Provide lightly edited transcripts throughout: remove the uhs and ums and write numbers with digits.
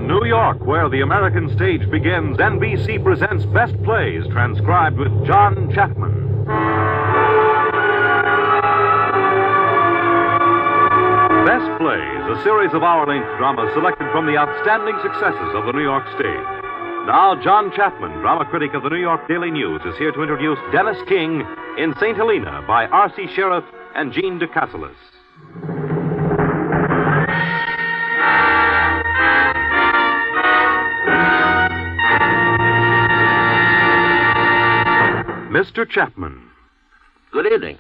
From New York, where the American stage begins, NBC presents Best Plays, transcribed with John Chapman. Best Plays, a series of hour-length dramas selected from the outstanding successes of the New York stage. Now, John Chapman, drama critic of the New York Daily News, is here to introduce Dennis King in Saint Helena by R.C. Sherriff and Jeanne de Casalis. Mr. Chapman. Good evening.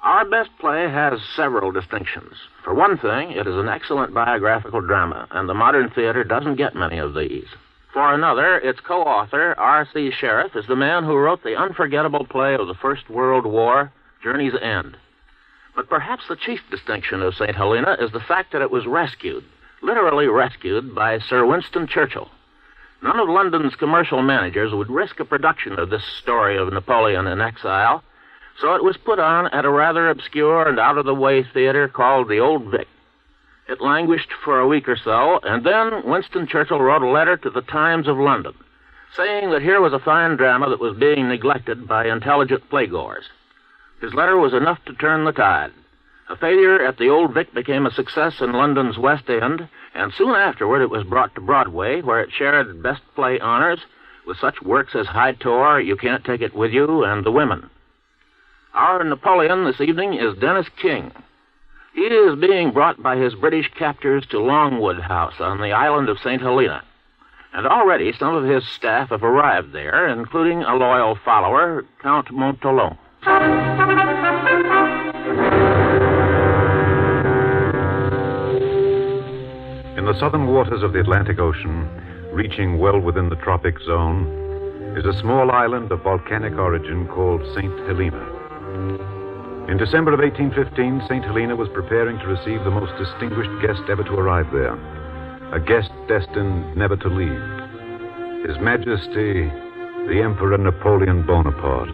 Our best play has several distinctions. For one thing, it is an excellent biographical drama, and the modern theater doesn't get many of these. For another, its co-author, R.C. Sherriff, is the man who wrote the unforgettable play of the First World War, Journey's End. But perhaps the chief distinction of Saint Helena is the fact that it was rescued, literally rescued, by Sir Winston Churchill. None of London's commercial managers would risk a production of this story of Napoleon in exile, so it was put on at a rather obscure and out-of-the-way theater called the Old Vic. It languished for a week or so, and then Winston Churchill wrote a letter to the Times of London, saying that here was a fine drama that was being neglected by intelligent playgoers. His letter was enough to turn the tide. A failure at the Old Vic became a success in London's West End, and soon afterward it was brought to Broadway, where it shared Best Play honors with such works as High Tor, You Can't Take It With You, and The Women. Our Napoleon this evening is Dennis King. He is being brought by his British captors to Longwood House on the island of Saint Helena, and already some of his staff have arrived there, including a loyal follower, Count Montolon. In the southern waters of the Atlantic Ocean, reaching well within the tropic zone, is a small island of volcanic origin called Saint Helena. In December of 1815, Saint Helena was preparing to receive the most distinguished guest ever to arrive there, a guest destined never to leave. His Majesty, the Emperor Napoleon Bonaparte,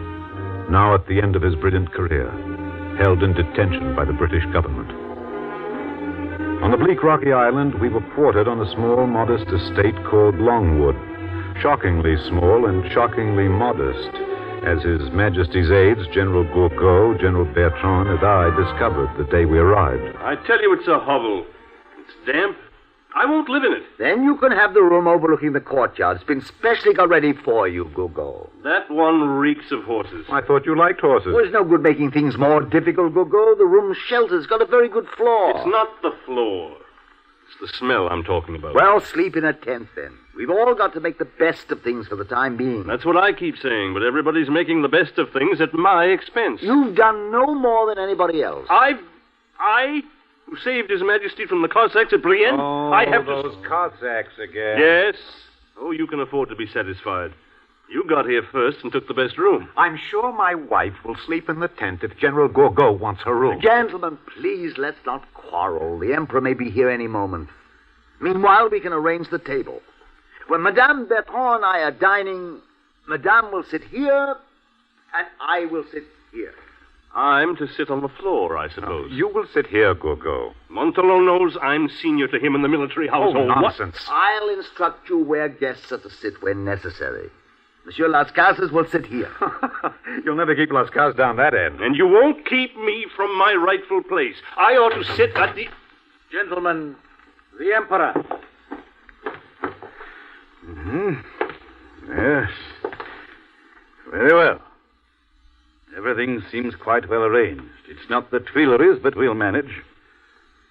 now at the end of his brilliant career, held in detention by the British government. On the bleak rocky island, we were quartered on a small, modest estate called Longwood, shockingly small and shockingly modest, as His Majesty's aides, General Gourgaud, General Bertrand, and I discovered the day we arrived. I tell you it's a hovel. It's damp. I won't live in it. Then you can have the room overlooking the courtyard. It's been specially got ready for you, Gourgaud. That one reeks of horses. I thought you liked horses. Well, it's no good making things more difficult, Gourgaud. The room's shelter's got a very good floor. It's not the floor. It's the smell I'm talking about. Well, sleep in a tent, then. We've all got to make the best of things for the time being. That's what I keep saying, but everybody's making the best of things at my expense. You've done no more than anybody else. I, who saved His Majesty from the Cossacks at Brienne, I have those Cossacks again. Yes. Oh, you can afford to be satisfied. You got here first and took the best room. I'm sure my wife will sleep in the tent if General Gourgaud wants her room. Gentlemen, please, let's not quarrel. The Emperor may be here any moment. Meanwhile, we can arrange the table. When Madame Bertrand and I are dining, Madame will sit here, and I will sit here. I'm to sit on the floor, I suppose. You will sit here, Gourgaud. Montolon knows I'm senior to him in the military household. Oh, nonsense. I'll instruct you where guests are to sit when necessary. Monsieur Las Cases will sit here. You'll never keep Las Cases down that end. And you won't keep me from my rightful place. I ought to sit at the... Gentlemen, the Emperor. Yes. Very well. Everything seems quite well arranged. It's not the Tuileries, but we'll manage.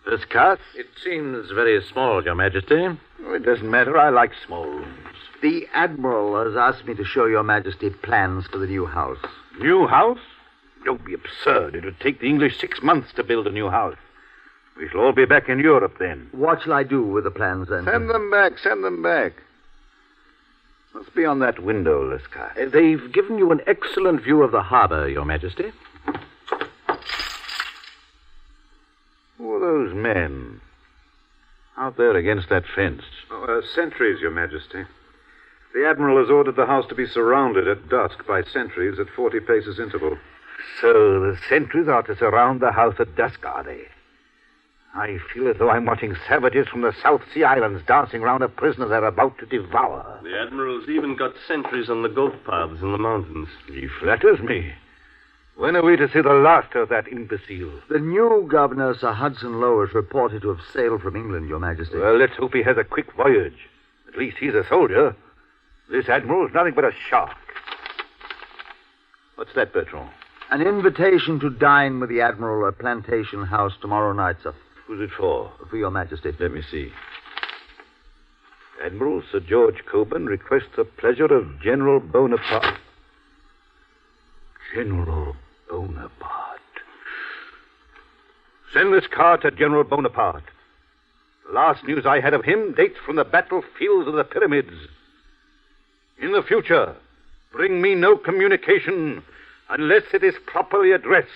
This cast? It seems very small, Your Majesty. Oh, it doesn't matter. I like small rooms. The Admiral has asked me to show Your Majesty plans for the new house. New house? Don't be absurd. It would take the English 6 months to build a new house. We shall all be back in Europe then. What shall I do with the plans, then? Send them back. Must be on that window, Lescaut. They've given you an excellent view of the harbor, Your Majesty. Who are those men? Out there against that fence. Sentries, Your Majesty. The Admiral has ordered the house to be surrounded at dusk by sentries at 40 paces interval. So the sentries are to surround the house at dusk, are they? I feel as though I'm watching savages from the South Sea Islands dancing round a prisoner they're about to devour. The Admiral's even got sentries on the goat paths in the mountains. He flatters me. When are we to see the last of that imbecile? The new governor, Sir Hudson Lowe, is reported to have sailed from England, Your Majesty. Well, let's hope he has a quick voyage. At least he's a soldier. This admiral's nothing but a shark. What's that, Bertrand? An invitation to dine with the Admiral at Plantation House tomorrow night, sir. Who's it for? For Your Majesty. Let me see. Admiral Sir George Cockburn requests the pleasure of General Bonaparte. General Bonaparte. Send this card to General Bonaparte. The last news I had of him dates from the battlefields of the pyramids. In the future, bring me no communication unless it is properly addressed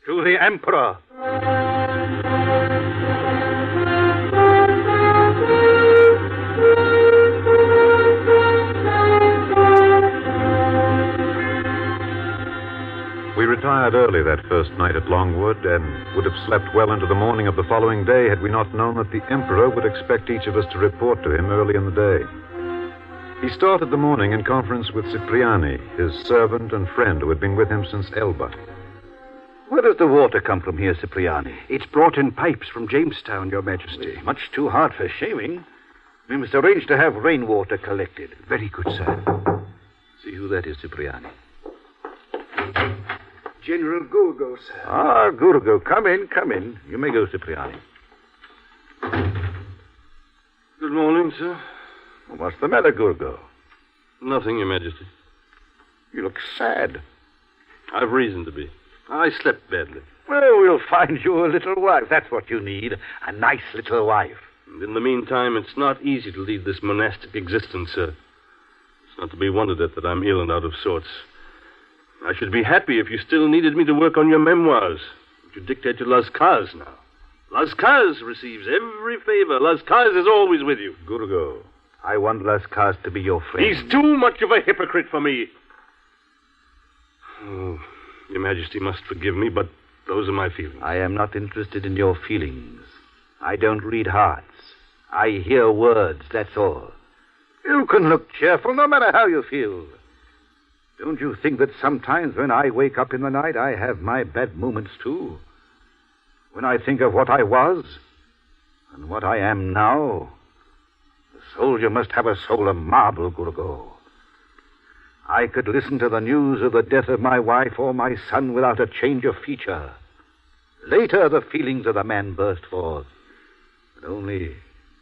to the Emperor. We retired early that first night at Longwood and would have slept well into the morning of the following day had we not known that the Emperor would expect each of us to report to him early in the day. He started the morning in conference with Cipriani, his servant and friend who had been with him since Elba. Where does the water come from here, Cipriani? It's brought in pipes from Jamestown, Your Majesty. It's much too hard for shaving. We must arrange to have rainwater collected. Very good, sir. See who that is, Cipriani. General Gurgo, sir. Ah, Gurgo. Come in, come in. You may go, Cipriani. Good morning, sir. What's the matter, Gurgo? Nothing, Your Majesty. You look sad. I've reason to be. I slept badly. Well, we'll find you a little wife. That's what you need. A nice little wife. And in the meantime, it's not easy to lead this monastic existence, sir. It's not to be wondered at that I'm ill and out of sorts. I should be happy if you still needed me to work on your memoirs, which you dictate to Las Cases now. Las Cases receives every favor. Las Cases is always with you. Gurgo, I want Las Cases to be your friend. He's too much of a hypocrite for me. Oh, Your Majesty must forgive me, but those are my feelings. I am not interested in your feelings. I don't read hearts. I hear words, that's all. You can look cheerful no matter how you feel. Don't you think that sometimes when I wake up in the night, I have my bad moments, too? When I think of what I was and what I am now, a soldier must have a soul of marble, Gurgo. I could listen to the news of the death of my wife or my son without a change of feature. Later, the feelings of the man burst forth, but only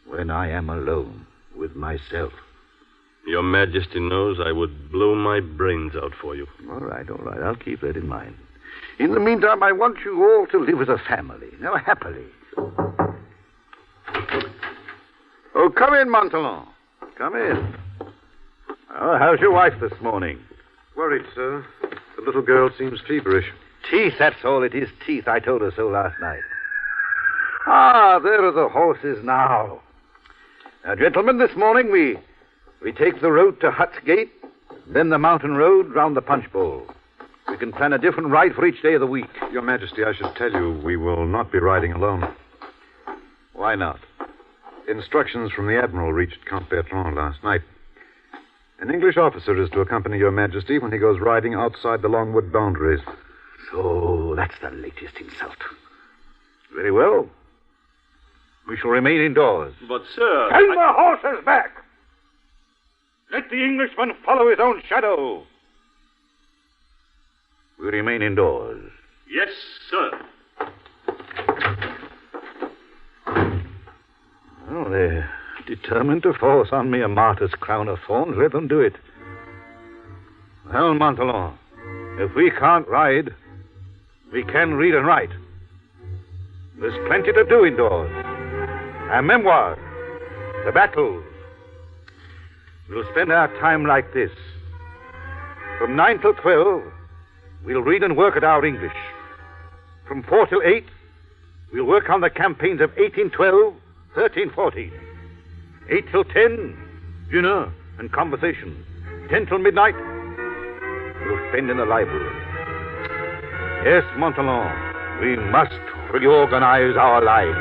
when I am alone with myself. Your Majesty knows I would blow my brains out for you. All right. I'll keep that in mind. In the meantime, I want you all to live as a family. Now, happily. Oh, come in, Montalon. Come in. Oh, how's your wife this morning? Worried, sir. The little girl seems feverish. Teeth, that's all it is. Teeth. I told her so last night. Ah, there are the horses now. Now, gentlemen, this morning we take the road to Hut's Gate, then the mountain road round the Punch Bowl. We can plan a different ride for each day of the week. Your Majesty, I should tell you we will not be riding alone. Why not? Instructions from the Admiral reached Count Bertrand last night. An English officer is to accompany Your Majesty when he goes riding outside the Longwood boundaries. So that's the latest insult. Very well. We shall remain indoors. But, sir... Send the horses back! Let the Englishman follow his own shadow. We remain indoors. Yes, sir. Oh, they're determined to force on me a martyr's crown of thorns. Let them do it. Well, Montalon, if we can't ride, we can read and write. There's plenty to do indoors. Our memoirs, the battles. We'll spend our time like this. From 9 till 12, we'll read and work at our English. From 4 till 8, we'll work on the campaigns of 1812, 1314. 8 till 10, dinner and conversation. 10 till midnight, we'll spend in the library. Yes, Montalon, we must reorganize our lives.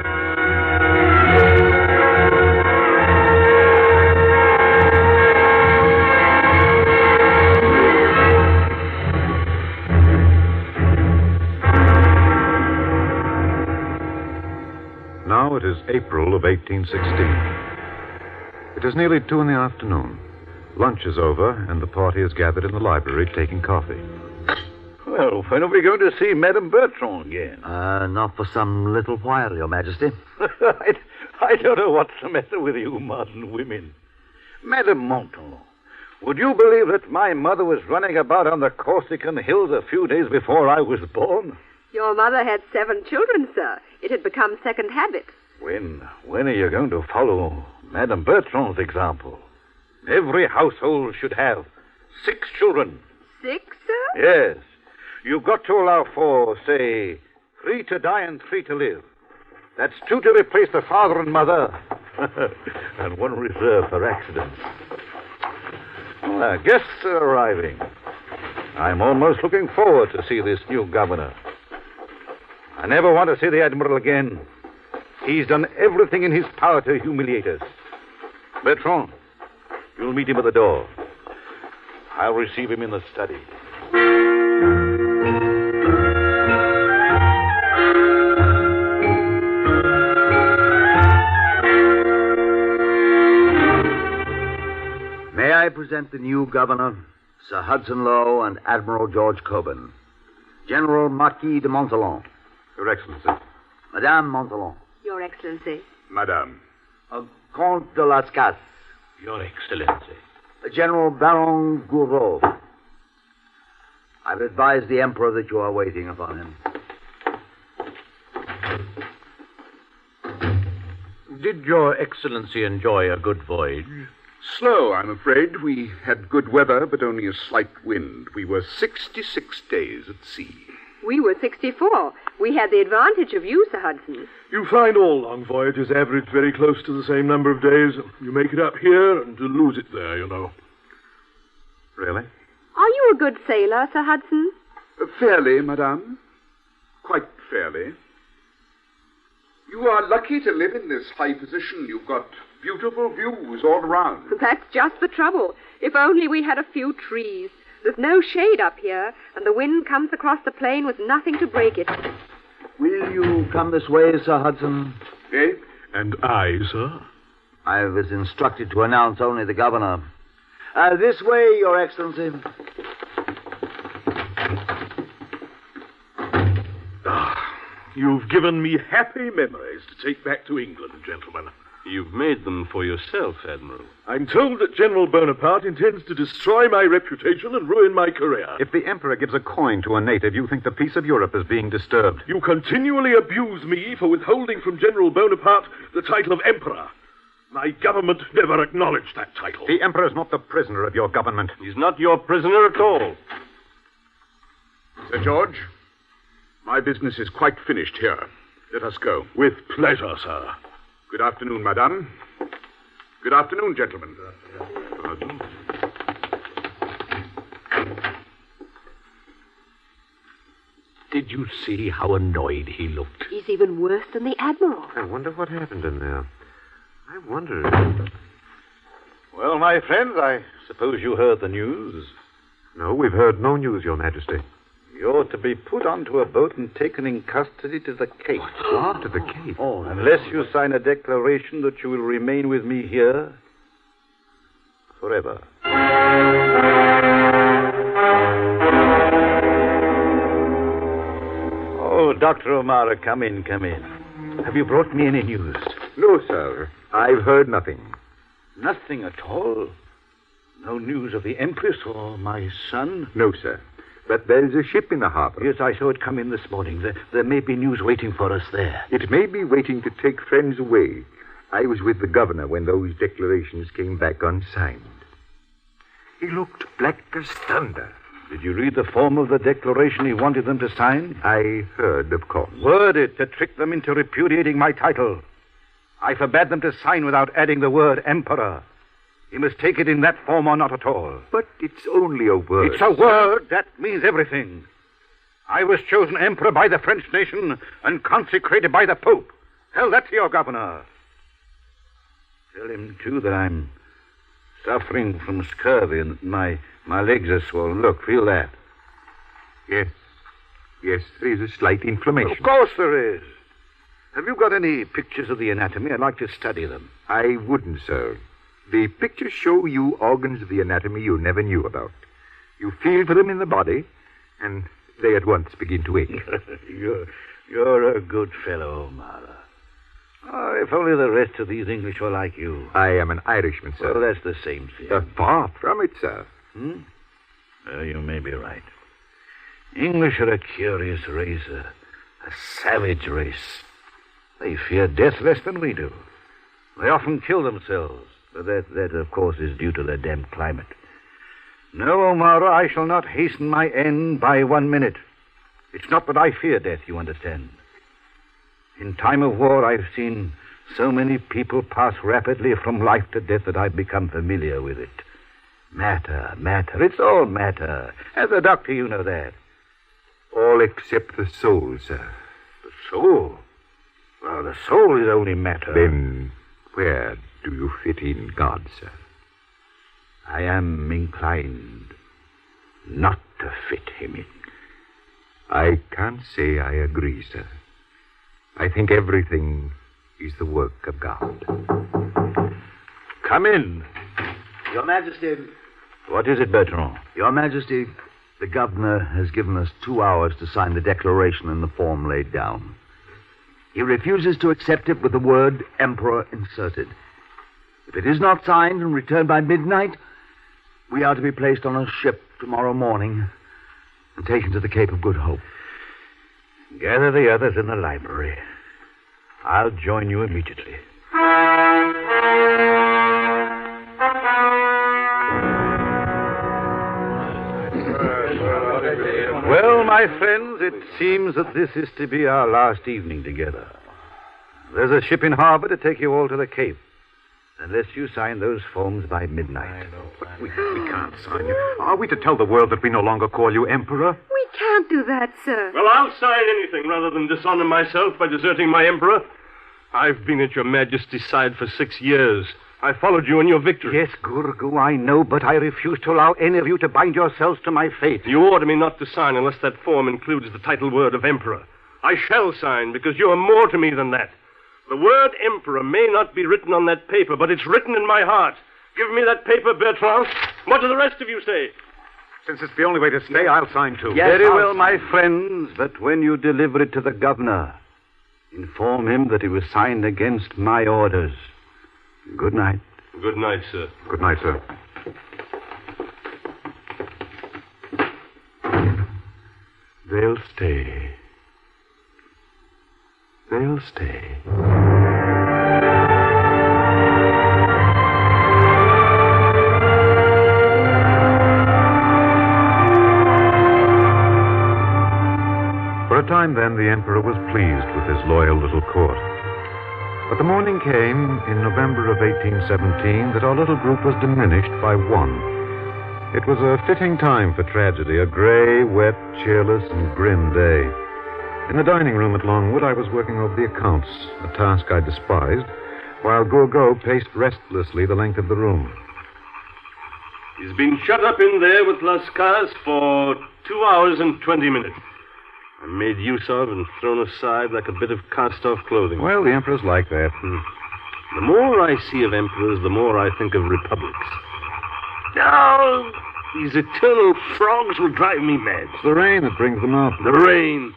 Now it is April of 1816. It is nearly 2 p.m. Lunch is over, and the party is gathered in the library taking coffee. Well, when are we going to see Madame Bertrand again? Not for some little while, Your Majesty. I don't know what's the matter with you modern women. Madame Monton, would you believe that my mother was running about on the Corsican hills a few days before I was born? Your mother had 7 children, sir. It had become second habit. When are you going to follow Madame Bertrand's example? Every household should have 6 children. 6, sir? Yes. You've got to allow for, say, 3 to die and 3 to live. That's 2 to replace the father and mother. And 1 reserved for accidents. Well, guests are arriving. I'm almost looking forward to see this new governor. I never want to see the Admiral again. He's done everything in his power to humiliate us. Bertrand, you'll meet him at the door. I'll receive him in the study. May I present the new governor, Sir Hudson Lowe and Admiral George Cockburn, General Marquis de Montholon. Your Excellency. Madame Montholon. Your Excellency. Madame. Comte de Las Cases. Your Excellency. General Baron Gouraud. I've advised the Emperor that you are waiting upon him. Did Your Excellency enjoy a good voyage? Slow, I'm afraid. We had good weather, but only a slight wind. We were 66 days at sea. We were 64. We had the advantage of you, Sir Hudson. You find all long voyages average very close to the same number of days. You make it up here and lose it there, you know. Really? Are you a good sailor, Sir Hudson? Fairly, madame. Quite fairly. You are lucky to live in this high position. You've got beautiful views all around. That's just the trouble. If only we had a few trees. There's no shade up here, and the wind comes across the plain with nothing to break it. Will you come this way, Sir Hudson? Eh? And I, sir? I was instructed to announce only the governor. This way, Your Excellency. You've given me happy memories to take back to England, gentlemen. You've made them for yourself, Admiral. I'm told that General Bonaparte intends to destroy my reputation and ruin my career. If the Emperor gives a coin to a native, you think the peace of Europe is being disturbed. You continually abuse me for withholding from General Bonaparte the title of Emperor. My government never acknowledged that title. The Emperor's not the prisoner of your government. He's not your prisoner at all. Sir George, my business is quite finished here. Let us go. With pleasure, sir. Good afternoon, madame. Good afternoon, gentlemen. Did you see how annoyed he looked? He's even worse than the Admiral. I wonder what happened in there. I wonder. Well, my friends, I suppose you heard the news. No, we've heard no news, Your Majesty. You're to be put onto a boat and taken in custody to the Cape. What? To the Cape? Oh, unless you sign a declaration that you will remain with me here forever. Oh, Dr. O'Mara, come in. Have you brought me any news? No, sir. I've heard nothing. Nothing at all? No news of the Empress or my son? No, sir. But there's a ship in the harbor. Yes, I saw it come in this morning. There may be news waiting for us there. It may be waiting to take friends away. I was with the governor when those declarations came back unsigned. He looked black as thunder. Did you read the form of the declaration he wanted them to sign? I heard, of course. Word it to trick them into repudiating my title. I forbade them to sign without adding the word Emperor. He must take it in that form or not at all. But it's only a word. It's a word. That means everything. I was chosen emperor by the French nation and consecrated by the Pope. Tell that to your governor. Tell him, too, that I'm suffering from scurvy and that my legs are swollen. Look, feel that. Yes. Yes, there is a slight inflammation. Of course there is. Have you got any pictures of the anatomy? I'd like to study them. I wouldn't, sir. The pictures show you organs of the anatomy you never knew about. You feel for them in the body, and they at once begin to ache. You're a good fellow, O'Mara. Oh, if only the rest of these English were like you. I am an Irishman, sir. Well, that's the same thing. Far from it, sir. You may be right. English are a curious race, a savage race. They fear death less than we do. They often kill themselves, but that, of course, is due to their damp climate. No, O'Mara, I shall not hasten my end by 1 minute. It's not that I fear death, you understand. In time of war, I've seen so many people pass rapidly from life to death that I've become familiar with it. Matter. It's all matter. As a doctor, you know that. All except the soul, sir. The soul? Well, the soul is only matter. Then where do you fit in God, sir? I am inclined not to fit him in. I can't say I agree, sir. I think everything is the work of God. Come in. Your Majesty. What is it, Bertrand? Your Majesty, the governor has given us 2 hours to sign the declaration in the form laid down. He refuses to accept it with the word Emperor inserted. If it is not signed and returned by midnight, we are to be placed on a ship tomorrow morning and taken to the Cape of Good Hope. Gather the others in the library. I'll join you immediately. Well, my friends, it seems that this is to be our last evening together. There's a ship in harbor to take you all to the Cape. Unless you sign those forms by midnight. We can't sign you. Are we to tell the world that we no longer call you emperor? We can't do that, sir. Well, I'll sign anything rather than dishonor myself by deserting my emperor. I've been at your Majesty's side for 6 years. I followed you in your victory. Yes, Gurgu, I know, but I refuse to allow any of you to bind yourselves to my fate. You order me not to sign unless that form includes the title word of emperor. I shall sign because you are more to me than that. The word emperor may not be written on that paper, but it's written in my heart. Give me that paper, Bertrand. What do the rest of you say? Since it's the only way to stay, I'll sign too. Yes, very well, my friends, but when you deliver it to the governor, inform him that it was signed against my orders. Good night. Good night, sir. Good night, sir. They'll stay. They'll stay. For a time, then, the emperor was pleased with his loyal little court. But the morning came in November of 1817 that our little group was diminished by one. It was a fitting time for tragedy, a gray, wet, cheerless, and grim day. In the dining room at Longwood, I was working over the accounts, a task I despised, while Gourgaud paced restlessly the length of the room. He's been shut up in there with Las Cases for 2 hours and 20 minutes. I'm made use of and thrown aside like a bit of cast-off clothing. Well, the emperor's like that. The more I see of emperors, the more I think of republics. Oh, these eternal frogs will drive me mad. It's the rain that brings them out. The rain.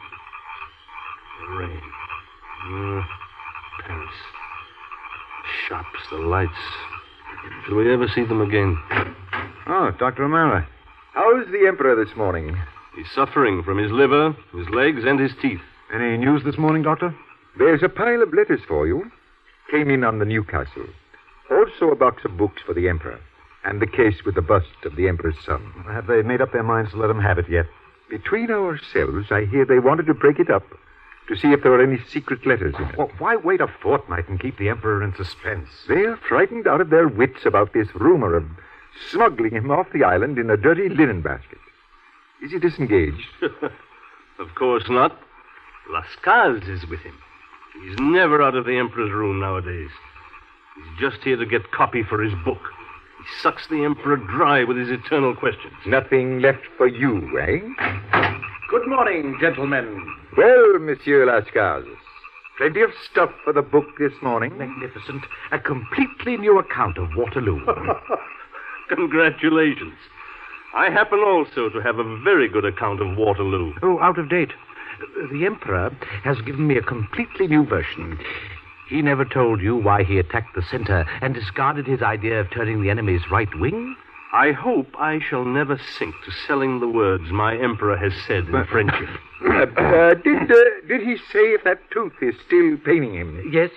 The rain. Paris. Shops, the lights. Shall we ever see them again? Oh, Dr. O'Mara. How's the emperor this morning? He's suffering from his liver, his legs, and his teeth. Any news this morning, Doctor? There's a pile of letters for you. Came in on the Newcastle. Also a box of books for the emperor. And the case with the bust of the emperor's son. Have they made up their minds to let him have it yet? Between ourselves, I hear they wanted to break it up to see if there were any secret letters in it. Well, why wait a fortnight and keep the emperor in suspense? They're frightened out of their wits about this rumor of smuggling him off the island in a dirty linen basket. Is he disengaged? Of course not. Las Cases is with him. He's never out of the Emperor's room nowadays. He's just here to get copy for his book. He sucks the Emperor dry with his eternal questions. Nothing left for you, eh? Good morning, gentlemen. Well, Monsieur Las Cases, plenty of stuff for the book this morning. Magnificent. A completely new account of Waterloo. Congratulations. I happen also to have a very good account of Waterloo. Oh, out of date. The Emperor has given me a completely new version. He never told you why he attacked the center and discarded his idea of turning the enemy's right wing? I hope I shall never sink to selling the words my Emperor has said in friendship. Did he say if that tooth is still paining him? Yes.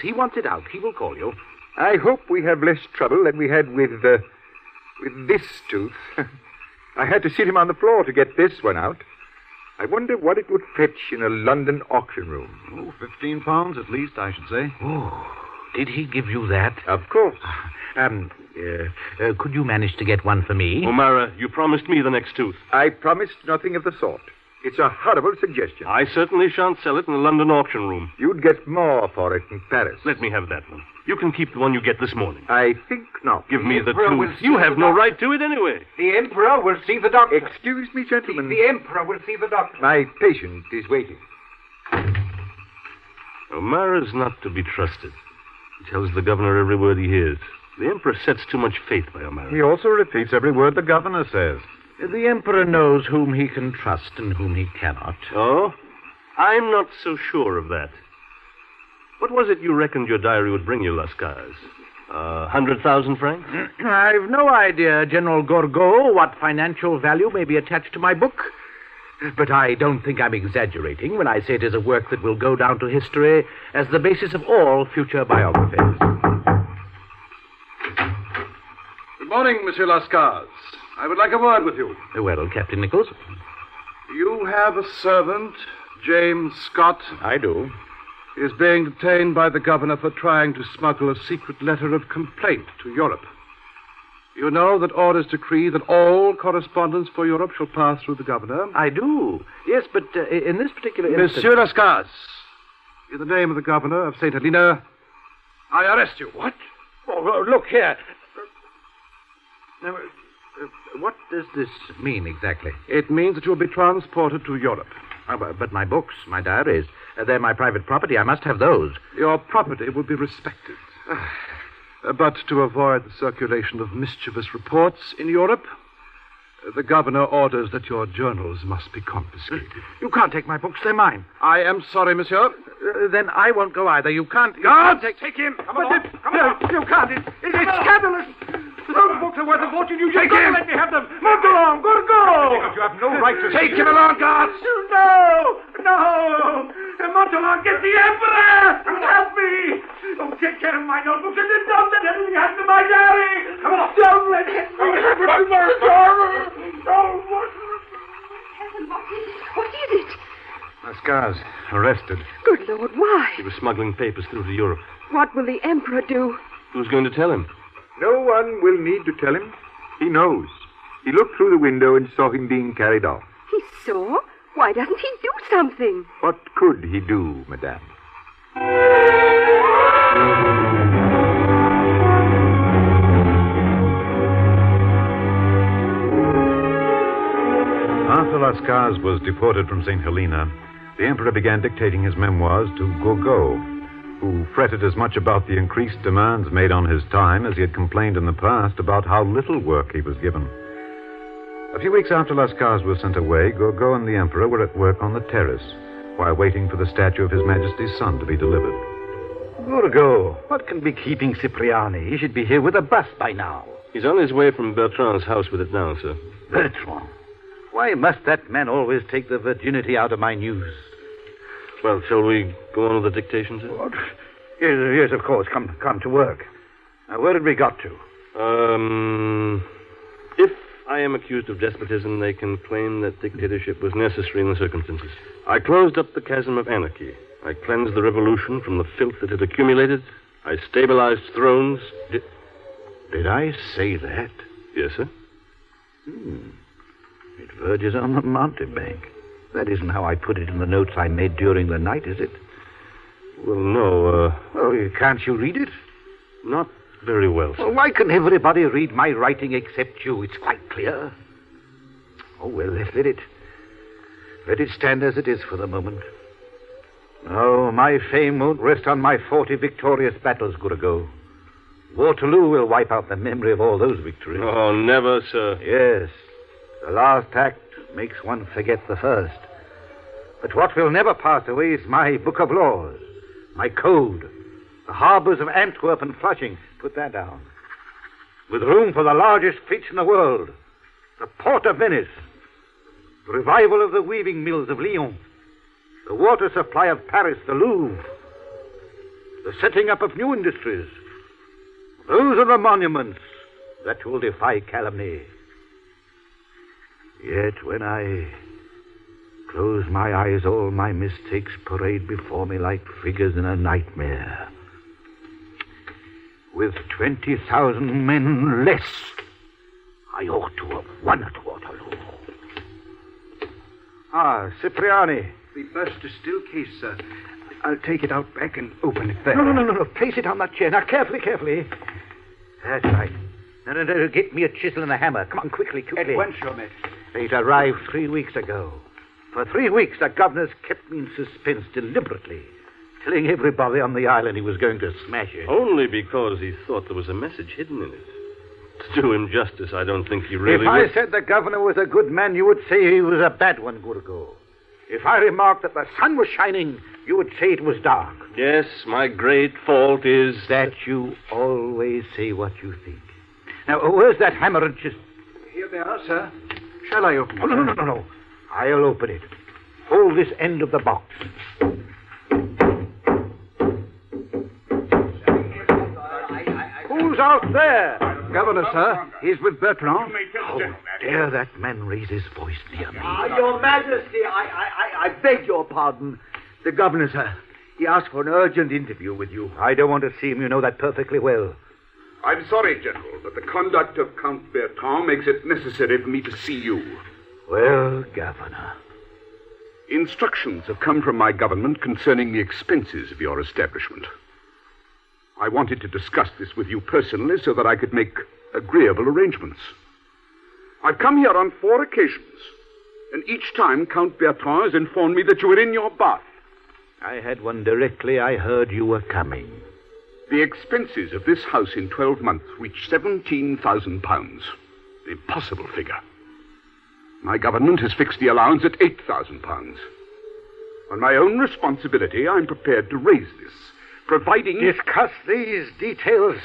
He wants it out. He will call you. I hope we have less trouble than we had with this tooth. I had to sit him on the floor to get this one out. I wonder what it would fetch in a London auction room. Oh, £15 at least, I should say. Oh, did he give you that? Of course. Could you manage to get one for me? O'Mara, you promised me the next tooth. I promised nothing of the sort. It's a horrible suggestion. I certainly shan't sell it in the London auction room. You'd get more for it in Paris. Let me have that one. You can keep the one you get this morning. I think not. Give me the tooth. You have no right to it anyway. The Emperor will see the doctor. Excuse me, gentlemen. The Emperor will see the doctor. My patient is waiting. O'Mara's not to be trusted. He tells the governor every word he hears. The Emperor sets too much faith by O'Mara. He also repeats every word the governor says. The Emperor knows whom he can trust and whom he cannot. Oh? I'm not so sure of that. What was it you reckoned your diary would bring you, Las Cases? 100,000 francs? I've no idea, General Gorgo, what financial value may be attached to my book. But I don't think I'm exaggerating when I say it is a work that will go down to history as the basis of all future biographies. Good morning, Monsieur Las Cases. I would like a word with you. Well, Captain Nichols? You have a servant, James Scott. I do. He is being detained by the governor for trying to smuggle a secret letter of complaint to Europe. You know that orders decree that all correspondence for Europe shall pass through the governor. I do. Yes, but in this particular instance... Monsieur Las Cases, in the name of the governor of Saint Helena, I arrest you. What? Oh, look here. Now, what does this mean exactly? It means that you will be transported to Europe. But my books, my diaries, they're my private property. I must have those. Your property will be respected. But to avoid the circulation of mischievous reports in Europe, the governor orders that your journals must be confiscated. You can't take my books. They're mine. I am sorry, monsieur. Then I won't go either. You can't... Guards! Take him! Come on! You can't. It's scandalous. Those books are worth a fortune. You just don't let me have them. Move along. Go! You have no right to... Take him along, guards! No! Montauban, get the Emperor! Help me! Oh, take care of my notebooks and then don't let anything happen to my diary! Come on! Don't let anything happen to my diary! Don't! What is it? Las Cases, arrested. Good Lord, why? He was smuggling papers through to Europe. What will the Emperor do? Who's going to tell him? No one will need to tell him. He knows. He looked through the window and saw him being carried off. He saw? Why doesn't he do something? What could he do, madame? After Las Cases was deported from St. Helena, the Emperor began dictating his memoirs to Gorgo, who fretted as much about the increased demands made on his time as he had complained in the past about how little work he was given. A few weeks after Las Cases was sent away, Gorgo and the Emperor were at work on the terrace while waiting for the statue of His Majesty's son to be delivered. Gorgo, what can be keeping Cipriani? He should be here with a bus by now. He's on his way from Bertrand's house with it now, sir. Bertrand? Why must that man always take the virginity out of my news? Well, shall we go on with the dictation, sir? What? Yes, of course. Come to work. Now, where did we got to? If I am accused of despotism, they can claim that dictatorship was necessary in the circumstances. I closed up the chasm of anarchy. I cleansed the revolution from the filth that had accumulated. I stabilized thrones. Did I say that? Yes, sir. It verges on the mountebank. That isn't how I put it in the notes I made during the night, is it? Well, no, Oh, can't you read it? not very well, sir. Well, why can everybody read my writing except you? It's quite clear. Oh, well, let it stand as it is for the moment. No, my fame won't rest on my 40 victorious battles, Gurgo. Waterloo will wipe out the memory of all those victories. Oh, never, sir. Yes, the last act makes one forget the first. But what will never pass away is my book of laws, my code, the harbors of Antwerp and Flushing. Put that down. With room for the largest fleets in the world, the port of Venice, the revival of the weaving mills of Lyon, the water supply of Paris, the Louvre, the setting up of new industries. Those are the monuments that will defy calumny. Yet when I close my eyes, all my mistakes parade before me like figures in a nightmare. With 20,000 men less, I ought to have won at Waterloo. Ah, Cipriani. The bust is still case, sir. I'll take it out back and open it there. No. Place it on that chair. Now, carefully. That's right. No. Get me a chisel and a hammer. Come on, quickly. At once, your mate. It arrived 3 weeks ago. For 3 weeks, the governor's kept me in suspense deliberately, telling everybody on the island he was going to smash it. Only because he thought there was a message hidden in it. To do him justice, I don't think he really If I would. said the governor was a good man, you would say he was a bad one, Gurgo. If I remarked that the sun was shining, you would say it was dark. Yes, my great fault is That you always say what you think. Now, where's that hammer and chisel? Here they are, sir. Shall I open it? No. I'll open it. Hold this end of the box. Who's out there? Governor, sir. He's with Bertrand. How dare that man raise his voice near me? Your Majesty, I beg your pardon. The governor, sir. He asked for an urgent interview with you. I don't want to see him. You know that perfectly well. I'm sorry, General, but the conduct of Count Bertrand makes it necessary for me to see you. Well, Governor. Instructions have come from my government concerning the expenses of your establishment. I wanted to discuss this with you personally so that I could make agreeable arrangements. I've come here on 4 occasions, and each time Count Bertrand has informed me that you were in your bath. I had one directly I heard you were coming. The expenses of this house in 12 months reach £17,000. The impossible figure. My government has fixed the allowance at £8,000. On my own responsibility, I'm prepared to raise this, providing... Discuss these details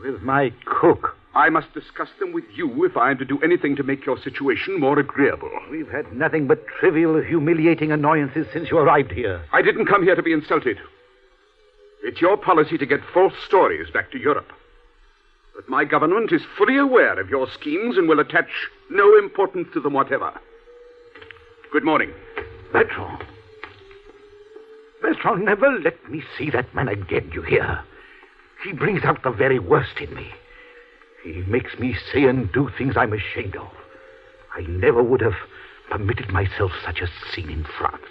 with my cook. I must discuss them with you if I am to do anything to make your situation more agreeable. We've had nothing but trivial, humiliating annoyances since you arrived here. I didn't come here to be insulted. It's your policy to get false stories back to Europe. But my government is fully aware of your schemes and will attach no importance to them whatever. Good morning. Bertrand, never let me see that man again, you hear? He brings out the very worst in me. He makes me say and do things I'm ashamed of. I never would have permitted myself such a scene in France.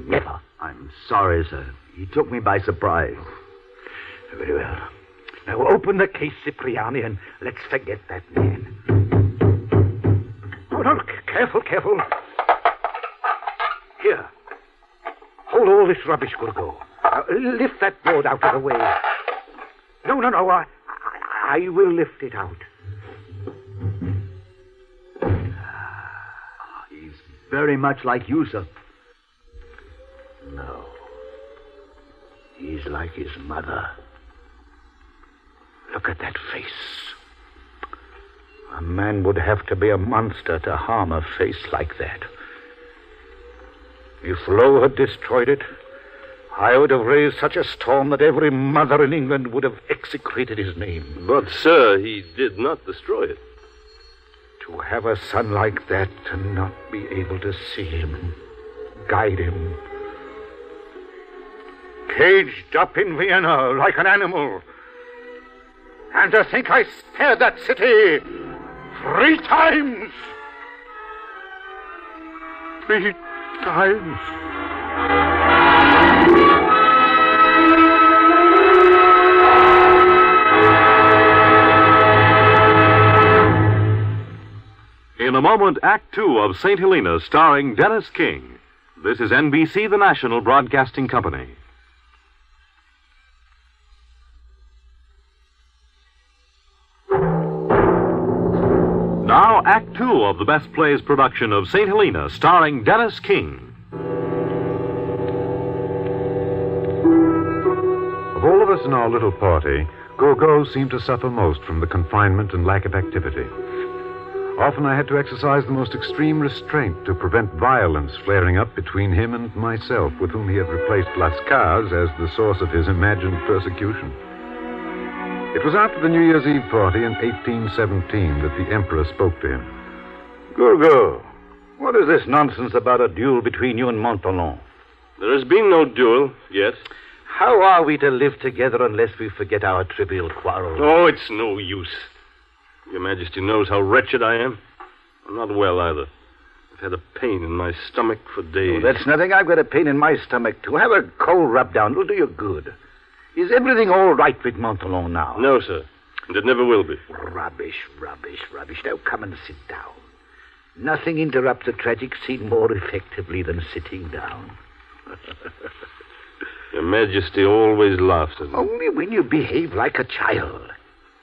Never. I'm sorry, sir. He took me by surprise. Very well. Now open the case, Cipriani, and let's forget that man. Oh, no, careful. Here. Hold all this rubbish, Gurgo. Lift that board out of the way. No. I will lift it out. He's very much like you, sir. No. He's like his mother. Look at that face. A man would have to be a monster to harm a face like that. If Lowe had destroyed it, I would have raised such a storm that every mother in England would have execrated his name. But, sir, he did not destroy it. To have a son like that and not be able to see him, guide him. Caged up in Vienna like an animal. And to think I spared that city 3 times! 3 times. In a moment, Act Two of Saint Helena, starring Dennis King. This is NBC, the national broadcasting company. Now, Act Two of the Best Plays production of Saint Helena, starring Dennis King. Of all of us in our little party, Gorgo seemed to suffer most from the confinement and lack of activity. Often I had to exercise the most extreme restraint to prevent violence flaring up between him and myself, with whom he had replaced Las Cases as the source of his imagined persecution. It was after the New Year's Eve party in 1817 that the Emperor spoke to him. Gorgo, what is this nonsense about a duel between you and Montholon? There has been no duel yet. How are we to live together unless we forget our trivial quarrels? Oh, it's no use. Your Majesty knows how wretched I am. I'm not well either. I've had a pain in my stomach for days. Oh, that's nothing. I've got a pain in my stomach, too. Have a cold rub down. It'll do you good. Is everything all right with Montholon now? No, sir. And it never will be. Rubbish. Now come and sit down. Nothing interrupts a tragic scene more effectively than sitting down. Your Majesty always laughs at me. Only when you behave like a child.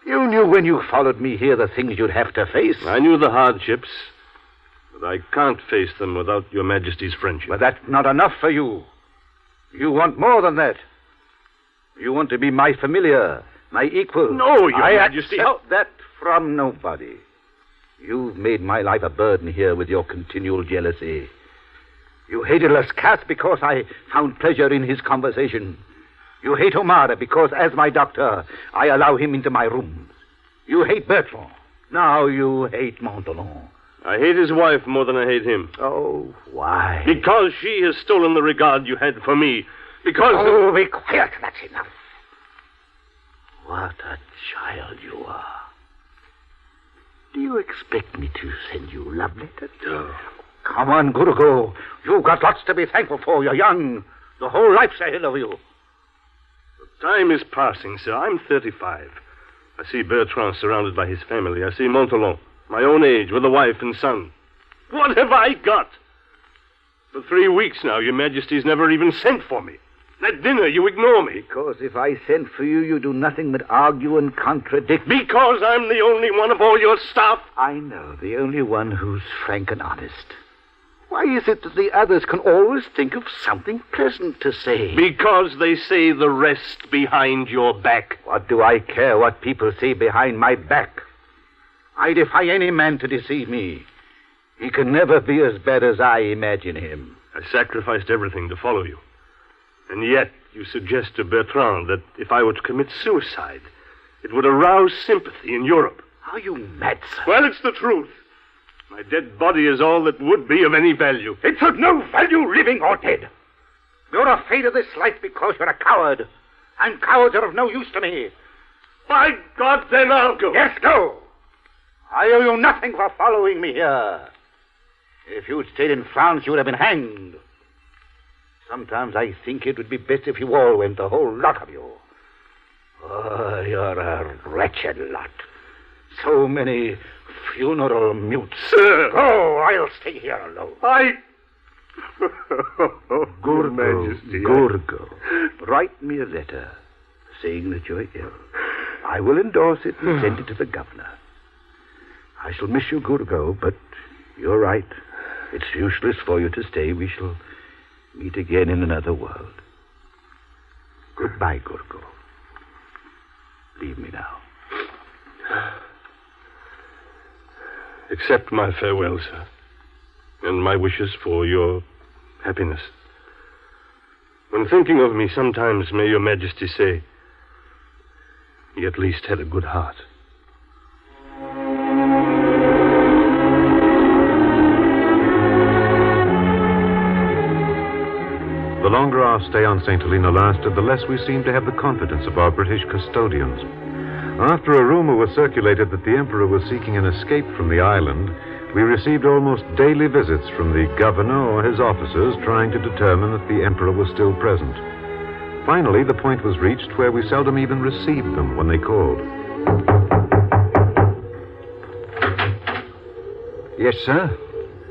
You knew when you followed me here the things you'd have to face. I knew the hardships, but I can't face them without Your Majesty's friendship. But that's not enough for you. You want more than that. You want to be my familiar, my equal. No, Your Majesty. I accept that from nobody. You've made my life a burden here with your continual jealousy. You hated Las Cases because I found pleasure in his conversation. You hate O'Mara because, as my doctor, I allow him into my rooms. You hate Bertrand. Now you hate Montholon. I hate his wife more than I hate him. Oh, why? Because she has stolen the regard you had for me. Because... Oh, be quiet. That's enough. What a child you are. Do you expect me to send you love letters? No. Come on, Gorgo. You've got lots to be thankful for. You're young. The whole life's ahead of you. Time is passing, sir. I'm 35. I see Bertrand surrounded by his family. I see Montholon, my own age, with a wife and son. What have I got? For 3 weeks now, Your Majesty's never even sent for me. At dinner, you ignore me. Because if I sent for you, you do nothing but argue and contradict. Because I'm the only one of all your staff? I know, the only one who's frank and honest. Why is it that the others can always think of something pleasant to say? Because they say the rest behind your back. What do I care what people say behind my back? I defy any man to deceive me. He can never be as bad as I imagine him. I sacrificed everything to follow you. And yet you suggest to Bertrand that if I were to commit suicide, it would arouse sympathy in Europe. Are you mad, sir? Well, it's the truth. My dead body is all that would be of any value. It's of no value, living or dead. You're afraid of this life because you're a coward. And cowards are of no use to me. By God, then I'll go. Yes, go. I owe you nothing for following me here. If you'd stayed in France, you would have been hanged. Sometimes I think it would be best if you all went, the whole lot of you. Oh, you're a wretched lot. So many funeral mutes. Sir! Oh, I'll stay here alone. Your Majesty. Gorgo, write me a letter saying that you're ill. I will endorse it and send it to the governor. I shall miss you, Gorgo, but you're right. It's useless for you to stay. We shall meet again in another world. Goodbye, Gorgo. Leave me now. Accept my farewell, sir, and my wishes for your happiness. When thinking of me, sometimes may Your Majesty say, he at least had a good heart. The longer our stay on St. Helena lasted, the less we seemed to have the confidence of our British custodians. After a rumor was circulated that the Emperor was seeking an escape from the island, We received almost daily visits from the governor or his officers trying to determine if the emperor was still present. Finally, the point was reached where we seldom even received them when they called. Yes, sir?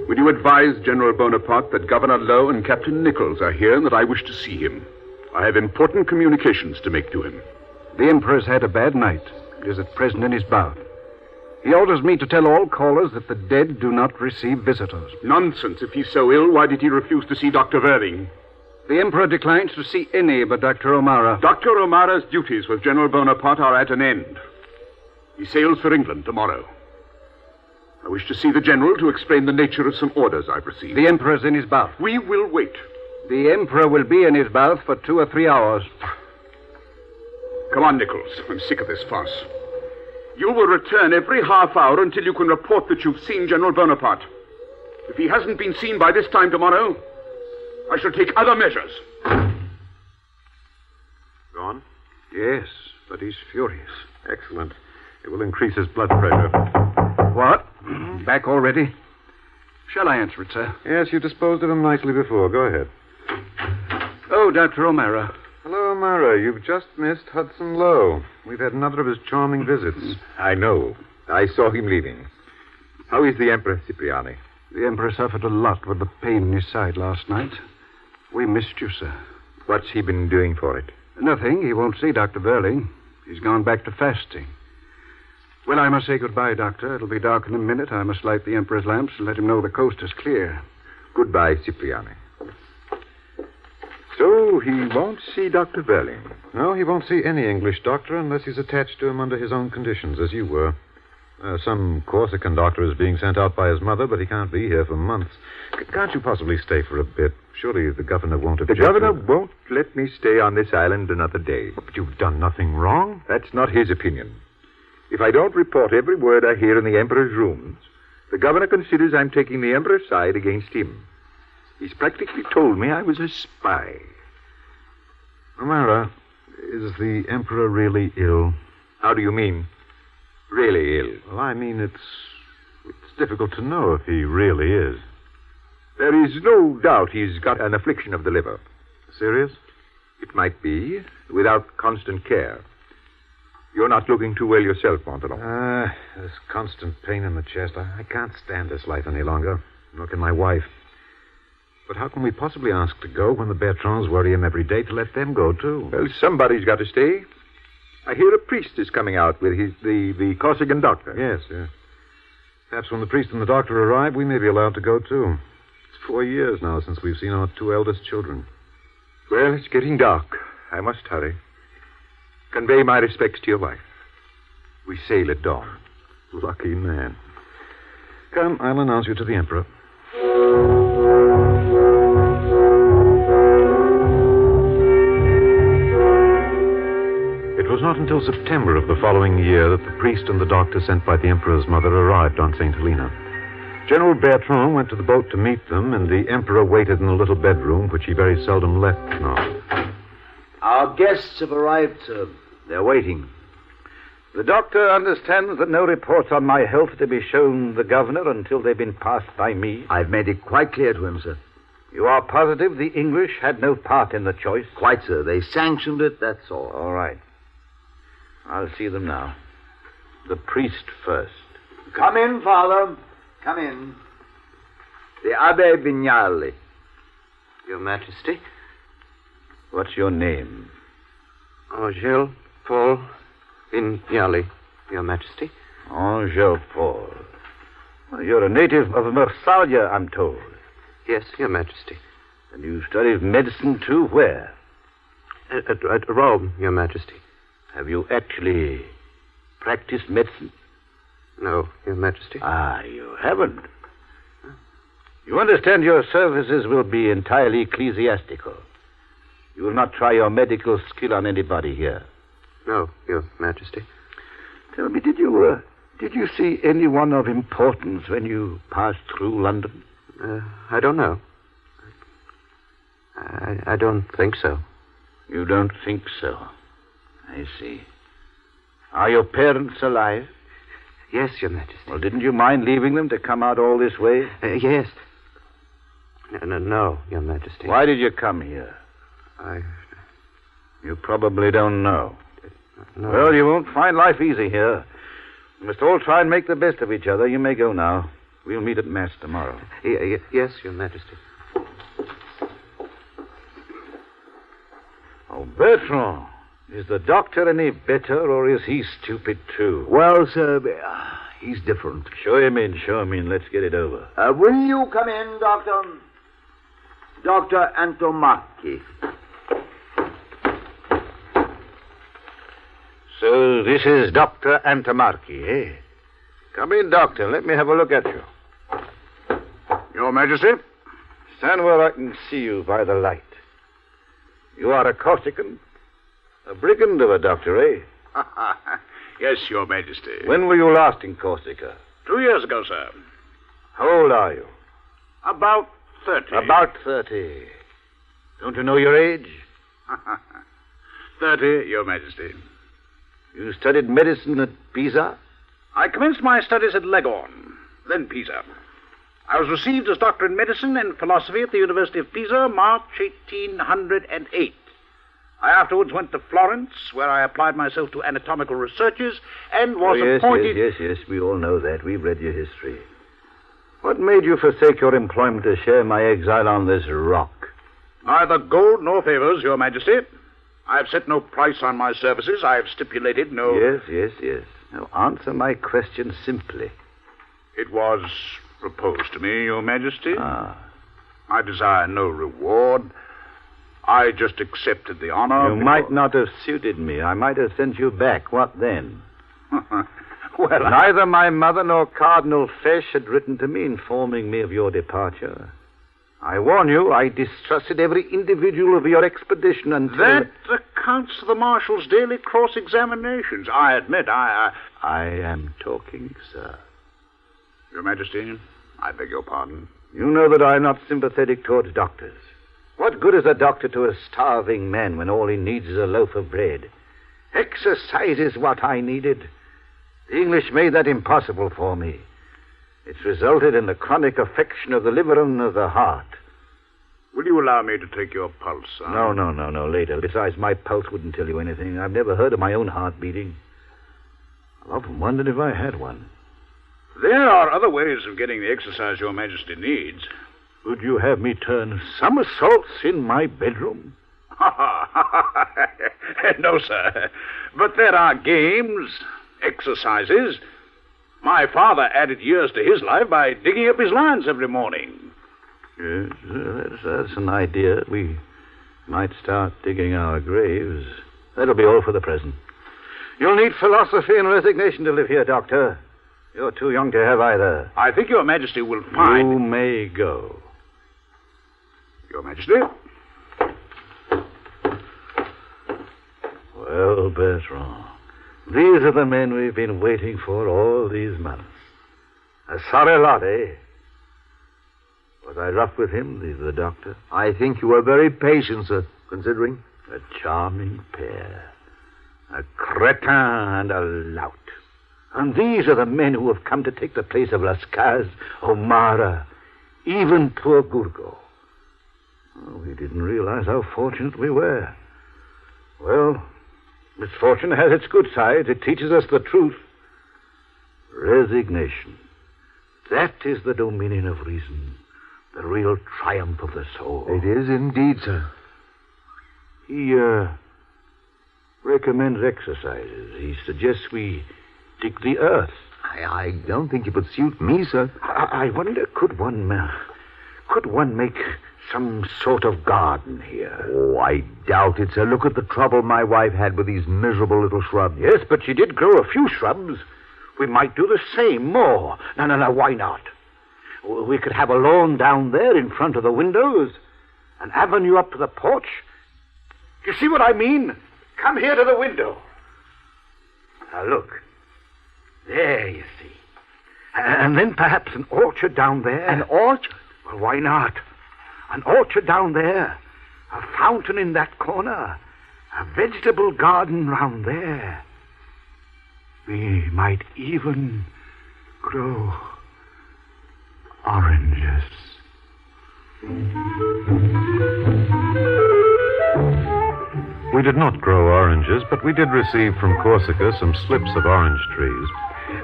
Will you advise General Bonaparte that Governor Lowe and Captain Nichols are here and that I wish to see him? I have important communications to make to him. The Emperor's had a bad night. He is at present in his bath. He orders me to tell all callers that the dead do not receive visitors. Nonsense. If he's so ill, why did he refuse to see Dr. Worthing? The Emperor declines to see any but Dr. O'Mara. Dr. O'Mara's duties with General Bonaparte are at an end. He sails for England tomorrow. I wish to see the General to explain the nature of some orders I've received. The Emperor's in his bath. We will wait. The Emperor will be in his bath for 2 or 3 hours. Come on, Nichols. I'm sick of this farce. You will return every half hour until you can report that you've seen General Bonaparte. If he hasn't been seen by this time tomorrow, I shall take other measures. Gone? Yes, but he's furious. Excellent. It will increase his blood pressure. What? Back already? Shall I answer it, sir? Yes, you disposed of him nicely before. Go ahead. Oh, Dr. O'Mara. Hello, O'Mara. You've just missed Hudson Lowe. We've had another of his charming visits. I know. I saw him leaving. How is the Emperor, Cipriani? The Emperor suffered a lot with the pain in his side last night. We missed you, sir. What's he been doing for it? Nothing. He won't see Dr. Burling. He's gone back to fasting. Well, I must say goodbye, Doctor. It'll be dark in a minute. I must light the Emperor's lamps and let him know the coast is clear. Goodbye, Cipriani. So he won't see Dr. Burling. No, he won't see any English doctor unless he's attached to him under his own conditions, as you were. Some Corsican doctor is being sent out by his mother, but he can't be here for months. Can't you possibly stay for a bit? Surely the governor won't object. The governor won't let me stay on this island another day. But you've done nothing wrong. That's not his opinion. If I don't report every word I hear in the Emperor's rooms, the governor considers I'm taking the Emperor's side against him. He's practically told me I was a spy. O'Mara, is the Emperor really ill? How do you mean, really ill? Well, I mean, it's difficult to know if he really is. There is no doubt he's got an affliction of the liver. Serious? It might be, without constant care. You're not looking too well yourself, Montalon. This constant pain in the chest. I can't stand this life any longer. Nor can my wife. But how can we possibly ask to go when the Bertrands worry him every day to let them go, too? Well, somebody's got to stay. I hear a priest is coming out with the Corsican doctor. Yes. Perhaps when the priest and the doctor arrive, we may be allowed to go, too. It's 4 years now since we've seen our 2 eldest children. Well, it's getting dark. I must hurry. Convey my respects to your wife. We sail at dawn. Lucky man. Come, I'll announce you to the Emperor. It was not until September of the following year that the priest and the doctor sent by the Emperor's mother arrived on Saint Helena. General Bertrand went to the boat to meet them, and the Emperor waited in the little bedroom, which he very seldom left now. Our guests have arrived, sir. They're waiting. The doctor understands that no reports on my health are to be shown the governor until they've been passed by me. I've made it quite clear to him, sir. You are positive the English had no part in the choice? Quite, sir. They sanctioned it, that's all. All right. I'll see them now. The priest first. Come in, Father. Come in. The Abbe Vignali. Your Majesty? What's your name? Angel Paul Vignali, Your Majesty. Angel Paul. Well, you're a native of Marsalia, I'm told. Yes, Your Majesty. And you studied medicine, too? Where? At Rome, Your Majesty. Have you actually practiced medicine? No, Your Majesty. Ah, you haven't. You understand your services will be entirely ecclesiastical. You will not try your medical skill on anybody here. No, Your Majesty. Tell me, did you see anyone of importance when you passed through London? I don't know. I don't think so. You don't think so? I see. Are your parents alive? Yes, Your Majesty. Well, didn't you mind leaving them to come out all this way? Yes. No, Your Majesty. Why did you come here? You probably don't know. No. Well, you won't find life easy here. We must all try and make the best of each other. You may go now. We'll meet at Mass tomorrow. Yes, Your Majesty. Oh, Bertrand, is the doctor any better, or is he stupid, too? Well, sir, he's different. Show him in. Let's get it over. Will you come in, Doctor? Dr. Antomacchi. So this is Dr. Antomacchi, eh? Come in, Doctor. Let me have a look at you. Your Majesty? Stand where I can see you by the light. You are a Corsican? A brigand of a doctor, eh? Yes, Your Majesty. When were you last in Corsica? 2 years ago, sir. How old are you? About 30. About 30. Don't you know your age? 30, Your Majesty. You studied medicine at Pisa? I commenced my studies at Leghorn, then Pisa. I was received as doctor in medicine and philosophy at the University of Pisa, March 1808. I afterwards went to Florence, where I applied myself to anatomical researches and was appointed... Yes, we all know that. We've read your history. What made you forsake your employment to share my exile on this rock? Neither gold nor favors, Your Majesty. I have set no price on my services. I have stipulated no... Yes. Now, answer my question simply. It was proposed to me, Your Majesty. I desire no reward. I just accepted the honor. You might not have suited me. I might have sent you back. What then? Well, neither my mother nor Cardinal Fesch had written to me informing me of your departure. I warn you, I distrusted every individual of your expedition until... That accounts for the Marshal's daily cross-examinations. I admit, I am talking, sir. Your Majesty, I beg your pardon. You know that I'm not sympathetic towards doctors. What good is a doctor to a starving man when all he needs is a loaf of bread? Exercise is what I needed. The English made that impossible for me. It's resulted in the chronic affection of the liver and of the heart. Will you allow me to take your pulse, sir? No, later. Besides, my pulse wouldn't tell you anything. I've never heard of my own heart beating. I've often wondered if I had one. There are other ways of getting the exercise Your Majesty needs. Would you have me turn somersaults in my bedroom? No, sir. But there are games, exercises. My father added years to his life by digging up his lines every morning. Yes, that's an idea. We might start digging our graves. That'll be all for the present. You'll need philosophy and resignation to live here, Doctor. You're too young to have either. I think Your Majesty will find... You may go. Your Majesty? Well, Bertrand, these are the men we've been waiting for all these months. A sorry lot, eh? Was I rough with him, the doctor? I think you were very patient, sir, considering. A charming pair. A cretin and a lout. And these are the men who have come to take the place of Las Cases, O'Mara, even poor Gurgo. Oh, we didn't realize how fortunate we were. Well, misfortune has its good sides. It teaches us the truth. Resignation. That is the dominion of reason. The real triumph of the soul. It is indeed, sir. He recommends exercises. He suggests we dig the earth. I don't think it would suit me, sir. I wonder, could one make some sort of garden here? Oh, I doubt it, sir. Look at the trouble my wife had with these miserable little shrubs. Yes, but she did grow a few shrubs. We might do the same, more. No, why not? We could have a lawn down there in front of the windows, an avenue up to the porch. You see what I mean? Come here to the window. Now, look. There, you see. And then perhaps an orchard down there. An orchard? Well, why not? An orchard down there. A fountain in that corner. A vegetable garden round there. We might even grow oranges. We did not grow oranges, but we did receive from Corsica some slips of orange trees.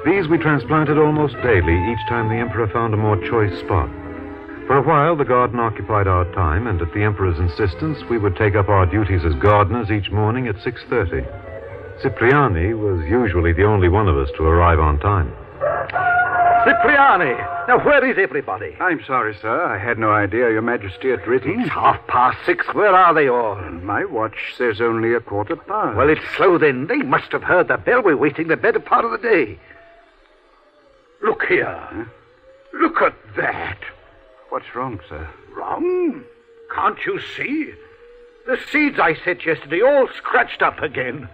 These we transplanted almost daily, each time the Emperor found a more choice spot. For a while, the garden occupied our time, and at the Emperor's insistence, we would take up our duties as gardeners each morning at 6:30. Cipriani was usually the only one of us to arrive on time. Cipriani! Now, where is everybody? I'm sorry, sir. I had no idea Your Majesty had written. It's 6:30. Where are they all? My watch says only 1:15. Well, it's slow then. They must have heard the bell. We're waiting the better part of the day. Look here. Huh? Look at that. What's wrong, sir? Wrong? Can't you see? The seeds I set yesterday all scratched up again.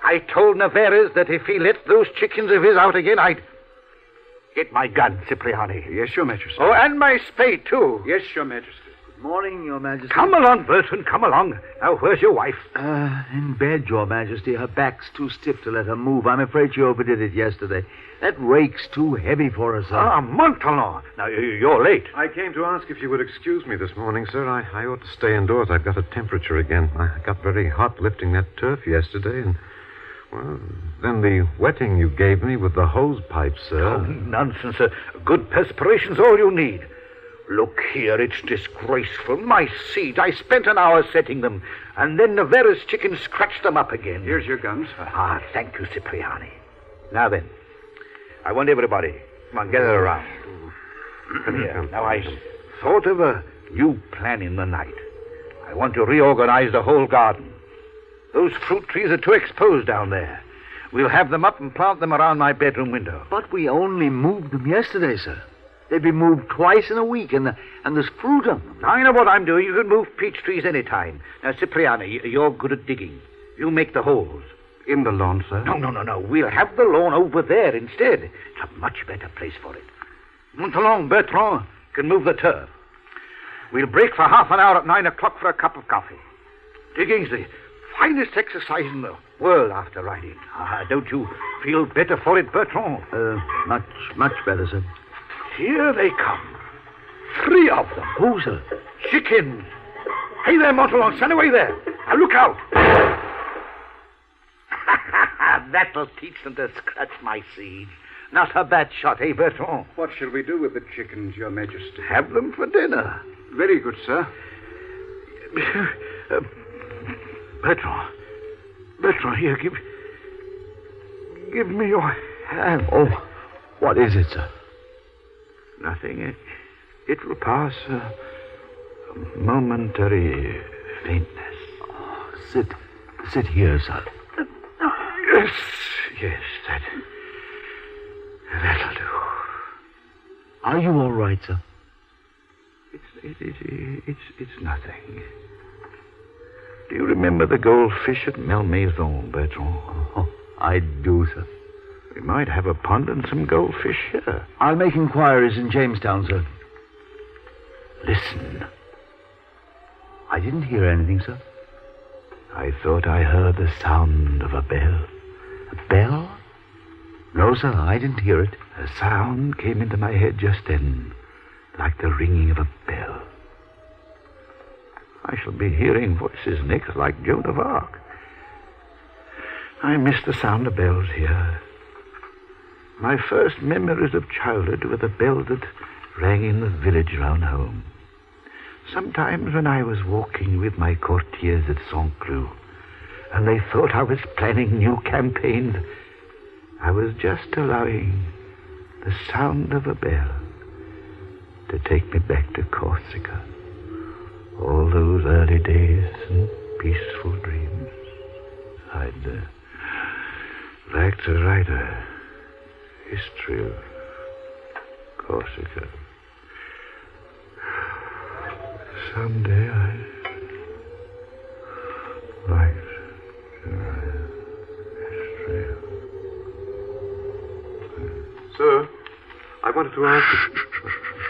I told Navarez that if he let those chickens of his out again, I'd... Get my gun, Cipriani. Yes, Your Majesty. Oh, and my spade, too. Yes, Your Majesty. Good morning, Your Majesty. Come along, Bertrand, come along. Now, where's your wife? In bed, Your Majesty. Her back's too stiff to let her move. I'm afraid she overdid it yesterday. That rake's too heavy for her, sir. Montalon. Now, you're late. I came to ask if you would excuse me this morning, sir. I ought to stay indoors. I've got a temperature again. I got very hot lifting that turf yesterday, and... well, then the wetting you gave me with the hose pipe, sir. Oh, nonsense, sir. Good perspiration's all you need. Look here, it's disgraceful. My seeds, I spent an hour setting them, and then Navarre's chickens scratched them up again. Here's your gun, sir. Thank you, Cipriani. Now then, I want everybody. Come on, gather around. Come here. Now, I thought of a new plan in the night. I want to reorganize the whole garden. Those fruit trees are too exposed down there. We'll have them up and plant them around my bedroom window. But we only moved them yesterday, sir. They'd be moved twice in a week, and there's fruit on them. I know what I'm doing. You can move peach trees any time. Now, Cipriani, you're good at digging. You make the holes. In the lawn, sir? No. We'll have the lawn over there instead. It's a much better place for it. Montalon, Bertrand can move the turf. We'll break for half an hour at 9 o'clock for a cup of coffee. Digging's the finest exercise in the world after riding. Don't you feel better for it, Bertrand? Much better, sir. Here they come. 3 of them. Who, sir? Chickens. Hey there, Montalon, stand away there. Now look out. That'll teach them to scratch my seeds. Not a bad shot, eh, Bertrand? What shall we do with the chickens, Your Majesty? Have them for dinner. Very good, sir. Bertrand, here, give me your hand. Oh, what is it, sir? Nothing. It will pass. A momentary faintness. Oh, sit here, sir. Yes, that'll do. Are you all right, sir? It's nothing. Do you remember the goldfish at Malmaison, Bertrand? Oh, I do, sir. We might have a pond and some goldfish here. I'll make inquiries in Jamestown, sir. Listen. I didn't hear anything, sir. I thought I heard the sound of a bell. A bell? No, sir, I didn't hear it. A sound came into my head just then, like the ringing of a bell. I shall be hearing voices next like Joan of Arc. I miss the sound of bells here. My first memories of childhood were the bell that rang in the village round home. Sometimes when I was walking with my courtiers at Saint-Cloud, and they thought I was planning new campaigns, I was just allowing the sound of a bell to take me back to Corsica. All those early days and peaceful dreams. I'd like to write a history of Corsica. Someday I'd like to write a history of... Sir, I wanted to ask you...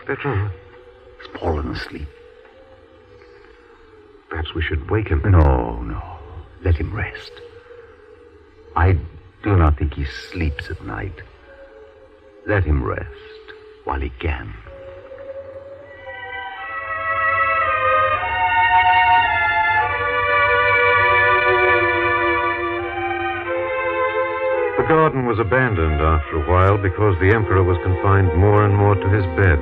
Bertrand. He's fallen asleep. Perhaps we should wake him. No. Let him rest. I do not think he sleeps at night. Let him rest while he can. The garden was abandoned after a while because the emperor was confined more and more to his bed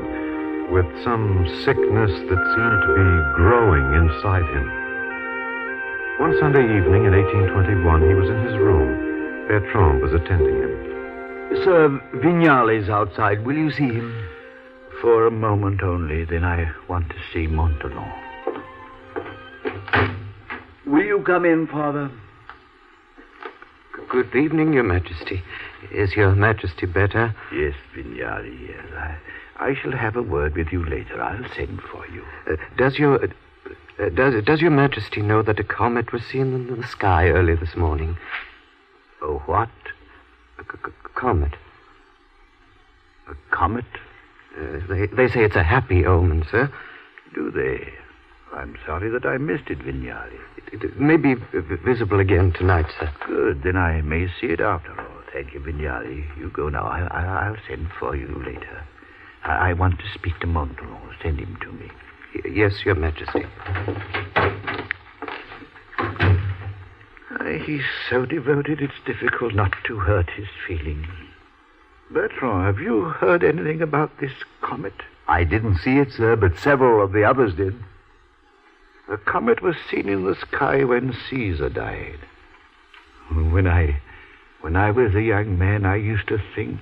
with some sickness that seemed to be growing inside him. One Sunday evening in 1821, he was in his room. Bertrand was attending him. Sir, Vignale is outside. Will you see him? For a moment only, then I want to see Montalon. Will you come in, Father? Good evening, Your Majesty. Is Your Majesty better? Yes, Vignale, yes. I shall have a word with you later. I'll send for you. Does Your Majesty know that a comet was seen in the sky early this morning? Oh, what? A comet. A comet? They say it's a happy omen, sir. Do they? I'm sorry that I missed it, Vignale. It may be visible again tonight, sir. Good, then I may see it after all. Thank you, Vignale. You go now. I'll send for you later. I want to speak to Montalon. Send him to me. Yes, Your Majesty. He's so devoted, it's difficult not to hurt his feelings. Bertrand, have you heard anything about this comet? I didn't see it, sir, but several of the others did. The comet was seen in the sky when Caesar died. When I was a young man, I used to think,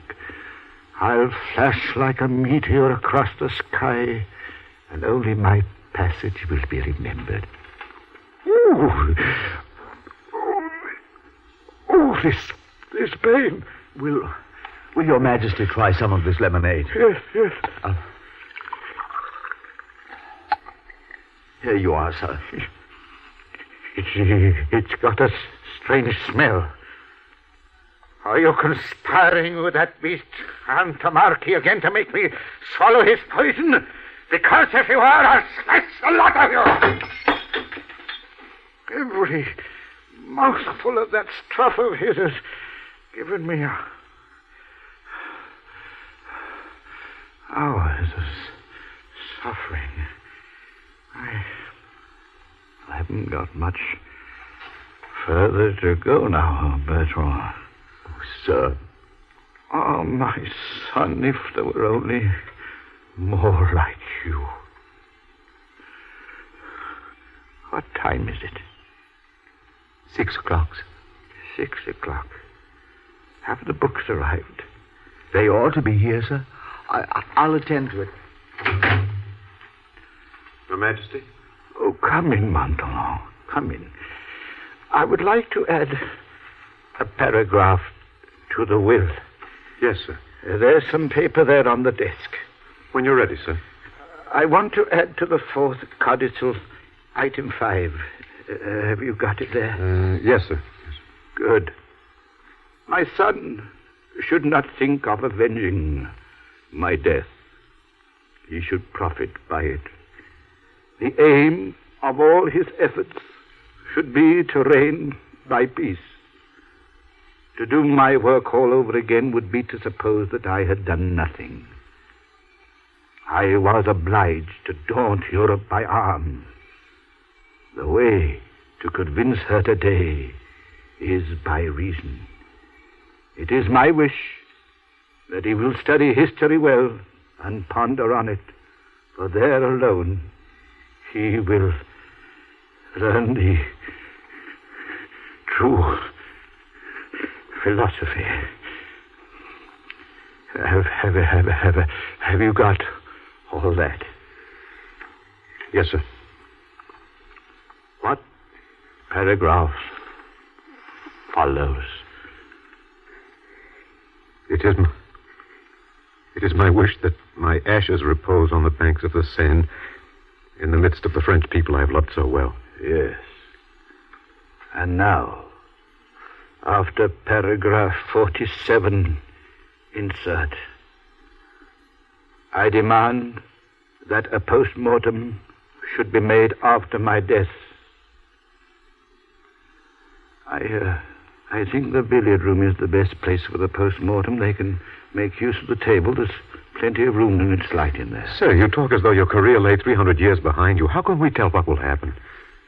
I'll flash like a meteor across the sky, and only my passage will be remembered. Ooh! Oh, this pain. Will Your Majesty try some of this lemonade? Yes. Here you are, sir. It's got a strange smell. Are you conspiring with that beast Antomarchy again to make me swallow his poison? Because if you are, I'll smash the lot of you. Every mouthful of that stuff of his has given me hours of suffering. I haven't got much further to go now, Bertrand. Oh, sir. Oh, my son, if there were only more like you. What time is it? 6 o'clock, sir. 6 o'clock. Have the books arrived? They ought to be here, sir. I'll attend to it. Your Majesty? Oh, come in, Montalon. Come in. I would like to add a paragraph to the will. Yes, sir. There's some paper there on the desk. When you're ready, sir. I want to add to the 4th codicil, item 5. Have you got it there? Yes, sir. Good. My son should not think of avenging my death. He should profit by it. The aim of all his efforts should be to reign by peace. To do my work all over again would be to suppose that I had done nothing. I was obliged to daunt Europe by arms. The way to convince her today is by reason. It is my wish that he will study history well and ponder on it, for there alone he will learn the true philosophy. Have you got all that? Yes, sir. What paragraph follows? It is my wish that my ashes repose on the banks of the Seine in the midst of the French people I have loved so well. Yes. And now, after paragraph 47, insert. I demand that a post-mortem should be made after my death. I think the billiard room is the best place for the post-mortem. They can make use of the table. There's plenty of room and it's light in there. Sir, you talk as though your career lay 300 years behind you. How can we tell what will happen?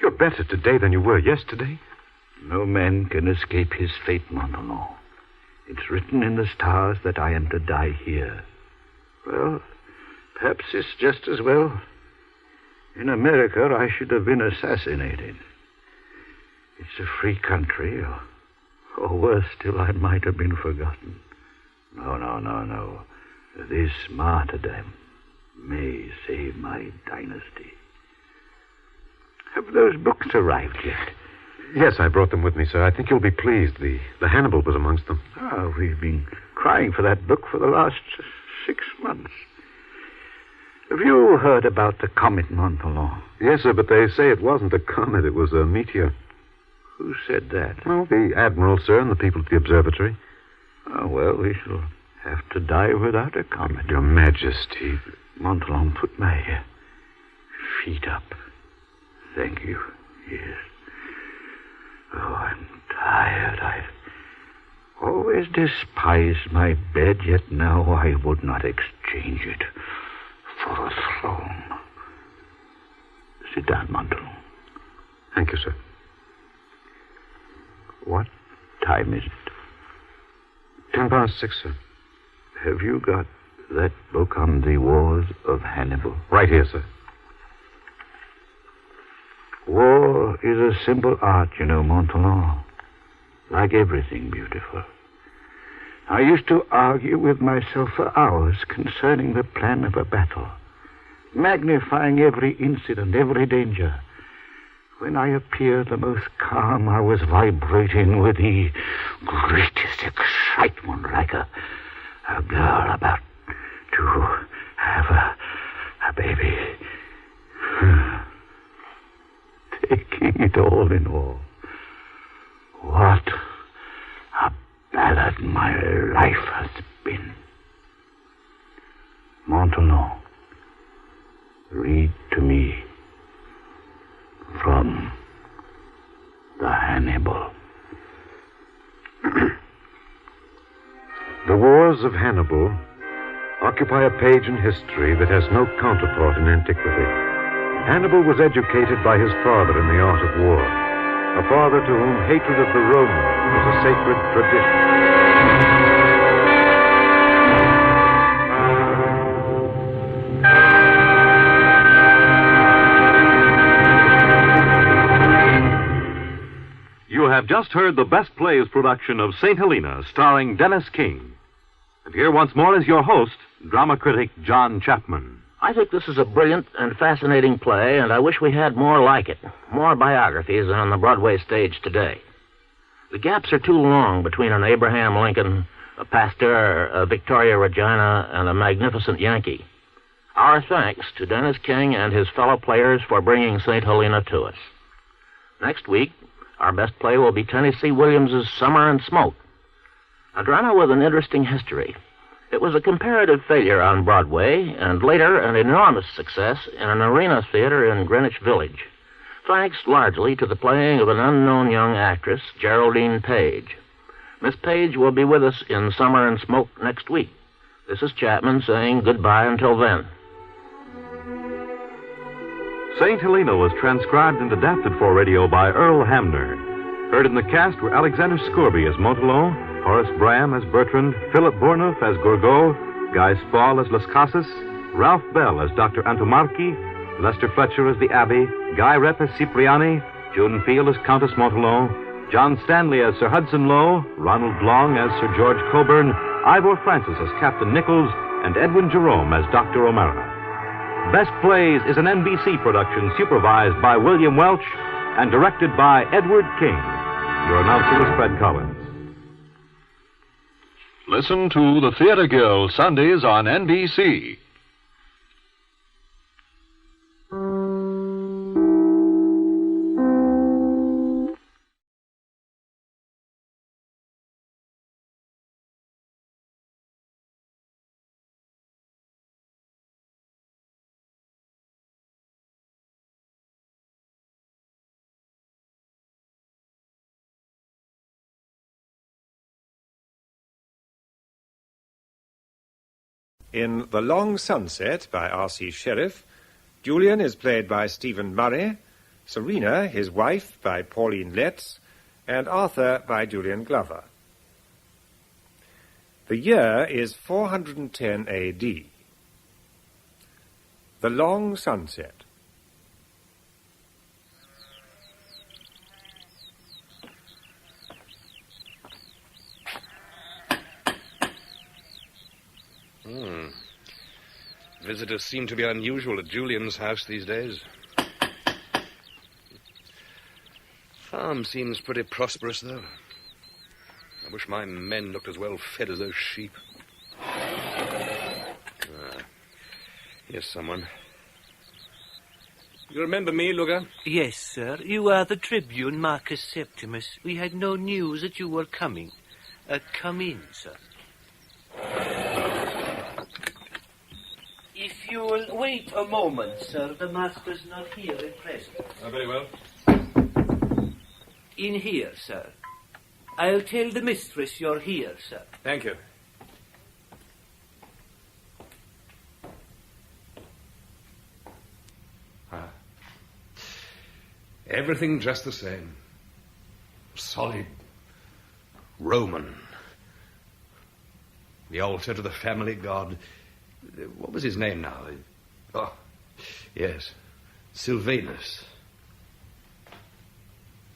You're better today than you were yesterday. No man can escape his fate, Montholon. It's written in the stars that I am to die here. Well, perhaps it's just as well. In America, I should have been assassinated. It's a free country, or worse still, I might have been forgotten. No. This martyrdom may save my dynasty. Have those books arrived yet? Yes, I brought them with me, sir. I think you'll be pleased. The Hannibal was amongst them. We've been crying for that book for the last 6 months. Have you heard about the comet, Montholon? Yes, sir, but they say it wasn't a comet. It was a meteor. Who said that? Well, the Admiral, sir, and the people at the observatory. Well, we shall have to die without a comet. Your Majesty. Montholon, put my feet up. Thank you. Yes. Oh, I'm tired. I've always despised my bed, yet now I would not exchange it for a throne. Sit down, Montholon. Thank you, sir. What time is it? 6:10, sir. Have you got that book on the wars of Hannibal? Right here, sir. War is a simple art, you know, Montholon. Like everything beautiful. I used to argue with myself for hours concerning the plan of a battle, magnifying every incident, every danger. When I appeared the most calm, I was vibrating with the greatest excitement, like a girl about to have a baby. Taking it all in all, what a ballad my life has been. Montholon, read to me from the Hannibal. The wars of Hannibal occupy a page in history that has no counterpart in antiquity. Hannibal was educated by his father in the art of war, a father to whom hatred of the Romans was a sacred tradition. You have just heard the Best Plays production of Saint Helena, starring Dennis King. And here once more is your host, drama critic John Chapman. I think this is a brilliant and fascinating play, and I wish we had more like it, more biographies than on the Broadway stage today. The gaps are too long between an Abraham Lincoln, a Pasteur, a Victoria Regina, and a magnificent Yankee. Our thanks to Dennis King and his fellow players for bringing St. Helena to us. Next week, our best play will be Tennessee Williams's Summer and Smoke, a drama with an interesting history. It was a comparative failure on Broadway, and later an enormous success in an arena theater in Greenwich Village, thanks largely to the playing of an unknown young actress, Geraldine Page. Miss Page will be with us in Summer and Smoke next week. This is Chapman saying goodbye until then. Saint Helena was transcribed and adapted for radio by Earl Hamner. Heard in the cast were Alexander Scorby as Montholon, Horace Braham as Bertrand, Philip Bourneuf as Gorgo, Guy Spall as Las Cases, Ralph Bell as Dr. Antomarchi, Lester Fletcher as the Abbey, Guy Rep as Cipriani, June Field as Countess Montholon, John Stanley as Sir Hudson Lowe, Ronald Long as Sir George Coburn, Ivor Francis as Captain Nichols, and Edwin Jerome as Dr. O'Mara. Best Plays is an NBC production supervised by William Welch and directed by Edward King. Your announcer is Fred Collins. Listen to The Theater Guild Sundays on NBC. In The Long Sunset by R.C. Sherriff, Julian is played by Stephen Murray, Serena, his wife, by Pauline Letts, and Arthur by Julian Glover. The year is 410 A.D. The Long Sunset. Visitors seem to be unusual at Julian's house these days. Farm seems pretty prosperous, though. I wish my men looked as well fed as those sheep. Here's someone. You remember me, Luger? Yes, sir. You are the Tribune, Marcus Septimus. We had no news that you were coming. Come in, sir. If you will wait a moment, sir, the master's not here at present. Very well. In here, sir. I'll tell the mistress you're here, sir. Thank you. Everything just the same. Solid. Roman. The altar to the family god. What was his name now? Oh, yes. Sylvanus.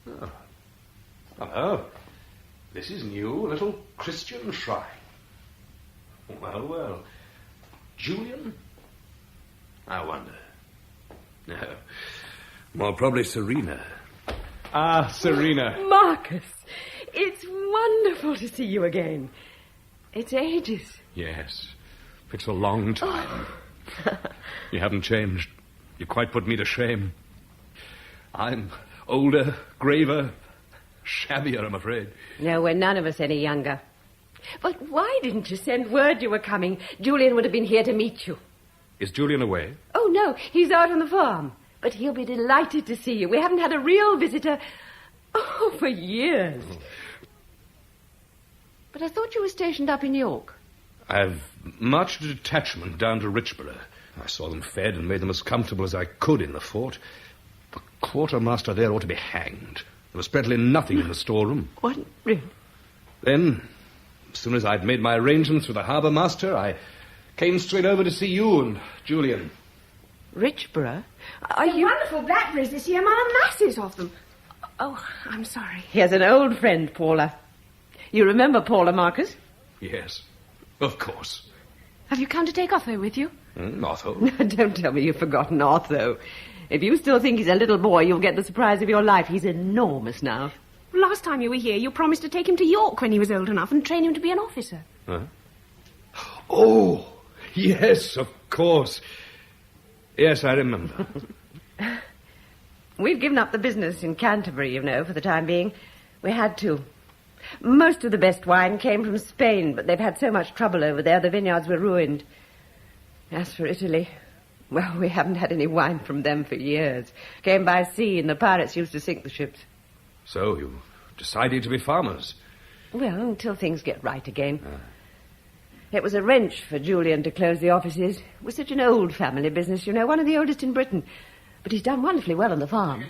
Oh. Hello. This is new, a little Christian shrine. Well, well. Julian? I wonder. No. More probably Serena. Ah, Serena. Marcus, it's wonderful to see you again. It's ages. Yes. It's a long time. You haven't changed. You quite put me to shame. I'm older, graver, shabbier, I'm afraid. No, we're none of us any younger. But why didn't you send word you were coming? Julian would have been here to meet you. Is Julian away? Oh, no, he's out on the farm. But he'll be delighted to see you. We haven't had a real visitor, for years. But I thought you were stationed up in York. I've marched a detachment down to Richborough. I saw them fed and made them as comfortable as I could in the fort. The quartermaster there ought to be hanged. There was practically nothing in the storeroom. What? Really? Then, as soon as I'd made my arrangements with the harbour master, I came straight over to see you and Julian. Richborough? Are you... wonderful blackberries this year, Mum. Masses of them. Oh, I'm sorry. He has an old friend, Paula. You remember Paula, Marcus? Yes, of course. Have you come to take Otho with you? Otho? Don't tell me you've forgotten Otho. If you still think he's a little boy, you'll get the surprise of your life. He's enormous now. Last time you were here, you promised to take him to York when he was old enough and train him to be an officer. Huh? Oh, yes, of course. Yes, I remember. We've given up the business in Canterbury, you know, for the time being. We had to. Most of the best wine came from Spain, but they've had so much trouble over there, the vineyards were ruined. As for Italy, well, we haven't had any wine from them for years. Came by sea, and the pirates used to sink the ships. So you decided to be farmers? Well, until things get right again. It was a wrench for Julian to close the offices. It was such an old family business, you know, one of the oldest in Britain. But he's done wonderfully well on the farm.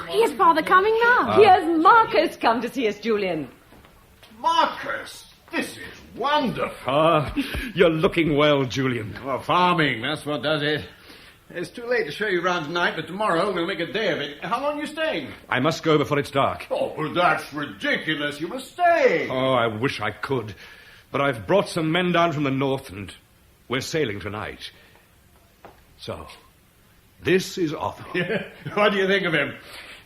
Here's Father coming now. Here's Marcus come to see us, Julian. Marcus, this is wonderful. Ah, you're looking well, Julian. Well, farming, that's what does it. It's too late to show you around tonight, but tomorrow we'll make a day of it. How long are you staying? I must go before it's dark. Oh, well, that's ridiculous. You must stay. Oh, I wish I could. But I've brought some men down from the north, and we're sailing tonight. So, this is Otho. What do you think of him?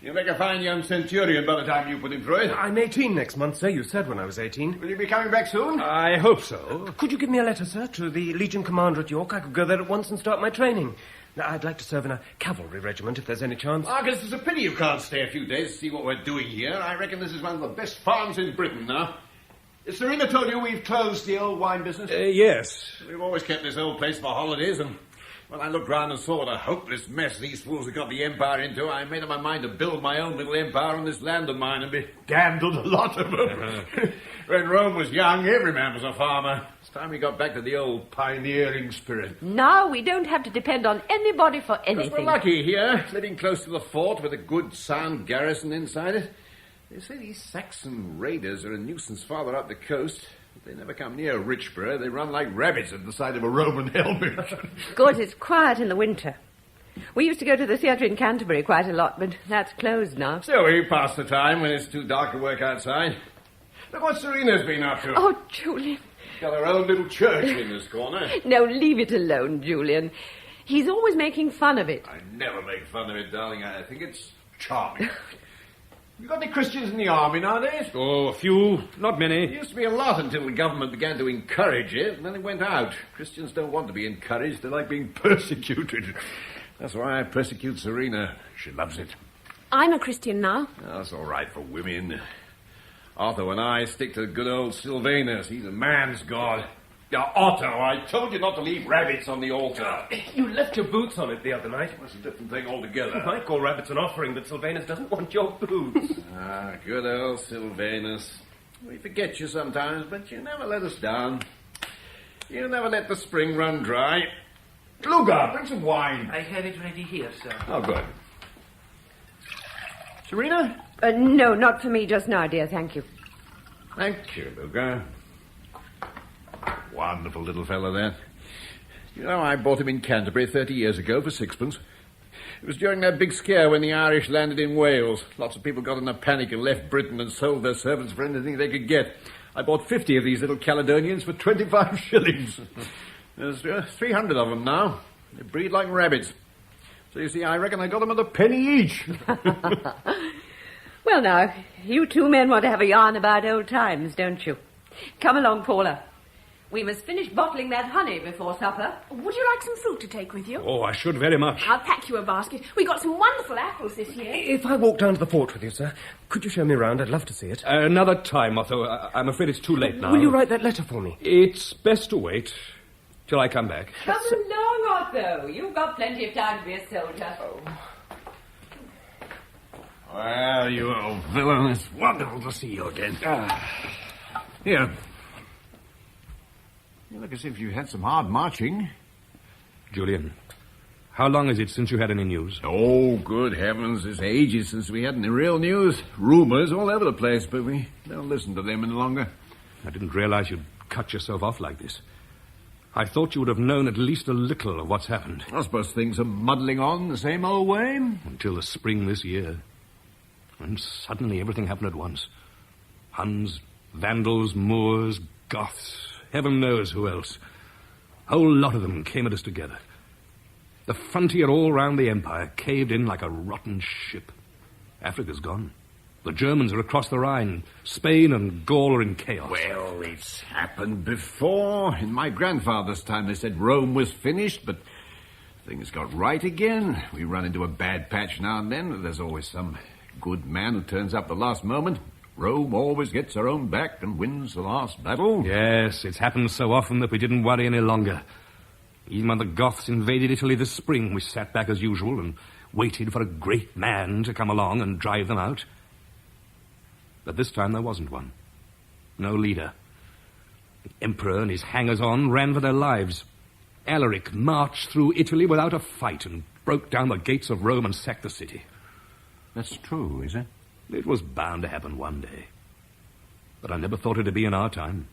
You'll make a fine young centurion by the time you put him through it. I'm 18 next month, sir. You said when I was 18. Will you be coming back soon? I hope so. Could you give me a letter, sir, to the Legion Commander at York? I could go there at once and start my training. Now, I'd like to serve in a cavalry regiment, if there's any chance. Marcus, it's a pity you can't stay a few days to see what we're doing here. I reckon this is one of the best farms in Britain now. Serena told you we've closed the old wine business? Yes. We've always kept this old place for holidays, and When I looked round and saw what a hopeless mess these fools had got the empire into, I made up my mind to build my own little empire on this land of mine and be damned to the lot of them. When Rome was young, every man was a farmer. It's time we got back to the old pioneering spirit. Now we don't have to depend on anybody for anything. We're lucky here, living close to the fort with a good, sound garrison inside it. They say these Saxon raiders are a nuisance farther up the coast. They never come near Richborough. They run like rabbits at the sight of a Roman helmet. Good, it's quiet in the winter. We used to go to the theatre in Canterbury quite a lot, but that's closed now. So we pass the time when it's too dark to work outside. Look what Serena's been up to. Oh, Julian. She's got her own little church in this corner. No, leave it alone, Julian. He's always making fun of it. I never make fun of it, darling. I think it's charming. You got any Christians in the army nowadays? Oh, a few. Not many. There used to be a lot until the government began to encourage it, and then it went out. Christians don't want to be encouraged. They like being persecuted. That's why I persecute Serena. She loves it. I'm a Christian now. That's all right for women. Otto and I stick to good old Sylvanus. He's a man's god. Now, Otto, I told you not to leave rabbits on the altar. You left your boots on it the other night. That's a different thing altogether. You might call rabbits an offering, but Sylvanus doesn't want your boots. Good old Sylvanus. We forget you sometimes, but you never let us down. You never let the spring run dry. Luga, bring some wine. I have it ready here, sir. Oh, good. Serena? No, not for me just now, dear, thank you. Thank you, Luga. Wonderful little fellow, that. You know, I bought him in Canterbury 30 years ago for sixpence. It was during that big scare when the Irish landed in Wales. Lots of people got in a panic and left Britain and sold their servants for anything they could get. I bought 50 of these little Caledonians for 25 shillings. There's 300 of them now. They breed like rabbits. So you see, I reckon I got them at a penny each. Well, now, you two men want to have a yarn about old times, don't you? Come along, Paula. We must finish bottling that honey before supper. Would you like some fruit to take with you? Oh, I should very much. I'll pack you a basket. We got some wonderful apples this year. If I walk down to the fort with you, sir, could you show me around? I'd love to see it. Another time, Otto. I'm afraid it's too late now. Will you write that letter for me? It's best to wait till I come back. Come along, Otto. You've got plenty of time to be a soldier. Well, you old villain, it's wonderful to see you again. Here. You look as if you had some hard marching. Julian, how long is it since you had any news? Oh, good heavens, it's ages since we had any real news. Rumors all over the place, but we don't listen to them any longer. I didn't realize you'd cut yourself off like this. I thought you would have known at least a little of what's happened. I suppose things are muddling on the same old way. Until the spring this year. And suddenly everything happened at once. Huns, Vandals, Moors, Goths, heaven knows who else. A whole lot of them came at us together. The frontier all round the empire caved in like a rotten ship. Africa's gone. The Germans are across the Rhine. Spain and Gaul are in chaos. Well, it's happened before. In my grandfather's time, they said Rome was finished, but things got right again. We run into a bad patch now and then. There's always some good man who turns up the last moment. Rome always gets her own back and wins the last battle. Yes, it's happened so often that we didn't worry any longer. Even when the Goths invaded Italy this spring, we sat back as usual and waited for a great man to come along and drive them out. But this time there wasn't one. No leader. The emperor and his hangers-on ran for their lives. Alaric marched through Italy without a fight and broke down the gates of Rome and sacked the city. That's true, is it? It was bound to happen one day. But I never thought it'd be in our time.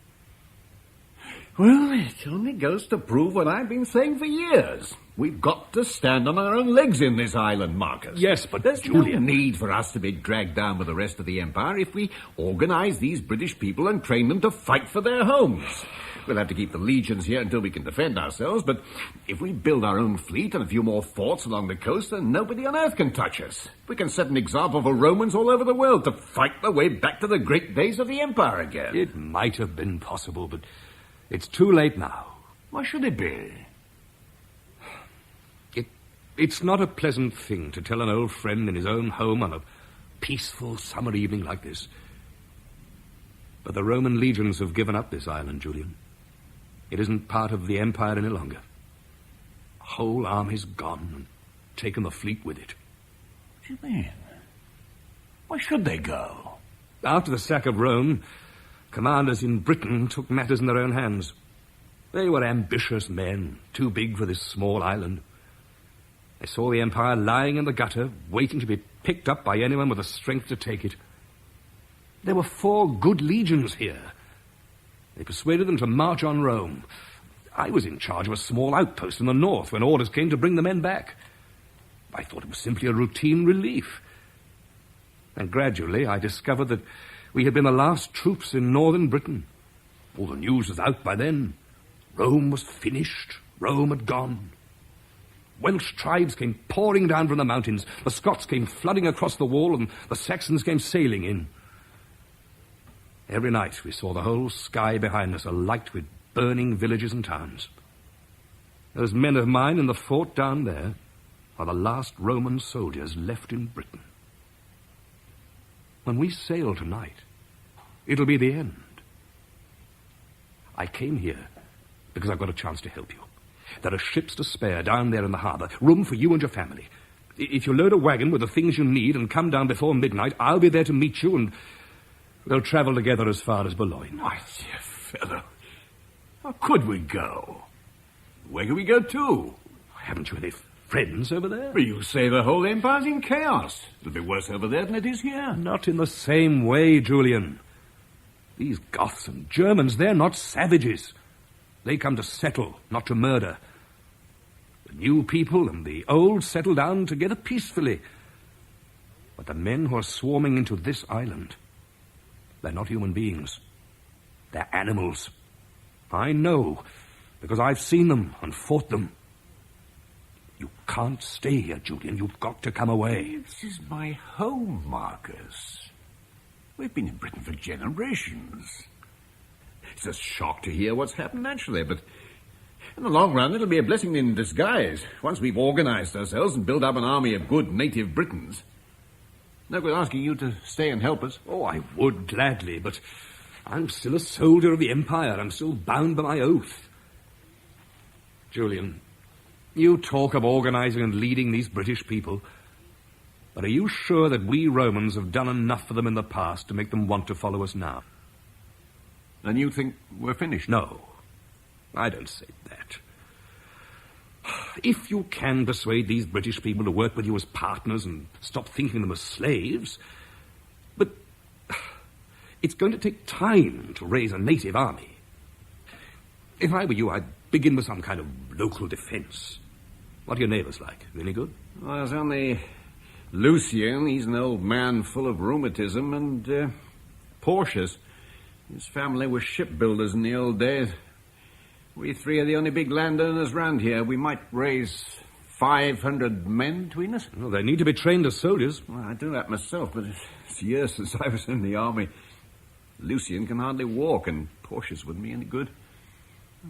Well, it only goes to prove what I've been saying for years. We've got to stand on our own legs in this island, Marcus. Yes, but there's Julian, no need for us to be dragged down with the rest of the empire if we organize these British people and train them to fight for their homes. We'll have to keep the legions here until we can defend ourselves, but if we build our own fleet and a few more forts along the coast, then nobody on earth can touch us. We can set an example for Romans all over the world to fight their way back to the great days of the empire again. It might have been possible, but it's too late now. Why should it be? It's not a pleasant thing to tell an old friend in his own home on a peaceful summer evening like this. But the Roman legions have given up this island, Julian. It isn't part of the empire any longer. whole army's gone and taken the fleet with it. What do you mean? Why should they go? After the sack of Rome, commanders in Britain took matters in their own hands. They were ambitious men, too big for this small island. They saw the empire lying in the gutter, waiting to be picked up by anyone with the strength to take it. There were 4 good legions here. They persuaded them to march on Rome. I was in charge of a small outpost in the north when orders came to bring the men back. I thought it was simply a routine relief. And gradually I discovered that we had been the last troops in northern Britain. All the news was out by then. Rome was finished. Rome had gone. Welsh tribes came pouring down from the mountains. The Scots came flooding across the wall, and the Saxons came sailing in. Every night we saw the whole sky behind us alight with burning villages and towns. Those men of mine in the fort down there are the last Roman soldiers left in Britain. When we sail tonight, it'll be the end. I came here because I've got a chance to help you. There are ships to spare down there in the harbour, room for you and your family. If you load a wagon with the things you need and come down before midnight, I'll be there to meet you, and we'll travel together as far as Boulogne. My dear fellow, how could we go? Where can we go to? Haven't you any friends over there? But you say the whole empire's in chaos. It'll be worse over there than it is here. Not in the same way, Julian. These Goths and Germans, they're not savages. They come to settle, not to murder. The new people and the old settle down together peacefully. But the men who are swarming into this island, they're not human beings. They're animals. I know, because I've seen them and fought them. You can't stay here, Julian. You've got to come away. This is my home, Marcus. We've been in Britain for generations. It's a shock to hear what's happened naturally, but in the long run, it'll be a blessing in disguise once we've organized ourselves and built up an army of good native Britons. No good asking you to stay and help us. Oh, I would gladly, but I'm still a soldier of the Empire. I'm still bound by my oath. Julian, you talk of organizing and leading these British people, but are you sure that we Romans have done enough for them in the past to make them want to follow us now? Then you think we're finished? No, I don't say that. If you can persuade these British people to work with you as partners and stop thinking of them as slaves, but it's going to take time to raise a native army. If I were you, I'd begin with some kind of local defense. What are your neighbors like? Any good? Well, there's only Lucian. He's an old man full of rheumatism, and Portius. His family were shipbuilders in the old days. We 3 are the only big landowners round here. We might raise 500 men between us. Well, they need to be trained as soldiers. Well, I do that myself, but it's years since I was in the army. Lucian can hardly walk, and Portius wouldn't be any good.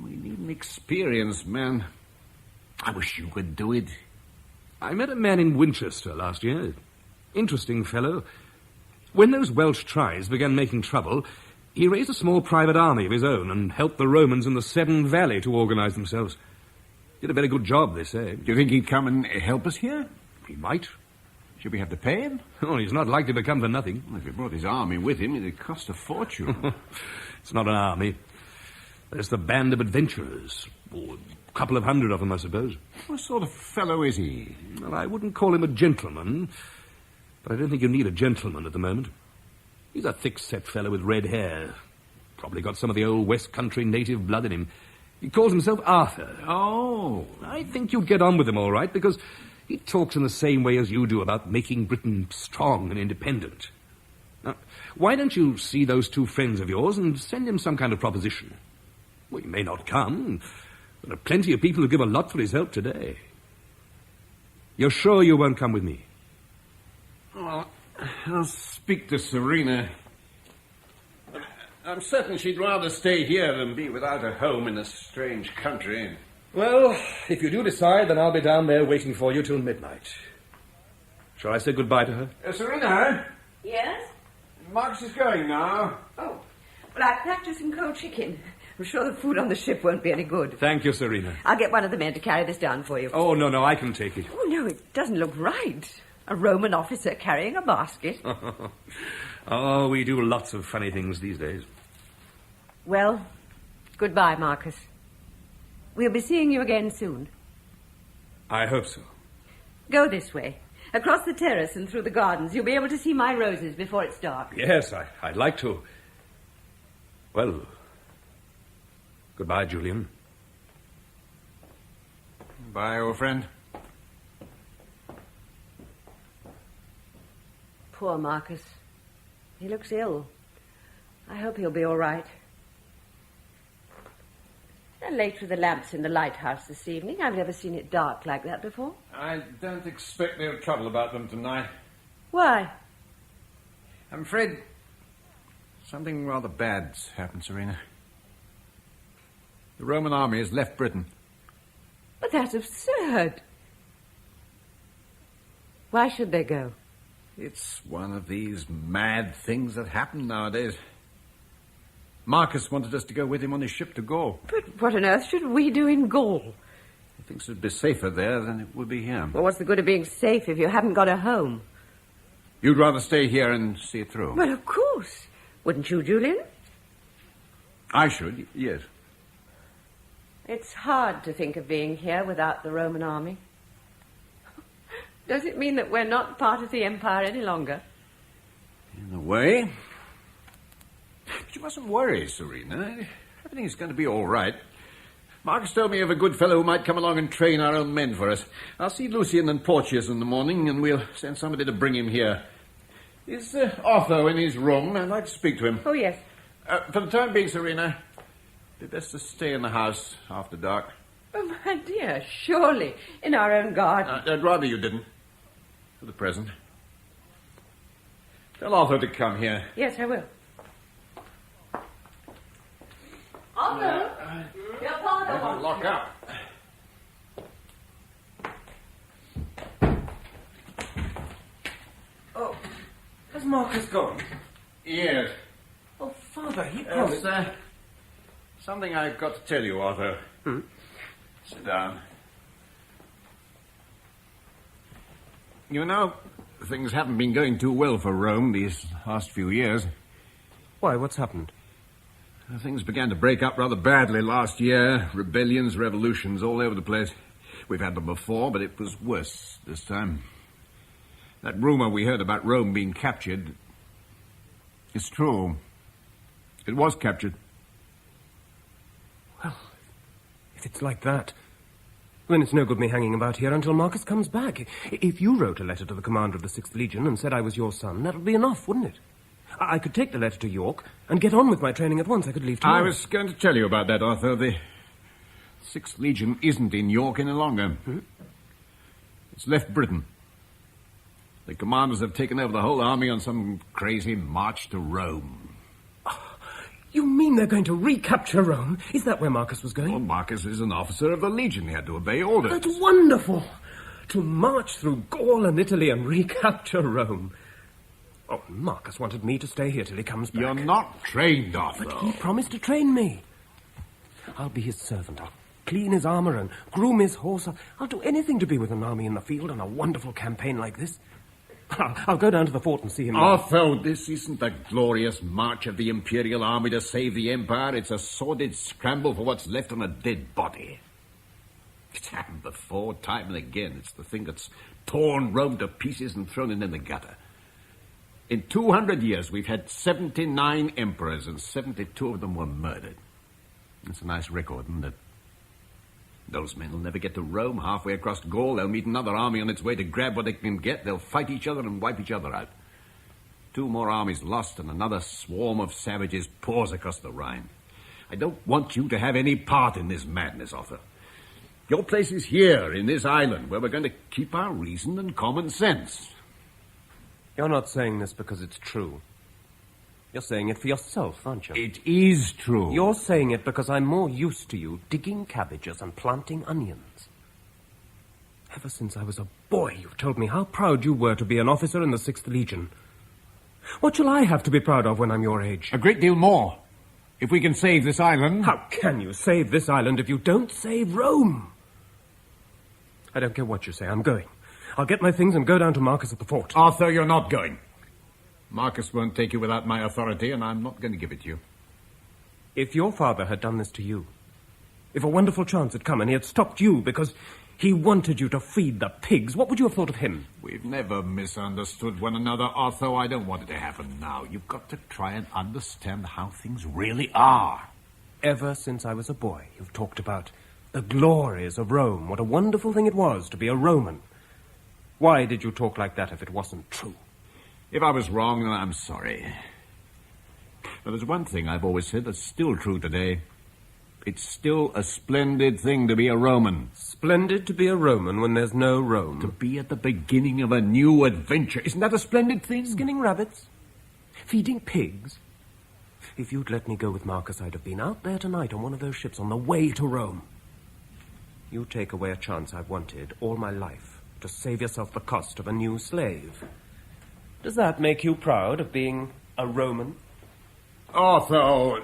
We need an experienced man. I wish you could do it. I met a man in Winchester last year. Interesting fellow. When those Welsh tribes began making trouble, he raised a small private army of his own and helped the Romans in the Severn Valley to organize themselves. Did a very good job, they say. Do you think he'd come and help us here? He might. Should we have to pay him? Oh, he's not likely to come for nothing. Well, if he brought his army with him, it'd cost a fortune. It's not an army. There's the band of adventurers. Or a couple of hundred of them, I suppose. What sort of fellow is he? Well, I wouldn't call him a gentleman, but I don't think you need a gentleman at the moment. He's a thick-set fellow with red hair. Probably got some of the old West Country native blood in him. He calls himself Arthur. Oh. I think you'd get on with him all right, because he talks in the same way as you do about making Britain strong and independent. Now, why don't you see those 2 friends of yours and send him some kind of proposition? Well, he may not come. There are plenty of people who give a lot for his help today. You're sure you won't come with me? Well, I'll speak to Serena. I'm certain she'd rather stay here than be without a home in a strange country. Well, if you do decide, then I'll be down there waiting for you till midnight. Shall I say goodbye to her? Serena? Yes? Marcus is going now. Oh, well, I'm practicing cold chicken. I'm sure the food on the ship won't be any good. Thank you, Serena. I'll get one of the men to carry this down for you. Oh, no, I can take it. Oh, no, it doesn't look right. A Roman officer carrying a basket. Oh, we do lots of funny things these days. Well, goodbye, Marcus. We'll be seeing you again soon. I hope so. Go this way. Across the terrace and through the gardens. You'll be able to see my roses before it's dark. Yes, I'd like to. Well, goodbye, Julian. Bye, old friend. Poor Marcus. He looks ill. I hope he'll be all right. They're late with the lamps in the lighthouse this evening. I've never seen it dark like that before. I don't expect they'll trouble about them tonight. Why? I'm afraid something rather bad's happened, Serena. The Roman army has left Britain. But that's absurd. Why should they go? It's one of these mad things that happen nowadays. Marcus wanted us to go with him on his ship to Gaul. But what on earth should we do in Gaul? He thinks it'd be safer there than it would be here. Well, what's the good of being safe if you haven't got a home? You'd rather stay here and see it through? Well, of course. Wouldn't you, Julian? I should, yes. It's hard to think of being here without the Roman army. Does it mean that we're not part of the empire any longer? In a way. But you mustn't worry, Serena. Everything's going to be all right. Marcus told me of a good fellow who might come along and train our own men for us. I'll see Lucian and Porcius in the morning, and we'll send somebody to bring him here. Is Otho in his room? I'd like to speak to him. Oh, yes. For the time being, Serena, it'd be best to stay in the house after dark. Oh, my dear, surely. In our own garden. I'd rather you didn't. For the present. Tell Otho to come here. Yes, I will. Otho, your father wants lock up. Oh, has Marcus gone? Yes. Oh, Father, he promised... something I've got to tell you, Otho. Sit down. You know, things haven't been going too well for Rome these last few years. Why, what's happened? Things began to break up rather badly last year. Rebellions, revolutions, all over the place. We've had them before, but it was worse this time. That rumor we heard about Rome being captured... It's true. It was captured. Well, if it's like that, then it's no good me hanging about here until Marcus comes back. If you wrote a letter to the commander of the 6th Legion and said I was your son, that would be enough, wouldn't it? I could take the letter to York and get on with my training at once. I could leave tomorrow. I was going to tell you about that, Arthur. The 6th Legion isn't in York any longer. It's left Britain. The commanders have taken over the whole army on some crazy march to Rome. You mean they're going to recapture Rome? Is that where Marcus was going? Well, Marcus is an officer of the Legion. He had to obey orders. That's wonderful. To march through Gaul and Italy and recapture Rome. Oh, Marcus wanted me to stay here till he comes back. You're not trained, Arthur. But he promised to train me. I'll be his servant. I'll clean his armor and groom his horse. I'll do anything to be with an army in the field on a wonderful campaign like this. I'll go down to the fort and see him. Arthur, this isn't the glorious march of the Imperial Army to save the Empire. It's a sordid scramble for what's left on a dead body. It's happened before, time and again. It's the thing that's torn Rome to pieces and thrown it in the gutter. In 200 years, we've had 79 emperors, and 72 of them were murdered. It's a nice record, isn't it? Those men will never get to Rome. Halfway across Gaul, they'll meet another army on its way to grab what they can get. They'll fight each other and wipe each other out. 2 more armies lost, and another swarm of savages pours across the Rhine. I don't want you to have any part in this madness, Arthur. Your place is here, in this island, where we're going to keep our reason and common sense. You're not saying this because it's true. You're saying it for yourself, aren't you? It is true. You're saying it because I'm more used to you digging cabbages and planting onions. Ever since I was a boy, you've told me how proud you were to be an officer in the 6th Legion. What shall I have to be proud of when I'm your age? A great deal more. If we can save this island... How can you save this island if you don't save Rome? I don't care what you say. I'm going. I'll get my things and go down to Marcus at the fort. Arthur, you're not going. Marcus won't take you without my authority, and I'm not going to give it to you. If your father had done this to you, if a wonderful chance had come and he had stopped you because he wanted you to feed the pigs, what would you have thought of him? We've never misunderstood one another, Arthur. I don't want it to happen now. You've got to try and understand how things really are. Ever since I was a boy, you've talked about the glories of Rome, what a wonderful thing it was to be a Roman. Why did you talk like that if it wasn't true? If I was wrong, then I'm sorry. But there's one thing I've always said that's still true today. It's still a splendid thing to be a Roman. Splendid to be a Roman when there's no Rome. To be at the beginning of a new adventure. Isn't that a splendid thing? Skinning rabbits? Feeding pigs? If you'd let me go with Marcus, I'd have been out there tonight on one of those ships on the way to Rome. You take away a chance I've wanted all my life to save yourself the cost of a new slave. Does that make you proud of being a Roman? Arthur!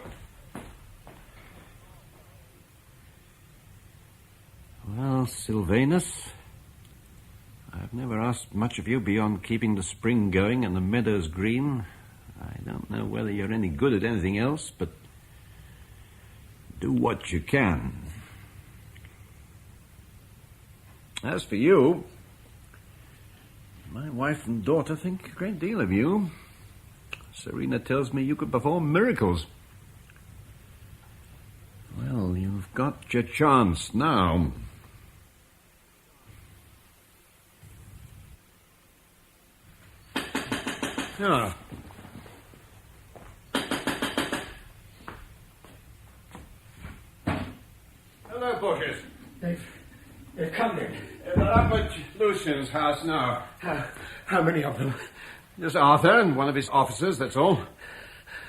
Well, Sylvanus, I've never asked much of you beyond keeping the spring going and the meadows green. I don't know whether you're any good at anything else, but do what you can. As for you, my wife and daughter think a great deal of you. Serena tells me you could perform miracles. Well, you've got your chance now. Ah. Hello, Porteous. They've come in. They're up at Lucian's house now. How many of them? Just Arthur and one of his officers, that's all.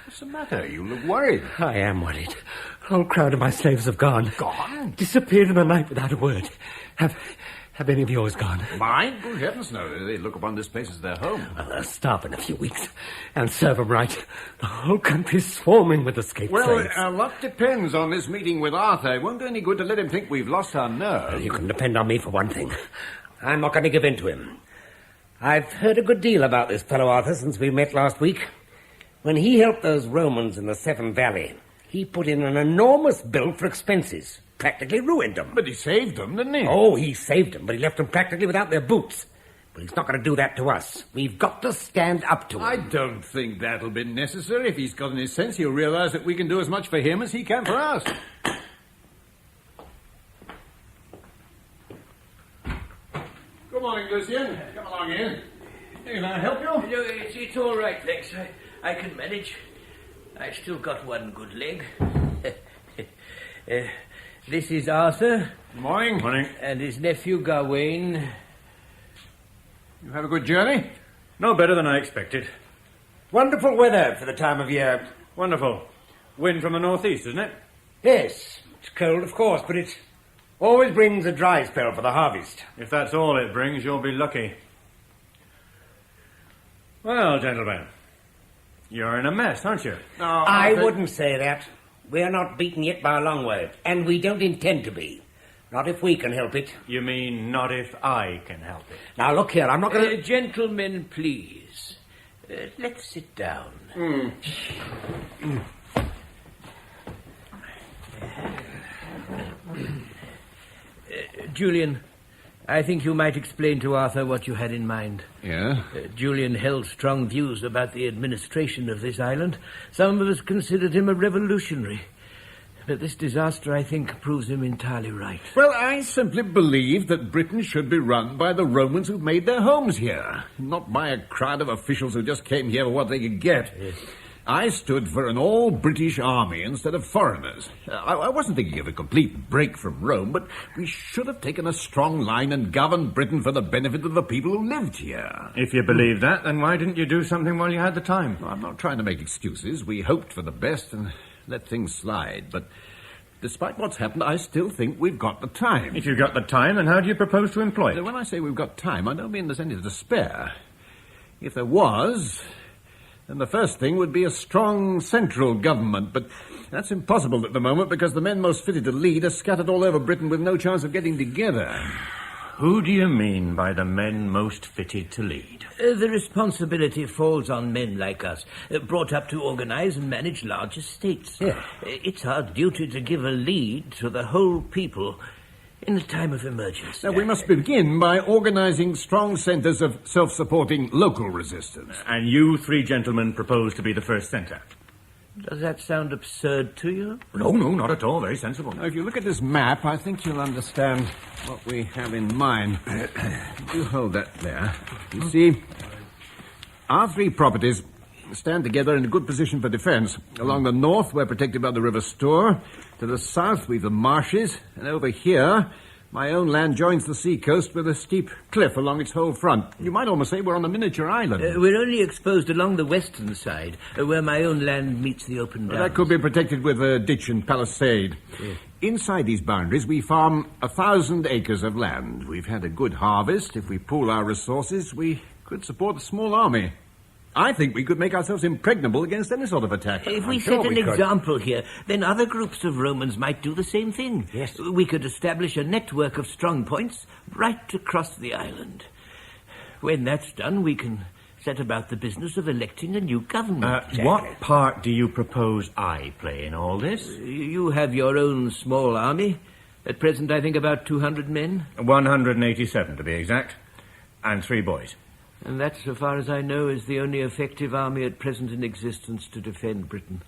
What's the matter? You look worried. I am worried. The whole crowd of my slaves have gone. Gone? Disappeared in the night without a word. Have any of yours gone? Mine? Good heavens, no. They look upon this place as their home. Well, they'll starve in a few weeks and serve them right. The whole country's swarming with escaped slaves. Well, a lot depends on this meeting with Arthur. It won't do any good to let him think we've lost our nerve. Well, you can depend on me for one thing. I'm not going to give in to him. I've heard a good deal about this fellow Arthur since we met last week. When he helped those Romans in the Severn Valley, he put in an enormous bill for expenses. Practically ruined them. But he saved them, didn't he? Oh, he saved them, but he left them practically without their boots. But he's not going to do that to us. We've got to stand up to him. I don't think that'll be necessary. If he's got any sense, he'll realize that we can do as much for him as he can for us. Good morning, Lucian. Come along in. Can I help you? No, it's all right, thanks. I can manage. I've still got one good leg. This is Arthur. Good morning. Morning. And his nephew, Gawain. You have a good journey? No better than I expected. Wonderful weather for the time of year. Wonderful. Wind from the northeast, isn't it? Yes, it's cold, of course, but it always brings a dry spell for the harvest. If that's all it brings, you'll be lucky. Well, gentlemen, you're in a mess, aren't you? No, I wouldn't say that. We're not beaten yet by a long way, and we don't intend to be. Not if we can help it. You mean not if I can help it? Now, look here, I'm not going to... Gentlemen, please. Let's sit down. Julian, I think you might explain to Arthur what you had in mind. Yeah? Julian held strong views about the administration of this island. Some of us considered him a revolutionary. But this disaster, I think, proves him entirely right. Well, I simply believe that Britain should be run by the Romans who've made their homes here, not by a crowd of officials who just came here for what they could get. Yes. I stood for an all-British army instead of foreigners. I wasn't thinking of a complete break from Rome, but we should have taken a strong line and governed Britain for the benefit of the people who lived here. If you believe that, then why didn't you do something while you had the time? Well, I'm not trying to make excuses. We hoped for the best and let things slide, but despite what's happened, I still think we've got the time. If you've got the time, then how do you propose to employ it? When I say we've got time, I don't mean there's any to spare. If there was, then the first thing would be a strong central government, but That's impossible at the moment because the men most fitted to lead are scattered all over Britain with no chance of getting together. Who do you mean by the men most fitted to lead? The responsibility falls on men like us, brought up to organize and manage large estates. Yeah. It's our duty to give a lead to the whole people in a time of emergency. Now, we must begin by organizing strong centers of self-supporting local resistance. And you three gentlemen propose to be the first center. Does that sound absurd to you? No, not at all. Very sensible. Now, if you look at this map, I think you'll understand what we have in mind. You hold that there. You see, our three properties stand together in a good position for defense. Along the north, we're protected by the River Stour. To the south, we've the marshes. And over here, my own land joins the seacoast with a steep cliff along its whole front. You might almost say we're on a miniature island. We're only exposed along the western side, where my own land meets the open downs. That could be protected with a ditch and palisade. Yes. Inside these boundaries, we farm 1,000 acres of land. We've had a good harvest. If we pool our resources, we could support a small army. I think we could make ourselves impregnable against any sort of attack. If we set an example here, then other groups of Romans might do the same thing. Yes. We could establish a network of strong points right across the island. When that's done, we can set about the business of electing a new government. What part do you propose I play in all this? You have your own small army. At present, I think about 200 men. 187, to be exact. And 3 boys. And that, so far as I know, is the only effective army at present in existence to defend Britain.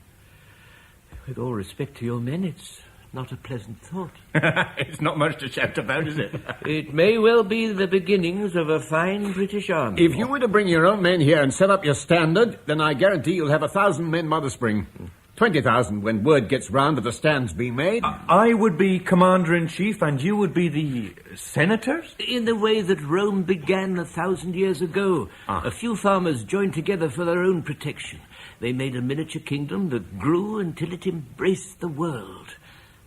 With all respect to your men, it's not a pleasant thought. It's not much to shout about, is it? It may well be the beginnings of a fine British army. If you were to bring your own men here and set up your standard, then I guarantee you'll have 1,000 men by the spring. 20,000 when word gets round that the stand's been made. I would be commander-in-chief and you would be the senators? In the way that Rome began 1,000 years ago. A few farmers joined together for their own protection. They made a miniature kingdom that grew until it embraced the world.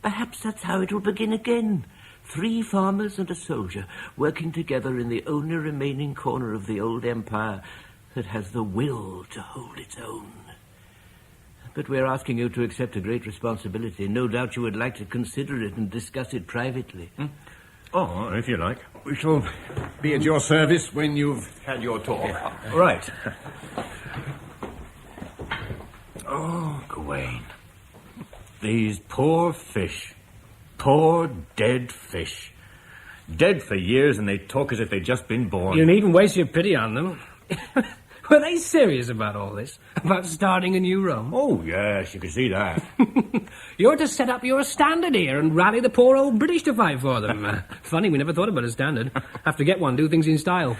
Perhaps that's how it will begin again. 3 farmers and a soldier working together in the only remaining corner of the old empire that has the will to hold its own. But we're asking you to accept a great responsibility. No doubt you would like to consider it and discuss it privately. Oh, if you like. We shall be at your service when you've had your talk. Right. Oh, Gawain. These poor fish. Poor dead fish. Dead for years and they talk as if they'd just been born. You needn't waste your pity on them. Were they serious about all this? About starting a new Rome? Oh, yes, you can see that. You're to set up your standard here and rally the poor old British to fight for them. Funny, we never thought about a standard. Have to get one, do things in style.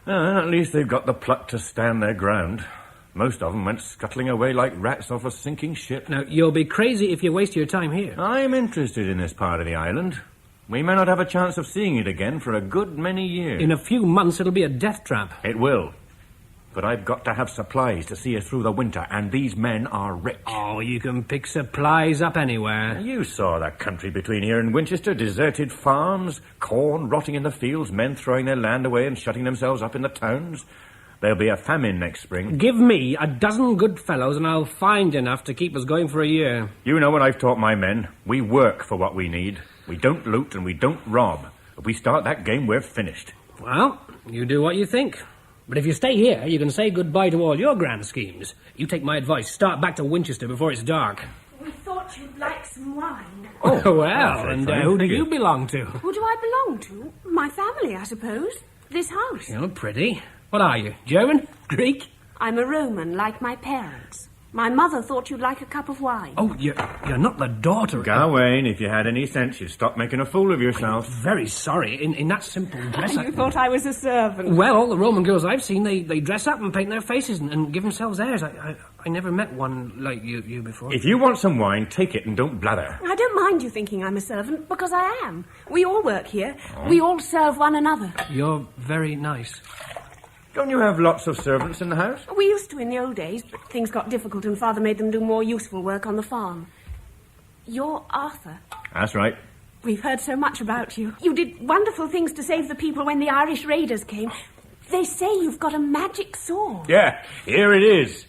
At least they've got the pluck to stand their ground. Most of them went scuttling away like rats off a sinking ship. Now, you'll be crazy if you waste your time here. I'm interested in this part of the island. We may not have a chance of seeing it again for a good many years. In a few months, it'll be a death trap. It will. But I've got to have supplies to see us through the winter, and these men are rich. Oh, you can pick supplies up anywhere. You saw that country between here and Winchester, deserted farms, corn rotting in the fields, men throwing their land away and shutting themselves up in the towns. There'll be a famine next spring. Give me a dozen good fellows and I'll find enough to keep us going for a year. You know what I've taught my men. We work for what we need. We don't loot and we don't rob. If we start that game, we're finished. Well, you do what you think. But if you stay here, you can say goodbye to all your grand schemes. You take my advice. Start back to Winchester before it's dark. We thought you'd like some wine. Oh, well, and who do you belong to? Who do I belong to? My family, I suppose. This house. You're pretty. What are you, German? Greek? I'm a Roman, like my parents. My mother thought you'd like a cup of wine. Oh, you're not the daughter. Gawain, if you had any sense, you'd stop making a fool of yourself. I'm very sorry. In that simple dress... You thought I was a servant. Well, all the Roman girls I've seen, they dress up and paint their faces and give themselves airs. I never met one like you before. If you want some wine, take it and don't blather. I don't mind you thinking I'm a servant, because I am. We all work here. Oh. We all serve one another. You're very nice. Don't you have lots of servants in the house? We used to in the old days, but things got difficult and Father made them do more useful work on the farm. You're Arthur. That's right. We've heard so much about you. You did wonderful things to save the people when the Irish raiders came. They say you've got a magic sword. Yeah, here it is.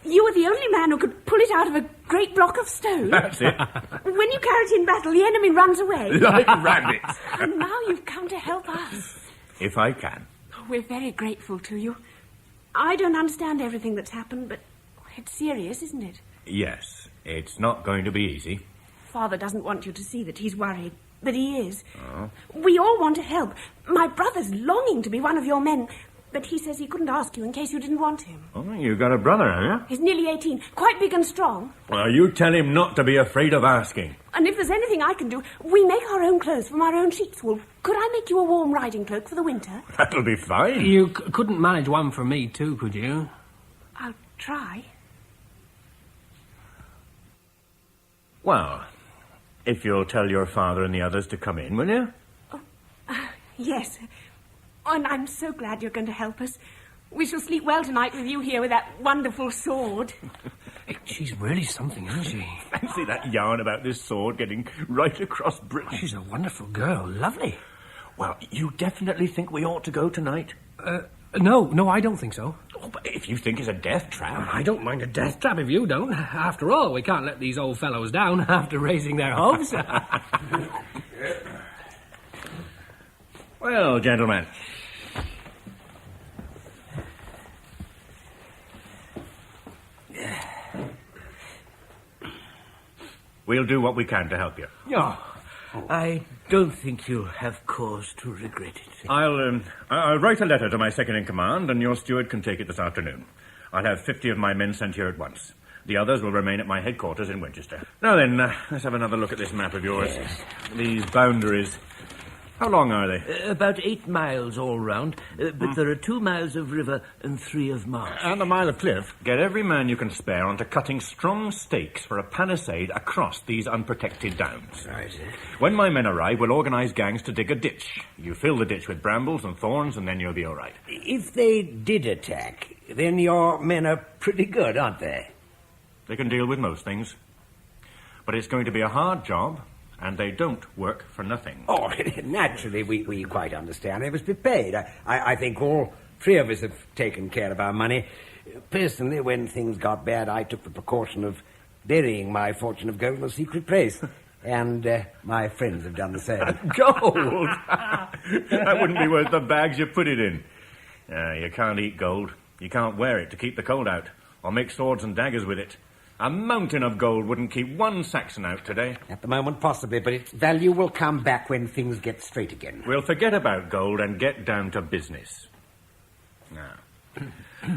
You were the only man who could pull it out of a great block of stone? That's it. When you carry it in battle, the enemy runs away. Like rabbits. And now you've come to help us. If I can. We're very grateful to you. I don't understand everything that's happened, but it's serious, isn't it? Yes, it's not going to be easy. Father doesn't want you to see that he's worried, but he is. Oh. We all want to help. My brother's longing to be one of your men, but he says he couldn't ask you in case you didn't want him. Oh, you got a brother, have you? He's nearly 18, quite big and strong. Well, you tell him not to be afraid of asking. And if there's anything I can do, we make our own clothes from our own sheep's wool. Could I make you a warm riding cloak for the winter? That'll be fine. You couldn't manage one for me, too, could you? I'll try. Well, if you'll tell your father and the others to come in, will you? Yes. And I'm so glad you're going to help us. We shall sleep well tonight with you here with that wonderful sword. She's really something, isn't she? Fancy that yarn about this sword getting right across Britain. She's a wonderful girl. Lovely. Well, you definitely think we ought to go tonight? No, I don't think so. Oh, but if you think it's a death trap... I don't mind a death trap if you don't. After all, we can't let these old fellows down after raising their hopes. Well, gentlemen... We'll do what we can to help you. No, I don't think you'll have cause to regret it. I'll write a letter to my second-in-command, and your steward can take it this afternoon. I'll have 50 of my men sent here at once. The others will remain at my headquarters in Winchester. Now then, let's have another look at this map of yours. Yes. These boundaries. How long are they? About 8 miles all round, but there are 2 miles of river and 3 of marsh. And a mile of cliff. Get every man you can spare onto cutting strong stakes for a palisade across these unprotected downs. Right. When my men arrive, we'll organise gangs to dig a ditch. You fill the ditch with brambles and thorns, and then you'll be all right. If they did attack, then your men are pretty good, aren't they? They can deal with most things. But it's going to be a hard job, and they don't work for nothing. Oh, naturally, we quite understand. They must be paid. I think all 3 of us have taken care of our money. Personally, when things got bad, I took the precaution of burying my fortune of gold in a secret place. And my friends have done the same. Gold? That wouldn't be worth the bags you put it in. You can't eat gold. You can't wear it to keep the cold out, or make swords and daggers with it. A mountain of gold wouldn't keep one Saxon out today. At the moment, possibly, but its value will come back when things get straight again. We'll forget about gold and get down to business. Now,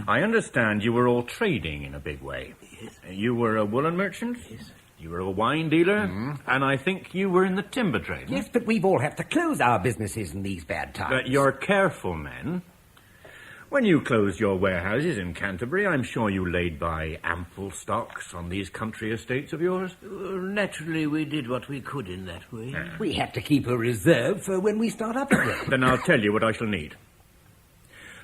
I understand you were all trading in a big way. Yes. You were a woolen merchant? Yes. You were a wine dealer? And I think you were in the timber trade. Yes, but we've all had to close our businesses in these bad times. But you're careful men. When you closed your warehouses in Canterbury, I'm sure you laid by ample stocks on these country estates of yours. Naturally, we did what we could in that way. We have to keep a reserve for when we start up again. Then I'll tell you what I shall need.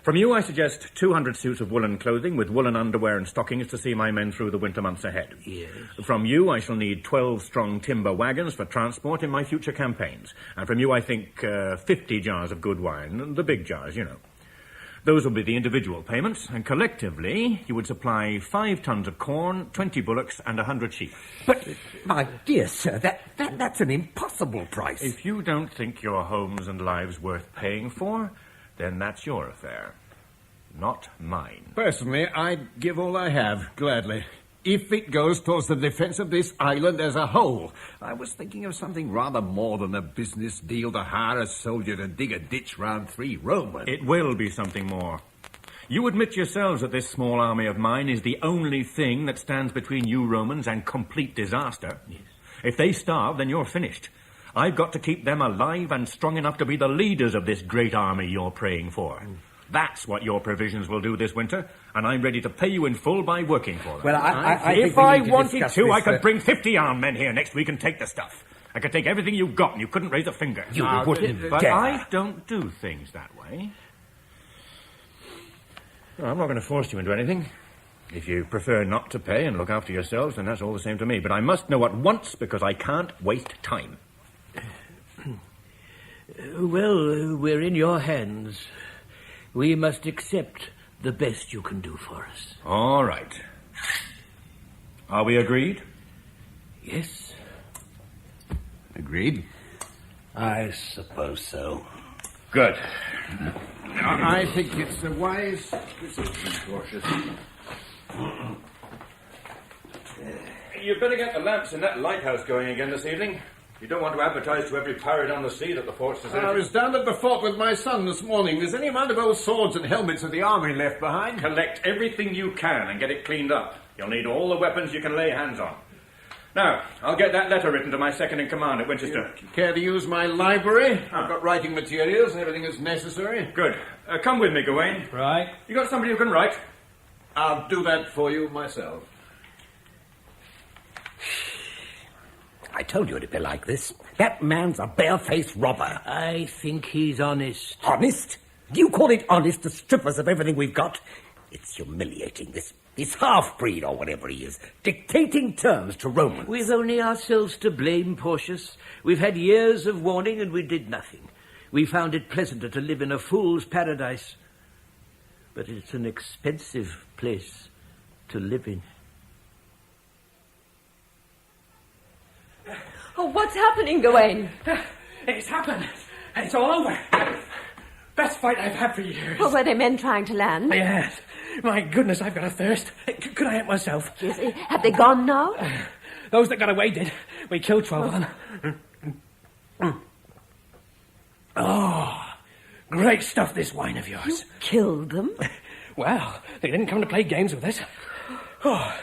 From you, I suggest 200 suits of woolen clothing with woolen underwear and stockings to see my men through the winter months ahead. Yes. From you, I shall need 12 strong timber wagons for transport in my future campaigns. And from you, I think 50 jars of good wine, the big jars, you know. Those will be the individual payments, and collectively you would supply 5 tons of corn, 20 bullocks, and 100 sheep. But, my dear sir, that's an impossible price. If you don't think your homes and lives worth paying for, then that's your affair, not mine. Personally, I'd give all I have, gladly. If it goes towards the defence of this island as a whole. I was thinking of something rather more than a business deal to hire a soldier to dig a ditch round 3 Romans. It will be something more. You admit yourselves that this small army of mine is the only thing that stands between you Romans and complete disaster. Yes. If they starve, then you're finished. I've got to keep them alive and strong enough to be the leaders of this great army you're praying for. That's what your provisions will do this winter, and I'm ready to pay you in full by working for them. Well, I if think we I need to wanted discuss to, this, I could bring 50 armed men here next week and take the stuff. I could take everything you've got, and you couldn't raise a finger. You wouldn't But dare. I don't do things that way. No, I'm not going to force you into anything. If you prefer not to pay and look after yourselves, then that's all the same to me. But I must know at once, because I can't waste time. Well, we're in your hands. We must accept the best you can do for us. All right. Are we agreed? Yes. Agreed? I suppose so. Good. I think it's a wise decision, Cautious. You'd better get the lamps in that lighthouse going again this evening. You don't want to advertise to every pirate on the sea that the fort's deserted. I was down at the fort with my son this morning. There's any amount of old swords and helmets of the army left behind. Collect everything you can and get it cleaned up. You'll need all the weapons you can lay hands on. Now, I'll get that letter written to my second-in-command at Winchester. Care to use my library? I've got writing materials and everything that's necessary. Good. Come with me, Gawain. Right. You got somebody who can write? I'll do that for you myself. I told you it'd be like this. That man's a barefaced robber. I think he's honest. Honest? Do you call it honest to strip us of everything we've got? It's humiliating, this half-breed or whatever he is, dictating terms to Romans. We've only ourselves to blame, Portius. We've had years of warning and we did nothing. We found it pleasanter to live in a fool's paradise. But it's an expensive place to live in. Oh, what's happening, Gawain? It's happened. It's all over. Best fight I've had for years. Well, were there men trying to land? Yes. My goodness, I've got a thirst. Could I help myself? Yes. Have they gone now? Those that got away did. We killed 12 of them. Oh, great stuff, this wine of yours. You killed them? Well, they didn't come to play games with us. Oh,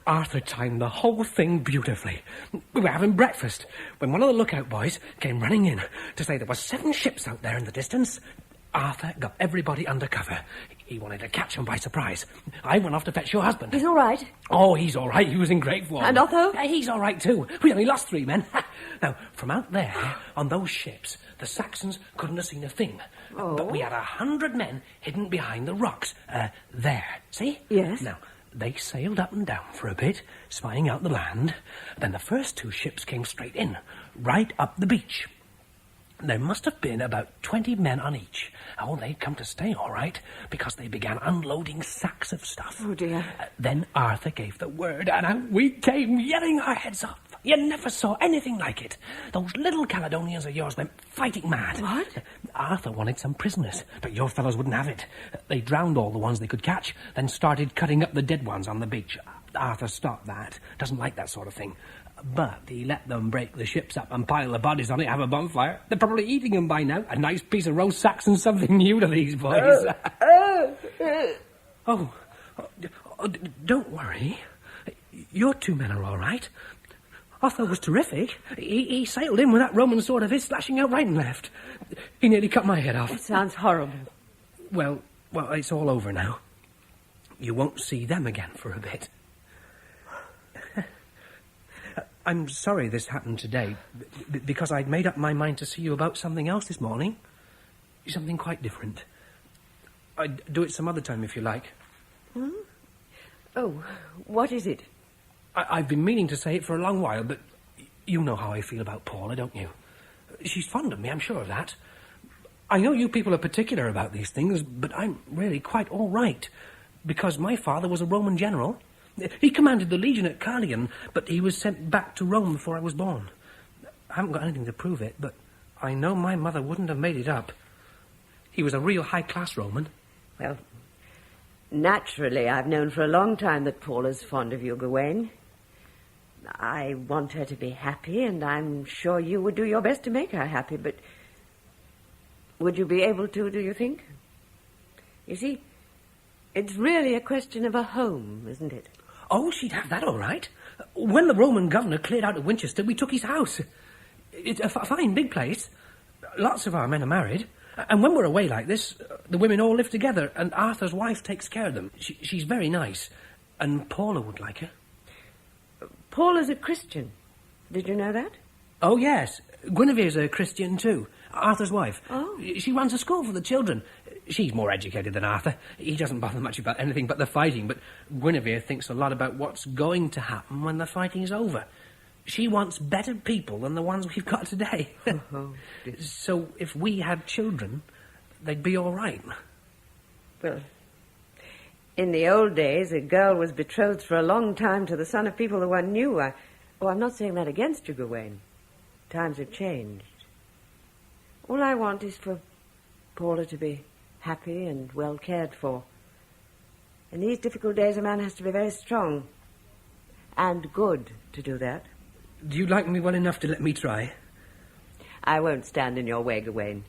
Arthur timed the whole thing beautifully. We were having breakfast when one of the lookout boys came running in to say there were 7 ships out there in the distance. Arthur got everybody under cover. He wanted to catch them by surprise. I went off to fetch your husband. He's all right? Oh, he's all right. He was in great form. And Otho? He's all right, too. We only lost 3 men. Now, from out there, on those ships, the Saxons couldn't have seen a thing. Oh. But we had 100 men hidden behind the rocks. There. See? Yes. Now, they sailed up and down for a bit, spying out the land. Then the first 2 ships came straight in, right up the beach. There must have been about 20 men on each. Oh, they'd come to stay, all right, because they began unloading sacks of stuff. Oh, dear. Then Arthur gave the word, and out we came, yelling our heads off. You never saw anything like it. Those little Caledonians of yours went fighting mad. What? Arthur wanted some prisoners, but your fellows wouldn't have it. They drowned all the ones they could catch, then started cutting up the dead ones on the beach. Arthur stopped that. Doesn't like that sort of thing. But he let them break the ships up and pile the bodies on it, have a bonfire. They're probably eating them by now. A nice piece of roast Saxon, something new to these boys. Don't worry. Your 2 men are all right. Otho was terrific. He sailed in with that Roman sword of his, slashing out right and left. He nearly cut my head off. It sounds horrible. Well, it's all over now. You won't see them again for a bit. I'm sorry this happened today, because I'd made up my mind to see you about something else this morning. Something quite different. I'd do it some other time if you like. Hmm? Oh, what is it? I've been meaning to say it for a long while, but you know how I feel about Paula, don't you? She's fond of me, I'm sure of that. I know you people are particular about these things, but I'm really quite all right, because my father was a Roman general. He commanded the legion at Carlion, but he was sent back to Rome before I was born. I haven't got anything to prove it, but I know my mother wouldn't have made it up. He was a real high-class Roman. Well, naturally, I've known for a long time that Paula's fond of you, Gawain. I want her to be happy, and I'm sure you would do your best to make her happy, but would you be able to, do you think? You see, it's really a question of a home, isn't it? Oh, she'd have that all right. When the Roman governor cleared out of Winchester, we took his house. It's a fine big place. Lots of our men are married. And when we're away like this, the women all live together, and Arthur's wife takes care of them. She's very nice, and Paula would like her. Paula's a Christian. Did you know that? Oh, yes. Guinevere's a Christian, too. Arthur's wife. Oh. She runs a school for the children. She's more educated than Arthur. He doesn't bother much about anything but the fighting, but Guinevere thinks a lot about what's going to happen when the fighting's over. She wants better people than the ones we've got today. So if we had children, they'd be all right. Well, in the old days, a girl was betrothed for a long time to the son of people that one knew. Oh, I'm not saying that against you, Gawain. Times have changed. All I want is for Paula to be happy and well cared for. In these difficult days, a man has to be very strong and good to do that. Do you like me well enough to let me try? I won't stand in your way, Gawain.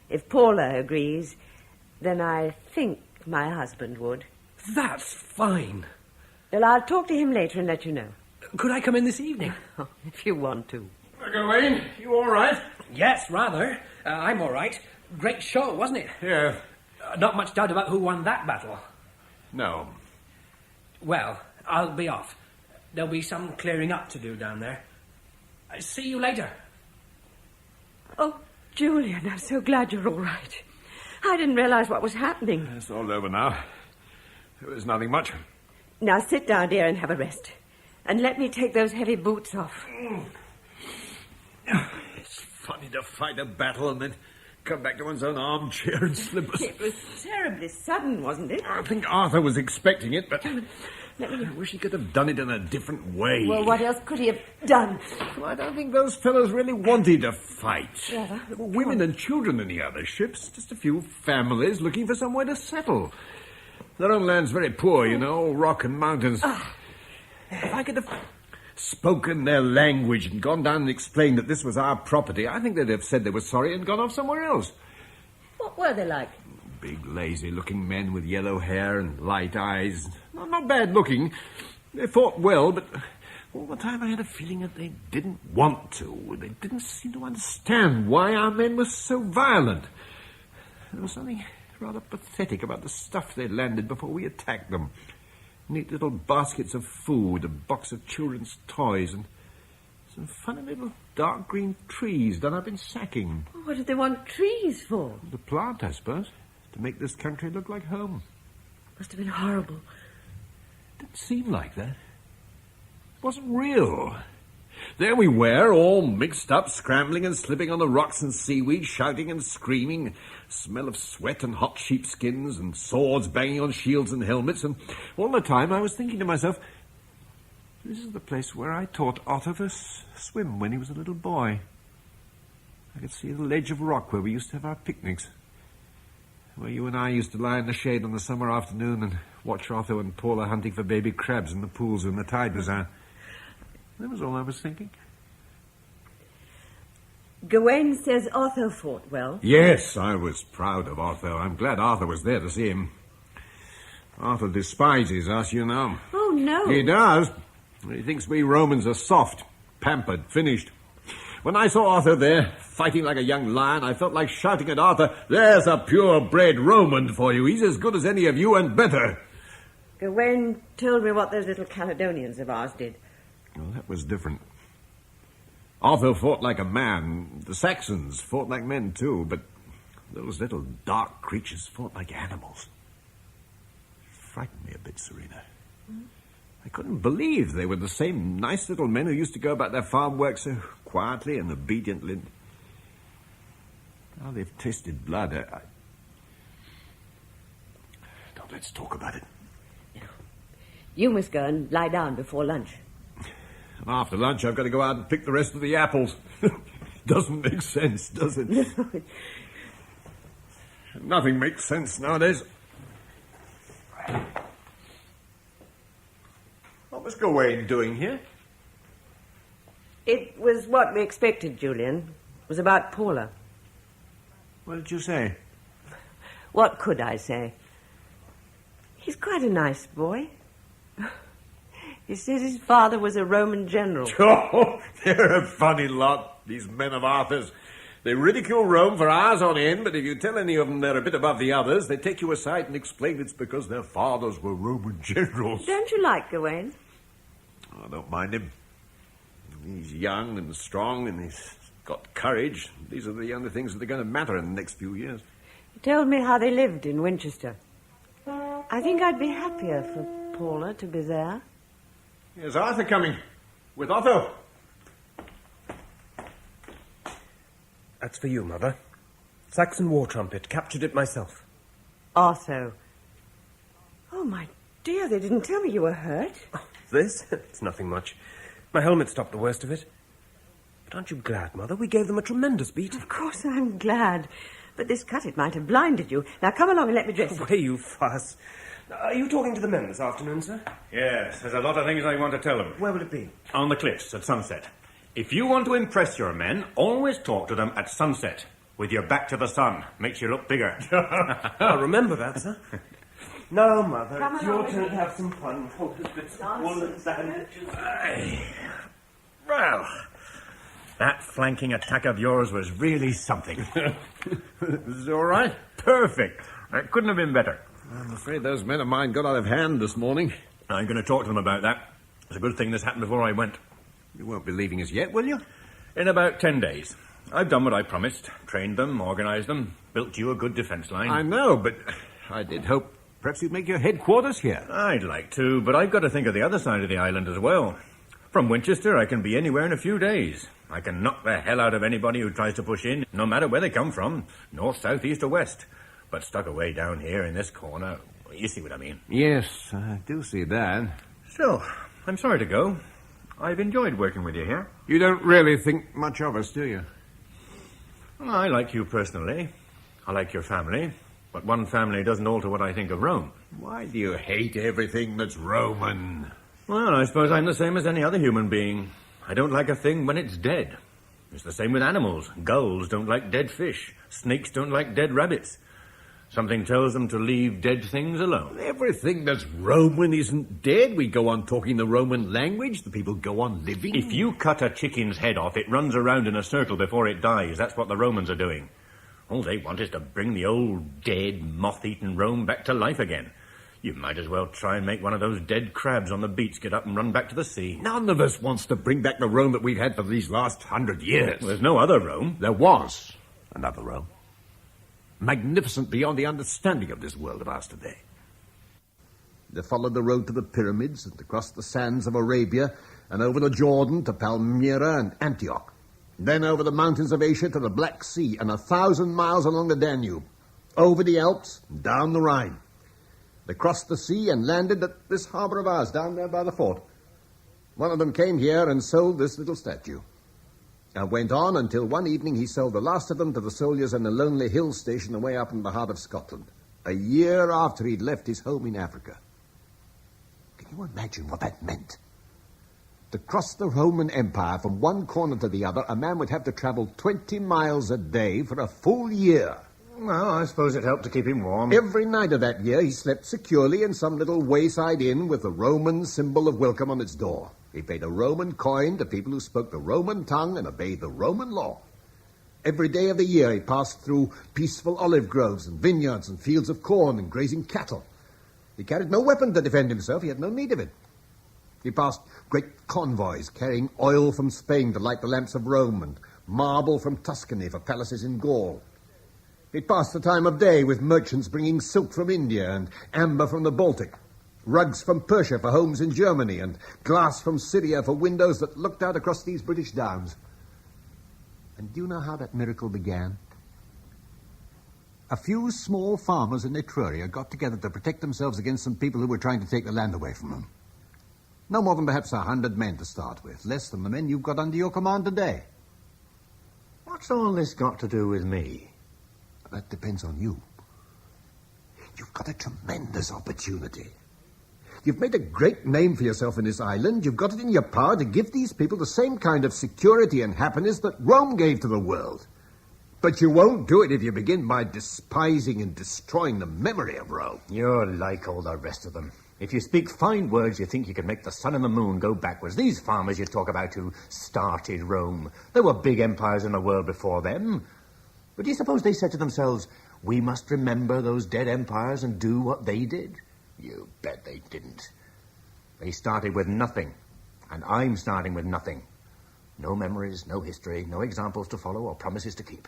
If Paula agrees, then I think my husband would. That's fine. Well, I'll talk to him later and let you know. Could I come in this evening? If you want to. Gawain, you all right? Yes, rather. I'm all right. Great show, wasn't it? Yeah. Not much doubt about who won that battle. No. Well, I'll be off. There'll be some clearing up to do down there. See you later. Oh, Julian, I'm so glad you're all right. I didn't realize what was happening. It's all over now. It was nothing much. Now sit down, dear, and have a rest. And let me take those heavy boots off. It's funny to fight a battle and then come back to one's own armchair and slippers. It was terribly sudden, wasn't it? I think Arthur was expecting it, but I wish he could have done it in a different way. Well, what else could he have done? Well, I don't think those fellows really wanted to fight. Yeah, there were women and children in the other ships, just a few families looking for somewhere to settle. Their own land's very poor, you know, all rock and mountains. If I could have spoken their language and gone down and explained that this was our property, I think they'd have said they were sorry and gone off somewhere else. What were they like? Big, lazy-looking men with yellow hair and light eyes. Not bad looking. They fought well, but all the time I had a feeling that they didn't want to. They didn't seem to understand why our men were so violent. There was something rather pathetic about the stuff they landed before we attacked them. Neat little baskets of food, a box of children's toys, and some funny little dark green trees done up in sacking. What did they want trees for? To plant, I suppose. To make this country look like home. Must have been horrible. It didn't seem like that. It wasn't real. There we were, all mixed up, scrambling and slipping on the rocks and seaweed, shouting and screaming, smell of sweat and hot sheepskins and swords banging on shields and helmets, and all the time I was thinking to myself, this is the place where I taught Otto to swim when he was a little boy. I could see the ledge of rock where we used to have our picnics, where you and I used to lie in the shade on the summer afternoon and watch Otto and Paula hunting for baby crabs in the pools when the tide was out. That was all I was thinking. Gawain says Otho fought well. Yes, I was proud of Otho. I'm glad Arthur was there to see him. Arthur despises us, you know. Oh, no. He does. He thinks we Romans are soft, pampered, finished. When I saw Arthur there, fighting like a young lion, I felt like shouting at Arthur, there's a purebred Roman for you. He's as good as any of you and better. Gawain told me what those little Caledonians of ours did. Well, that was different. Arthur fought like a man. The Saxons fought like men, too, but those little dark creatures fought like animals. It frightened me a bit, Serena. I couldn't believe they were the same nice little men who used to go about their farm work so quietly and obediently. Now they've tasted blood. Don't let's talk about it. You must go and lie down before lunch. After lunch, I've got to go out and pick the rest of the apples. Doesn't make sense, does it? Nothing makes sense nowadays. What was Gawain doing here? It was what we expected, Julian. It was about Paula. What did you say? What could I say? He's quite a nice boy. He says his father was a Roman general. Oh, they're a funny lot, these men of Arthur's. They ridicule Rome for hours on end, but if you tell any of them they're a bit above the others, they take you aside and explain it's because their fathers were Roman generals. Don't you like Gawain? I don't mind him. He's young and strong, and he's got courage. These are the only things that are going to matter in the next few years. He told me how they lived in Winchester. I think I'd be happier for Paula to be there. Here's Arthur coming. With Otho. That's for you, Mother. Saxon war trumpet. Captured it myself. Otho. Oh, my dear, they didn't tell me you were hurt. Oh, this? It's nothing much. My helmet stopped the worst of it. But aren't you glad, Mother? We gave them a tremendous beat. Of course I'm glad. But this cut, it might have blinded you. Now come along and let me dress you. Away, you fuss. Are you talking to the men this afternoon, sir? Yes, there's a lot of things I want to tell them. Where will it be? On the cliffs at sunset. If you want to impress your men, always talk to them at sunset. With your back to the sun. Makes you look bigger. I'll remember that, sir. Now, Mother, Come it's your along. turn to have some fun. Hold this bits of wool and sandwiches. Well, that flanking attack of yours was really something. Is it all right? Perfect. It couldn't have been better. I'm afraid those men of mine got out of hand this morning. I'm going to talk to them about that. It's a good thing this happened before I went. You won't be leaving us yet, will you? In about 10 days. I've done what I promised. Trained them, organised them, built you a good defence line. I know, but I did hope perhaps you'd make your headquarters here. I'd like to, but I've got to think of the other side of the island as well. From Winchester, I can be anywhere in a few days. I can knock the hell out of anybody who tries to push in, no matter where they come from, north, south, east, or west. But stuck away down here in this corner, you see what I mean. Yes, I do see that. Still, I'm sorry to go. I've enjoyed working with you here. You don't really think much of us, do you? Well, I like you personally. I like your family. But one family doesn't alter what I think of Rome. Why do you hate everything that's Roman? Well, I suppose I'm the same as any other human being. I don't like a thing when it's dead. It's the same with animals. Gulls don't like dead fish. Snakes don't like dead rabbits. Something tells them to leave dead things alone. Everything that's Roman isn't dead. We go on talking the Roman language. The people go on living. If you cut a chicken's head off, it runs around in a circle before it dies. That's what the Romans are doing. All they want is to bring the old, dead, moth-eaten Rome back to life again. You might as well try and make one of those dead crabs on the beach get up and run back to the sea. None of us wants to bring back the Rome that we've had for these last 100 years. Well, there's no other Rome. There was another Rome. Magnificent beyond the understanding of this world of ours today. They followed the road to the pyramids and across the sands of Arabia and over the Jordan to Palmyra and Antioch. Then over the mountains of Asia to the Black Sea and 1,000 miles along the Danube. Over the Alps and down the Rhine. They crossed the sea and landed at this harbor of ours down there by the fort. One of them came here and sold this little statue. And went on until one evening he sold the last of them to the soldiers in a lonely hill station away up in the heart of Scotland, a year after he'd left his home in Africa. Can you imagine what that meant? To cross the Roman Empire from one corner to the other, a man would have to travel 20 miles a day for a full year. Well, I suppose it helped to keep him warm. Every night of that year he slept securely in some little wayside inn with the Roman symbol of welcome on its door. He paid a Roman coin to people who spoke the Roman tongue and obeyed the Roman law. Every day of the year he passed through peaceful olive groves and vineyards and fields of corn and grazing cattle. He carried no weapon to defend himself. He had no need of it. He passed great convoys carrying oil from Spain to light the lamps of Rome and marble from Tuscany for palaces in Gaul. He passed the time of day with merchants bringing silk from India and amber from the Baltic. Rugs from Persia for homes in Germany, and glass from Syria for windows that looked out across these British downs. And do you know how that miracle began? A few small farmers in Etruria got together to protect themselves against some people who were trying to take the land away from them. No more than perhaps 100 men to start with, less than the men you've got under your command today. What's all this got to do with me? That depends on you. You've got a tremendous opportunity. You've made a great name for yourself in this island. You've got it in your power to give these people the same kind of security and happiness that Rome gave to the world. But you won't do it if you begin by despising and destroying the memory of Rome. You're like all the rest of them. If you speak fine words, you think you can make the sun and the moon go backwards. These farmers you talk about who started Rome, there were big empires in the world before them. But do you suppose they said to themselves, we must remember those dead empires and do what they did? You bet they didn't. They started with nothing, and I'm starting with nothing. No memories, no history, no examples to follow or promises to keep.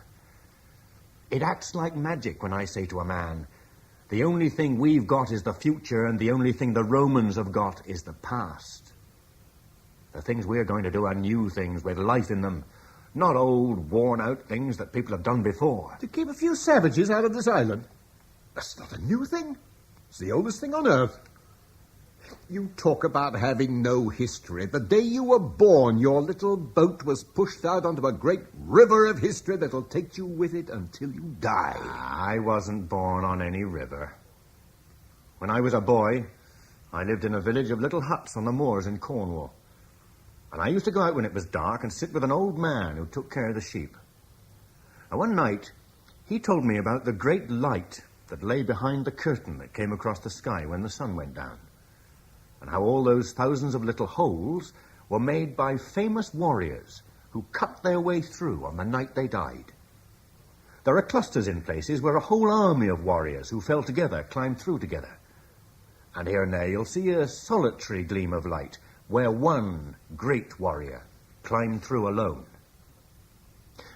It acts like magic when I say to a man, the only thing we've got is the future, and the only thing the Romans have got is the past. The things we're going to do are new things with life in them, not old, worn-out things that people have done before. To keep a few savages out of this island? That's not a new thing. It's the oldest thing on earth. You talk about having no history. The day you were born, your little boat was pushed out onto a great river of history that'll take you with it until you die. I wasn't born on any river. When I was a boy, I lived in a village of little huts on the moors in Cornwall. And I used to go out when it was dark and sit with an old man who took care of the sheep. And one night, he told me about the great light that lay behind the curtain that came across the sky when the sun went down, and how all those thousands of little holes were made by famous warriors who cut their way through on the night they died. There are clusters in places where a whole army of warriors who fell together climbed through together. And here and there you'll see a solitary gleam of light where one great warrior climbed through alone.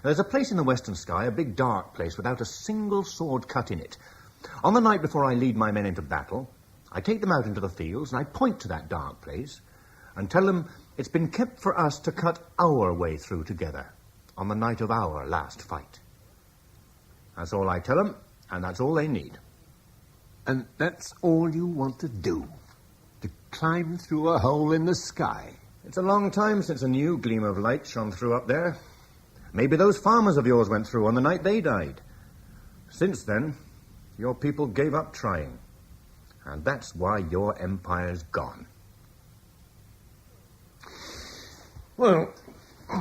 There's a place in the western sky, a big dark place without a single sword cut in it. On the night before I lead my men into battle, I take them out into the fields and I point to that dark place and tell them it's been kept for us to cut our way through together on the night of our last fight. That's all I tell them, and that's all they need. And that's all you want to do? To climb through a hole in the sky? It's a long time since a new gleam of light shone through up there. Maybe those farmers of yours went through on the night they died. Since then, your people gave up trying. And that's why your empire's gone. Well,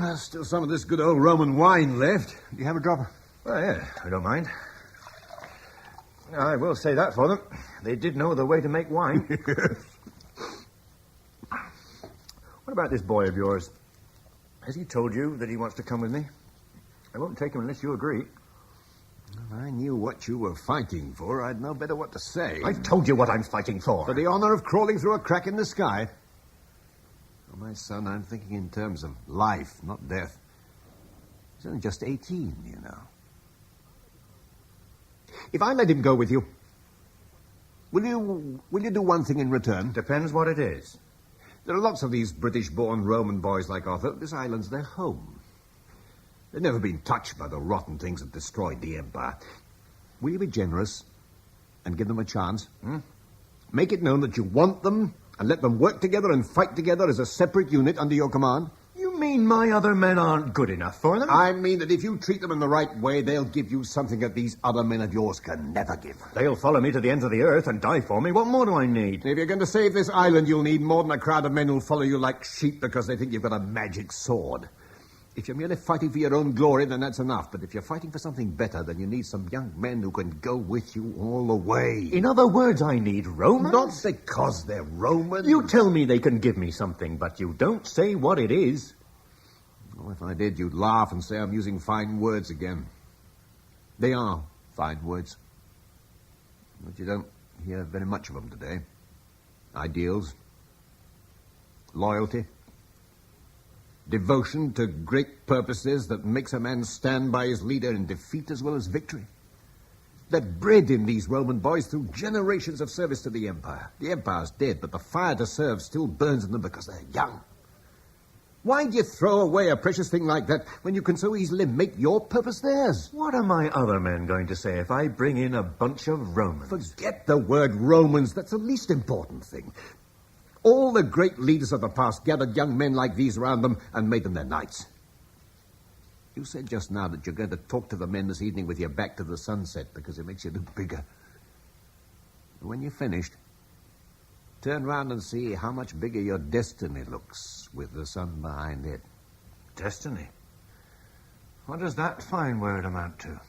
there's still some of this good old Roman wine left. Do you have a dropper? Well, yeah, I don't mind. I will say that for them. They did know the way to make wine. What about this boy of yours? Has he told you that he wants to come with me? I won't take him unless you agree. If I knew what you were fighting for, I'd know better what to say. I've told you what I'm fighting for. For the honor of crawling through a crack in the sky. Oh, my son, I'm thinking in terms of life, not death. He's only just 18, you know. If I let him go with you, will you do one thing in return? Depends what it is. There are lots of these British-born Roman boys like Arthur. This island's their home. They've never been touched by the rotten things that destroyed the Empire. Will you be generous and give them a chance? Make it known that you want them and let them work together and fight together as a separate unit under your command? You mean my other men aren't good enough for them? I mean that if you treat them in the right way, they'll give you something that these other men of yours can never give. They'll follow me to the ends of the earth and die for me. What more do I need? If you're going to save this island, you'll need more than a crowd of men who'll follow you like sheep because they think you've got a magic sword. If you're merely fighting for your own glory, then that's enough. But if you're fighting for something better, then you need some young men who can go with you all the way. In other words, I need Romans? Not because they're Roman. You tell me they can give me something, but you don't say what it is. Well, if I did, you'd laugh and say I'm using fine words again. They are fine words. But you don't hear very much of them today. Ideals. Loyalty. Devotion to great purposes that makes a man stand by his leader in defeat as well as victory. They're bred in these Roman boys through generations of service to the Empire. The Empire's dead, but the fire to serve still burns in them because they're young. Why'd you throw away a precious thing like that when you can so easily make your purpose theirs? What are my other men going to say if I bring in a bunch of Romans? Forget the word Romans. That's the least important thing. All the great leaders of the past gathered young men like these around them and made them their knights. You said just now that you're going to talk to the men this evening with your back to the sunset because it makes you look bigger. When you're finished, turn round and see how much bigger your destiny looks with the sun behind it. Destiny? What does that fine word amount to?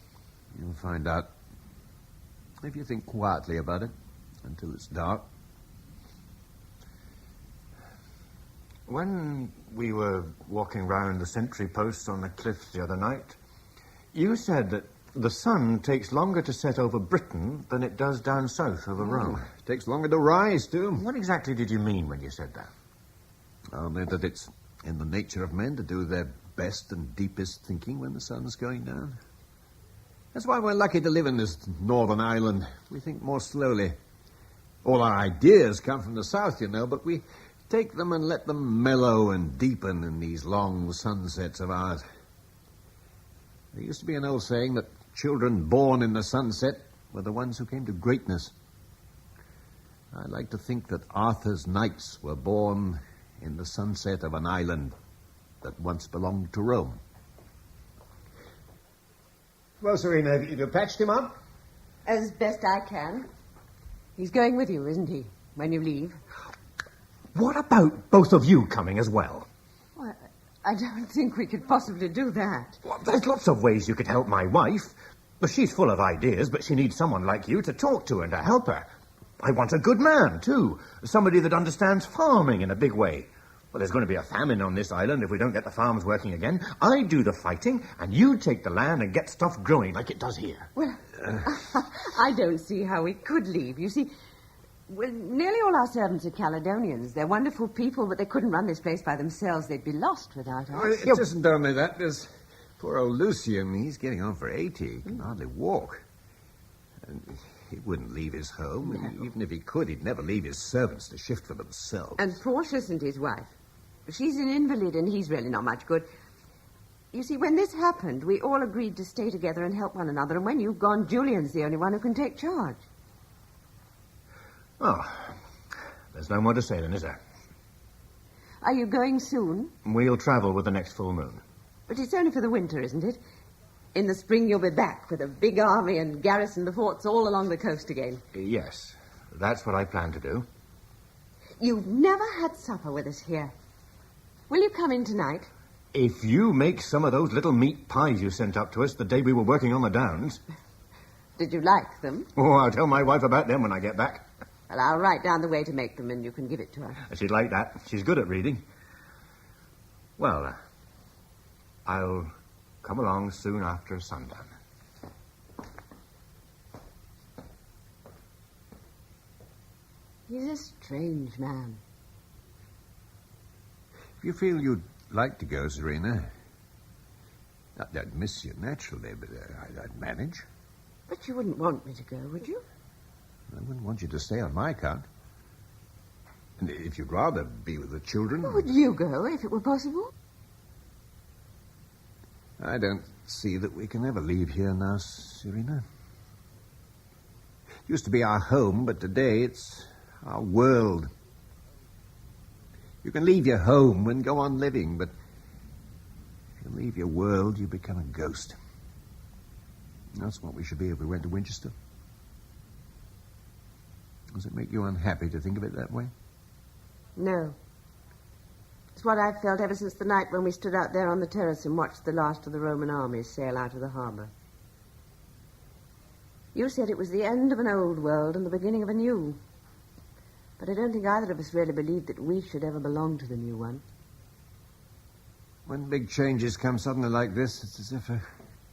You'll find out if you think quietly about it until it's dark. When we were walking round the sentry posts on the cliffs the other night, you said that the sun takes longer to set over Britain than it does down south over Rome. It takes longer to rise, too. What exactly did you mean when you said that? I meant that it's in the nature of men to do their best and deepest thinking when the sun's going down. That's why we're lucky to live in this northern island. We think more slowly. All our ideas come from the south, you know, but we take them and let them mellow and deepen in these long sunsets of ours. There used to be an old saying that children born in the sunset were the ones who came to greatness. I like to think that Arthur's knights were born in the sunset of an island that once belonged to Rome. Well, Serena, have you patched him up? As best I can. He's going with you, isn't he, when you leave? What about both of you coming as well? Well, I don't think we could possibly do that. Well, there's lots of ways you could help my wife. Well, she's full of ideas, but she needs someone like you to talk to and to help her. I want a good man, too. Somebody that understands farming in a big way. Well, there's going to be a famine on this island if we don't get the farms working again. I do the fighting, and you take the land and get stuff growing like it does here. Well, I don't see how we could leave. You see, well, nearly all our servants are Caledonians. They're wonderful people, but they couldn't run this place by themselves. They'd be lost without us. Well, it isn't only that. There's poor old Lucian. He's getting on for 80. He can hardly walk. And he wouldn't leave his home. No. Even if he could, he'd never leave his servants to shift for themselves. And Portia isn't his wife. She's an invalid, and he's really not much good. You see, when this happened, we all agreed to stay together and help one another, and when you've gone, Julian's the only one who can take charge. Oh, there's no more to say then, is there? Are you going soon? We'll travel with the next full moon. But it's only for the winter, isn't it? In the spring you'll be back with a big army and garrison the forts all along the coast again. Yes, that's what I plan to do. You've never had supper with us here. Will you come in tonight? If you make some of those little meat pies you sent up to us the day we were working on the downs... Did you like them? Oh, I'll tell my wife about them when I get back. Well, I'll write down the way to make them and you can give it to her. She'd like that. She's good at reading. Well, I'll come along soon after sundown. He's a strange man. If you feel you'd like to go, Serena, I'd miss you naturally, but I'd manage. But you wouldn't want me to go, would you? I wouldn't want you to stay on my account. And if you'd rather be with the children... Would you go, if it were possible? I don't see that we can ever leave here now, Serena. It used to be our home, but today it's our world. You can leave your home and go on living, but if you leave your world, you become a ghost. That's what we should be if we went to Winchester. Does it make you unhappy to think of it that way? No. It's what I've felt ever since the night when we stood out there on the terrace and watched the last of the Roman army sail out of the harbour. You said it was the end of an old world and the beginning of a new. But I don't think either of us really believed that we should ever belong to the new one. When big changes come suddenly like this, it's as if a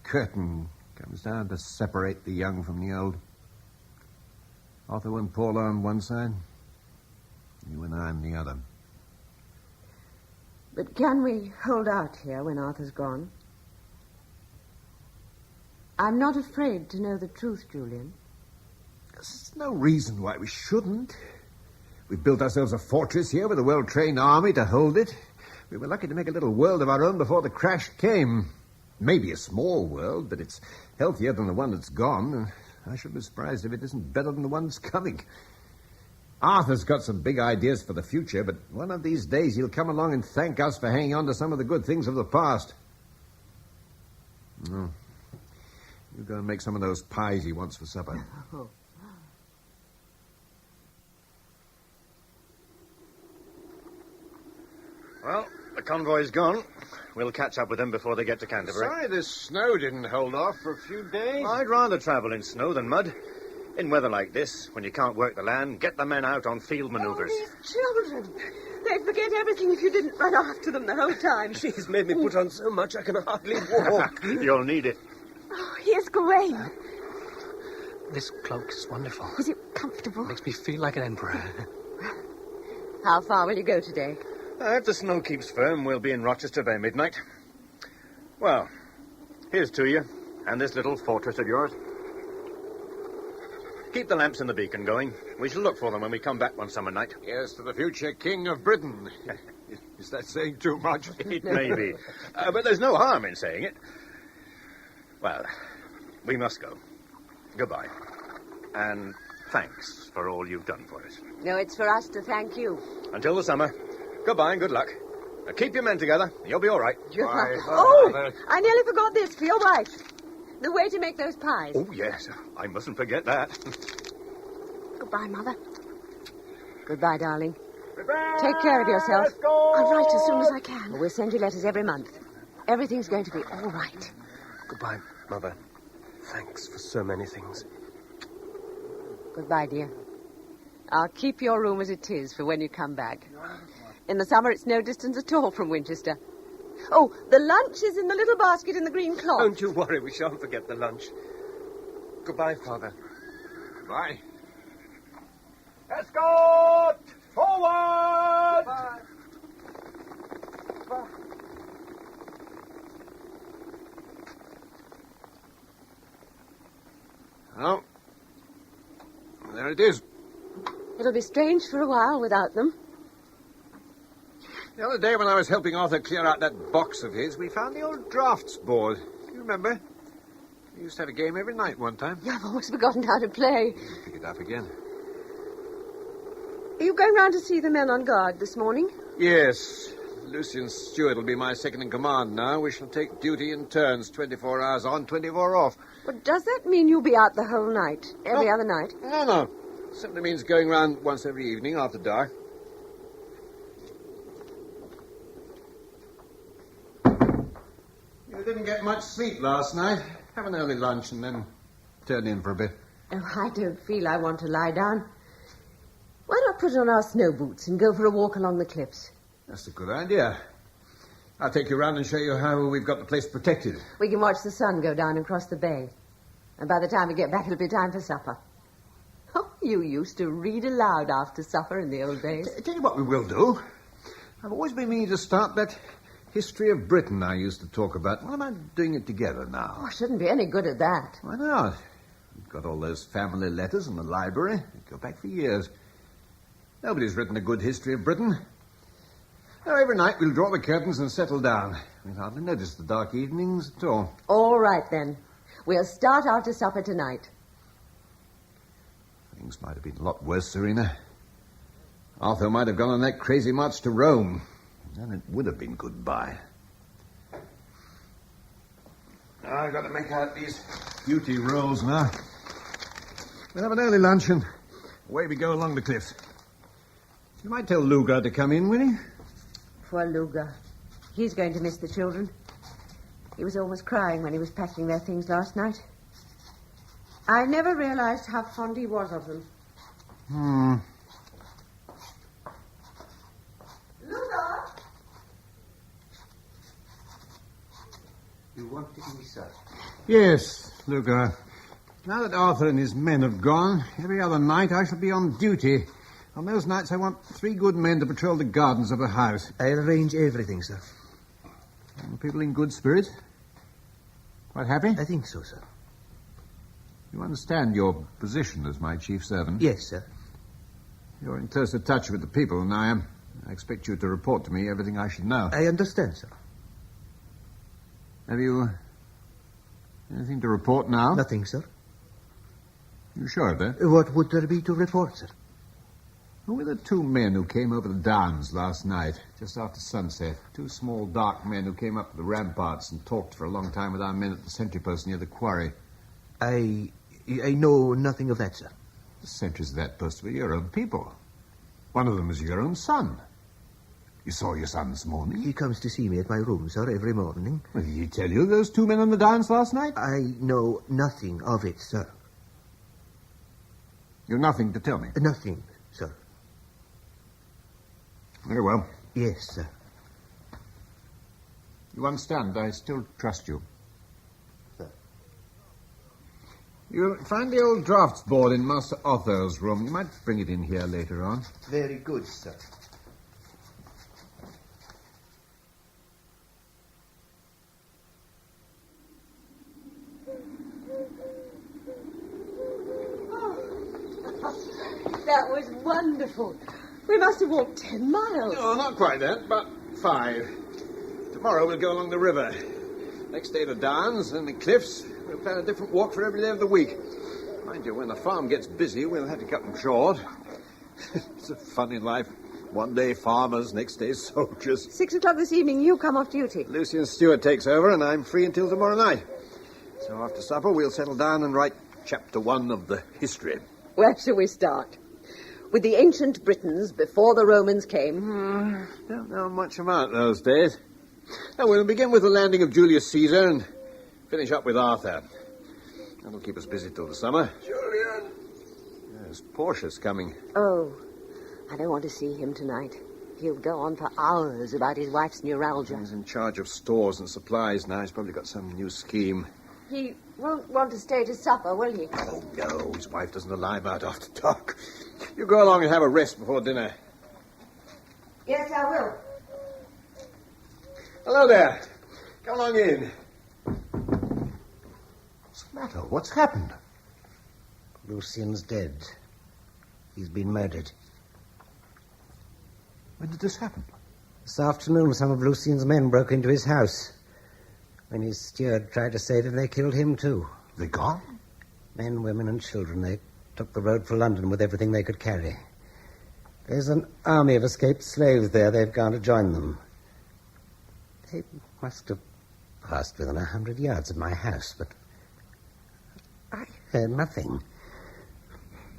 curtain comes down to separate the young from the old. Arthur and Paula on one side, you and I on the other. But can we hold out here when Arthur's gone? I'm not afraid to know the truth, Julian. There's no reason why we shouldn't. We've built ourselves a fortress here with a well-trained army to hold it. We were lucky to make a little world of our own before the crash came. Maybe a small world, but it's healthier than the one that's gone. I shouldn't be surprised if it isn't better than the one that's coming. Arthur's got some big ideas for the future, but one of these days he'll come along and thank us for hanging on to some of the good things of the past. No. You go and make some of those pies he wants for supper. Oh. Well, the convoy's gone. We'll catch up with them before they get to Canterbury. Sorry this snow didn't hold off for a few days. I'd rather travel in snow than mud. In weather like this, when you can't work the land, get the men out on field manoeuvres. Oh, these children. They'd forget everything if you didn't run after them the whole time. She's made me put on so much I can hardly walk. You'll need it. Oh, here's Gawain. This cloak is wonderful. Is it comfortable? Makes me feel like an emperor. How far will you go today? If the snow keeps firm, we'll be in Rochester by midnight. Well, here's to you, and this little fortress of yours. Keep the lamps and the beacon going. We shall look for them when we come back one summer night. Yes, to the future King of Britain. Is that saying too much? It may be. But there's no harm in saying it. Well, we must go. Goodbye. And thanks for all you've done for us. No, it's for us to thank you. Until the summer. Goodbye and good luck. Now keep your men together. You'll be all right. Oh, I nearly forgot this for your wife. The way to make those pies. Oh, yes. I mustn't forget that. Goodbye, Mother. Goodbye, darling. Take care of yourself. I'll write as soon as I can. We'll send you letters every month. Everything's going to be all right. Goodbye, Mother. Thanks for so many things. Goodbye, dear. I'll keep your room as it is for when you come back. In the summer, it's no distance at all from Winchester. Oh, the lunch is in the little basket in the green cloth. Don't you worry, we shan't forget the lunch. Goodbye, Father. Goodbye. Escort! Forward! Bye. Bye. Oh, there it is. It'll be strange for a while without them. The other day when I was helping Arthur clear out that box of his, we found the old drafts board. Do you remember? We used to have a game every night one time. Yeah, I've always forgotten how to play. Pick it up again. Are you going round to see the men on guard this morning? Yes. Lucian Stewart will be my second in command now. We shall take duty in turns, 24 hours on, 24 off. But does that mean you'll be out the whole night? Every other night? No. Simply means going round once every evening after dark. You didn't get much sleep last night. Have an early lunch and then turn in for a bit. Oh, I don't feel I want to lie down. Why not put on our snow boots and go for a walk along the cliffs? That's a good idea. I'll take you round and show you how we've got the place protected. We can watch the sun go down and cross the bay. And by the time we get back, it'll be time for supper. Oh, you used to read aloud after supper in the old days. Tell you what we will do. I've always been meaning to start that history of Britain I used to talk about. What about doing it together now? Oh, I shouldn't be any good at that. Why not? We've got all those family letters in the library. They go back for years. Nobody's written a good history of Britain. Now, every night we'll draw the curtains and settle down. We'll hardly notice the dark evenings at all. All right, then. We'll start after supper tonight. Things might have been a lot worse, Serena. Arthur might have gone on that crazy march to Rome. And it would have been goodbye. Now, I've got to make out these duty rolls now. We'll have an early lunch and away we go along the cliffs. You might tell Lugar to come in, will he? Poor Lugar. He's going to miss the children. He was almost crying when he was packing their things last night. I never realized how fond he was of them. Lugar! You want to eat, sir? Yes, Lugar. Now that Arthur and his men have gone, every other night I shall be on duty. On those nights I want 3 good men to patrol the gardens of the house. I'll arrange everything, sir. And people in good spirits? Quite happy? I think so, sir. You understand your position as my chief servant? Yes, sir. You're in closer touch with the people than I am. I expect you to report to me everything I should know. I understand, sir. Have you anything to report now? Nothing, sir. You sure of that? What would there be to report, sir? Who were the 2 men who came over the downs last night, just after sunset? 2 small, dark men who came up to the ramparts and talked for a long time with our men at the sentry post near the quarry. I know nothing of that, sir. The sentries of that post were your own people. One of them is your own son. You saw your son this morning? He comes to see me at my room, sir, every morning. Well, did he tell you those 2 men on the downs last night? I know nothing of it, sir. You've nothing to tell me? Nothing, sir. Very well. Yes, sir. You understand, I still trust you. Sir. You'll find the old drafts board in Master Otho's room. You might bring it in here later on. Very good, sir. That was wonderful. We must have walked 10 miles. No, not quite that, but 5. Tomorrow we'll go along the river. Next day the downs and the cliffs. We'll plan a different walk for every day of the week. Mind you, when the farm gets busy, we'll have to cut them short. It's a funny life. One day farmers, next day soldiers. 6 o'clock this evening, you come off duty. Lucian Stewart takes over, and I'm free until tomorrow night. So after supper, we'll settle down and write chapter 1 of the history. Where shall we start? With the ancient Britons before the Romans came? Don't know much about those days. Now, we'll begin with the landing of Julius Caesar and finish up with Arthur. That'll keep us busy till the summer. Julian! Yes, Portia's coming. Oh, I don't want to see him tonight. He'll go on for hours about his wife's neuralgia. He's in charge of stores and supplies now. He's probably got some new scheme. He won't want to stay to supper, will he? Oh, no. His wife doesn't allow him out after dark. You go along and have a rest before dinner. Yes, I will. Hello there. Come along in. What's the matter? What's happened? Lucian's dead. He's been murdered. When did this happen? This afternoon, some of Lucian's men broke into his house. When his steward tried to save him, they killed him too. They gone? Men, women, and children. They took the road for London with everything they could carry. There's an army of escaped slaves there. They've gone to join them. They must have passed within 100 yards of my house, but I heard nothing.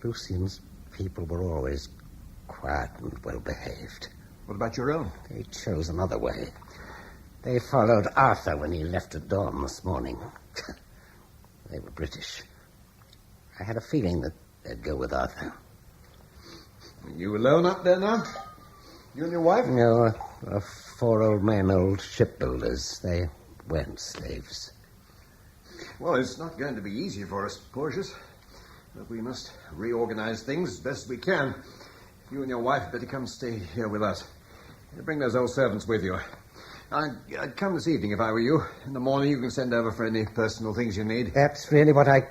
Lucian's people were always quiet and well-behaved. What about your own? They chose another way. They followed Arthur when he left at dawn this morning. They were British. I had a feeling that they'd go with Arthur. Are you alone up there now? You and your wife? No, 4 old men, old shipbuilders. They weren't slaves. Well, it's not going to be easy for us, Portius. But we must reorganize things as best we can. You and your wife better come stay here with us. Bring those old servants with you. I'd come this evening if I were you. In the morning you can send over for any personal things you need. That's really what I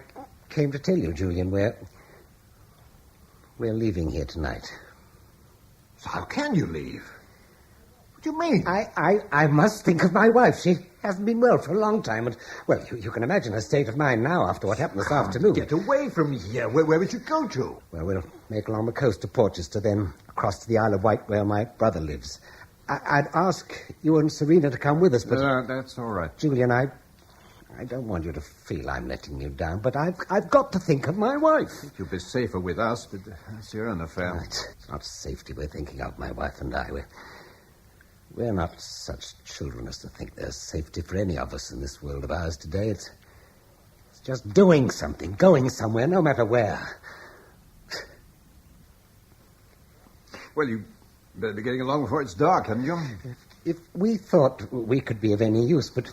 came to tell you, Julian. We're leaving here tonight. So how can you leave? What do you mean? I must think of my wife. She hasn't been well for a long time. And, well, you can imagine her state of mind now after what happened this afternoon. Get away from here. Where would you go to? Well, we'll make along the coast to Portchester, then across to the Isle of Wight where my brother lives. I'd ask you and Serena to come with us, but... that's all right. Julian, I don't want you to feel I'm letting you down, but I've got to think of my wife. I think you'll be safer with us, but that's your own affair. It's not safety we're thinking of, my wife and I. We're not such children as to think there's safety for any of us in this world of ours today. It's just doing something, going somewhere, no matter where. Well, you better be getting along before it's dark, haven't you? If we thought we could be of any use, but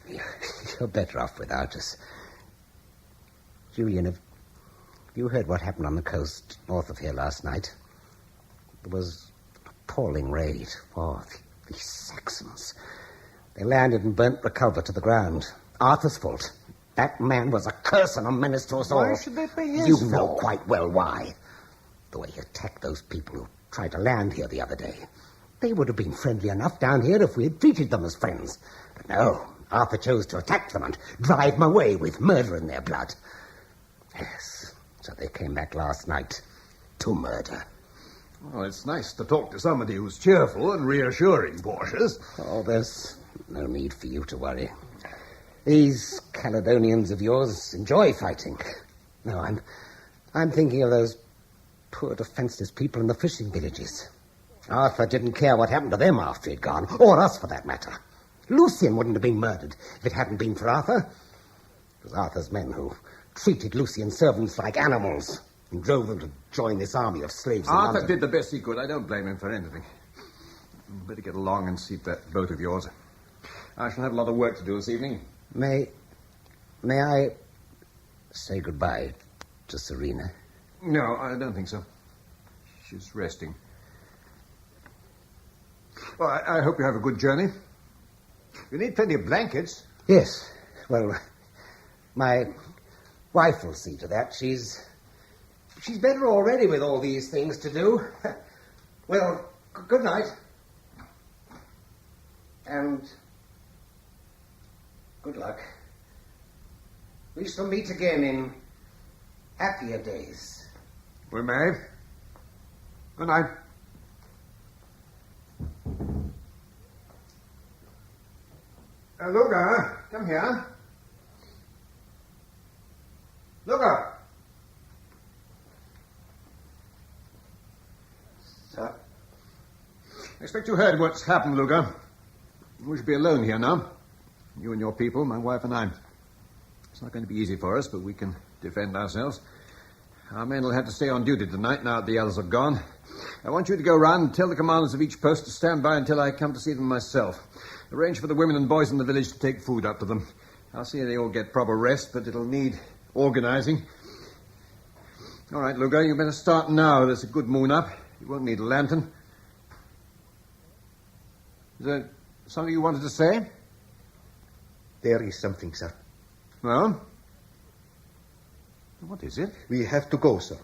you're better off without us. Julian, have you heard what happened on the coast north of here last night? There was an appalling raid. Oh, these Saxons. They landed and burnt the culvert to the ground. Arthur's fault. That man was a curse and a menace to us all. Why should that be his You fault? know quite well why. The way he attacked those people who tried to land here the other day. They would have been friendly enough down here if we had treated them as friends. But no, Arthur chose to attack them and drive them away with murder in their blood. Yes, so they came back last night to murder. Well, it's nice to talk to somebody who's cheerful and reassuring, Portius. Oh, there's no need for you to worry. These Caledonians of yours enjoy fighting. No, I'm thinking of those poor defenseless people in the fishing villages. Arthur didn't care what happened to them after he'd gone, or us for that matter. Lucian wouldn't have been murdered if it hadn't been for Arthur. It was Arthur's men who treated Lucian's servants like animals and drove them to join this army of slaves in Arthur London. did the best he could. I don't blame him for anything. You better get along and see that boat of yours. I shall have a lot of work to do this evening. May I say goodbye to Serena? No, I don't think so. She's resting. Well, I hope you have a good journey. You need plenty of blankets. Yes. Well, my wife will see to that. She's better already with all these things to do. Well, good night. And good luck. We shall meet again in happier days. We may. Good night. Luca, come here. Luca! Sir? I expect you heard what's happened, Luca. We should be alone here now. You and your people, my wife and I. It's not going to be easy for us, but we can defend ourselves. Our men will have to stay on duty tonight now that the others are gone. I want you to go round and tell the commanders of each post to stand by until I come to see them myself. Arrange for the women and boys in the village to take food up to them. I'll see they all get proper rest, but it'll need organizing. All right, Luca, you better start now. There's a good moon up. You won't need a lantern. Is there something you wanted to say? There is something, sir. Well? What is it? We have to go, sir.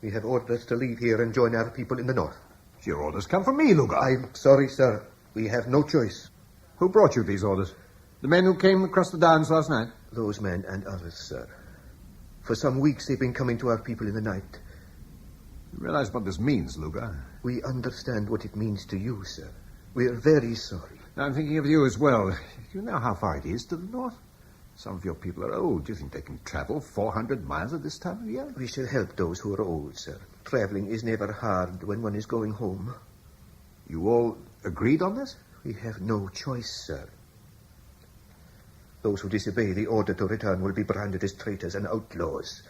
We have orders to leave here and join our people in the north. Your orders come from me, Luca. I'm sorry, sir. We have no choice. Who brought you these orders? The men who came across the downs last night? Those men and others, sir. For some weeks they've been coming to our people in the night. You realize what this means, Luca? We understand what it means to you, sir. We're very sorry. I'm thinking of you as well. Do you know how far it is to the north? Some of your people are old. Do you think they can travel 400 miles at this time of year? We shall help those who are old, sir. Traveling is never hard when one is going home. You all agreed on this? We have no choice, sir. Those who disobey the order to return will be branded as traitors and outlaws.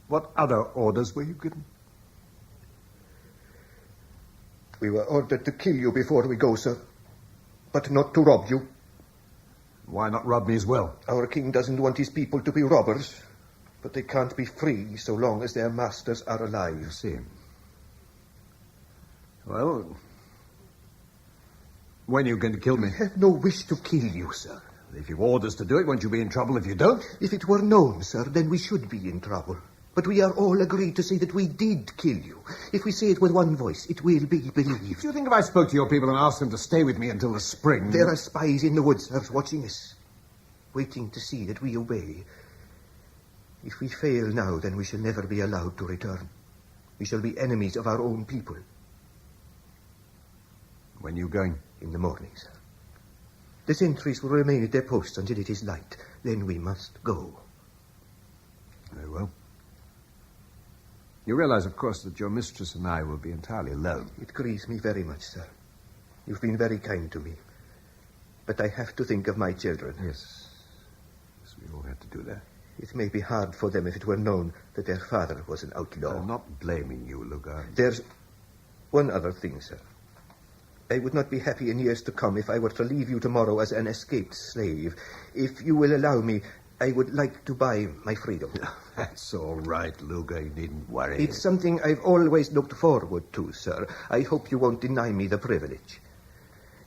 What other orders were you given? We were ordered to kill you before we go, sir. But not to rob you. Why not rob me as well? Our king doesn't want his people to be robbers. But they can't be free so long as their masters are alive. I see. Well, when are you going to kill me? We have no wish to kill you, sir. If you've orders to do it, won't you be in trouble if you don't? If it were known, sir, then we should be in trouble. But we are all agreed to say that we did kill you. If we say it with one voice, it will be believed. Do you think if I spoke to your people and asked them to stay with me until the spring... There are spies in the woods, sir, watching us, waiting to see that we obey. If we fail now, then we shall never be allowed to return. We shall be enemies of our own people. When are you going? In the morning, sir. The sentries will remain at their posts until it is light. Then we must go. Very well. You realize, of course, that your mistress and I will be entirely alone. It grieves me very much, sir. You've been very kind to me. But I have to think of my children. Yes. Yes, we all have to do that. It may be hard for them if it were known that their father was an outlaw. I'm not blaming you, Luca. There's one other thing, sir. I would not be happy in years to come if I were to leave you tomorrow as an escaped slave. If you will allow me, I would like to buy my freedom. That's all right, Luca. You needn't worry. It's something I've always looked forward to, sir. I hope you won't deny me the privilege.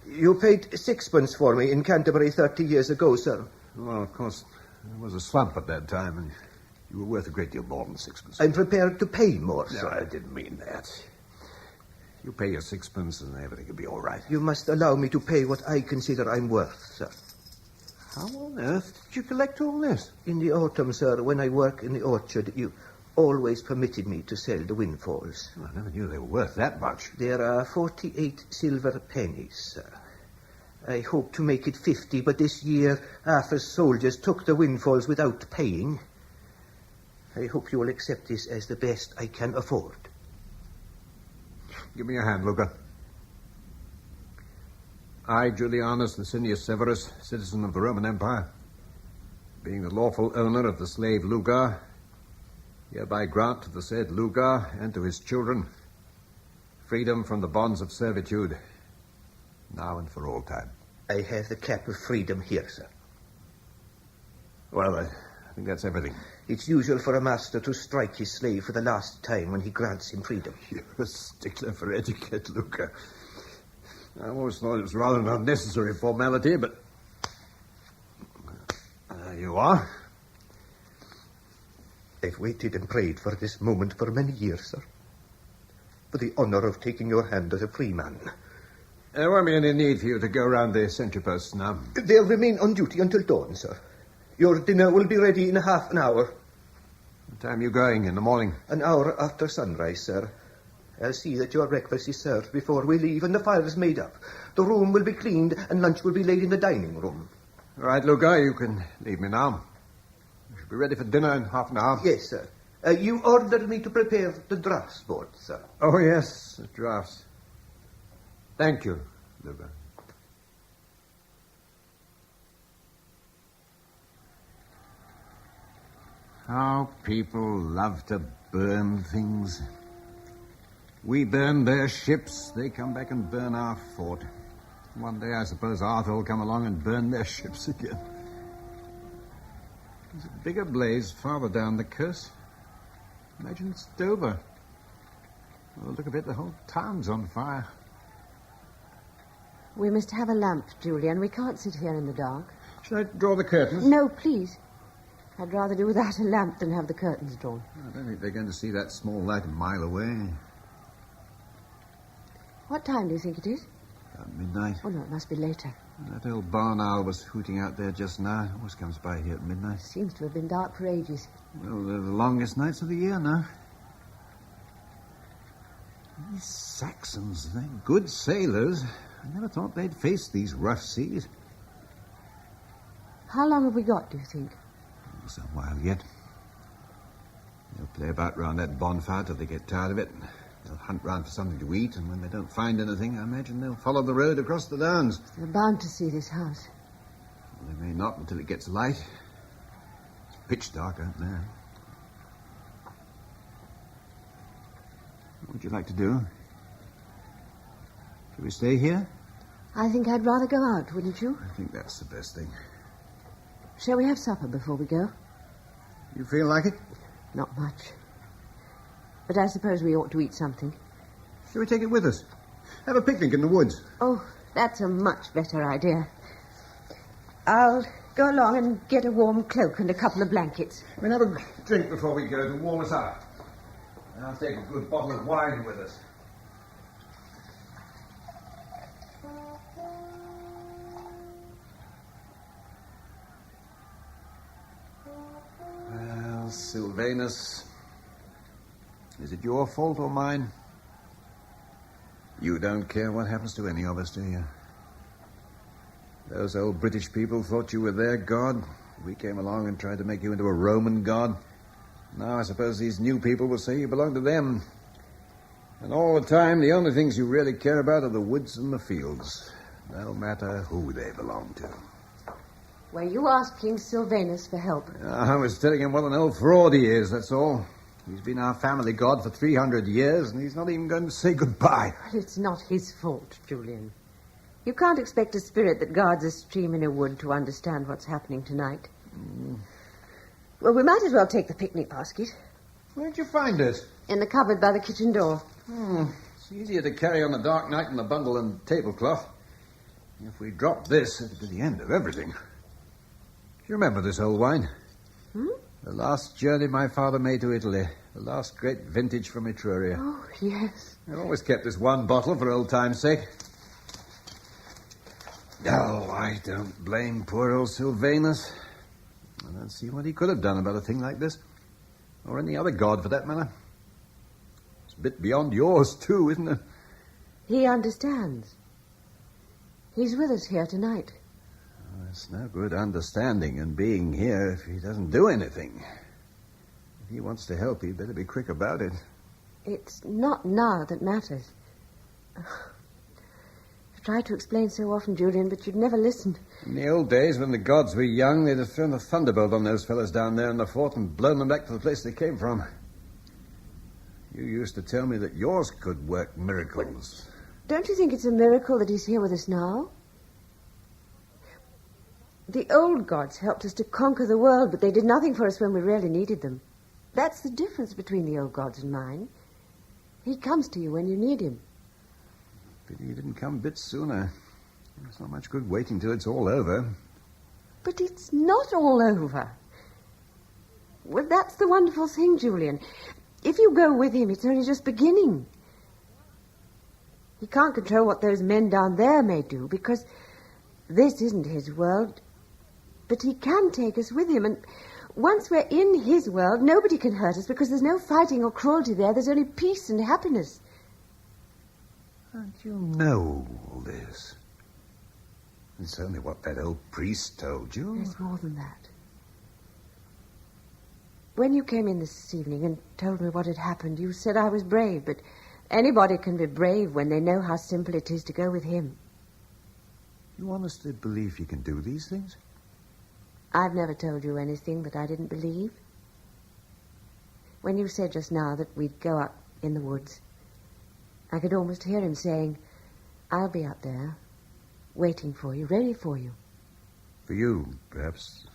You paid 6pence for me in Canterbury 30 years ago, sir. Well, of course, there was a slump at that time, and you were worth a great deal more than 6pence. I'm prepared to pay more, No, sir. I didn't mean that. You pay your 6pence and everything will be all right. You must allow me to pay what I consider I'm worth, sir. How on earth did you collect all this? In the autumn, sir, when I work in the orchard, you always permitted me to sell the windfalls. I never knew they were worth that much. There are 48 silver pennies, sir. I hope to make it 50, but this year Arthur's soldiers took the windfalls without paying. I hope you will accept this as the best I can afford. Give me your hand, Luca. I, Julianus Licinius Severus, citizen of the Roman Empire, being the lawful owner of the slave Luca, hereby grant to the said Luca and to his children freedom from the bonds of servitude, now and for all time. I have the cap of freedom here, sir. Well, I think that's everything. It's usual for a master to strike his slave for the last time when he grants him freedom. You're a stickler for etiquette, Luca. I always thought it was rather an unnecessary formality, but... there you are. I've waited and prayed for this moment for many years, sir. For the honor of taking your hand as a free man. There won't be any need for you to go round the sentry posts now. They'll remain on duty until dawn, sir. Your dinner will be ready in half an hour. What time are you going in the morning? An hour after sunrise, sir. I'll see that your breakfast is served before we leave and the fire is made up. The room will be cleaned and lunch will be laid in the dining room. All right, Luca, you can leave me now. We should be ready for dinner in half an hour. Yes, sir. You ordered me to prepare the drafts board, sir. Oh, yes, the drafts. Thank you, Luca. How people love to burn things. We burn their ships, they come back and burn our fort. One day I suppose Arthur will come along and burn their ships again. There's a bigger blaze farther down the coast. Imagine it's Dover. Well, look a bit, the whole town's on fire. We must have a lamp, Julian. We can't sit here in the dark. Shall I draw the curtains? No, please. I'd rather do without a lamp than have the curtains drawn. I don't think they're going to see that small light a mile away. What time do you think it is? About midnight. Oh, no, it must be later. That old barn owl was hooting out there just now. Always comes by here at midnight. Seems to have been dark for ages. Well, they're the longest nights of the year now. These Saxons, they're good sailors. I never thought they'd face these rough seas. How long have we got, do you think? Some while yet. They'll play about round that bonfire till they get tired of it. They'll hunt round for something to eat, and when they don't find anything, I imagine they'll follow the road across the downs. They're bound to see this house. Well, they may not until it gets light. It's pitch dark out there. What would you like to do? Shall we stay here? I think I'd rather go out, wouldn't you? I think that's the best thing. Shall we have supper before we go? You feel like it? Not much. But I suppose we ought to eat something. Shall we take it with us? Have a picnic in the woods. Oh, that's a much better idea. I'll go along and get a warm cloak and a couple of blankets. We'll have a drink before we go to warm us up. And I'll take a good bottle of wine with us. Well, Sylvanus, is it your fault or mine? You don't care what happens to any of us, do you? Those old British people thought you were their god. We came along and tried to make you into a Roman god. Now I suppose these new people will say you belong to them. And all the time, the only things you really care about are the woods and the fields, no matter who they belong to. Were you asking Sylvanus for help? I was telling him what an old fraud he is, that's all. He's been our family god for 300 years, and he's not even going to say goodbye. Well, it's not his fault, Julian. You can't expect a spirit that guards a stream in a wood to understand what's happening tonight. Well, we might as well take the picnic basket. Where'd you find it? In the cupboard by the kitchen door. It's easier to carry on a dark night than a bundle and tablecloth. If we drop this, it'll be the end of everything. Do you remember this old wine? The last journey my father made to Italy. The last great vintage from Etruria. Oh, yes. I always kept this one bottle for old time's sake. Oh, I don't blame poor old Sylvanus. I don't see what he could have done about a thing like this. Or any other god, for that matter. It's a bit beyond yours, too, isn't it? He understands. He's with us here tonight. Oh, it's no good understanding and being here if he doesn't do anything. If he wants to help, he'd better be quick about it. It's not now that matters. I've tried to explain so often, Julian, but you'd never listen. In the old days, when the gods were young, they'd have thrown a thunderbolt on those fellas down there in the fort and blown them back to the place they came from. You used to tell me that yours could work miracles. Don't you think it's a miracle that he's here with us now? The old gods helped us to conquer the world, but they did nothing for us when we really needed them. That's the difference between the old gods and mine. He comes to you when you need him. Pity he didn't come a bit sooner. It's not much good waiting till it's all over. But it's not all over. Well, that's the wonderful thing, Julian. If you go with him, it's only just beginning. He can't control what those men down there may do, because this isn't his world. But he can take us with him, and Once we're in his world, nobody can hurt us because there's no fighting or cruelty there. There's only peace and happiness. Don't you know all this? It's only what that old priest told you. There's more than that. When you came in this evening and told me what had happened, you said I was brave, but anybody can be brave when they know how simple it is to go with him. You honestly believe you can do these things? I've never told you anything that I didn't believe. When you said just now that we'd go up in the woods, I could almost hear him saying, I'll be up there, waiting for you, ready for you. For you, perhaps.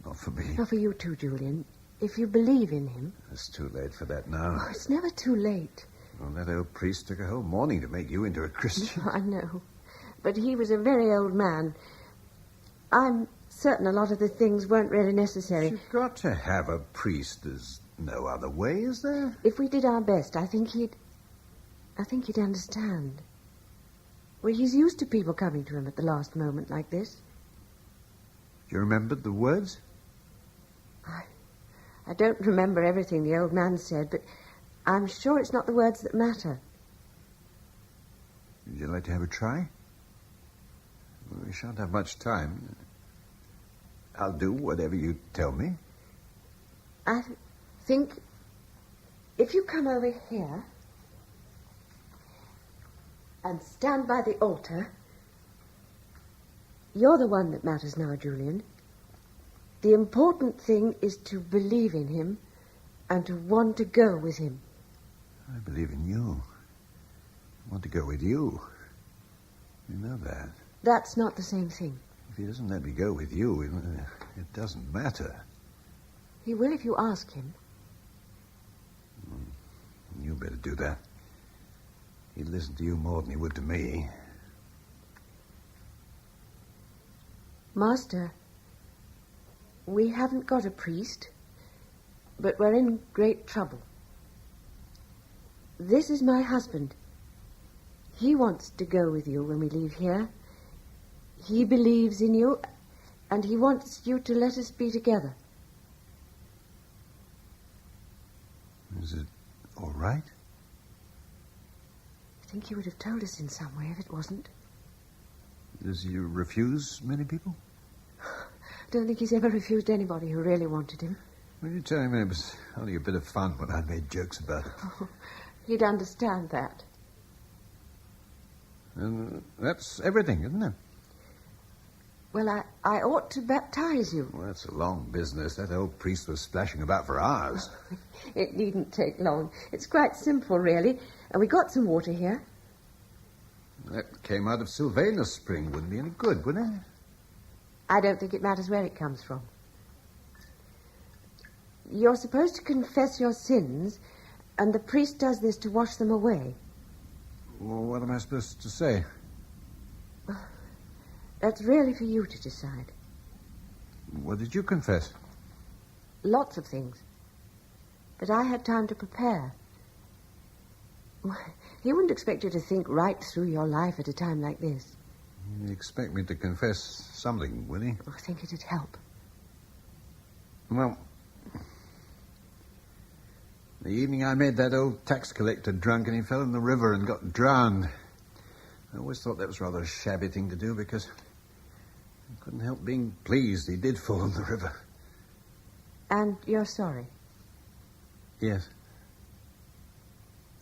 Not for me. Not for you too, Julian. If you believe in him. It's too late for that now. Oh, it's never too late. Well, that old priest took a whole morning to make you into a Christian. I know. But he was a very old man. I'm certain a lot of the things weren't really necessary. You've got to have a priest. There's no other way, is there? If we did our best, I think he'd understand. Well, he's used to people coming to him at the last moment like this. Do you remember the words? I don't remember everything the old man said, but I'm sure it's not the words that matter. Would you like to have a try? We shan't have much time. I'll do whatever you tell me. I think if you come over here and stand by the altar, you're the one that matters now, Julian. The important thing is to believe in him and to want to go with him. I believe in you. I want to go with you. You know that. That's not the same thing. If he doesn't let me go with you, it doesn't matter. He will if you ask him. You better do that. He'd listen to you more than he would to me. Master, we haven't got a priest, but we're in great trouble. This is my husband. He wants to go with you when we leave here. He believes in you, and he wants you to let us be together. Is it all right? I think he would have told us in some way if it wasn't. Does he refuse many people? I don't think he's ever refused anybody who really wanted him. Well, you tell him it was only a bit of fun when I made jokes about it. Oh, he'd understand that. And that's everything, isn't it? Well, I ought to baptize you. Well, that's a long business. That old priest was splashing about for hours. It needn't take long. It's quite simple, really. And we got some water here. That came out of Sylvanus Spring. Wouldn't be any good, would it? I don't think it matters where it comes from. You're supposed to confess your sins, and the priest does this to wash them away. Well, what am I supposed to say? That's really for you to decide. What did you confess? Lots of things. But I had time to prepare. He wouldn't expect you to think right through your life at a time like this. You expect me to confess something, will he? I think it'd help. Well, the evening I made that old tax collector drunk and he fell in the river and got drowned. I always thought that was rather a shabby thing to do because I couldn't help being pleased he did fall in the river. And you're sorry? Yes.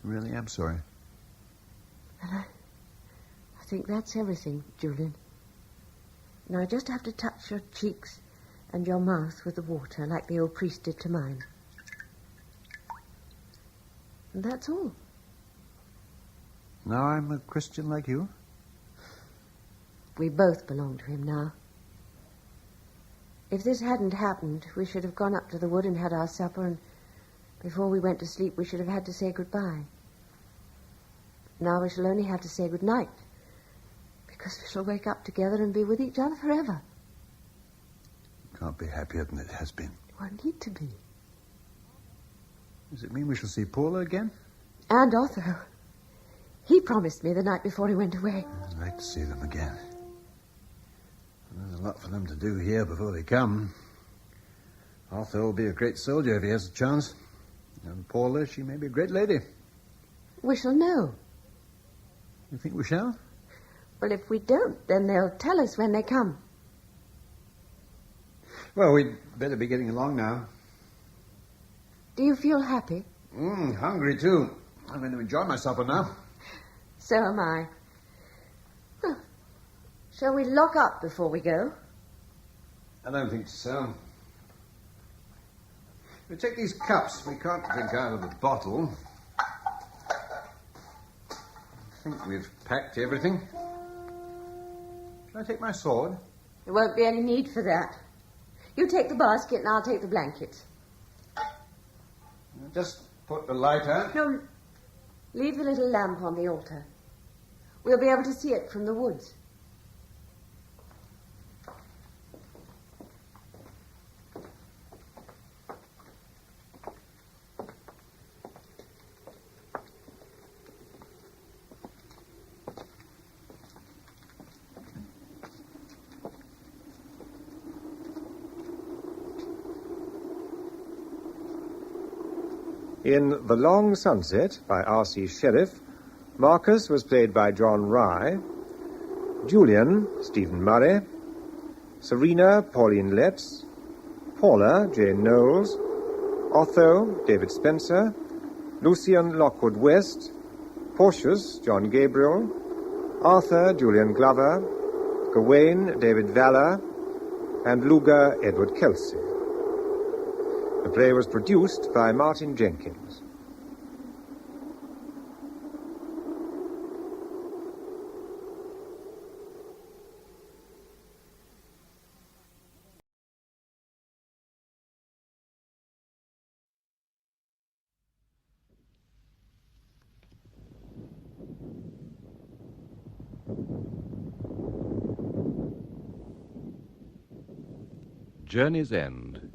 I really am sorry. And I think that's everything, Julian. Now I just have to touch your cheeks and your mouth with the water like the old priest did to mine. And that's all. Now I'm a Christian like you? We both belong to him now. If this hadn't happened, we should have gone up to the wood and had our supper, and before we went to sleep, we should have had to say goodbye. Now we shall only have to say goodnight, because we shall wake up together and be with each other forever. Can't be happier than it has been. It won't need to be. Does it mean we shall see Paula again? And Otho. He promised me the night before he went away. I'd like to see them again. There's a lot for them to do here before they come. Arthur will be a great soldier if he has a chance. And Paula, she may be a great lady. We shall know. You think we shall? Well, if we don't, then they'll tell us when they come. Well, we'd better be getting along now. Do you feel happy? Hungry, too. I'm going to enjoy myself now. So am I. Huh. Shall we lock up before we go? I don't think so. We take these cups. We can't drink out of the bottle. I think we've packed everything. Can I take my sword? There won't be any need for that. You take the basket and I'll take the blankets. Just put the light out. No, leave the little lamp on the altar. We'll be able to see it from the woods. In The Long Sunset by R.C. Sherriff, Marcus was played by John Rye, Julian, Stephen Murray, Serena, Pauline Letts, Paula, Jane Knowles, Otho, David Spencer, Lucian Lockwood West, Portius, John Gabriel, Arthur, Julian Glover, Gawain, David Valor, and Luga, Edward Kelsey. The play was produced by Martin Jenkins. Journey's End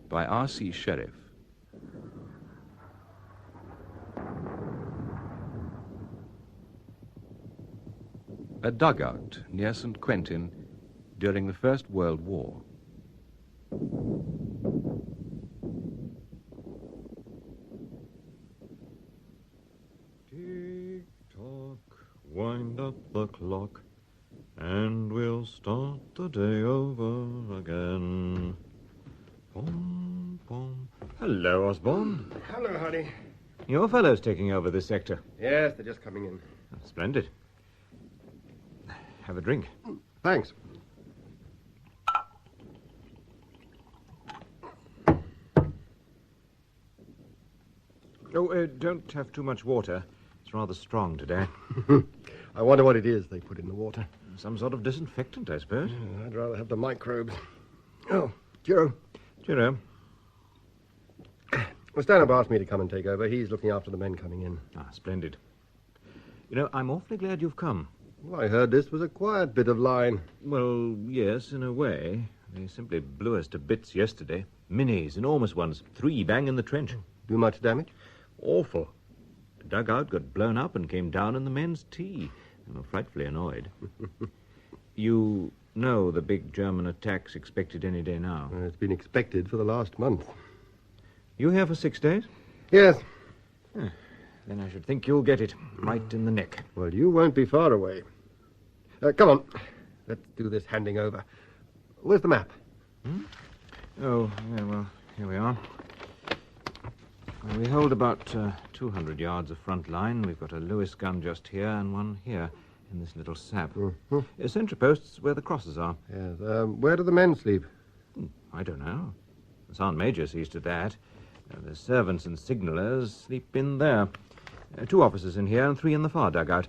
by R.C. Sherriff. A dugout near St. Quentin during the First World War. Tick-tock, wind up the clock, and we'll start the day over again. Pom, pom. Hello, Osborne. Hello, honey. Your fellows taking over this sector. Yes, they're just coming in. Splendid. Have a drink. Thanks. Oh, don't have too much water. It's rather strong today. I wonder what it is they put in the water. Some sort of disinfectant, I suppose. I'd rather have the microbes. Oh, Giro. Cheerio. Well, Stanhope asked me to come and take over. He's looking after the men coming in. Ah, splendid. You know, I'm awfully glad you've come. Well, I heard this was a quiet bit of line. Well, yes, in a way. They simply blew us to bits yesterday. Minis, enormous ones. 3 bang in the trench. Do much damage? Awful. The dugout got blown up and came down in the men's tea. They were frightfully annoyed. You know the big German attack's expected any day now. It's been expected for the last month. You here for 6 days? Yes. Then I should think you'll get it right in the neck. Well, you won't be far away. Come on. Let's do this handing over. Where's the map? Oh, yeah, well, here we are. Well, we hold about 200 yards of front line. We've got a Lewis gun just here and one here in this little sap. Sentry posts where the crosses are. Yes. Where do the men sleep? I don't know. The Sergeant Major sees to that. The servants and signallers sleep in there. 2 officers in here and 3 in the far dugout.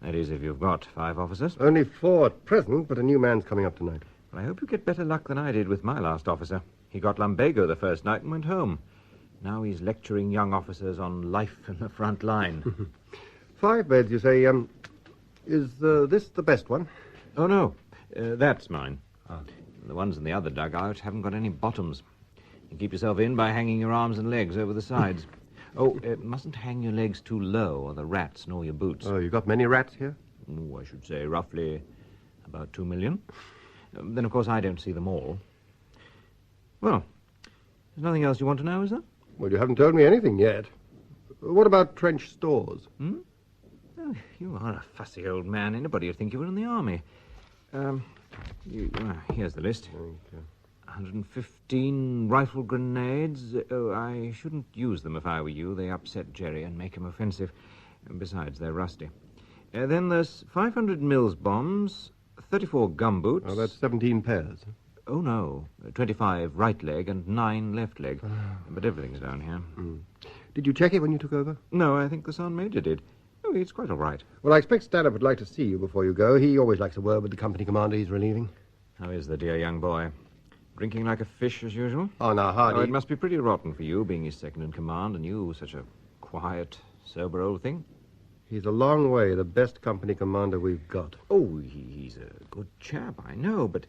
That is, if you've got 5 officers. Only 4 at present, but a new man's coming up tonight. Well, I hope you get better luck than I did with my last officer. He got lumbago the first night and went home. Now he's lecturing young officers on life in the front line. 5 beds, you say. Is this the best one? Oh, no. That's mine. The ones in the other dugout haven't got any bottoms. You keep yourself in by hanging your arms and legs over the sides. Mustn't hang your legs too low or the rats gnaw your boots. Oh, you got many rats here? Oh, I should say roughly about 2 million. Then, of course, I don't see them all. Well, there's nothing else you want to know, is there? Well, you haven't told me anything yet. What about trench stores? Hmm? Oh, you are a fussy old man. Anybody would think you were in the army. Here's the list. 115 rifle grenades. Oh, I shouldn't use them if I were you. They upset Jerry and make him offensive. Besides, they're rusty. Then there's 500 Mills bombs, 34 gumboots. Oh, that's 17 pairs. Oh, no. 25 right leg and 9 left leg. But everything's down here. Did you check it when you took over? No, I think the Sergeant Major did. Oh, it's quite all right. Well, I expect Stanhope would like to see you before you go. He always likes a word with the company commander he's relieving. How is the dear young boy? Drinking like a fish as usual? Oh, no, hardly. Oh, it must be pretty rotten for you, being his second in command, and you such a quiet, sober old thing. He's a long way the best company commander we've got. Oh, he's a good chap, I know, but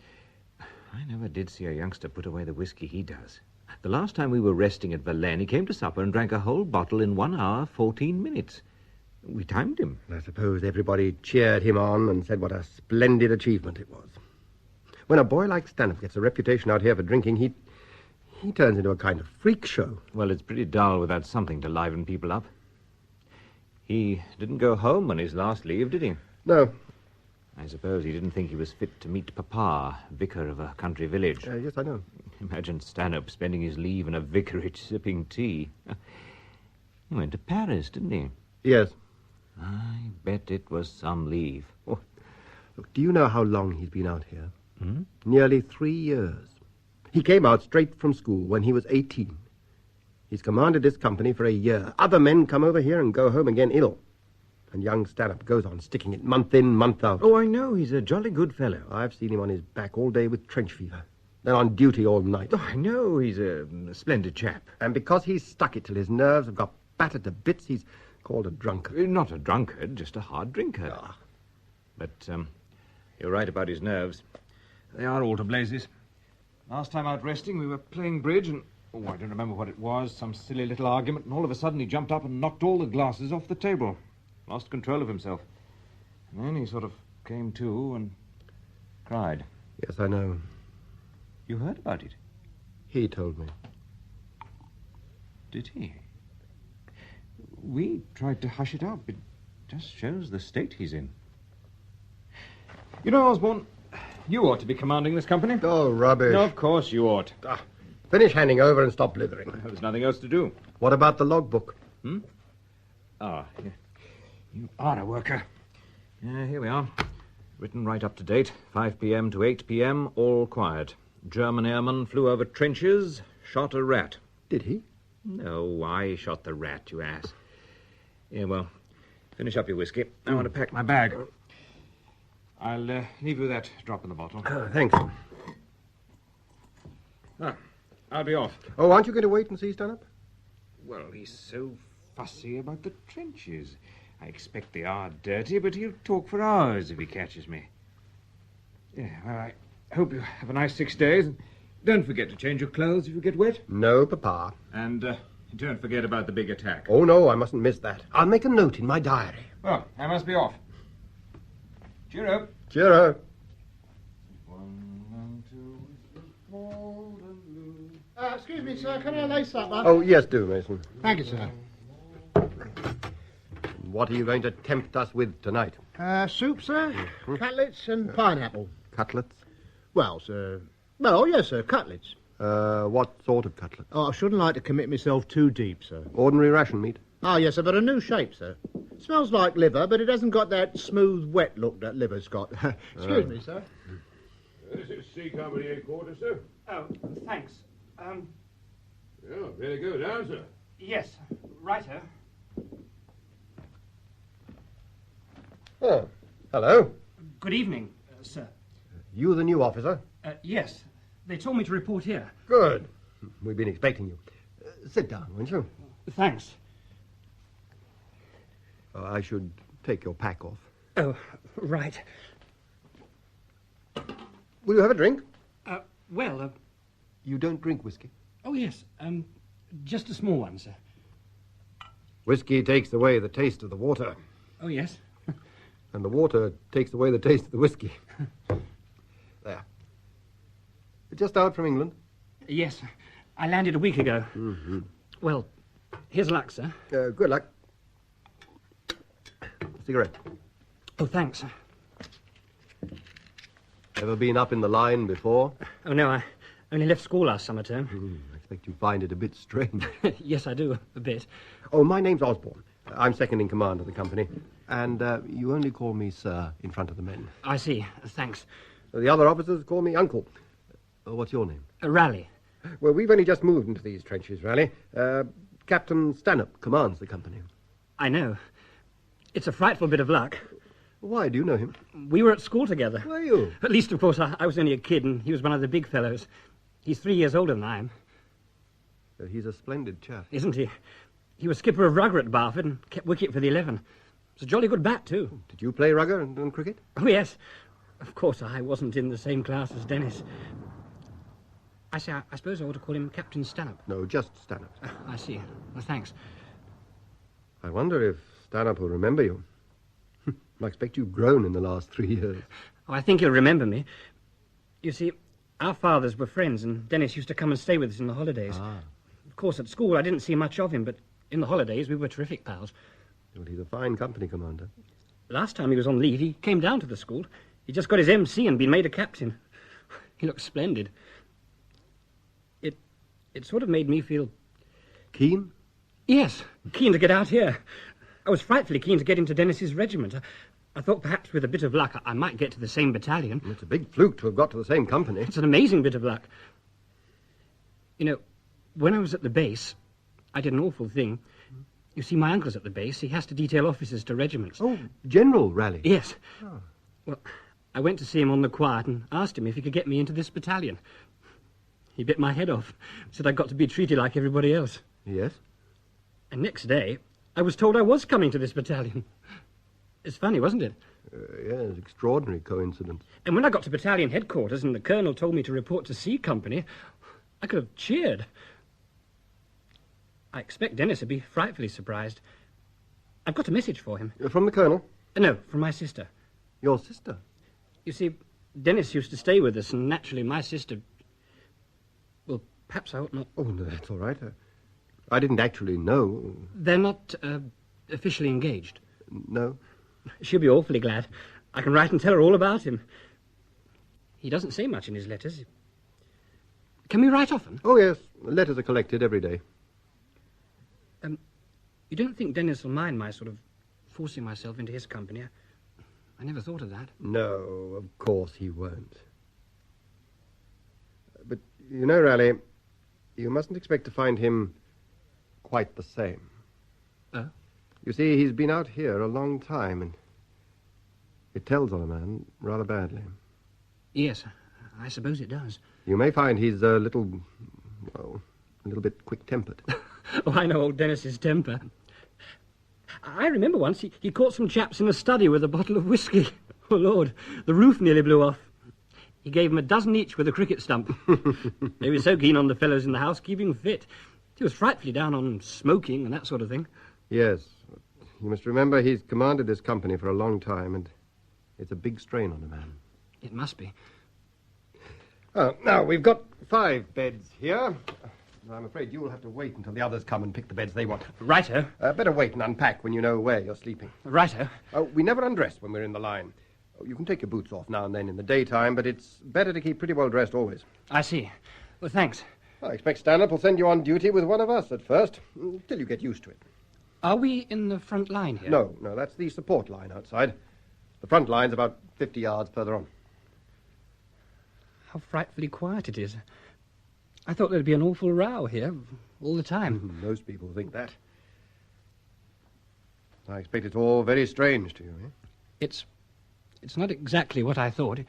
I never did see a youngster put away the whiskey he does. The last time we were resting at Verlaine, he came to supper and drank a whole bottle in 1 hour, 14 minutes. We timed him. I suppose everybody cheered him on and said what a splendid achievement it was. When a boy like Stanhope gets a reputation out here for drinking, he turns into a kind of freak show. Well, it's pretty dull without something to liven people up. He didn't go home on his last leave, did he? No. I suppose he didn't think he was fit to meet Papa, vicar of a country village. Yes, I know. Imagine Stanhope spending his leave in a vicarage sipping tea. He went to Paris, didn't he? Yes. I bet it was some leave. Oh. Look, do you know how long he's been out here? Hmm? Nearly 3 years. He came out straight from school when he was 18. He's commanded this company for a year. Other men come over here and go home again ill. And young Stanhope goes on sticking it month in, month out. Oh, I know. He's a jolly good fellow. I've seen him on his back all day with trench fever. Then on duty all night. Oh, I know. He's a splendid chap. And because he's stuck it till his nerves have got battered to bits, he's called a drunkard. Not a drunkard, just a hard drinker. Ah. But you're right about his nerves. They are all to blazes. Last time out resting, we were playing bridge and... Oh, I don't remember what it was. Some silly little argument, and all of a sudden he jumped up and knocked all the glasses off the table. Lost control of himself. And then he sort of came to and cried. Yes, I know. You heard about it? He told me. Did he? We tried to hush it up. It just shows the state he's in. You know, Osborne, you ought to be commanding this company. Oh, rubbish. No, of course you ought. Finish handing over and stop blithering. There's nothing else to do. What about the logbook? Hmm? Ah, you are a worker. Here we are. Written right up to date. 5 p.m. to 8 p.m., all quiet. German airman flew over trenches, shot a rat. Did he? No, I shot the rat, you ass. Yeah, well, finish up your whiskey. I want to pack my bag. I'll leave you that drop in the bottle. Thanks. I'll be off. Oh, aren't you going to wait and see Stanhope? Well, he's so fussy about the trenches. I expect they are dirty, but he'll talk for hours if he catches me. Yeah, well, I hope you have a nice 6 days. And don't forget to change your clothes if you get wet. No, Papa. And don't forget about the big attack. Oh, no, I mustn't miss that. I'll make a note in my diary. Well, I must be off. Cheerio. Cheerio. Excuse me, sir, can I lace that up? Oh, yes, do, Mason. Thank you, sir. What are you going to tempt us with tonight? Soup, sir, cutlets and pineapple. Cutlets? Well, sir... Well, yes, sir, cutlets. What sort of cutlets? Oh, I shouldn't like to commit myself too deep, sir. Ordinary ration meat? Oh, yes, sir, but a new shape, sir. Smells like liver, but it hasn't got that smooth, wet look that liver's got. Excuse me, sir. This is C Company headquarters, sir. Oh, thanks. Yeah, very good answer. Yes, righto. Oh, hello. Good evening, sir. You the new officer? Yes, they told me to report here. Good. We've been expecting you. Sit down, won't you? Thanks. I should take your pack off. Oh, right. Will you have a drink? Well, You don't drink whiskey? Oh, yes. Just a small one, sir. Whiskey takes away the taste of the water. Oh, yes. And the water takes away the taste of the whiskey. There. Just out from England? Yes, I landed a week ago. Mm-hmm. Well, here's luck, sir. Good luck. Cigarette. Oh, thanks. Ever been up in the line before? Oh, no, I only left school last summer term. I expect you find it a bit strange. Yes, I do, a bit. Oh, my name's Osborne. I'm second in command of the company. And you only call me sir in front of the men. I see. Thanks. The other officers call me uncle. What's your name? Raleigh. Well, we've only just moved into these trenches, Raleigh. Captain Stanhope commands the company. I know. It's a frightful bit of luck. Why, do you know him? We were at school together. Were you? At least, of course, I was only a kid, and he was one of the big fellows. He's 3 years older than I am. He's a splendid chap. Isn't he? He was skipper of rugger at Barford and kept wicket for the 11. It's a jolly good bat, too. Did you play rugger and cricket? Oh, yes. Of course, I wasn't in the same class as Dennis. I suppose I ought to call him Captain Stanhope. No, just Stanhope. I see. Well, thanks. I wonder if Stanhope will remember you. I expect you've grown in the last 3 years. Oh, I think he'll remember me. You see, our fathers were friends, and Dennis used to come and stay with us in the holidays. Ah. Of course, at school I didn't see much of him, but in the holidays we were terrific pals. Well, he's a fine company commander. Last time he was on leave, he came down to the school. He just got his MC and been made a captain. He looked splendid. It sort of made me feel... Keen? Yes, keen to get out here. I was frightfully keen to get into Dennis's regiment. I thought perhaps with a bit of luck I might get to the same battalion. It's a big fluke to have got to the same company. It's an amazing bit of luck. You know, when I was at the base, I did an awful thing. You see, my uncle's at the base. He has to detail officers to regiments. Oh, General Raleigh? Yes. Oh. Well, I went to see him on the quiet and asked him if he could get me into this battalion. He bit my head off, said I'd got to be treated like everybody else. Yes? And next day, I was told I was coming to this battalion. It's funny, wasn't it? Yes, extraordinary coincidence. And when I got to battalion headquarters and the colonel told me to report to C Company, I could have cheered. I expect Dennis would be frightfully surprised. I've got a message for him. From the colonel? No, from my sister. Your sister? You see, Dennis used to stay with us, and naturally my sister... Well, perhaps I ought not... Oh, no, that's all right. I didn't actually know. They're not officially engaged? No. She'll be awfully glad. I can write and tell her all about him. He doesn't say much in his letters. Can we write often? Oh, yes. Letters are collected every day. You don't think Dennis will mind my sort of forcing myself into his company? I never thought of that. No, of course he won't. But, you know, Raleigh, you mustn't expect to find him quite the same. Oh? You see, he's been out here a long time, and it tells on a man rather badly. Yes, I suppose it does. You may find he's a little bit quick-tempered. Oh, I know old Dennis's temper. I remember once he caught some chaps in the study with a bottle of whiskey. Oh, Lord, the roof nearly blew off. He gave them a dozen each with a cricket stump. They were so keen on the fellows in the house keeping fit. He was frightfully down on smoking and that sort of thing. Yes. You must remember he's commanded this company for a long time, and it's a big strain on a man. It must be. Now, we've got 5 beds here. I'm afraid you'll have to wait until the others come and pick the beds they want. Righto. Better wait and unpack when you know where you're sleeping. Righto. We never undress when we're in the line. You can take your boots off now and then in the daytime, but it's better to keep pretty well dressed always. I see. Well, thanks. I expect Stanhope will send you on duty with one of us at first, till you get used to it. Are we in the front line here? No, that's the support line outside. The front line's about 50 yards further on. How frightfully quiet it is. I thought there'd be an awful row here all the time. Most people think that. I expect it's all very strange to you, eh? It's not exactly what I thought.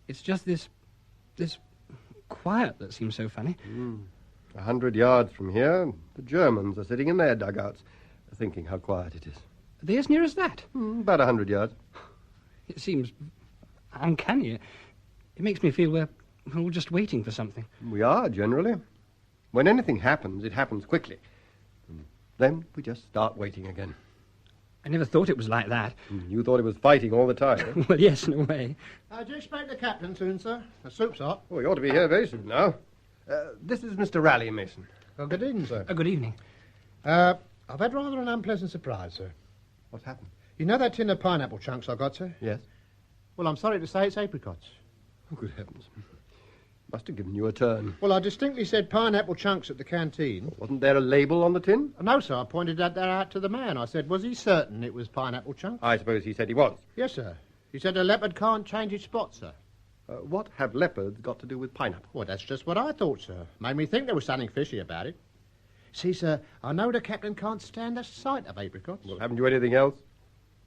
It's just this quiet that seems so funny. 100 yards from here, the Germans are sitting in their dugouts, thinking how quiet it is. Are they as near as that? About 100 yards. It seems uncanny. It makes me feel we're all just waiting for something. We are, generally. When anything happens, it happens quickly. Then we just start waiting again. I never thought it was like that. You thought it was fighting all the time, eh? Well, yes, in a way. Do you expect the captain soon, sir? The soup's hot. Oh, he ought to be here very soon now. This is Mr. Raleigh, Mason. Oh, good evening, sir. Good evening. I've had rather an unpleasant surprise, sir. What's happened? You know that tin of pineapple chunks I got, sir? Yes. Well, I'm sorry to say it's apricots. Oh, good heavens. Must have given you a turn. Well, I distinctly said pineapple chunks at the canteen. Wasn't there a label on the tin? No, sir. I pointed that out to the man. I said, was he certain it was pineapple chunks? I suppose he said he was. Yes, sir. He said a leopard can't change its spots, sir. What have leopards got to do with pineapple? Well, that's just what I thought, sir. Made me think there was something fishy about it. See, sir, I know the captain can't stand the sight of apricots. Well, haven't you anything else?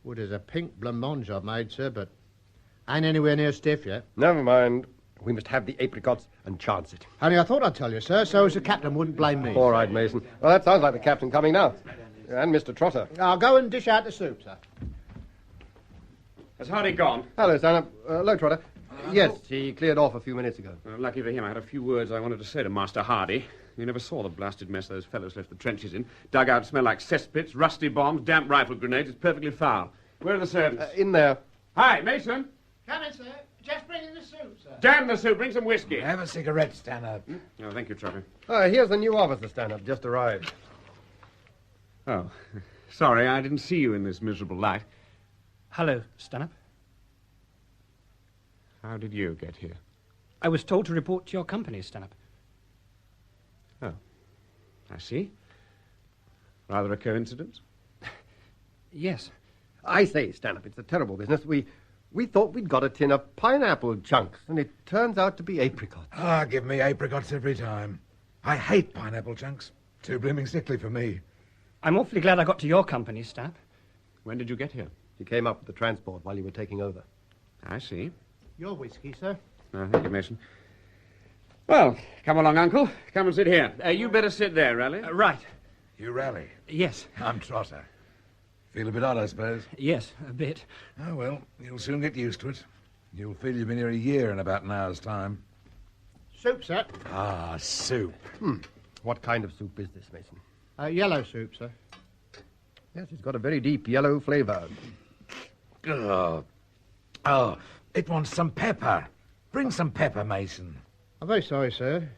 Well, there's a pink blancmange I've made, sir, but ain't anywhere near stiff yet. Never mind. We must have the apricots and chance it. Only I thought I'd tell you, sir, so as the captain wouldn't blame me. All right, Mason. Well, that sounds like the captain coming now. And Mr. Trotter. I'll go and dish out the soup, sir. Has Hardy gone? Hello, Stanhope. Hello, Trotter. Yes, he cleared off a few minutes ago. Lucky for him, I had a few words I wanted to say to Master Hardy. You never saw the blasted mess those fellows left the trenches in. Dugouts smell like cesspits, rusty bombs, damp rifle grenades. It's perfectly foul. Where are the servants? In there. Hi, Mason. Come in, sir. Just bring in the soup, sir. Damn the soup. Bring some whiskey. Have a cigarette, Stanhope. Oh, thank you, Trotter. Here's the new officer, Stanhope. Just arrived. Oh, sorry, I didn't see you in this miserable light. Hello, Stanhope. How did you get here? I was told to report to your company, Stanhope. Oh, I see. Rather a coincidence? Yes. I say, Stanhope, it's a terrible business. We thought we'd got a tin of pineapple chunks, and it turns out to be apricots. Ah, give me apricots every time. I hate pineapple chunks. Too blooming sickly for me. I'm awfully glad I got to your company, Stanhope. When did you get here? He came up with the transport while you were taking over. I see. Your whiskey, sir. Thank you, Mason. Well, come along, Uncle. Come and sit here. You better sit there, Raleigh. Right. You Raleigh? Yes. I'm Trotter. Feel a bit odd, I suppose? Yes, a bit. Oh, well, you'll soon get used to it. You'll feel you've been here a year in about an hour's time. Soup, sir. Ah, soup. What kind of soup is this, Mason? Yellow soup, sir. Yes, it's got a very deep yellow flavour. Oh, it wants some pepper. Bring some pepper, Mason. I'm very sorry, sir.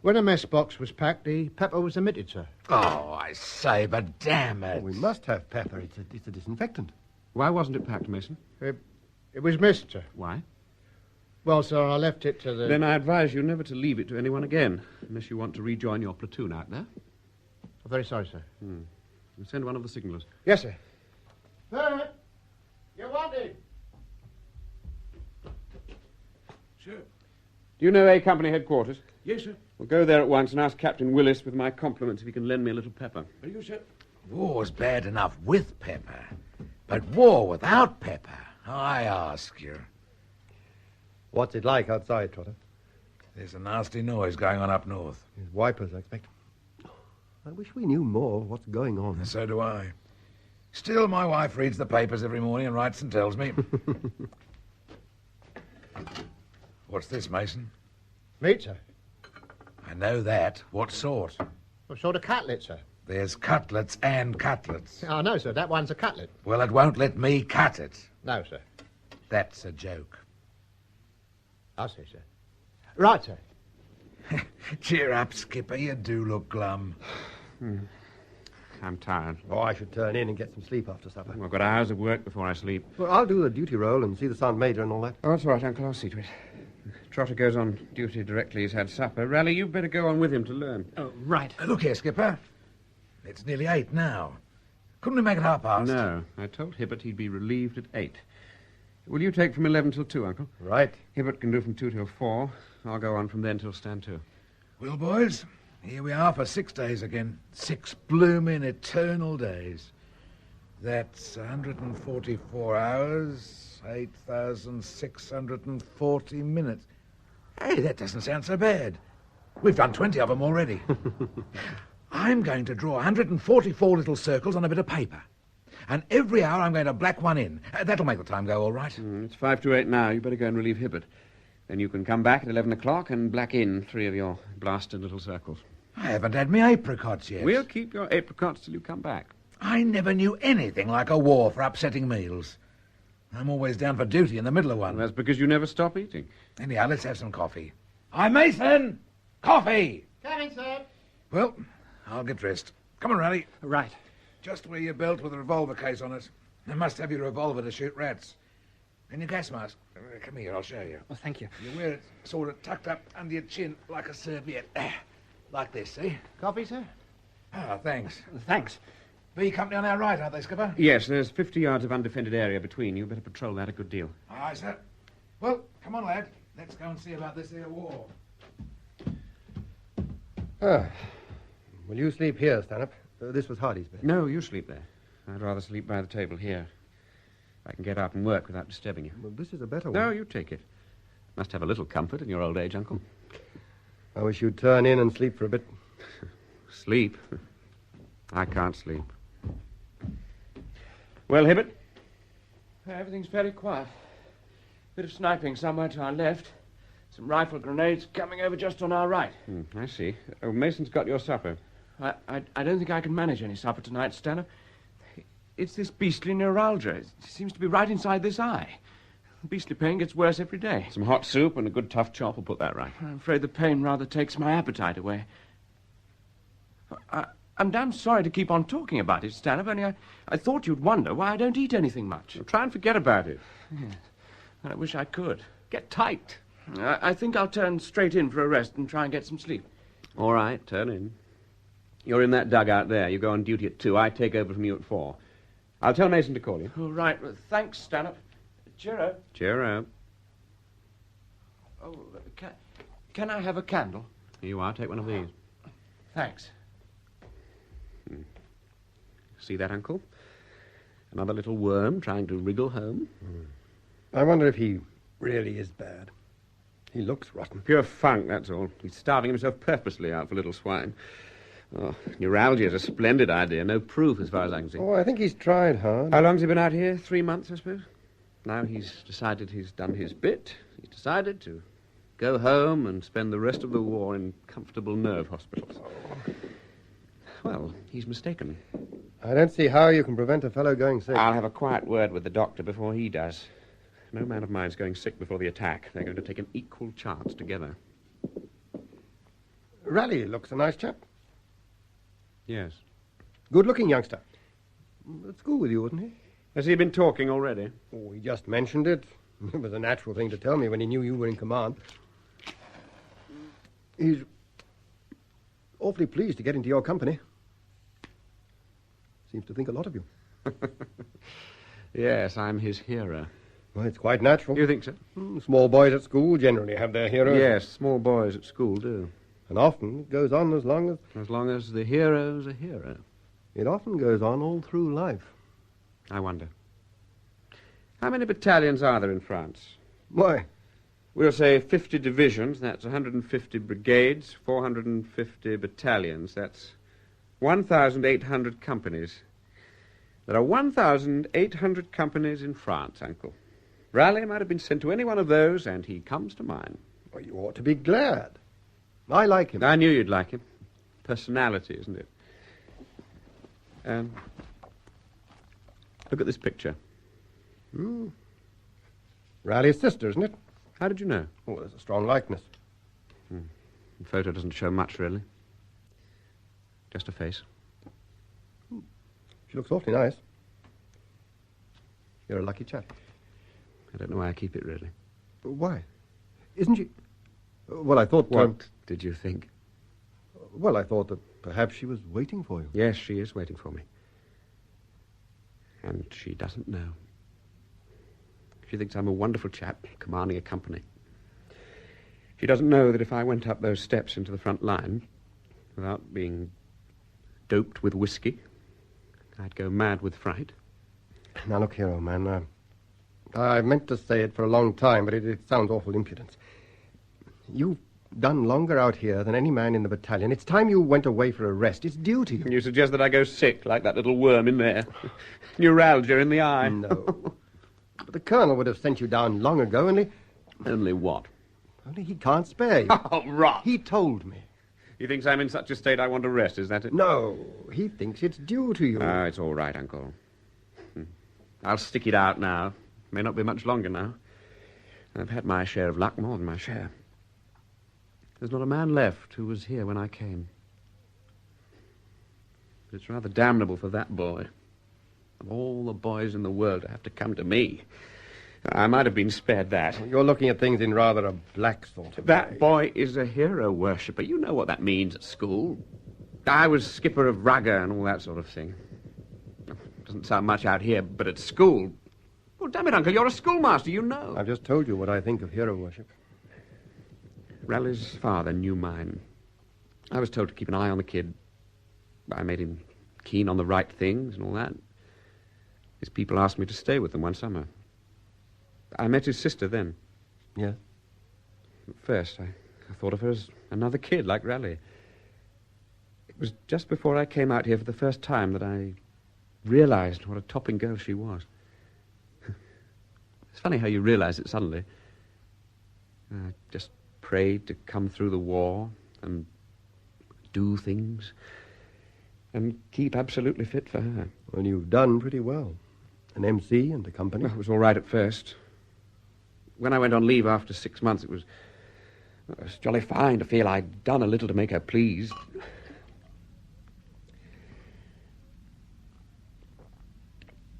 When a mess box was packed, the pepper was omitted, sir. Oh, I say, but damn it. Well, we must have pepper. It's a disinfectant. Why wasn't it packed, Mason? It was missed, sir. Why? Well, sir, I left it to the... Then I advise you never to leave it to anyone again, unless you want to rejoin your platoon out there. I'm very sorry, sir. We'll send one of the signallers. Yes, sir. Sir, you're wanted. Sure. Do you know A Company headquarters? Yes, sir. We'll go there at once and ask Captain Willis with my compliments if he can lend me a little pepper. Very good, sir. War's bad enough with pepper, but war without pepper, I ask you. What's it like outside, Trotter? There's a nasty noise going on up north. There's wipers, I expect. I wish we knew more what's going on. So do I. Still, my wife reads the papers every morning and writes and tells me. What's this, Mason? Meat, sir. I know that. What sort? What sort of cutlet, sir? There's cutlets and cutlets. Oh, no, sir. That one's a cutlet. Well, it won't let me cut it. No, sir. That's a joke. I see, sir. Right, sir. Cheer up, Skipper. You do look glum. I'm tired. Oh, I should turn in and get some sleep after supper. I've got hours of work before I sleep. Well, I'll do the duty roll and see the Sergeant Major and all that. Oh, that's all right, Uncle. I'll see to it. Trotter goes on duty directly he's had supper. Raleigh, you better go on with him to learn. Oh, right. Look here, Skipper. It's nearly 8 now. Couldn't we make it past? No. I told Hibbert he'd be relieved at 8. Will you take from 11 till 2, Uncle? Right. Hibbert can do from 2 till 4. I'll go on from then till stand 2. Well, boys, here we are for 6 days again. 6 blooming eternal days. That's 144 hours, 8,640 minutes. Hey, that doesn't sound so bad. We've done 20 of them already. I'm going to draw 144 little circles on a bit of paper. And every hour I'm going to black one in. That'll make the time go all right. It's 5 to 8 now. You better go and relieve Hibbert. Then you can come back at 11 o'clock and black in 3 of your blasted little circles. I haven't had my apricots yet. We'll keep your apricots till you come back. I never knew anything like a war for upsetting meals. I'm always down for duty in the middle of one. Well, that's because you never stop eating. Anyhow, let's have some coffee. Hi, Mason! Coffee! Coming, sir. Well, I'll get dressed. Come on, Raleigh. Right. Just wear your belt with a revolver case on it. You must have your revolver to shoot rats. And your gas mask. Come here, I'll show you. Oh, thank you. You wear it sort of tucked up under your chin like a serviette. Like this, see? Coffee, sir? Ah, thanks. Thanks. B company on our right, aren't they, Skipper? Yes, there's 50 yards of undefended area between you. Better patrol that a good deal. Aye, sir. Well, come on, lad. Let's go and see about this here war. Ah. Will you sleep here, Stanhope? This was Hardy's bed. No, you sleep there. I'd rather sleep by the table here. I can get up and work without disturbing you. Well, this is a better one. No, you take it. Must have a little comfort in your old age, Uncle. I wish you'd turn in and sleep for a bit. Sleep? I can't sleep. Well, Hibbert? Everything's fairly quiet. Bit of sniping somewhere to our left. Some rifle grenades coming over just on our right. I see. Oh, Mason's got your supper. I don't think I can manage any supper tonight, Stanhope. It's this beastly neuralgia. It seems to be right inside this eye. The beastly pain gets worse every day. Some hot soup and a good tough chop will put that right. I'm afraid the pain rather takes my appetite away. I'm damn sorry to keep on talking about it, Stanhope, only I thought you'd wonder why I don't eat anything much. Well, try and forget about it. Yes. I wish I could. Get tight. I think I'll turn straight in for a rest and try and get some sleep. All right, turn in. You're in that dugout there. You go on duty at 2. I take over from you at 4. I'll tell Mason to call you. All right. Well, thanks, Stanhope. Cheerio. Cheerio. Oh, can I have a candle? Here you are. Take one of these. Thanks. See that, Uncle? Another little worm trying to wriggle home. I wonder if he really is bad. He looks rotten. Pure funk, that's all. He's starving himself purposely out for little swine. Oh, neuralgia is a splendid idea. No proof, as far as I can see. Oh, I think he's tried hard. How long's he been out here? 3 months, I suppose? Now he's decided he's done his bit. He's decided to go home and spend the rest of the war in comfortable nerve hospitals. Well, he's mistaken. I don't see how you can prevent a fellow going sick. I'll have a quiet word with the doctor before he does. No man of mine's going sick before the attack. They're going to take an equal chance together. Raleigh looks a nice chap. Yes. Good-looking youngster. At school with you, wasn't he? Has he been talking already? Oh, he just mentioned it. It was a natural thing to tell me when he knew you were in command. He's awfully pleased to get into your company. Seems to think a lot of you. Yes, I'm his hero. Well, it's quite natural. You think so? Small boys at school generally have their heroes. Yes, small boys at school do. And often it goes on as long as... As long as the hero's a hero. It often goes on all through life. I wonder. How many battalions are there in France? Why? We'll say 50 divisions. That's 150 brigades, 450 battalions. That's 1,800 companies. There are 1,800 companies in France, Uncle. Raleigh might have been sent to any one of those, and he comes to mine. Well, you ought to be glad. I like him. I knew you'd like him. Personality, isn't it? Look at this picture. Raleigh's sister, isn't it? How did you know? Oh, there's a strong likeness. The photo doesn't show much, really. Just a face. She looks awfully nice. You're a lucky chap. I don't know why I keep it, really. Why? Isn't she... Well, I thought... What did you think? Well, I thought that perhaps she was waiting for you. Yes, she is waiting for me. And she doesn't know. She thinks I'm a wonderful chap, commanding a company. She doesn't know that if I went up those steps into the front line, without being doped with whiskey, I'd go mad with fright. Now, look here, old man. I meant to say it for a long time, but it sounds awful impudence. You've done longer out here than any man in the battalion. It's time you went away for a rest. It's due to you. You suggest that I go sick, like that little worm in there? Neuralgia in the eye. No. But the colonel would have sent you down long ago, only... Only what? Only he can't spare you. Oh, rot. He told me. He thinks I'm in such a state I want to rest, is that it? No, he thinks it's due to you. Oh, it's all right, Uncle. I'll stick it out now. May not be much longer now. I've had my share of luck, more than my share. There's not a man left who was here when I came. It's rather damnable for that boy. Of all the boys in the world to have to come to me. I might have been spared that. You're looking at things in rather a black sort of That way. boy is a hero worshipper. You know what that means at school. I was skipper of rugger and all that sort of thing. Doesn't sound much out here, but at school... Oh, damn it, Uncle, you're a schoolmaster, you know. I've just told you what I think of hero worship. Raleigh's father knew mine. I was told to keep an eye on the kid. I made him keen on the right things and all that. His people asked me to stay with them one summer. I met his sister then. Yes? At first, I thought of her as another kid like Raleigh. It was just before I came out here for the first time that I realized what a topping girl she was. It's funny how you realize it suddenly. I just prayed to come through the war and do things and keep absolutely fit for her. Well, you've done pretty well. An MC and a company. Well, it was all right at first. When I went on leave after 6 months, it was jolly fine to feel I'd done a little to make her pleased.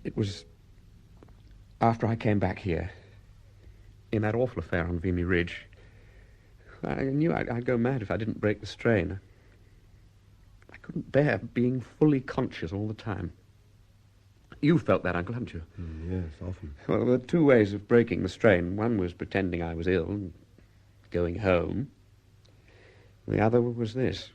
It was after I came back here, in that awful affair on Vimy Ridge. I knew I'd go mad if I didn't break the strain. I couldn't bear being fully conscious all the time. You felt that, Uncle, haven't you? Yes, often. Well, there were two ways of breaking the strain. One was pretending I was ill and going home. The other was this.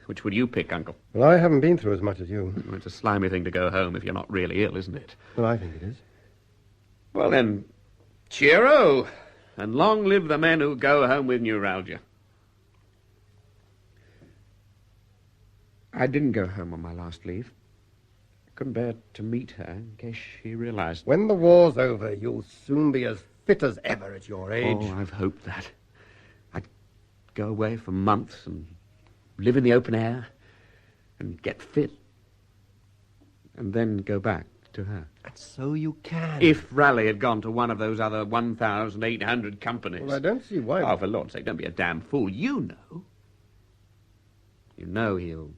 Which would you pick, Uncle? Well, I haven't been through as much as you. Well, it's a slimy thing to go home if you're not really ill, isn't it? Well, I think it is. Well, then, cheero, and long live the men who go home with neuralgia. I didn't go home on my last leave. I couldn't bear to meet her in case she realized... When the war's over, you'll soon be as fit as ever at your age. Oh, I've hoped that. I'd go away for months and live in the open air and get fit and then go back to her. And so you can. If Raleigh had gone to one of those other 1,800 companies... Well, I don't see why... Oh, for Lord's sake, don't be a damn fool. You know. You know he'll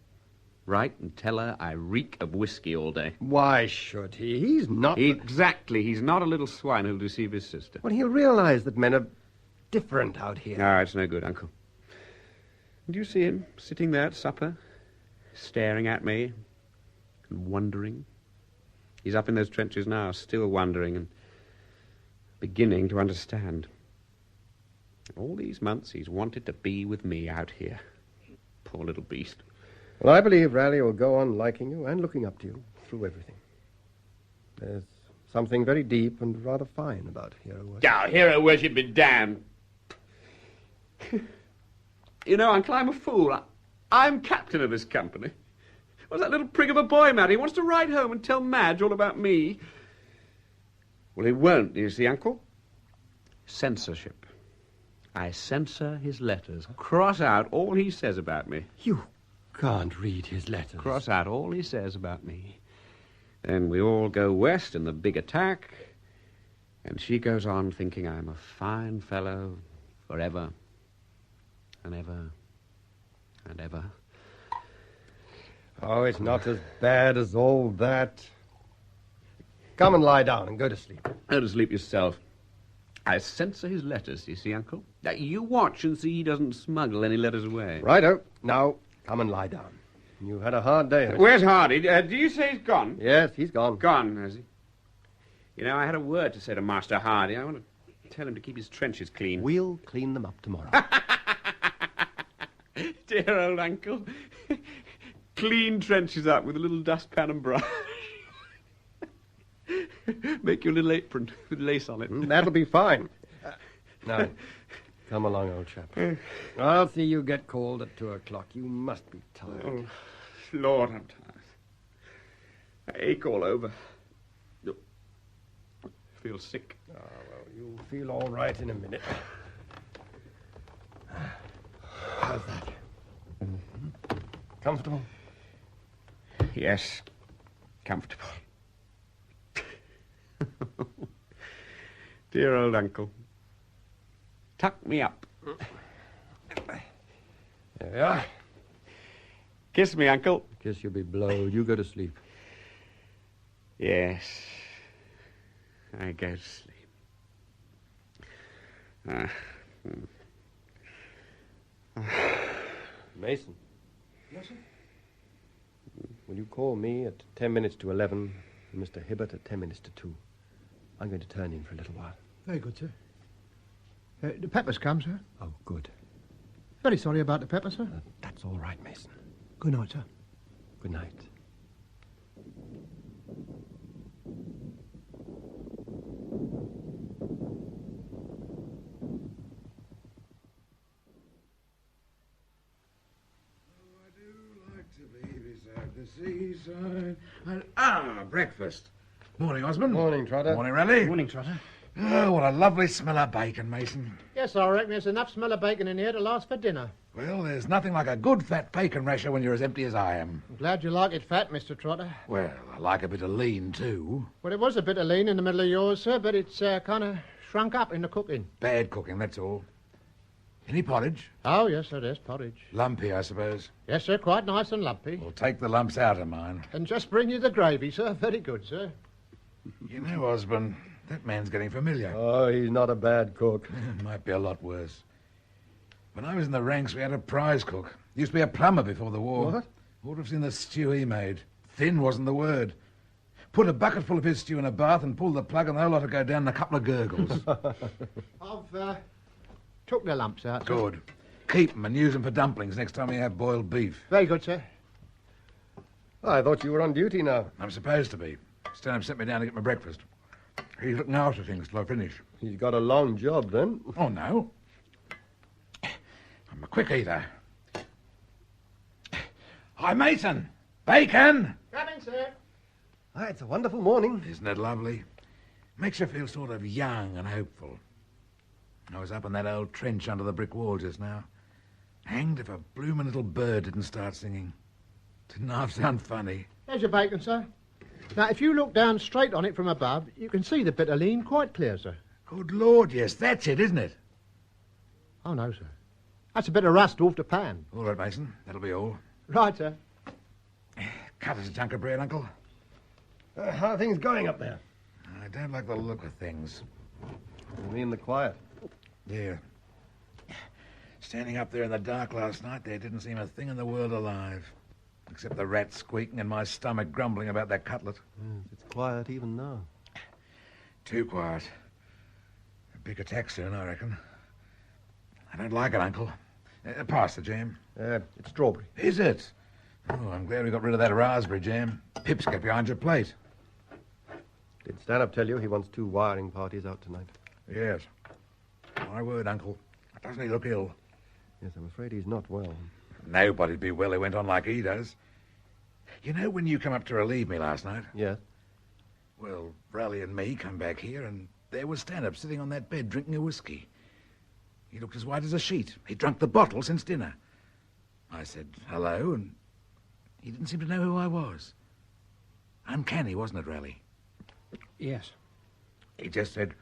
write and tell her I reek of whiskey all day. Why should he? He's not... Exactly. He's not a little swine who'll deceive his sister. Well, he'll realize that men are different out here. No, it's no good, Uncle. Do you see him sitting there at supper, staring at me and wondering? He's up in those trenches now, still wondering and beginning to understand. All these months he's wanted to be with me out here. Poor little beast. Well, I believe Raleigh will go on liking you and looking up to you through everything. There's something very deep and rather fine about hero worship. Oh, hero worship be damned. You know, Uncle, I'm a fool. I'm captain of this company. What's that little prig of a boy, Matt? He wants to ride home and tell Madge all about me. Well, he won't, you see, Uncle. Censorship. I censor his letters. Cross out all he says about me. You can't read his letters. Cross out all he says about me. Then we all go west in the big attack, and she goes on thinking I'm a fine fellow forever and ever and ever. Oh, it's not as bad as all that. Come and lie down and go to sleep. Go to sleep yourself. I censor his letters, you see, Uncle. Now, you watch and see he doesn't smuggle any letters away. Righto. Now, come and lie down. You've had a hard day. Where's Hardy? Do you say he's gone? Yes, he's gone. Gone, has he? You know, I had a word to say to Master Hardy. I want to tell him to keep his trenches clean. We'll clean them up tomorrow. Dear old Uncle. Clean trenches up with a little dustpan and brush. Make your little apron with lace on it. That'll be fine. Now, come along, old chap. I'll see you get called at 2 o'clock. You must be tired. Oh, Lord, I'm tired. I ache all over. I feel sick. Oh, well, you'll feel all right in a minute. How's that? Comfortable? Yes, comfortable. Dear old Uncle. Tuck me up. There we are. Kiss me, Uncle. Kiss you'll be blowed. You go to sleep. Yes. I go to sleep. Mason. Yes, sir? Will you call me at 10 minutes to 11 and Mr. Hibbert at 10 minutes to 2? I'm going to turn in for a little while. Very good, sir. The peppers come, sir. Oh, good. Very sorry about the pepper, sir. That's all right, Mason. Good night, sir. Good night. Seaside. Breakfast. Morning, Osmond. Morning, Trotter. Morning, Raleigh. Morning, Trotter. Oh, what a lovely smell of bacon, Mason. Yes, I reckon there's enough smell of bacon in here to last for dinner. Well, there's nothing like a good fat bacon rasher when you're as empty as I am. I'm glad you like it fat, Mr. Trotter. Well, I like a bit of lean, too. Well, it was a bit of lean in the middle of yours, sir, but it's kind of shrunk up in the cooking. Bad cooking, that's all. Any porridge? Oh, yes, sir, there's porridge. Lumpy, I suppose. Yes, sir, quite nice and lumpy. Well, take the lumps out of mine. And just bring you the gravy, sir. Very good, sir. You know, Osborne, that man's getting familiar. Oh, he's not a bad cook. Might be a lot worse. When I was in the ranks, we had a prize cook. Used to be a plumber before the war. What? Would have seen the stew he made. Thin wasn't the word. Put a bucket full of his stew in a bath and pull the plug and the whole lot would go down in a couple of gurgles. I've took the lumps out, sir. Good. Keep them and use them for dumplings next time you have boiled beef. Very good, sir. I thought you were on duty now. I'm supposed to be. Stanhope sent me down to get my breakfast. He's looking after things till I finish. He's got a long job, then. Oh, no. I'm a quick eater. Hi, Mason. Bacon! Coming, sir. It's a wonderful morning. Isn't it lovely? Makes you feel sort of young and hopeful. I was up in that old trench under the brick wall just now. Hanged if a bloomin' little bird didn't start singing. Didn't half sound funny. There's your bacon, sir. Now, if you look down straight on it from above, you can see the bit of lean quite clear, sir. Good Lord, yes, that's it, isn't it? Oh, no, sir. That's a bit of rust off the pan. All right, Mason, that'll be all. Right, sir. Cut us a chunk of bread, Uncle. How are things going up there? I don't like the look of things. You mean the quiet? Yeah. Standing up there in the dark last night, there didn't seem a thing in the world alive. Except the rat squeaking and my stomach grumbling about that cutlet. Yes, it's quiet even now. Too quiet. A big attack soon, I reckon. I don't like it, Uncle. Pass the jam. It's strawberry. Is it? Oh, I'm glad we got rid of that raspberry jam. Pip's kept behind your plate. Did Stanhope tell you he wants 2 wiring parties out tonight? Yes. My word, Uncle. Doesn't he look ill? Yes, I'm afraid he's not well. Nobody'd be well he went on like he does. You know when you come up to relieve me last night? Yes. Well, Raleigh and me come back here, and there was Stanhope sitting on that bed drinking a whiskey. He looked as white as a sheet. He'd drunk the bottle since dinner. I said hello, and he didn't seem to know who I was. Uncanny, wasn't it, Raleigh? Yes. He just said,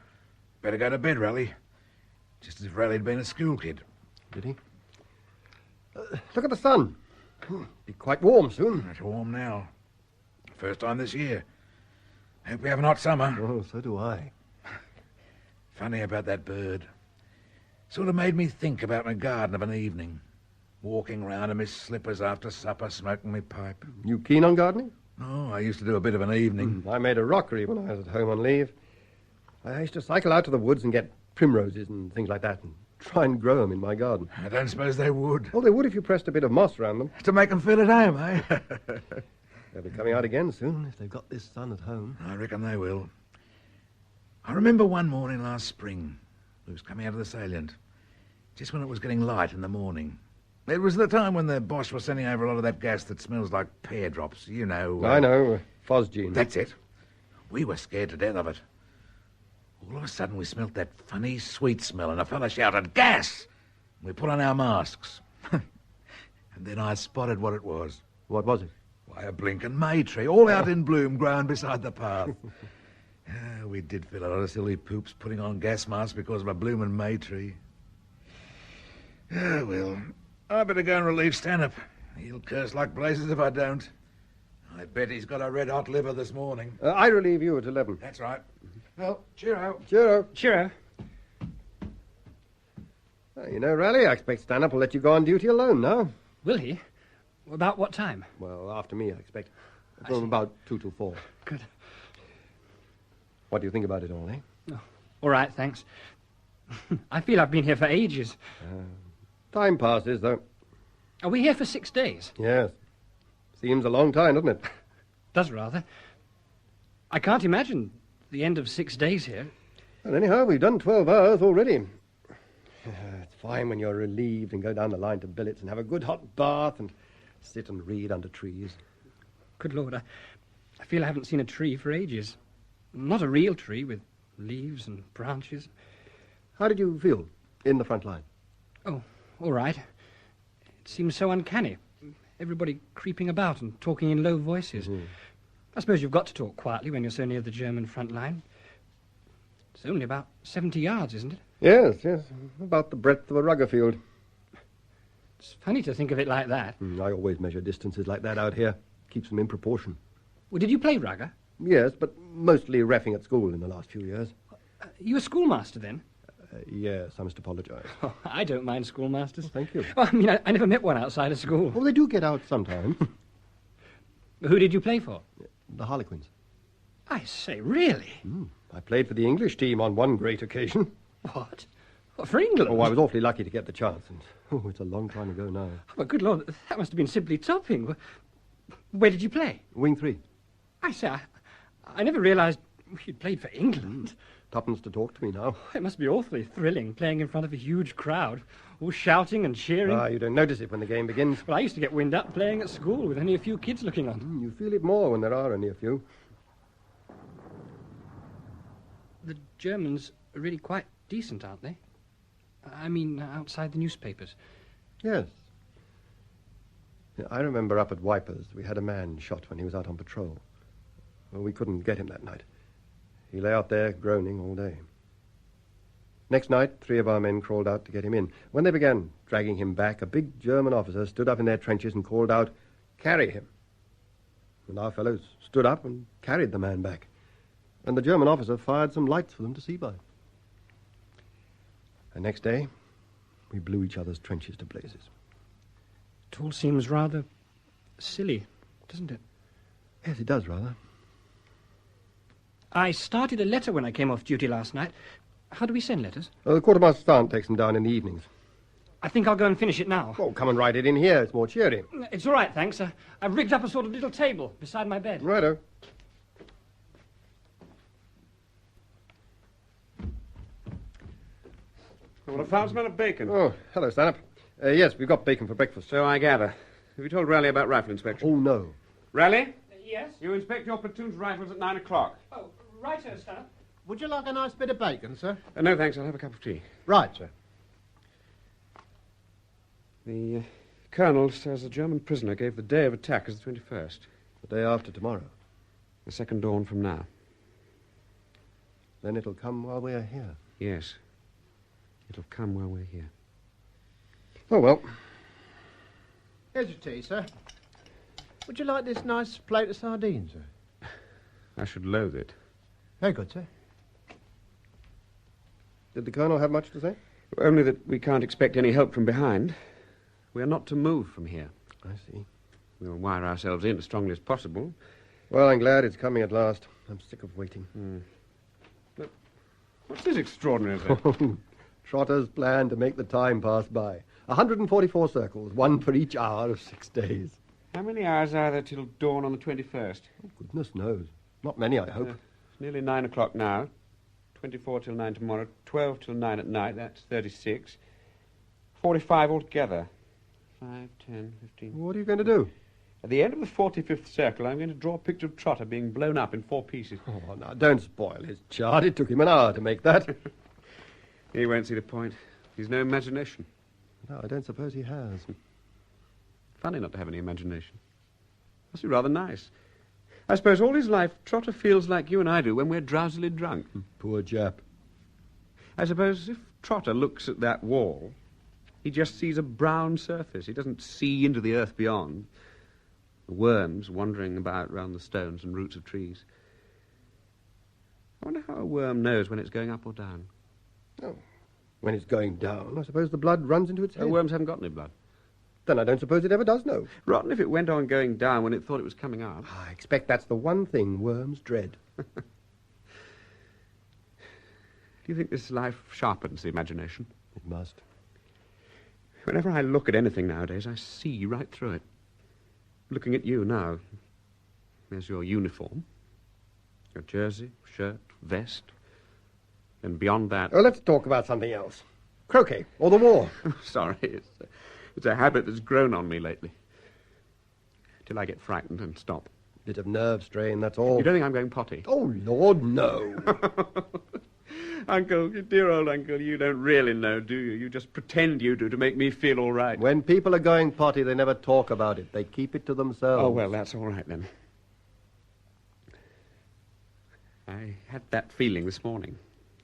better go to bed, Raleigh. Just as if Raleigh had been a school kid. Did he? Look at the sun. Be quite warm soon. It's warm now. First time this year. Hope we have a hot summer. Oh, so do I. Funny about that bird. Sort of made me think about my garden of an evening. Walking round in my slippers after supper, smoking my pipe. You keen on gardening? Oh, I used to do a bit of an evening. I made a rockery when I was at home on leave. I used to cycle out to the woods and get primroses and things like that and try and grow them in my garden. I don't suppose they would. Well, they would if you pressed a bit of moss around them. To make them feel at home, eh? They'll be coming out again soon if they've got this sun at home. I reckon they will. I remember one morning last spring. We was coming out of the salient. Just when it was getting light in the morning. It was the time when the Boche was sending over a lot of that gas that smells like pear drops, you know. I know, phosgene. That's it. We were scared to death of it. All of a sudden we smelt that funny, sweet smell and a fella shouted, "Gas!" We put on our masks. And then I spotted what it was. What was it? Why, a blinking may tree, all out in bloom, growing beside the path. We did feel a lot of silly poops putting on gas masks because of a bloomin' may tree. Oh, well, I better go and relieve Stanhope. He'll curse like blazes if I don't. I bet he's got a red-hot liver this morning. I relieve you at 11. That's right. Well, cheerio. Cheerio. Cheerio. You know, Raleigh, I expect Stanhope will let you go on duty alone now. Will he? About what time? Well, after me, I expect. From about 2 till 4. Good. What do you think about it all, eh? Oh, all right, thanks. I feel I've been here for ages. Time passes, though. Are we here for 6 days? Yes. Seems a long time, doesn't it? Does rather. I can't imagine the end of 6 days here. Well, anyhow, we've done 12 hours already. It's fine when you're relieved and go down the line to billets and have a good hot bath and sit and read under trees. Good Lord, I feel I haven't seen a tree for ages. Not a real tree with leaves and branches. How did you feel in the front line? Oh, all right. It seems so uncanny. Everybody creeping about and talking in low voices. Mm-hmm. I suppose you've got to talk quietly when you're so near the German front line. It's only about 70 yards, isn't it? Yes, yes. About the breadth of a rugger field. It's funny to think of it like that. I always measure distances like that out here. Keeps them in proportion. Well, did you play rugger? Yes, but mostly reffing at school in the last few years. You a schoolmaster, then? Yes, I must apologise. Oh, I don't mind schoolmasters. Thank you. Well, I mean, I never met one outside of school. Well, they do get out sometimes. Who did you play for? The Harlequins. I say, really? I played for the English team on one great occasion. What? For England? Oh, I was awfully lucky to get the chance. And, it's a long time ago now. Oh, but good Lord, that must have been simply topping. Where did you play? Wing 3. I say, I never realised you'd played for England. Tuppence to talk to me now. It must be awfully thrilling, playing in front of a huge crowd, all shouting and cheering. You don't notice it when the game begins. Well, I used to get wind up playing at school with only a few kids looking on. You feel it more when there are only a few. The Germans are really quite decent, aren't they? I mean, outside the newspapers. Yes. I remember up at Wipers, we had a man shot when he was out on patrol. Well, we couldn't get him that night. He lay out there groaning all day. Next night, 3 of our men crawled out to get him in. When they began dragging him back, a big German officer stood up in their trenches and called out, "Carry him." And our fellows stood up and carried the man back. And the German officer fired some lights for them to see by. The next day, we blew each other's trenches to blazes. It all seems rather silly, doesn't it? Yes, it does, rather. I started a letter when I came off duty last night. How do we send letters? The quartermaster's aunt takes them down in the evenings. I think I'll go and finish it now. Oh, come and write it in here. It's more cheery. It's all right, thanks. I've rigged up a sort of little table beside my bed. Righto. Well, I found some of bacon. Oh, hello, Stanhope. Yes, we've got bacon for breakfast. So I gather. Have you told Raleigh about rifle inspection? Oh, no. Raleigh? Yes? You inspect your platoon's rifles at 9 o'clock. Oh, righto, Stanhope. Would you like a nice bit of bacon, sir? No, thanks. I'll have a cup of tea. Right, sir. The colonel says the German prisoner gave the day of attack as the 21st. The day after tomorrow. The second dawn from now. Then it'll come while we're here. Yes. It'll come while we're here. Oh, well. Here's your tea, sir. Would you like this nice plate of sardines, sir? I should loathe it. Very good, sir. Did the colonel have much to say? Only that we can't expect any help from behind. We are not to move from here. I see. We'll wire ourselves in as strongly as possible. Well, I'm glad it's coming at last. I'm sick of waiting. But what's this extraordinary, sir? Trotter's plan to make the time pass by. 144 circles, one for each hour of 6 days. How many hours are there till dawn on the 21st? Oh, goodness knows. Not many, I hope. It's nearly 9 o'clock now. 24 till 9 tomorrow. 12 till 9 at night. That's 36. 45 altogether. 5, 10, 15... What are you going to do? At the end of the 45th circle, I'm going to draw a picture of Trotter being blown up in 4 pieces. Oh, now, don't spoil his chart. It took him an hour to make that. He won't see the point. He's no imagination. No, I don't suppose he has. Funny not to have any imagination. Must be rather nice. I suppose all his life Trotter feels like you and I do when we're drowsily drunk. Poor chap. I suppose if Trotter looks at that wall, He just sees a brown surface. He doesn't see into the earth beyond. The worms wandering about round the stones and roots of trees. I wonder how a worm knows when it's going up or down. Oh, when it's going down, I suppose the blood runs into its head. Worms haven't got any blood. Then I don't suppose it ever does know. Rotten if it went on going down when it thought it was coming up. I expect that's the one thing worms dread. Do you think this life sharpens the imagination? It must. Whenever I look at anything nowadays, I see right through it. Looking at you now, there's your uniform, your jersey, shirt, vest, and beyond that... Oh, let's talk about something else. Croquet, or the war. Sorry, it's a habit that's grown on me lately. Till I get frightened and stop. Bit of nerve strain, that's all. You don't think I'm going potty? Oh, Lord, no. Uncle, dear old uncle, you don't really know, do you? You just pretend you do to make me feel all right. When people are going potty, they never talk about it. They keep it to themselves. Oh, well, that's all right, then. I had that feeling this morning,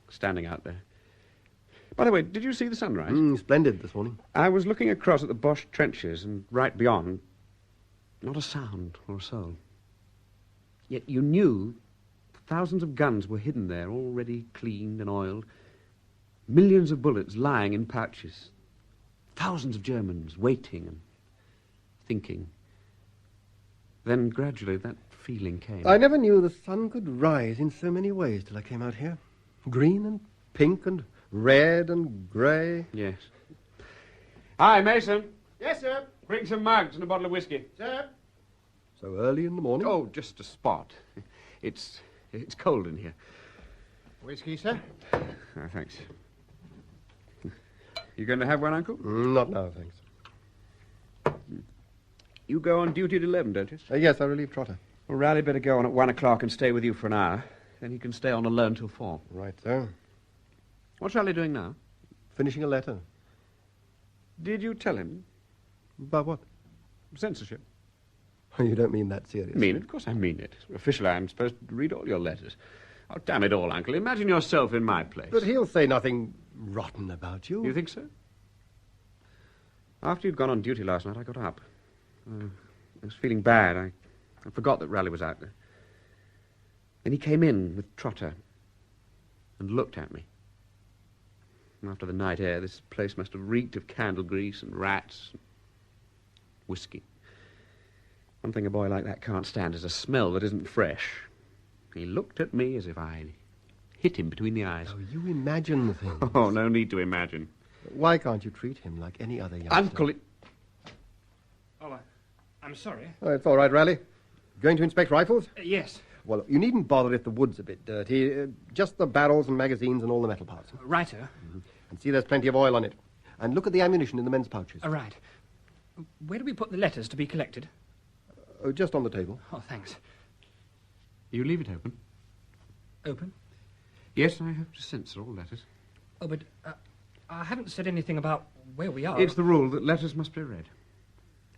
standing out there. By the way, did you see the sunrise? Splendid this morning. I was looking across at the Boche trenches, and right beyond, not a sound or a soul. Yet you knew thousands of guns were hidden there, already cleaned and oiled. Millions of bullets lying in pouches. Thousands of Germans waiting and thinking. Then gradually that feeling came. I never knew the sun could rise in so many ways till I came out here. Green and pink and red and grey. Yes. Hi, Mason. Yes, sir. Bring some mugs and a bottle of whiskey. Sir? So early in the morning? Oh, just a spot. It's cold in here. Whiskey, sir? Oh, thanks. You going to have one, Uncle? Not now, thanks. You go on duty at 11, don't you? Yes, I relieve Trotter. Well, Rowley better go on at 1 o'clock and stay with you for an hour. Then he can stay on alone till 4. Right, sir. What's Rowley doing now? Finishing a letter. Did you tell him? About what? Censorship. You don't mean that seriously? Mean it? Of course I mean it. Officially, I'm supposed to read all your letters. Oh, damn it all, Uncle. Imagine yourself in my place. But he'll say nothing rotten about you. You think so? After you'd gone on duty last night, I got up. I was feeling bad. I forgot that Rowley was out there. Then he came in with Trotter and looked at me. And after the night air, this place must have reeked of candle grease and rats and whiskey. One thing a boy like that can't stand is a smell that isn't fresh. He looked at me as if I'd hit him between the eyes. Oh, you imagine things. Oh, no need to imagine. Why can't you treat him like any other youngster? Uncle... Oh, I'm sorry. Oh, it's all right, Rowley. Going to inspect rifles? Yes. Well, you needn't bother if the wood's a bit dirty. Just the barrels and magazines and all the metal parts. Righto. Mm-hmm. And see there's plenty of oil on it. And look at the ammunition in the men's pouches. Right. Where do we put the letters to be collected? Oh, just on the table. Oh, thanks. You leave it open? Open? Yes, I have to censor all letters. Oh, but I haven't said anything about where we are. It's the rule that letters must be read.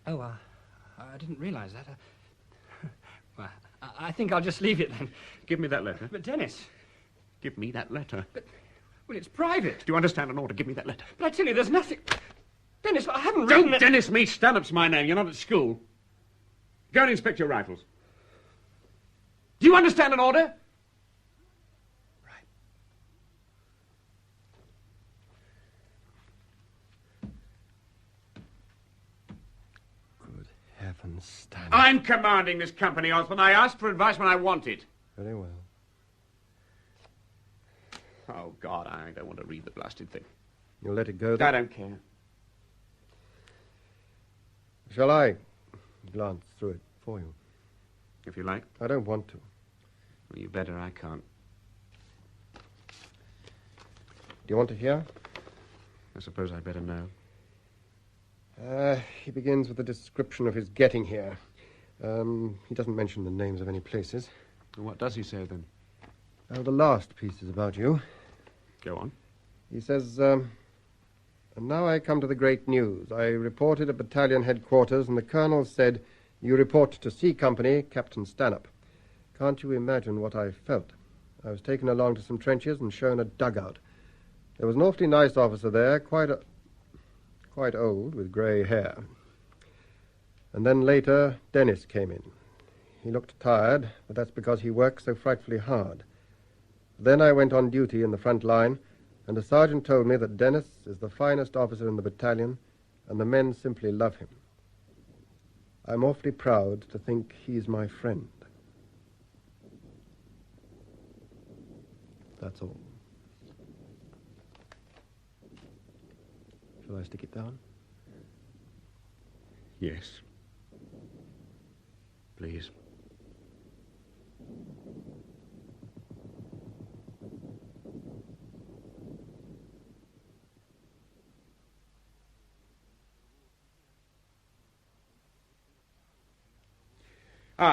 Oh, I didn't realise that. Well, I think I'll just leave it then. Give me that letter. But, Dennis... Give me that letter. But, well, it's private. Do you understand an order? Give me that letter. But I tell you, there's nothing... Dennis, I haven't written... Don't Dennis me. Stanhope's my name. You're not at school. Go and inspect your rifles. Do you understand an order? Right. Good heavens, Stanhope. I'm commanding this company, Osborne. I asked for advice when I want it. Very well. Oh, God, I don't want to read the blasted thing. You'll let it go, then? I don't care. Shall I glance through it for you? If you like. I don't want to. Well, you better. I can't. Do you want to hear? I suppose I'd better know. He begins with a description of his getting here. He doesn't mention the names of any places. What does he say, then? The last piece is about you. Go on. He says, and now I come to the great news. I reported at battalion headquarters, and the colonel said, you report to C Company, Captain Stanhope. Can't you imagine what I felt? I was taken along to some trenches and shown a dugout. There was an awfully nice officer there, quite quite old, with grey hair. And then later, Dennis came in. He looked tired, but that's because he works so frightfully hard. Then I went on duty in the front line, and a sergeant told me that Dennis is the finest officer in the battalion, and the men simply love him. I'm awfully proud to think he's my friend. That's all. Shall I stick it down? Yes. Please.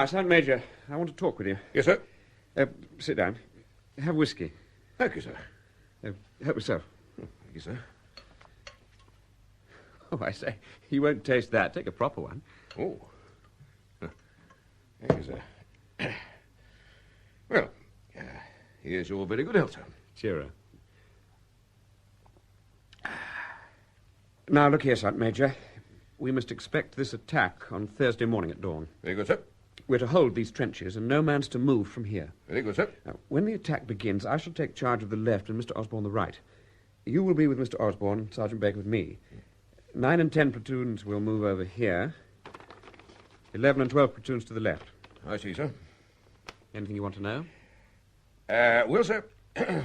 Sergeant Major, I want to talk with you. Yes, sir. Sit down. Have whiskey. Thank you, sir. Help yourself. Thank you, sir. Oh, I say, you won't taste that. Take a proper one. Oh. Thank you, sir. Well, here's your very good health, sir. Cheer up. Now, look here, Sergeant Major. We must expect this attack on Thursday morning at dawn. Very good, sir. We're to hold these trenches, and no man's to move from here. Very good, sir. Now, when the attack begins, I shall take charge of the left and Mr. Osborne the right. You will be with Mr. Osborne, Sergeant Baker with me. 9 and 10 platoons will move over here. 11 and 12 platoons to the left. I see, sir. Anything you want to know? Well, sir,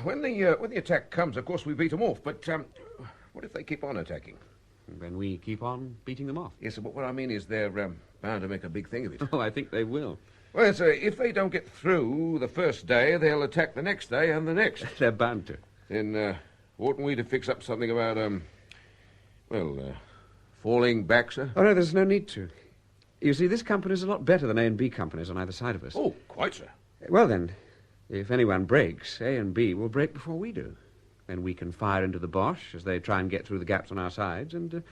when the attack comes, of course, we beat them off. But what if they keep on attacking? Then we keep on beating them off. Yes, sir, but what I mean is they're bound to make a big thing of it. Oh, I think they will. Well, sir, if they don't get through the first day, they'll attack the next day and the next. They're bound to. Then oughtn't we to fix up something about, falling back, sir? Oh, no, there's no need to. You see, this company's a lot better than A and B companies on either side of us. Oh, quite, sir. Well, then, if anyone breaks, A and B will break before we do. Then we can fire into the Boche as they try and get through the gaps on our sides, and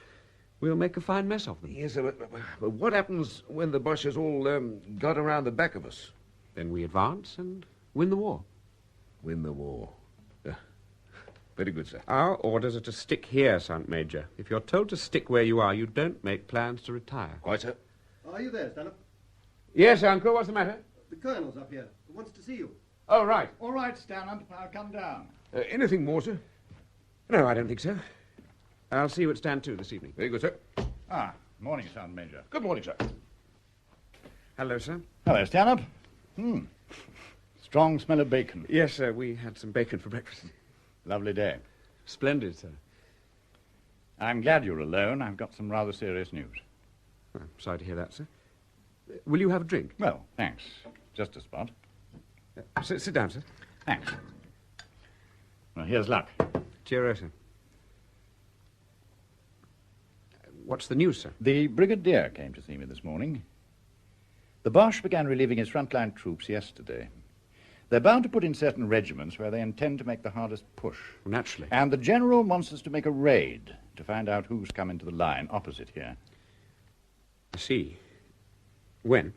we'll make a fine mess of them. Yes, sir, but what happens when the Boche has all got around the back of us? Then we advance and win the war. Win the war. Very good, sir. Our orders are to stick here, Sergeant Major. If you're told to stick where you are, you don't make plans to retire. Quite, sir. Are you there, Stanhope? Yes, Uncle. What's the matter? The Colonel's up here. He wants to see you. Oh, right. All right, Stanhope. I'll come down. Anything more, sir? No, I don't think so. I'll see you at stand 2 this evening. Very good, sir. Morning, Sergeant Major. Good morning, sir. Hello, sir. Hello, Stanhope. Strong smell of bacon. Yes, sir. We had some bacon for breakfast. Lovely day. Splendid, sir. I'm glad you're alone. I've got some rather serious news. I'm sorry to hear that, sir. Will you have a drink? Well, thanks. Just a spot. Sit down, sir. Thanks. Well, here's luck. Cheerio, sir. What's the news, sir? The Brigadier came to see me this morning. The Boche began relieving his frontline troops yesterday. They're bound to put in certain regiments where they intend to make the hardest push. Naturally. And the General wants us to make a raid to find out who's come into the line opposite here. I see. When?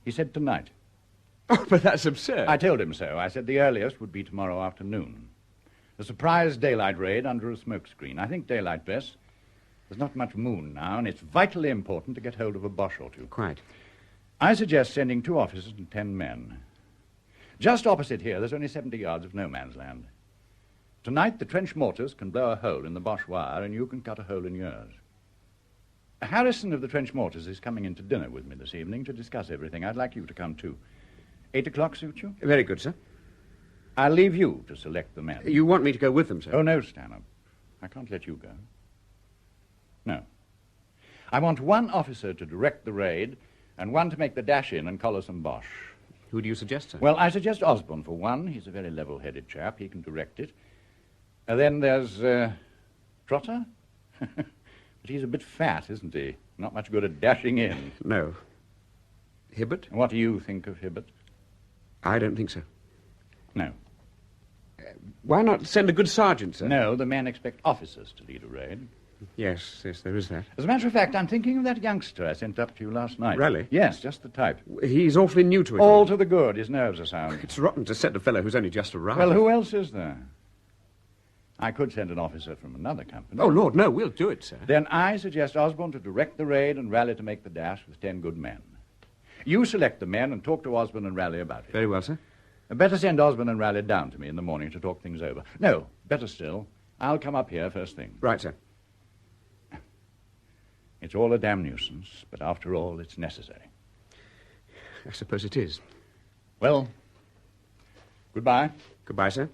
He said tonight. Oh, but that's absurd. I told him so. I said the earliest would be tomorrow afternoon. A surprise daylight raid under a smokescreen. I think daylight best. There's not much moon now, and it's vitally important to get hold of a Boche or two. Quite. I suggest sending 2 officers and 10 men. Just opposite here, there's only 70 yards of no man's land. Tonight, the trench mortars can blow a hole in the Boche wire, and you can cut a hole in yours. Harrison of the trench mortars is coming in to dinner with me this evening to discuss everything. I'd like you to come, too. 8 o'clock suit you? Very good, sir. I'll leave you to select the men. You want me to go with them, sir? Oh, no, Stanhope. I can't let you go. No. I want 1 officer to direct the raid and 1 to make the dash in and collar some Boche. Who do you suggest, sir? Well, I suggest Osborne for 1. He's a very level-headed chap. He can direct it. Then there's Trotter. But he's a bit fat, isn't he? Not much good at dashing in. No. Hibbert? What do you think of Hibbert? I don't think so. No. Why not send a good sergeant, sir? No, the men expect officers to lead a raid. Yes, there is that. As a matter of fact, I'm thinking of that youngster I sent up to you last night. Really? Yes, just the type. He's awfully new to it. All to the good. His nerves are sound. It's rotten to send a fellow who's only just arrived. Well, who else is there? I could send an officer from another company. Oh, Lord, no, we'll do it, sir. Then I suggest Osborne to direct the raid and Raleigh to make the dash with 10 good men. You select the men and talk to Osborne and Raleigh about it. Very well, sir. Better send Osborne and Raleigh down to me in the morning to talk things over. No, better still, I'll come up here first thing. Right, sir. It's all a damn nuisance, but after all, it's necessary. I suppose it is. Well, goodbye. Goodbye, sir.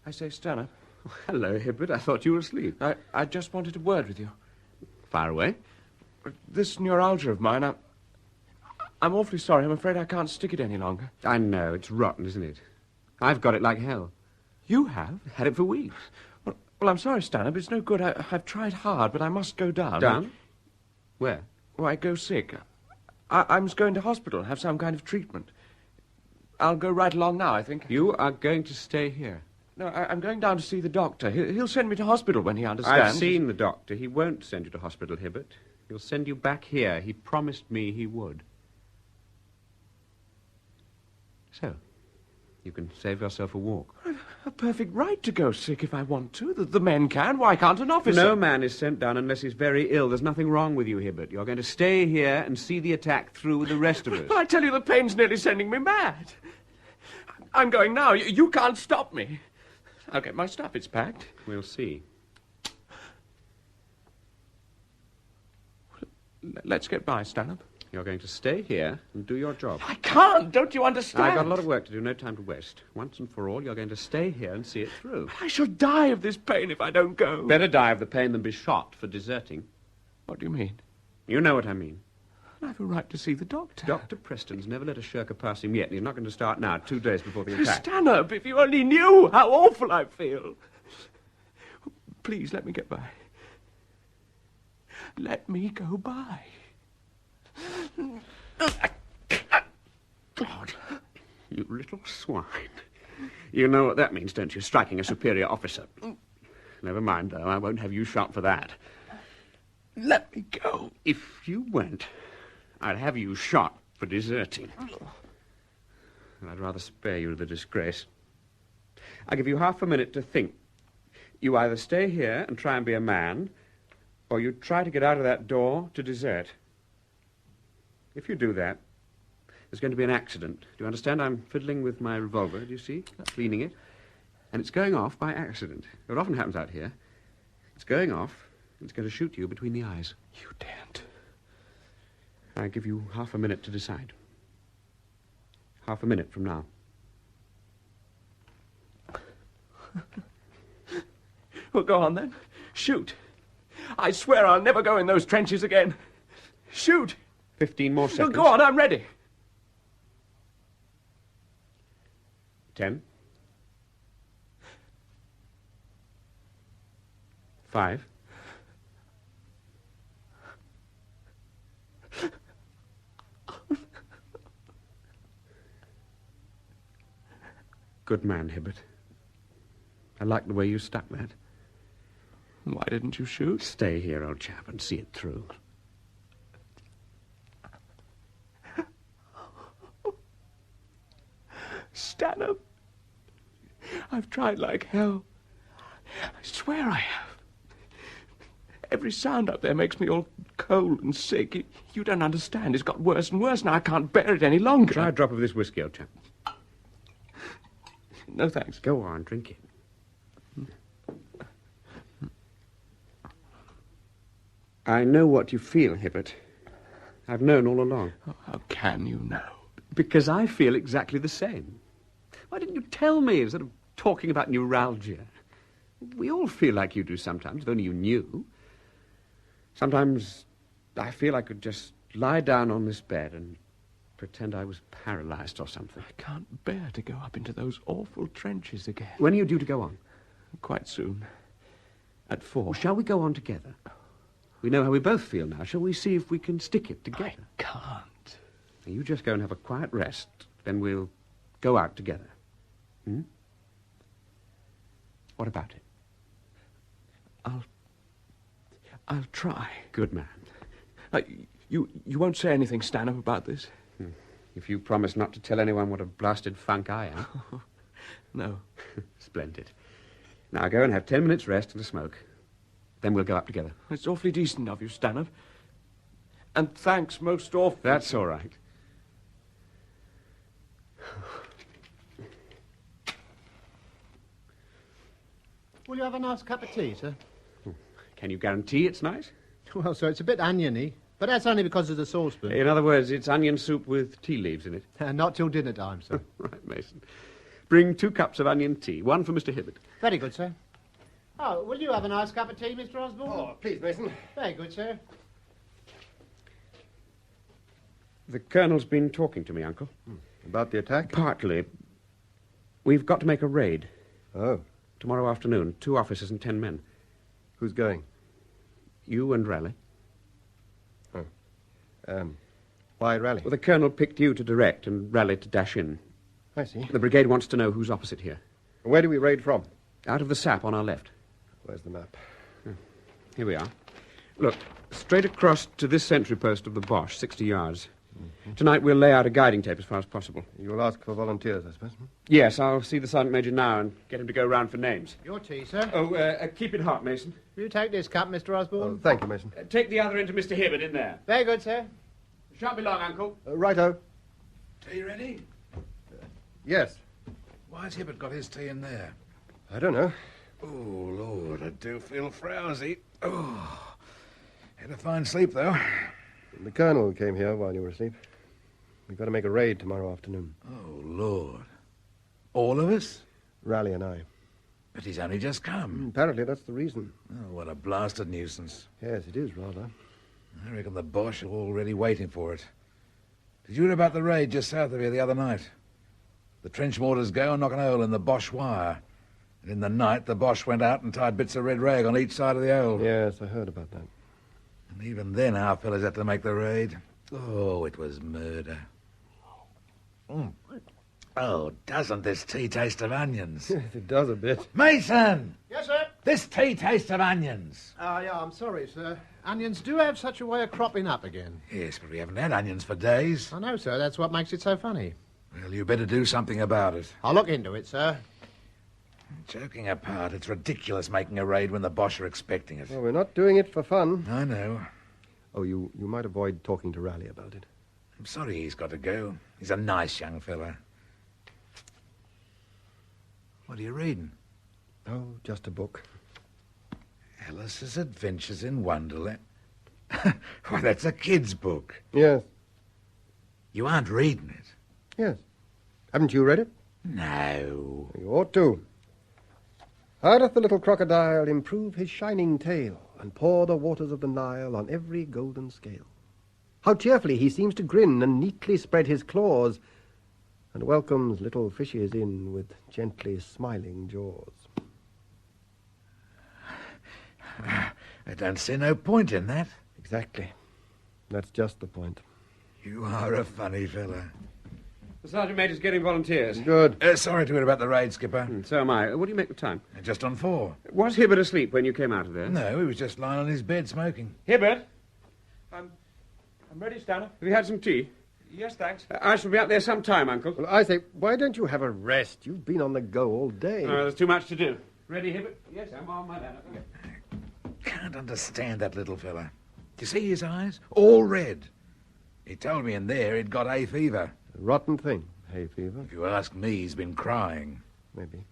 I say, Stanhope. Oh, hello, Hibbert. I thought you were asleep. I just wanted a word with you. Fire away. This neuralgia of mine, I'm awfully sorry. I'm afraid I can't stick it any longer. I know. It's rotten, isn't it? I've got it like hell. You have? Had it for weeks. Well, I'm sorry, Stanhope. It's no good. I've tried hard, but I must go down. Down? Where? Well, I go sick. I'm going to hospital, have some kind of treatment. I'll go right along now, I think. You are going to stay here? No, I'm going down to see the doctor. He'll send me to hospital when he understands. I've seen the doctor. He won't send you to hospital, Hibbert. He'll send you back here. He promised me he would. So, you can save yourself a walk. I've a perfect right to go sick if I want to. The men can. Why can't an officer? No man is sent down unless he's very ill. There's nothing wrong with you, Hibbert. You're going to stay here and see the attack through with the rest of us. I tell you, the pain's nearly sending me mad. I'm going now. You can't stop me. I'll get my stuff. It's packed. We'll see. Let's get by, Stanhope. You're going to stay here and do your job. I can't. Don't you understand? I've got a lot of work to do. No time to waste. Once and for all, you're going to stay here and see it through. I shall die of this pain if I don't go. Better die of the pain than be shot for deserting. What do you mean? You know what I mean. I've a right to see the doctor. Dr. Preston's never let a shirker pass him yet, and he's not going to start now, 2 days before the attack. Stanhope, if you only knew how awful I feel. Please, let me get by. Let me go by. God, you little swine. You know what that means, don't you? Striking a superior officer. Never mind, though. I won't have you shot for that. Let me go. If you went, I'd have you shot for deserting. And I'd rather spare you the disgrace. I'll give you half a minute to think. You either stay here and try and be a man, or you try to get out of that door to desert. If you do that, there's going to be an accident. Do you understand? I'm fiddling with my revolver, do you see? Cleaning it. And it's going off by accident. It often happens out here. It's going off. It's going to shoot you between the eyes. You daren't. I give you half a minute to decide. Half a minute from now. Well, go on then. Shoot. I swear I'll never go in those trenches again. Shoot. 15 more seconds. Well, go on, I'm ready. 10. 5. Good man, Hibbert. I like the way you stuck that. Why didn't you shoot? Stay here, old chap, and see it through. Stanhope, I've tried like hell. I swear I have. Every sound up there makes me all cold and sick. You don't understand. It's got worse and worse now. I can't bear it any longer. Try a drop of this whiskey, old chap. No, thanks. Go on, drink it. I know what you feel, Hibbert. I've known all along. Oh, how can you know? Because I feel exactly the same. Why didn't you tell me instead of talking about neuralgia? We all feel like you do sometimes, if only you knew. Sometimes I feel I could just lie down on this bed and pretend I was paralyzed or something. I can't bear to go up into those awful trenches again. When are you due to go on? Quite soon. At 4. Well, shall we go on together? We know how we both feel now. Shall we see if we can stick it together? I can't. You just go and have a quiet rest, then we'll go out together. Hmm? What about it? I'll try. Good man. You won't say anything, Stanhope, about this? If you promise not to tell anyone what a blasted funk I am. No. Splendid. Now go and have 10 minutes rest and a smoke. Then we'll go up together. It's awfully decent of you, Stanhope. And thanks most awfully. That's all right. Will you have a nice cup of tea, sir? Can you guarantee it's nice? Well, sir, it's a bit oniony, but that's only because of the saucepan. In other words, it's onion soup with tea leaves in it. Not till dinner time, sir. Right, Mason. Bring 2 cups of onion tea, one for Mr. Hibbert. Very good, sir. Oh, will you have a nice cup of tea, Mr. Osborne? Oh, please, Mason. Very good, sir. The Colonel's been talking to me, Uncle. About the attack? Partly. We've got to make a raid. Oh. Tomorrow afternoon, 2 officers and 10 men. Who's going? You and Raleigh. Oh. Why Raleigh? Well, the Colonel picked you to direct and Raleigh to dash in. I see. The brigade wants to know who's opposite here. Where do we raid from? Out of the sap on our left. Where's the map? Here we are. Look, straight across to this sentry post of the Boche, 60 yards. Tonight we'll lay out a guiding tape as far as possible. You'll ask for volunteers, I suppose? Yes, I'll see the Sergeant Major now and get him to go round for names. Your tea, sir. Oh, keep it hot, Mason. Will you take this cup, Mr. Osborne? Oh, thank you, Mason. Take the other into Mr. Hibbert in there. Very good, sir. Shan't be long, Uncle. Righto. Tea ready? Yes. Why's Hibbert got his tea in there? I don't know. Oh, Lord, I do feel frowsy. Oh, had a fine sleep, though. The Colonel came here while you were asleep. We've got to make a raid tomorrow afternoon. Oh, Lord. All of us? Raleigh and I. But he's only just come. Apparently that's the reason. Oh, what a blasted nuisance. Yes, it is, rather. I reckon the Boche are already waiting for it. Did you hear about the raid just south of here the other night? The trench mortars go and knock an hole in the Boche wire. And in the night, the Boche went out and tied bits of red rag on each side of the hole. Yes, I heard about that. And even then, our fellas had to make the raid. Oh, it was murder. Oh, doesn't this tea taste of onions? Yes, it does a bit. Mason! Yes, sir? This tea tastes of onions. Yeah, I'm sorry, sir. Onions do have such a way of cropping up again. Yes, but we haven't had onions for days. I know, sir. That's what makes it so funny. Well, you better do something about it. I'll look into it, sir. Joking apart, it's ridiculous making a raid when the Boche are expecting it. Well, we're not doing it for fun. I know. Oh, you might avoid talking to Raleigh about it. I'm sorry he's got to go. He's a nice young fella. What are you reading? Oh, just a book. Alice's Adventures in Wonderland. Why, that's a kid's book. Yes. You aren't reading it? Yes. Haven't you read it? No. You ought to. How doth the little crocodile improve his shining tail and pour the waters of the Nile on every golden scale? How cheerfully he seems to grin and neatly spread his claws and welcomes little fishes in with gently smiling jaws. I don't see no point in that. Exactly. That's just the point. You are a funny fella. The Sergeant Major's getting volunteers. Good. Sorry to hear about the raid, Skipper. So am I. What do you make the time? Just on 4. Was Hibbert asleep when you came out of there? No, he was just lying on his bed smoking. Hibbert? I'm ready, Stanhope. Have you had some tea? Yes, thanks. I shall be out there some time, Uncle. Well, I say, why don't you have a rest? You've been on the go all day. There's too much to do. Ready, Hibbert? Yes, I'm on my man. Can't understand that little fella. Do you see his eyes? All red. He told me in there he'd got hay fever. A rotten thing, hay fever. If you ask me, he's been crying. Maybe.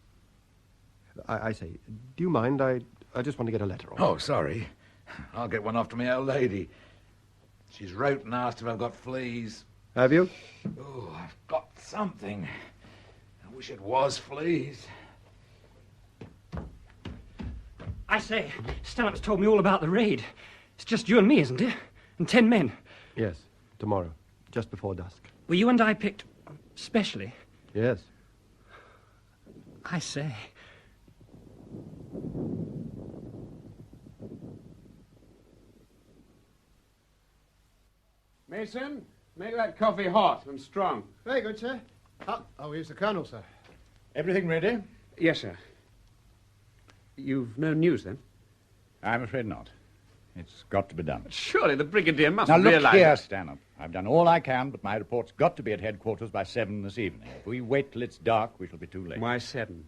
I say, do you mind? I just want to get a letter off. Oh, sorry. I'll get one off to my old lady. She's wrote and asked if I've got fleas. Have you? Oh, I've got something. I wish it was fleas. I say, Stanhope's told me all about the raid. It's just you and me, isn't it? And 10 men. Yes, tomorrow, just before dusk. Were you and I picked specially? Yes. I say. Mason, make that coffee hot and strong. Very good, sir. Oh, here's the Colonel, sir. Everything ready? Yes, sir. You've no news, then? I'm afraid not. It's got to be done. Surely the Brigadier must Now, look realise... here, Stanhope. I've done all I can, but my report's got to be at headquarters by 7 this evening. If we wait till it's dark, we shall be too late. Why 7?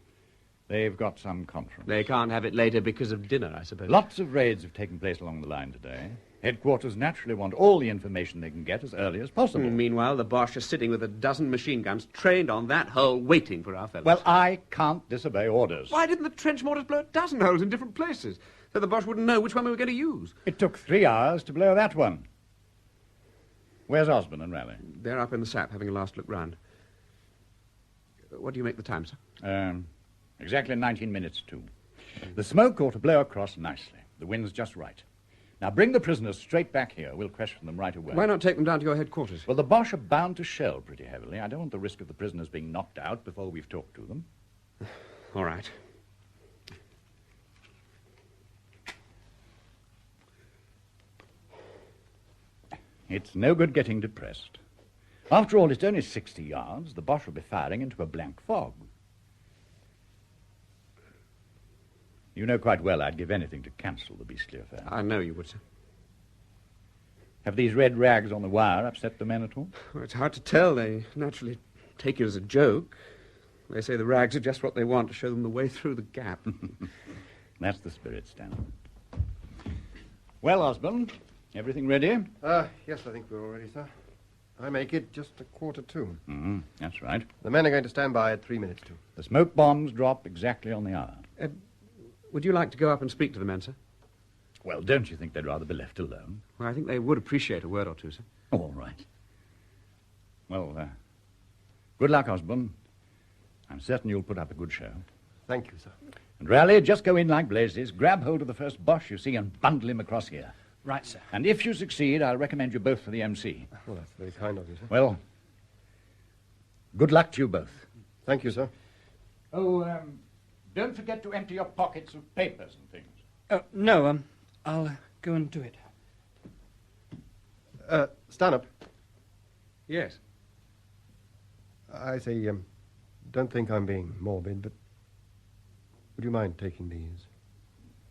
They've got some conference. They can't have it later because of dinner, I suppose. Lots of raids have taken place along the line today. Headquarters naturally want all the information they can get as early as possible. Meanwhile, the Boche are sitting with a dozen machine guns trained on that hole waiting for our fellows. Well, I can't disobey orders. Why didn't the trench mortars blow a dozen holes in different places so the Boche wouldn't know which one we were going to use? It took 3 hours to blow that one. Where's Osborne and Raleigh? They're up in the sap having a last look round. What do you make the time, sir? Exactly 19 minutes to. The smoke ought to blow across nicely. The wind's just right. Now, bring the prisoners straight back here. We'll question them right away. Why not take them down to your headquarters? Well, the Boche are bound to shell pretty heavily. I don't want the risk of the prisoners being knocked out before we've talked to them. All right. It's no good getting depressed. After all, it's only 60 yards. The Boche will be firing into a blank fog. You know quite well I'd give anything to cancel the beastly affair. I know you would, sir. Have these red rags on the wire upset the men at all? Well, it's hard to tell. They naturally take it as a joke. They say the rags are just what they want to show them the way through the gap. That's the spirit, Stan. Well, Osborne, everything ready? Yes, I think we're all ready, sir. I make it just 1:45. That's right. The men are going to stand by at 3 minutes to. The smoke bombs drop exactly on the hour. Would you like to go up and speak to the men, sir? Well, don't you think they'd rather be left alone? Well, I think they would appreciate a word or two, sir. Oh, all right. Well, good luck, Osborne. I'm certain you'll put up a good show. Thank you, sir. And Raleigh, just go in like blazes, grab hold of the first Boche you see and bundle him across here. Right, sir. And if you succeed, I'll recommend you both for the MC. Well, that's very kind of you, sir. Well, good luck to you both. Thank you, sir. Oh, don't forget to empty your pockets of papers and things. Oh, no, I'll go and do it. Stanhope. Yes? I say, don't think I'm being morbid, but would you mind taking these?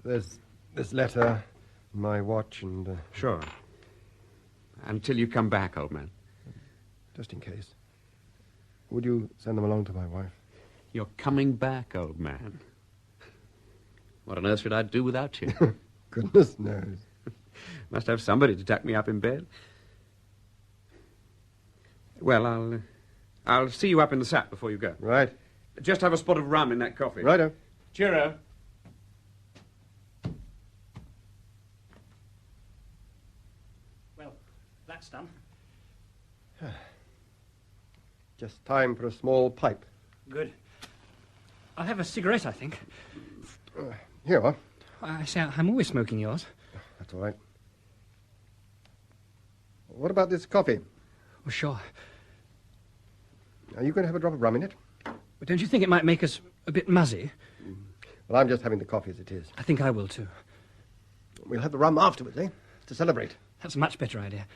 There's this letter, my watch, and... Sure. Until you come back, old man. Just in case. Would you send them along to my wife? You're coming back, old man. What on earth should I do without you? Goodness knows. Must have somebody to tuck me up in bed. Well, I'll see you up in the sap before you go. Right. Just have a spot of rum in that coffee. Righto. Cheerio. Well, that's done. Just time for a small pipe. Good. I'll have a cigarette, I think. Here you are. I say, I'm always smoking yours. That's all right. What about this coffee? Oh, sure. Are you going to have a drop of rum in it? But don't you think it might make us a bit muzzy? Well, I'm just having the coffee as it is. I think I will, too. We'll have the rum afterwards, eh? To celebrate. That's a much better idea.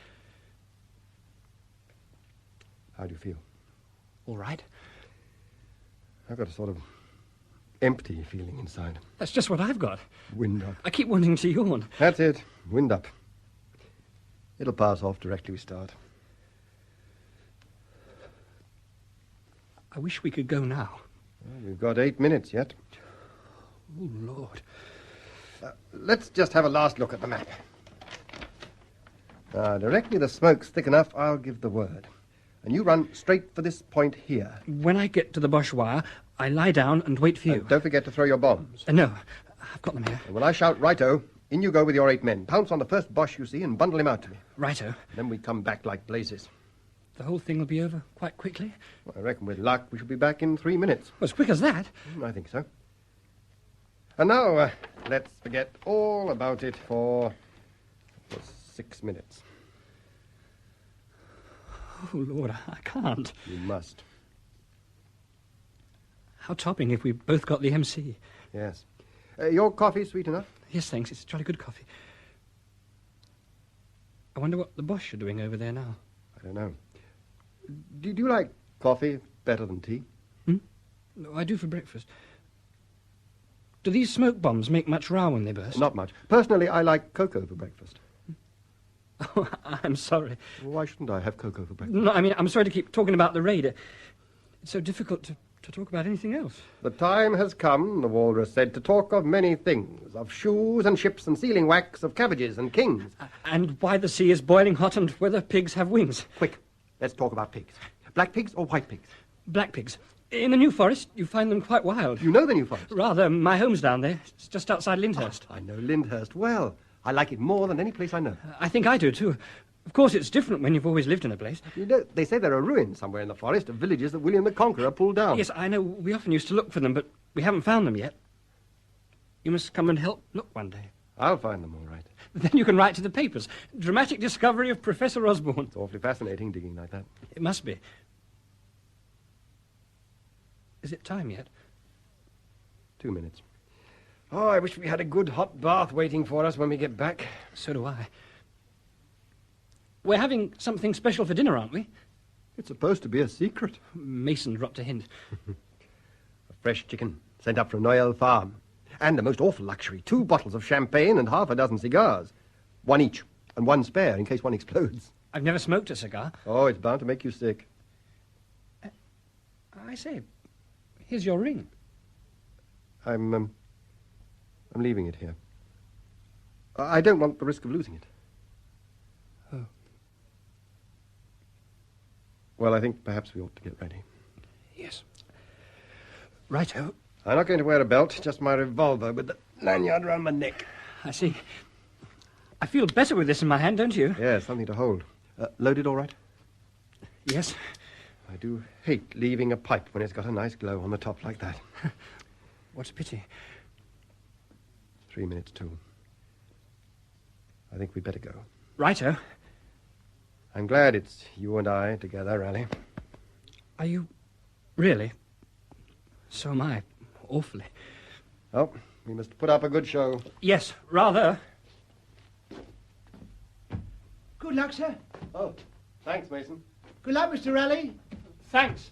How do you feel? All right. I've got a sort of empty feeling inside. That's just what I've got. Wind up. I keep wanting to yawn. That's it. Wind up. It'll pass off directly we start. I wish we could go now. Well, we've got 8 minutes yet. Oh, Lord. Let's just have a last look at the map. Directly the smoke's thick enough, I'll give the word. And you run straight for this point here. When I get to the Boche wire, I lie down and wait for you. Don't forget to throw your bombs. No, I've got them here. And when I shout righto, in you go with your 8 men. Pounce on the first Boche you see and bundle him out to me. Righto. Then we come back like blazes. The whole thing will be over quite quickly? Well, I reckon with luck we shall be back in 3 minutes. Well, as quick as that? I think so. And now, let's forget all about it for 6 minutes. Oh, Lord, I can't. You must. How topping if we both got the MC. Yes. Your coffee sweet enough? Yes, thanks. It's jolly good coffee. I wonder what the Boche are doing over there now. I don't know. Do you like coffee better than tea? No, I do for breakfast. Do these smoke bombs make much row when they burst? Not much. Personally, I like cocoa for breakfast. Oh, I'm sorry. Well, why shouldn't I have cocoa for breakfast? No, I mean, I'm sorry to keep talking about the raid. It's so difficult to talk about anything else. The time has come, the walrus said, to talk of many things, of shoes and ships and sealing wax, of cabbages and kings. And why the sea is boiling hot and whether pigs have wings. Quick, let's talk about pigs. Black pigs or white pigs? Black pigs. In the New Forest, you find them quite wild. You know the New Forest? Rather, my home's down there. It's just outside Lyndhurst. Oh, I know Lyndhurst well. I like it more than any place I know. I think I do, too. Of course, it's different when you've always lived in a place. You know, they say there are ruins somewhere in the forest of villages that William the Conqueror pulled down. Yes, I know. We often used to look for them, but we haven't found them yet. You must come and help look one day. I'll find them all right. Then you can write to the papers. Dramatic discovery of Professor Osborne. It's awfully fascinating digging like that. It must be. Is it time yet? 2 minutes. Oh, I wish we had a good hot bath waiting for us when we get back. So do I. We're having something special for dinner, aren't we? It's supposed to be a secret. Mason dropped a hint. A fresh chicken sent up from Noel Farm. And a most awful luxury, 2 bottles of champagne and half a dozen cigars. 1 each, and 1 spare in case one explodes. I've never smoked a cigar. Oh, it's bound to make you sick. I say, here's your ring. I'm leaving it here. I don't want the risk of losing it. Oh. Well, I think perhaps we ought to get ready. Yes. Righto. I'm not going to wear a belt, just my revolver with the lanyard round my neck. I see. I feel better with this in my hand, don't you? Yes, something to hold. Loaded all right? Yes. I do hate leaving a pipe when it's got a nice glow on the top like that. What a pity. 3 minutes to. I think we'd better go. Righto. I'm glad it's you and I together, Raleigh. Are you really? So am I. Awfully. Oh, we must put up a good show. Yes, rather. Good luck, sir. Oh, thanks, Mason. Good luck, Mr. Raleigh. Thanks.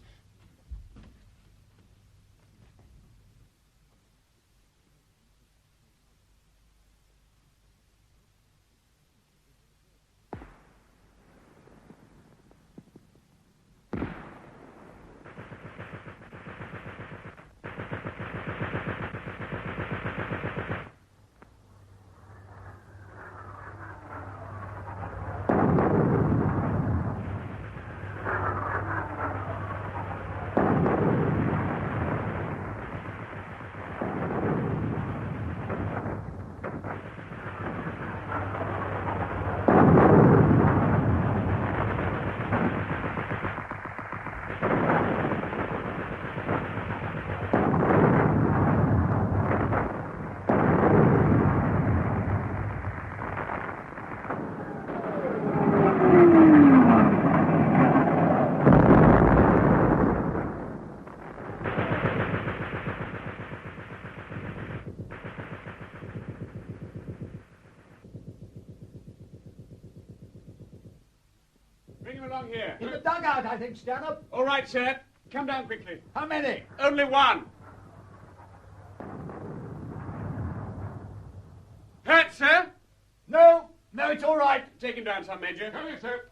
Bring him along here. In the dugout, I think, Stanhope. All right, sir. Come down quickly. How many? Only 1. Hurt, sir? No, it's all right. Take him down, Sergeant Major. Come here, sir.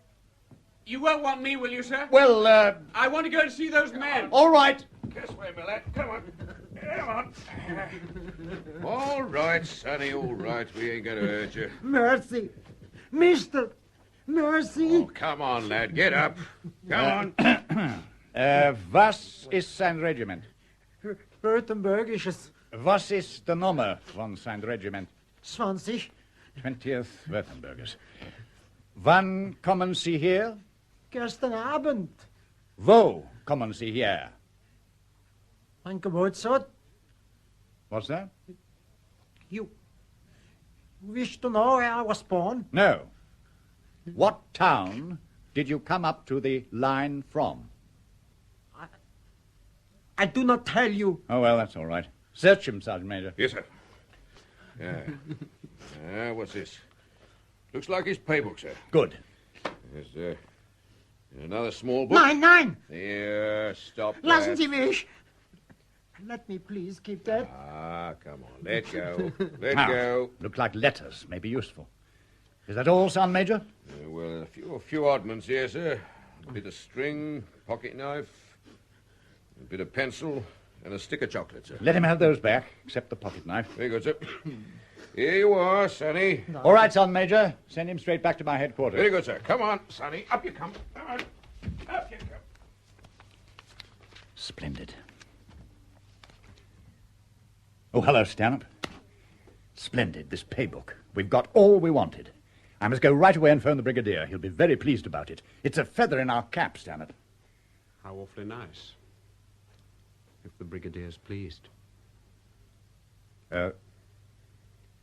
You won't want me, will you, sir? Well, I want to go and see those men. all right. This way, my lad. Come on. Come on. All right, Sonny, all right. We ain't going to hurt you. Mercy. Mister. Mercy. Oh, come on, lad. Get up. Come on. Was ist sein Regiment? Württembergisches. Was ist der Nummer von sein Regiment? 20. 20th Württembergers. Wann kommen Sie her? Gestern Abend. Wo kommen Sie her? Mein Geburtsort. What's that? You wish to know where I was born? No. What town did you come up to the line from? I do not tell you. Oh, well, that's all right. Search him, Sergeant Major. Yes, sir. Yeah. What's this? Looks like his paybook, sir. Good. There's another small book. 9. Here, stop Lassen that. Sie mich. let me please keep that. Ah, come on, let go. Let Now, go. Look like letters, may be useful. Is that all, Sergeant Major? Well, a few oddments here, sir. A bit of string, pocket knife, a bit of pencil, and a stick of chocolate, sir. Let him have those back, except the pocket knife. Very good, sir. Here you are, Sonny. All right, Sergeant Major. Send him straight back to my headquarters. Very good, sir. Come on, Sonny. Up you come. Come on. Up you come. Splendid. Oh, hello, Stanhope. Splendid, this pay book. We've got all we wanted. I must go right away and phone the Brigadier. He'll be very pleased about it. It's a feather in our cap, Stanhope. How awfully nice. If the Brigadier's pleased. The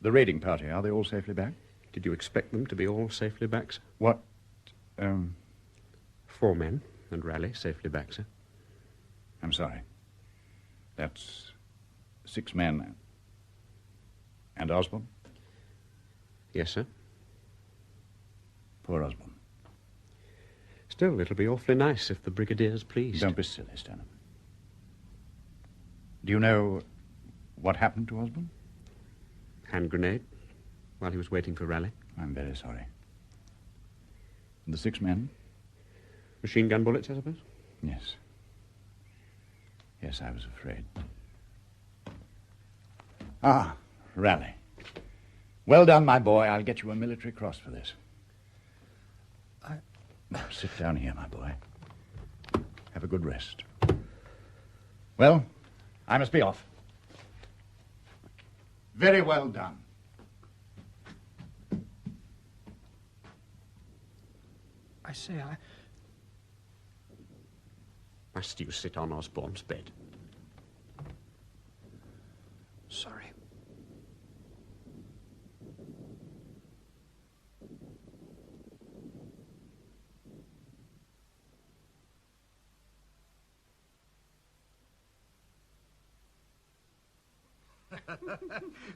raiding party, are they all safely back? Did you expect them to be all safely back, sir? What? 4 men and Raleigh safely back, sir. I'm sorry. That's 6 men. And Osborne? Yes, sir. Poor Osborne. Still, it'll be awfully nice if the Brigadier's pleased. Don't be silly, Stanhope. Do you know what happened to Osborne? Hand grenade while he was waiting for Raleigh. I'm very sorry. And the 6 men? Machine gun bullets, I suppose? Yes. Yes, I was afraid. Ah, Raleigh. Well done, my boy. I'll get you a military cross for this. Now, sit down here, my boy. Have a good rest. Well, I must be off. Very well done. I say, Must you sit on Osborne's bed? Sorry.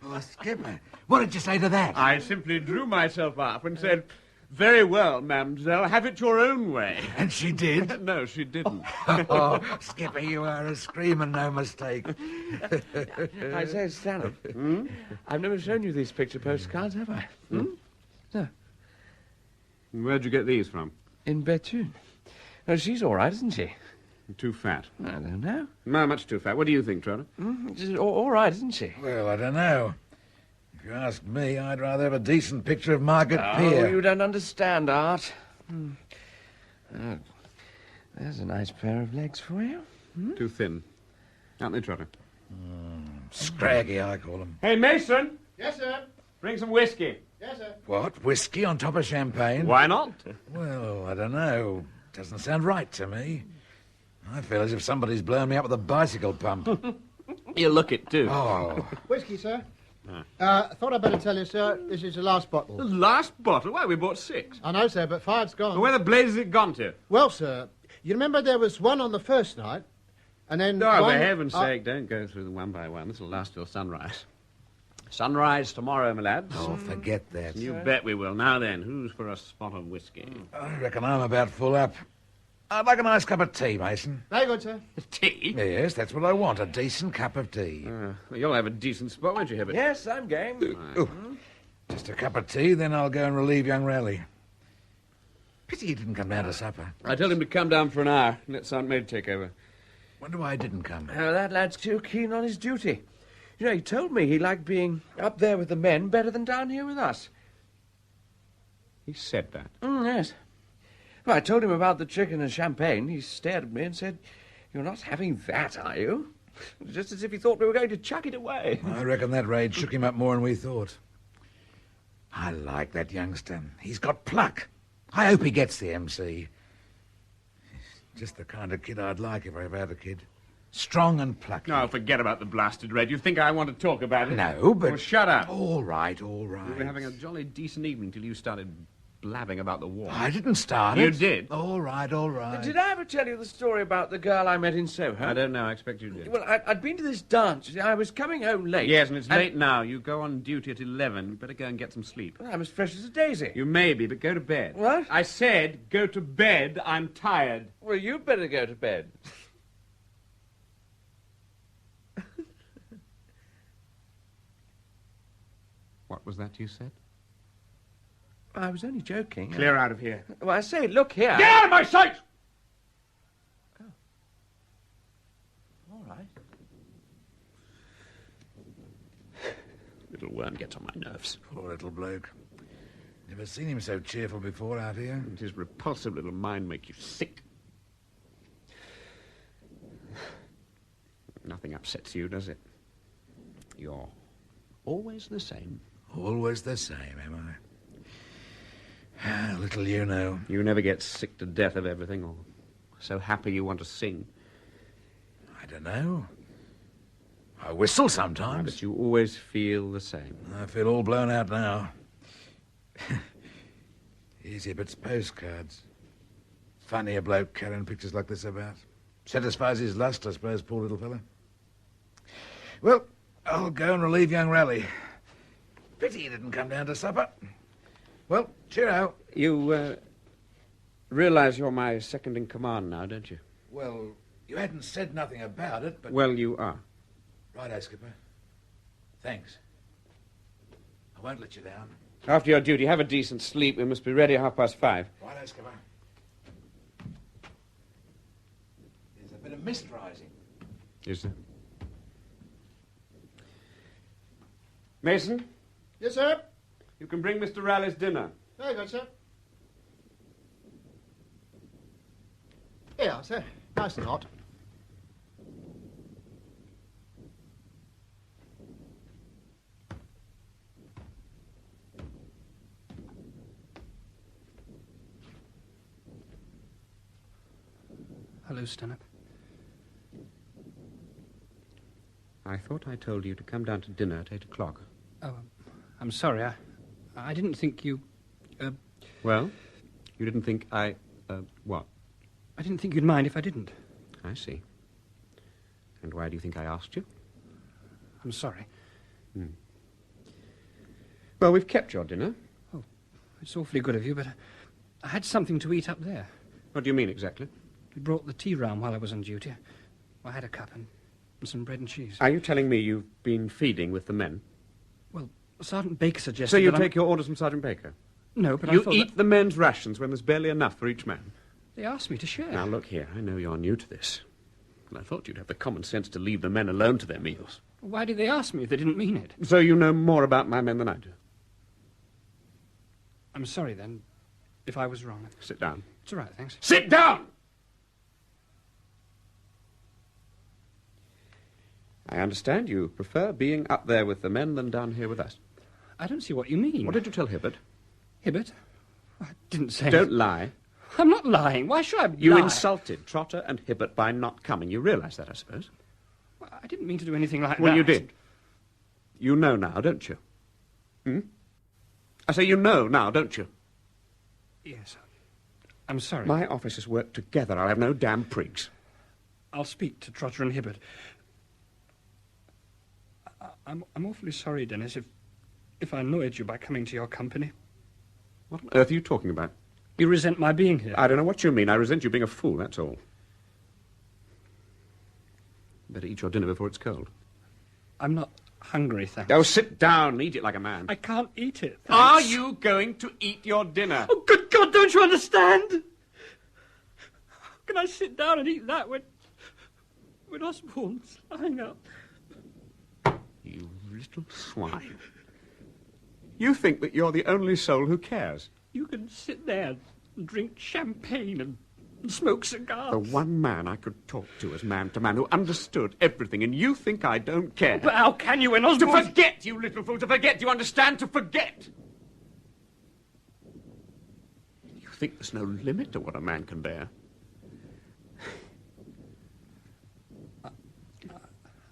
Oh, Skipper, what did you say to that? I simply drew myself up and said, "Very well, mademoiselle, have it your own way." And she did? No, she didn't. Oh, Skipper, you are a screamer, no mistake. I say, Stanhope, I've never shown you these picture postcards, have I? No. Where'd you get these from? In Bethune. Oh, she's all right, isn't she? Too fat. I don't know. No, much too fat. What do you think, Trotter? She's all right, isn't she? Well, I don't know. If you ask me, I'd rather have a decent picture of Margaret Oh, Peer. you don't understand art. Oh, there's a nice pair of legs for you. Too thin. Aren't they, Trotter? Scraggy, I call them. Hey, Mason! Yes, sir. Bring some whiskey. Yes, sir. What, whiskey on top of champagne? Why not? Well, I don't know. Doesn't sound right to me. I feel as if somebody's blown me up with a bicycle pump. You look it, too. Oh. Whiskey, sir. Thought I'd better tell you, sir, this is the last bottle. The last bottle? Why, we bought 6. I know, sir, but 5's gone. Well, where the blazes has it gone to? Well, sir, you remember there was one on the first night, and then Oh, one... for heaven's sake, don't go through them one by one. This'll last till sunrise. Sunrise tomorrow, my lads. Oh, forget that. You bet we will. Now then, who's for a spot of whiskey? I reckon I'm about full up. I'd like a nice cup of tea, Mason. Very good, sir. Tea? Yes, that's what I want, a decent cup of tea. Well, you'll have a decent spot, won't you, Hibbert? Yes, I'm game. Just a cup of tea, then I'll go and relieve young Raleigh. Pity he didn't come down to supper. I told him to come down for an hour and let Sergeant Maid take over. Wonder why he didn't come. Oh, that lad's too keen on his duty. You know, he told me he liked being up there with the men better than down here with us. He said that? Yes. Well, I told him about the chicken and champagne. He stared at me and said, "You're not having that, are you?" Just as if he thought we were going to chuck it away. I reckon that raid shook him up more than we thought. I like that youngster. He's got pluck. I hope he gets the MC. Just the kind of kid I'd like if I ever had a kid. Strong and plucky. No, forget about the blasted raid. You think I want to talk about it? No, but... Well, shut up. All right, all right. We were having a jolly decent evening till you started blabbing about the war. I didn't start You it. did. All right, all right. Did I ever tell you the story about the girl I met in Soho? I don't know. I expect you did. Well, I'd been to this dance. I was coming home late. Yes, and it's late now. You go on duty at 11. You better go and get some sleep. Well, I'm as fresh as a daisy. You may be, but go to bed. What? I said go to bed. I'm tired. Well, you'd better go to bed. What was that you said? I was only joking. Clear out of here. Well, I say, look here. Get out of my sight! Oh. All right. Little worm gets on my nerves. Poor little bloke. Never seen him so cheerful before out here. And his repulsive little mind make you sick. Nothing upsets you, does it? You're always the same. Always the same, am I? Ah, little you know. You never get sick to death of everything, or so happy you want to sing. I don't know. I whistle sometimes. But you always feel the same. I feel all blown out now. Easy, but it's postcards. Funny a bloke carrying pictures like this about. Satisfies his lust, I suppose, poor little fellow. Well, I'll go and relieve young Raleigh. Pity he didn't come down to supper. Well, cheerio. You, realise you're my second-in-command now, don't you? Well, you hadn't said nothing about it, but... Well, you are. Righto, Skipper. Thanks. I won't let you down. After your duty, have a decent sleep. We must be ready at 5:30. Righto, Skipper. There's a bit of mist rising. Is there? Mason? Yes, sir? You can bring Mr. Raleigh's dinner. Very good, sir. Here, sir. Nice and hot. Hello, Stanhope. I thought I told you to come down to dinner at 8 o'clock. Oh, I'm sorry. I didn't think you... Well, you didn't think what? I didn't think you'd mind if I didn't. I see. And why do you think I asked you? I'm sorry. Well, we've kept your dinner. Oh, it's awfully good of you, but I had something to eat up there. What do you mean, exactly? We brought the tea round while I was on duty. I had a cup and some bread and cheese. Are you telling me you've been feeding with the men? Well, Sergeant Baker suggested So you that take your orders from Sergeant Baker? No, but you I thought eat the men's rations when there's barely enough for each man? They asked me to share. Now, look here. I know you're new to this. And I thought you'd have the common sense to leave the men alone to their meals. Why did they ask me if they didn't mean it? So you know more about my men than I do? I'm sorry, then, if I was wrong. Sit down. It's all right, thanks. Sit down! I understand you prefer being up there with the men than down here with us. I don't see what you mean. What did you tell Hibbert? Hibbert? I didn't say... Don't lie. I'm not lying. Why should I lie? You insulted Trotter and Hibbert by not coming. You realise that, I suppose? Well, I didn't mean to do anything like that. Well, you did. You know now, don't you? I say you know now, don't you? Yes. I'm sorry. My officers work together. I'll have no damn prigs. I'll speak to Trotter and Hibbert. I'm awfully sorry, Dennis, if I annoyed you by coming to your company. What on earth are you talking about? You resent my being here. I don't know what you mean. I resent you being a fool, that's all. Better eat your dinner before it's cold. I'm not hungry, thanks. Oh, sit down and eat it like a man. I can't eat it, thanks. Are you going to eat your dinner? Oh, good God, don't you understand? How can I sit down and eat that when Osborne's lying up? You little swine. You think that you're the only soul who cares. You can sit there and drink champagne and smoke cigars. The one man I could talk to as man to man who understood everything, and you think I don't care. But how can you when Osborne... To forget, you little fool, to forget. You understand? To forget. You think there's no limit to what a man can bear.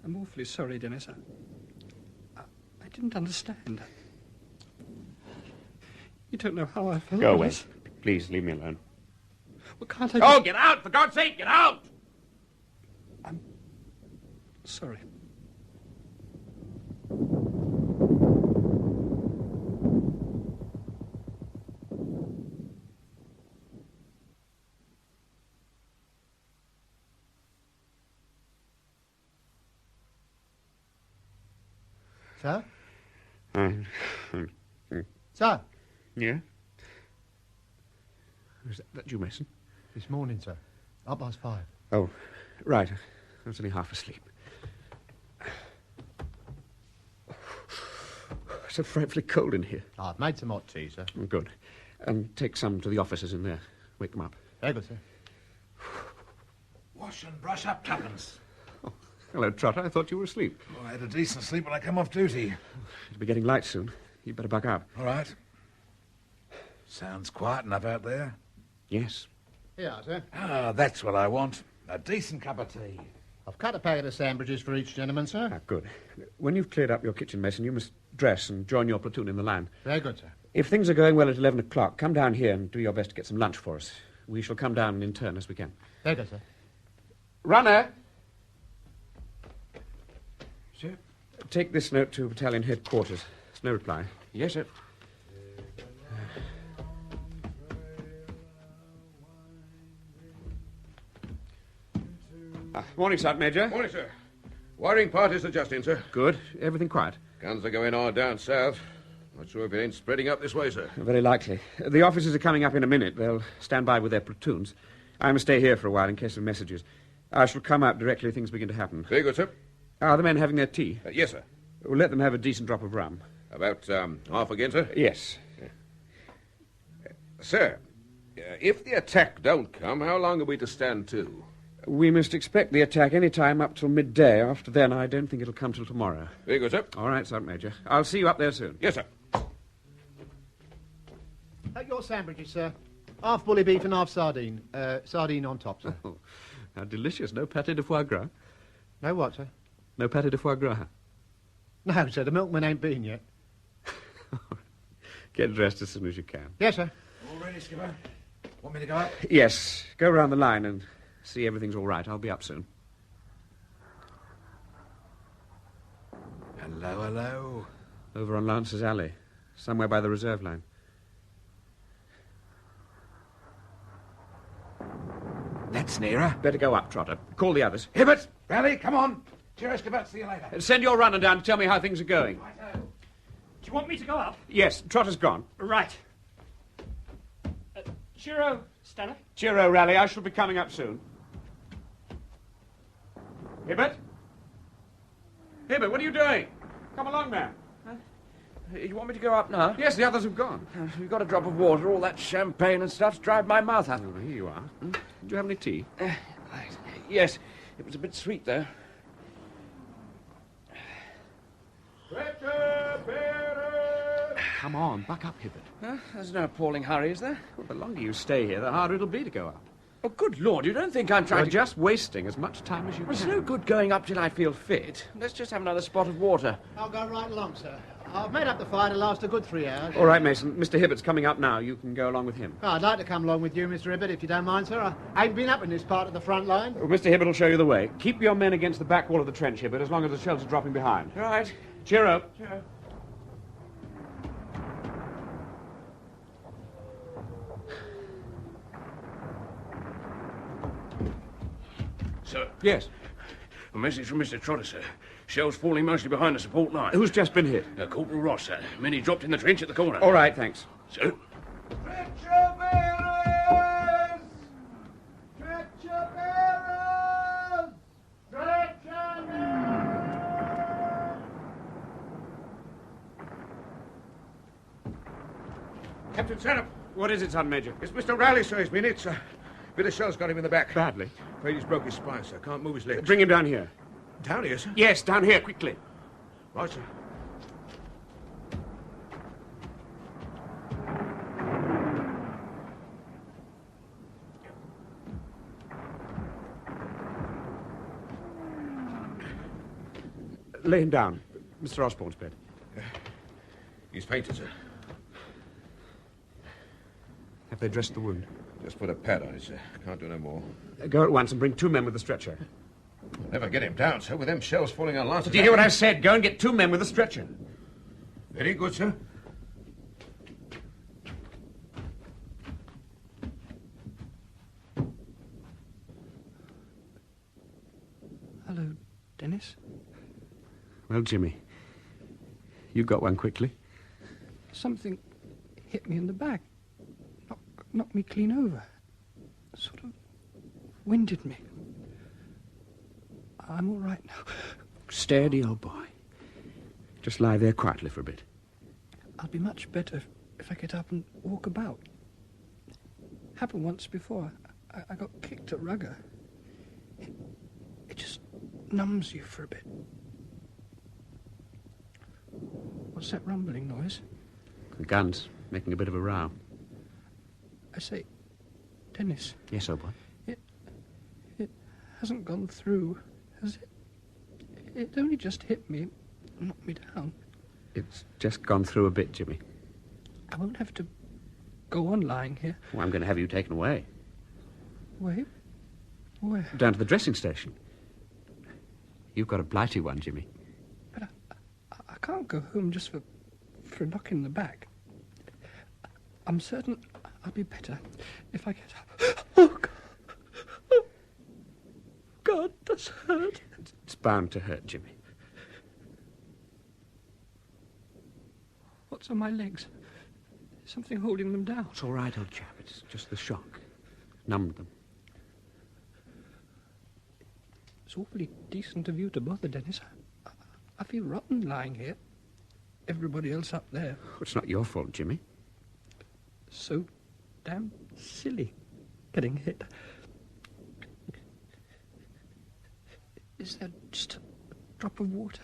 I'm awfully sorry, Dennis. I didn't understand. You don't know how I felt. Go away. Please, leave me alone. Well, can't I... Oh, get out! For God's sake, get out! I'm sorry. Sir? Sir? Yeah? Is that you, Mason? This morning, sir. 5:30. Oh, right. I was only half asleep. So frightfully cold in here. I've made some hot tea, sir. Oh, good. And take some to the officers in there. Wake them up. Very good, sir. Wash and brush up, tuppence. Hello, Trotter. I thought you were asleep. Oh, I had a decent sleep when I come off duty. It'll be getting light soon. You'd better buck up. All right. Sounds quiet enough out there. Yes. Here, sir. Ah, that's what I want. A decent cup of tea. I've cut a packet of sandwiches for each gentleman, sir. Ah, good. When you've cleared up your kitchen, Mason, you must dress and join your platoon in the line. Very good, sir. If things are going well at 11 o'clock, come down here and do your best to get some lunch for us. We shall come down in turn as we can. Very good, sir. Runner! Sir? Take this note to battalion headquarters. There's no reply. Yes, sir. Morning, Sergeant Major. Morning, sir. Wiring parties are just in, sir. Good. Everything quiet? Guns are going on down south. Not sure if it ain't spreading up this way, sir. Very likely. The officers are coming up in a minute. They'll stand by with their platoons. I must stay here for a while in case of messages. I shall come out directly things begin to happen. Very good, sir. Are the men having their tea? Yes, sir. We'll let them have a decent drop of rum. About half again, sir? Yes. Sir, if the attack don't come, how long are we to stand to? We must expect the attack any time up till midday. After then, I don't think it'll come till tomorrow. Very good, sir. All right, Sergeant Major. I'll see you up there soon. Yes, sir. Take your sandwiches, sir. Half bully beef and half sardine. Sardine on top, sir. Oh, how delicious. No pâté de foie gras? No what, sir? No pâté de foie gras? No, sir. The milkman ain't been yet. Get dressed as soon as you can. Yes, sir. All ready, Skipper? Want me to go up? Yes. Go round the line and see everything's all right. I'll be up soon. Hello, hello. Over on Lance's Alley. Somewhere by the reserve line. That's nearer. Better go up, Trotter. Call the others. Hibbert, Rally, come on. Cheers, Skipper. See you later. Send your runner down to tell me how things are going. Do you want me to go up? Yes, Trotter's gone. Right. Cheero, Stanley. Cheero, Rally. I shall be coming up soon. Hibbert? Hibbert, what are you doing? Come along, man. You want me to go up now? Yes, the others have gone. You've got a drop of water. All that champagne and stuff's dried my mouth up. Oh, here you are. Did you have any tea? Yes. It was a bit sweet, though. Come on, buck up, Hibbert. Huh? There's no appalling hurry, is there? Well, the longer you stay here, the harder it'll be to go up. Oh, good Lord, you don't think I'm trying You're to... just wasting as much time as you It's can. no good going up till I feel fit. Let's just have another spot of water. I'll go right along, sir. I've made up the fire to last a good 3 hours. All right, Mason. Mr. Hibbert's coming up now. You can go along with him. Oh, I'd like to come along with you, Mr. Hibbert, if you don't mind, sir. I ain't been up in this part of the front line. Well, Mr. Hibbert will show you the way. Keep your men against the back wall of the trench, Hibbert, as long as the shells are dropping behind. Right. Cheer up. Cheer. Sir? Yes? A message from Mr. Trotter, sir. Shells falling mostly behind the support line. Who's just been hit? Corporal Ross, sir. Men he dropped in the trench at the corner. All right, thanks. Sir? Captain Sherriff. What is it, Sergeant Major? It's Mr. Riley, sir. He's been hit, sir. Bit of shell's got him in the back. Badly? Afraid he's broke his spine, sir. Can't move his legs. Bring him down here. Down here, sir? Yes, down here, quickly. Right, sir. Lay him down. Mr. Osborne's bed. He's fainted, sir. Have they dressed the wound? Just put a pad on it, sir. Can't do no more. Go at once and bring 2 men with the stretcher. We'll never get him down, sir, with them shells falling on Lance. Do you hear what I said? Go and get 2 men with a stretcher. Very good, sir. Hello, Dennis. Well, Jimmy, You got one quickly. Something hit me in the back. Knocked me clean over. Sort of winded me. I'm all right now. Steady, old boy. Just lie there quietly for a bit. I'll be much better if I get up and walk about. Happened once before. I got kicked at rugger. It just numbs you for a bit. What's that rumbling noise? The gun's making a bit of a row. I say, Dennis. Yes, old boy. It hasn't gone through, has it? It only just hit me, knocked me down. It's just gone through a bit, Jimmy. I won't have to go on lying here. Well, I'm going to have you taken away. Wait. Where? Down to the dressing station. You've got a blighty one, Jimmy. But I can't go home just for a knock in the back. I'm certain I'll be better if I get up. Oh, God. Oh, God, that's hurt. It's bound to hurt, Jimmy. What's on my legs? Something holding them down. It's all right, old chap. It's just the shock. Numbed them. It's awfully decent of you to bother, Dennis. I feel rotten lying here. Everybody else up there. It's not your fault, Jimmy. So damn silly getting hit. Is there just a drop of water?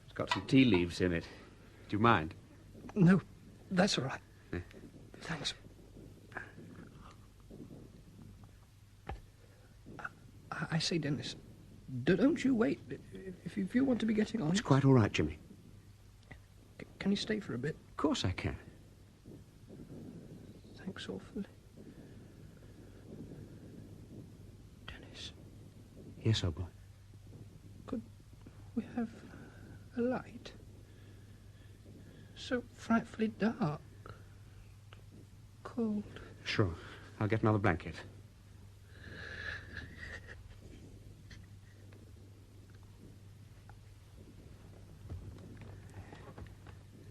It's got some tea leaves in it. Do you mind? No, that's all right. Thanks. I say, Dennis, don't you wait. If you want to be getting on... It's quite all right, Jimmy. Can you stay for a bit? Of course I can. Thanks awfully. Dennis. Yes, old boy. Could we have a light? So frightfully dark. Cold. Sure. I'll get another blanket.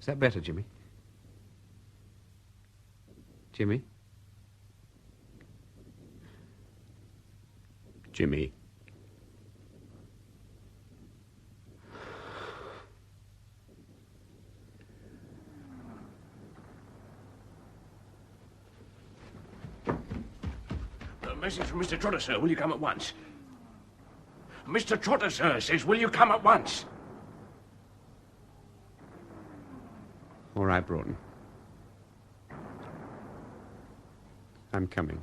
Is that better, Jimmy? Jimmy? Jimmy? A message from Mr. Trotter, sir. Will you come at once? Mr. Trotter, sir, says, will you come at once? All right, Broughton. I'm coming.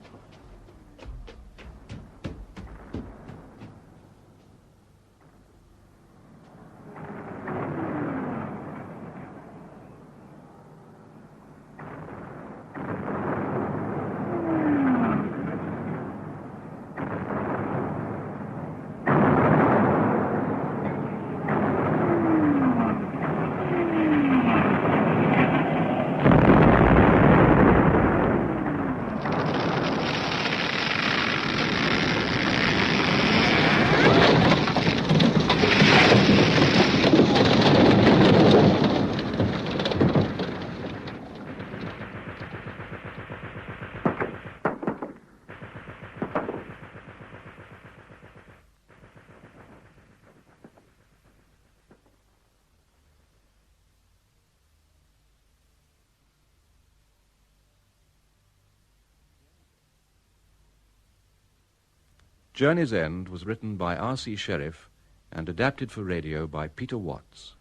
Journey's End was written by R.C. Sherriff and adapted for radio by Peter Watts.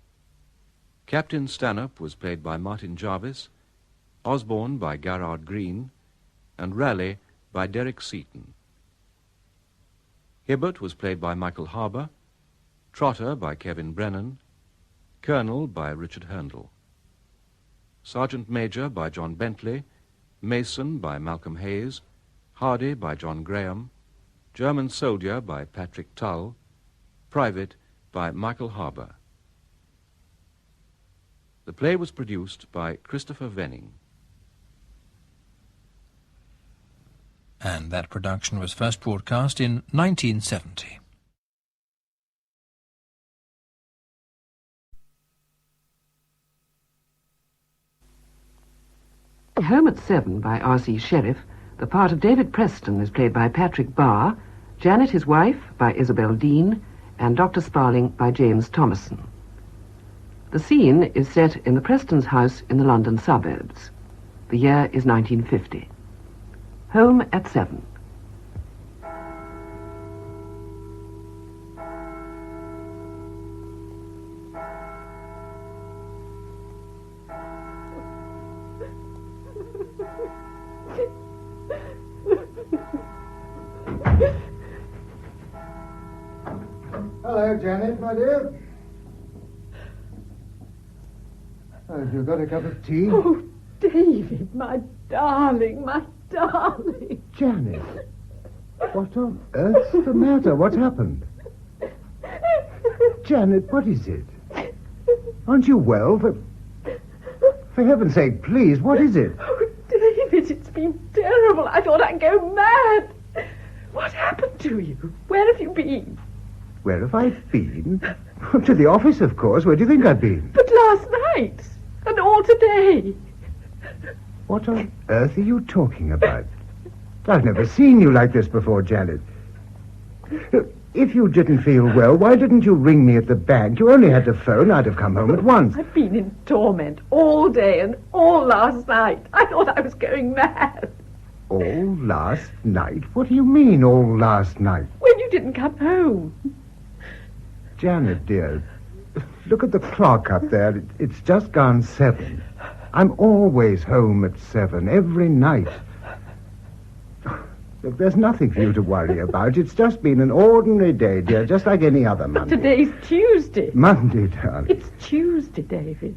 Captain Stanhope was played by Martin Jarvis, Osborne by Garrard Green, and Raleigh by Derek Seaton. Hibbert was played by Michael Harbour, Trotter by Kevin Brennan, Colonel by Richard Herndl, Sergeant Major by John Bentley, Mason by Malcolm Hayes, Hardy by John Graham, German Soldier by Patrick Tull, Private by Michael Harbour. The play was produced by Christopher Venning. And that production was first broadcast in 1970. Home at 7 by R.C. Sherriff. The part of David Preston is played by Patrick Barr, Janet, his wife, by Isabel Dean, and Dr. Sparling by James Thomason. The scene is set in the Prestons' house in the London suburbs. The year is 1950. Home at 7. Hello, Janet, my dear. Have you got a cup of tea? Oh, David, my darling, my darling. Janet, what on earth's the matter? What happened? Janet, what is it? Aren't you well? For heaven's sake, please, what is it? Oh, David, it's been terrible. I thought I'd go mad. What happened to you? Where have you been? Where have I been? To the office, of course. Where do you think I've been? But last night, and all today. What on earth are you talking about? I've never seen you like this before, Janet. If you didn't feel well, why didn't you ring me at the bank? You only had to phone. I'd have come home at once. I've been in torment all day and all last night. I thought I was going mad. All last night? What do you mean, all last night? When you didn't come home. Janet, dear, look at the clock up there. It's just gone 7. I'm always home at 7, every night. Look, there's nothing for you to worry about. It's just been an ordinary day, dear, just like any other But Monday. today's Tuesday. Monday, darling. It's Tuesday, David.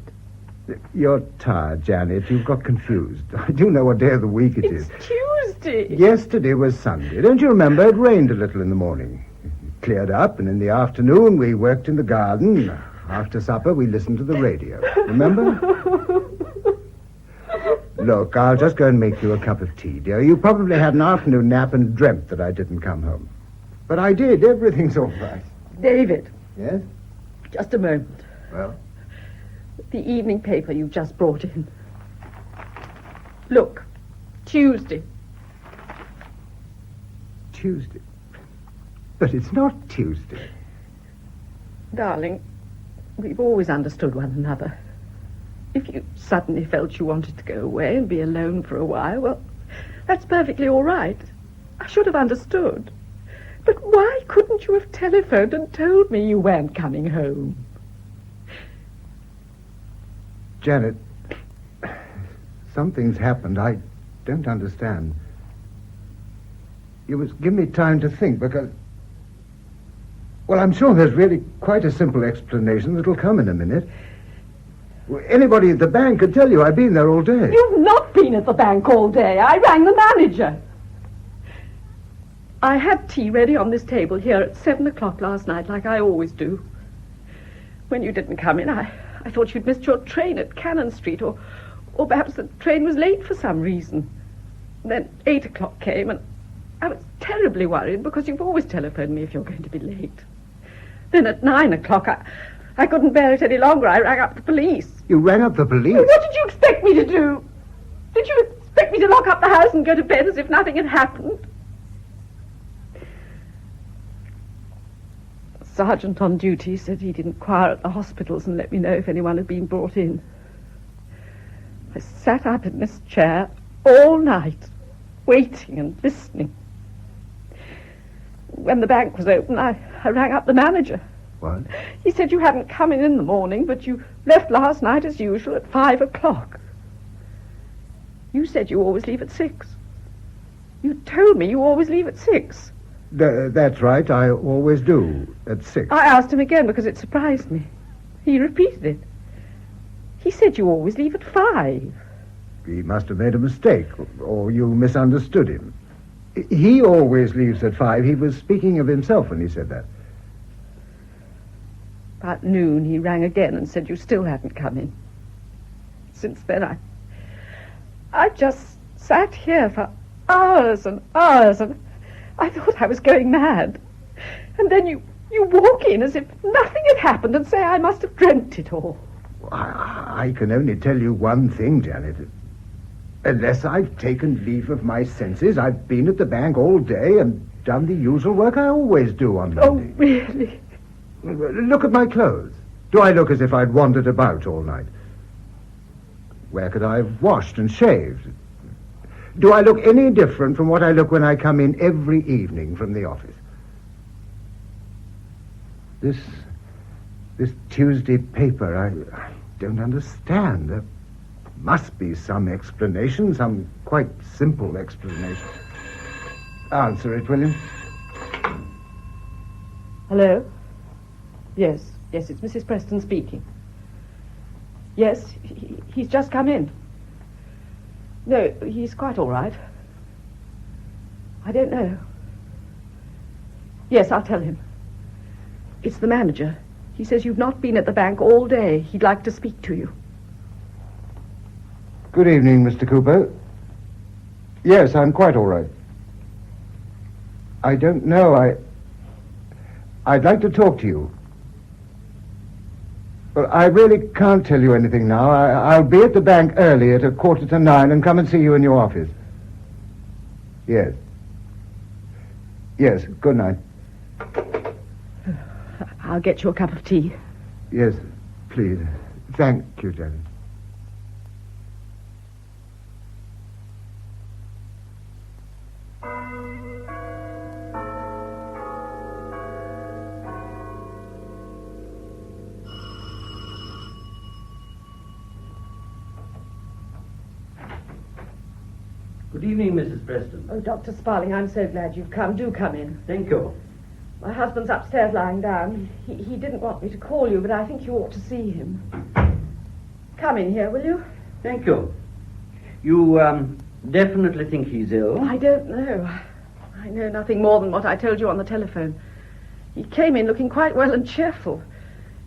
You're tired, Janet. You've got confused. I do know what day of the week it is. It's Tuesday. Yesterday was Sunday. Don't you remember? It rained a little in the morning. It cleared up, and in the afternoon we worked in the garden. After supper we listened to the radio. Remember? Look, I'll just go and make you a cup of tea, dear. You probably had an afternoon nap and dreamt that I didn't come home. But I did. Everything's all right. David. Yes? Just a moment. Well? The evening paper you just brought in. Look, Tuesday. Tuesday? But it's not Tuesday. Darling, we've always understood one another. If you suddenly felt you wanted to go away and be alone for a while, well, that's perfectly all right. I should have understood. But why couldn't you have telephoned and told me you weren't coming home? Janet, something's happened. I don't understand. You must give me time to think, because... Well, I'm sure there's really quite a simple explanation that'll come in a minute. Anybody at the bank could tell you I've been there all day. You've not been at the bank all day. I rang the manager. I had tea ready on this table here at 7 o'clock last night, like I always do. When you didn't come in, I thought you'd missed your train at Cannon Street, or perhaps the train was late for some reason. Then 8 o'clock came, and I was terribly worried, because you've always telephoned me if you're going to be late. Then at 9 o'clock, I couldn't bear it any longer. I rang up the police. You rang up the police? Well, what did you expect me to do? Did you expect me to lock up the house and go to bed as if nothing had happened? The sergeant on duty said he'd inquire at the hospitals and let me know if anyone had been brought in. I sat up in this chair all night, waiting and listening. When the bank was open, I rang up the manager. What? He said you hadn't come in the morning, but you left last night as usual at 5 o'clock. You said you always leave at 6. You told me you always leave at 6. That's right, I always do, at 6. I asked him again because it surprised me. He repeated it. He said you always leave at 5. He must have made a mistake, or you misunderstood him. He always leaves at 5. He was speaking of himself when he said that. About noon, he rang again and said you still hadn't come in. Since then, I just sat here for hours and hours, and I thought I was going mad. And then you walk in as if nothing had happened and say I must have dreamt it all. I can only tell you one thing, Janet. Unless I've taken leave of my senses, I've been at the bank all day and done the usual work I always do on Monday. Oh, really? Look at my clothes. Do I look as if I'd wandered about all night? Where could I have washed and shaved? Do I look any different from what I look when I come in every evening from the office? This Tuesday paper, I don't understand. There must be some explanation, some quite simple explanation. Answer it, William. Hello? Yes, it's Mrs. Preston speaking. Yes, he's just come in. No, he's quite all right. I don't know. Yes, I'll tell him. It's the manager. He says you've not been at the bank all day. He'd like to speak to you. Good evening, Mr. Cooper. Yes, I'm quite all right. I don't know. I'd like to talk to you. Well, I really can't tell you anything now. I'll be at the bank early at 8:45 and come and see you in your office. Yes. Yes, good night. I'll get you a cup of tea. Yes, please. Thank you, Janet. Good evening, Mrs. Preston. Oh, Dr. Sparling, I'm so glad you've come. Do come in. Thank you. My husband's upstairs lying down. He didn't want me to call you, but I think you ought to see him. Come in here, will you? Thank you. You, definitely think he's ill? I don't know. I know nothing more than what I told you on the telephone. He came in looking quite well and cheerful.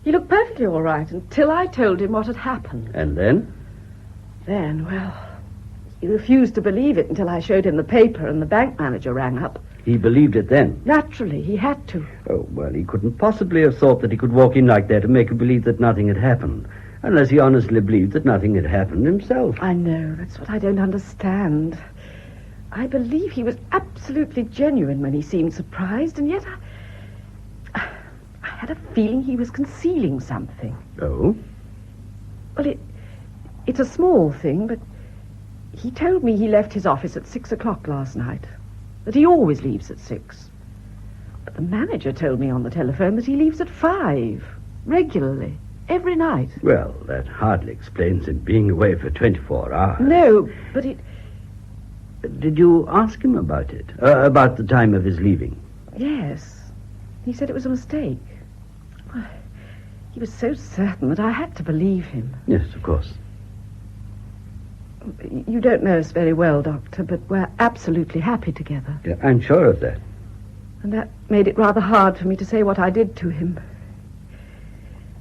He looked perfectly all right until I told him what had happened. And then? Then, well, he refused to believe it until I showed him the paper and the bank manager rang up. He believed it then? Naturally, he had to. Oh, well, he couldn't possibly have thought that he could walk in like that and make you believe that nothing had happened, unless he honestly believed that nothing had happened himself. I know, that's what I don't understand. I believe he was absolutely genuine when he seemed surprised, and yet I had a feeling he was concealing something. Oh? Well, it's a small thing, but he told me he left his office at 6 o'clock last night, that he always leaves at 6. But the manager told me on the telephone that he leaves at 5, regularly, every night. Well, that hardly explains him being away for 24 hours. No, but it... Did you ask him about it? About the time of his leaving? Yes. He said it was a mistake. Well, he was so certain that I had to believe him. Yes, of course. You don't know us very well, Doctor, but we're absolutely happy together. Yeah, I'm sure of that. And that made it rather hard for me to say what I did to him.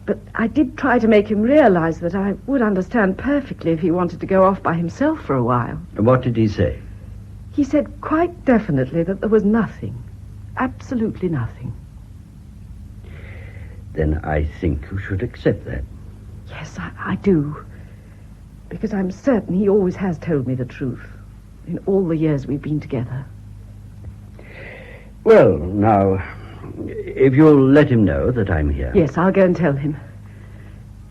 But I did try to make him realize that I would understand perfectly if he wanted to go off by himself for a while. And what did he say? He said quite definitely that there was nothing. Absolutely nothing. Then I think you should accept that. Yes, I do. Because I'm certain he always has told me the truth in all the years we've been together. Well, now, if you'll let him know that I'm here. Yes, I'll go and tell him.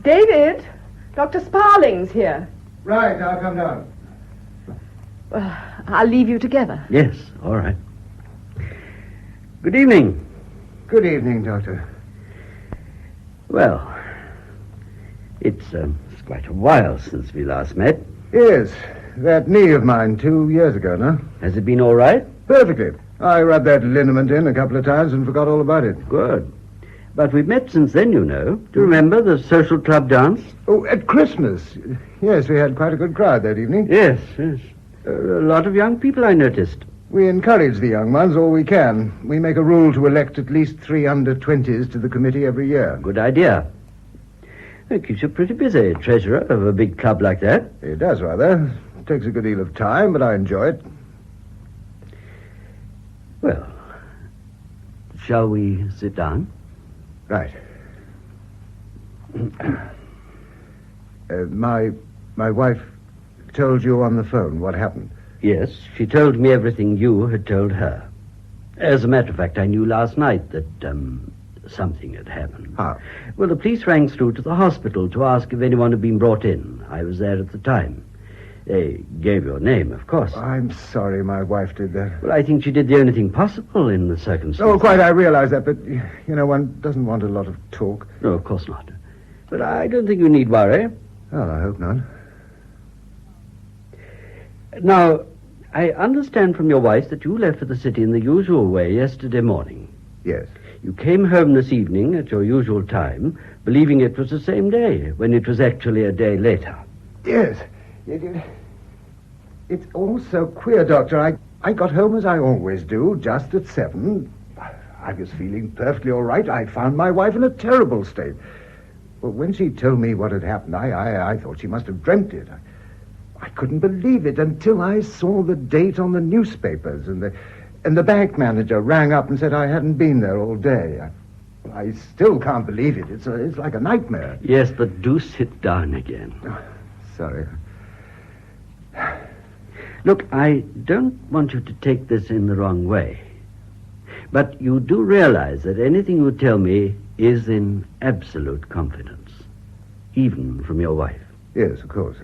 David, Dr. Sparling's here. Right, I'll come down. Well, I'll leave you together. Yes, all right. Good evening. Good evening, Doctor. Well, it's quite a while since we last met. Yes, that knee of mine 2 years ago now. Has it been all right? Perfectly. I rubbed that liniment in a couple of times and forgot all about it. Good. But we've met since then, you know. Do you remember the social club dance? Oh, at Christmas. Yes, we had quite a good crowd that evening. Yes. A lot of young people, I noticed. We encourage the young ones all we can. We make a rule to elect at least 3 under-20s to the committee every year. Good idea. It keeps you pretty busy, treasurer of a big club like that. It does, rather. It takes a good deal of time, but I enjoy it. Well, shall we sit down? Right. My wife told you on the phone what happened? Yes, she told me everything you had told her. As a matter of fact, I knew last night that, something had happened. How? Well, the police rang through to the hospital to ask if anyone had been brought in. I was there at the time. They gave your name, of course. I'm sorry my wife did that. Well, I think she did the only thing possible in the circumstances. Oh, quite, I realize that, but, one doesn't want a lot of talk. No, of course not. But I don't think you need worry. Well, I hope not. Now, I understand from your wife that you left for the city in the usual way yesterday morning. Yes. You came home this evening at your usual time, believing it was the same day, when it was actually a day later. Yes. It's all so queer, Doctor. I got home as I always do, just at 7. I was feeling perfectly all right. I found my wife in a terrible state. Well, when she told me what had happened, I thought she must have dreamt it. I couldn't believe it until I saw the date on the newspapers, and the bank manager rang up and said I hadn't been there all day. I still can't believe it. It's like a nightmare. Yes, but do sit down again. Oh, sorry. Look, I don't want you to take this in the wrong way. But you do realize that anything you tell me is in absolute confidence, even from your wife. Yes, of course.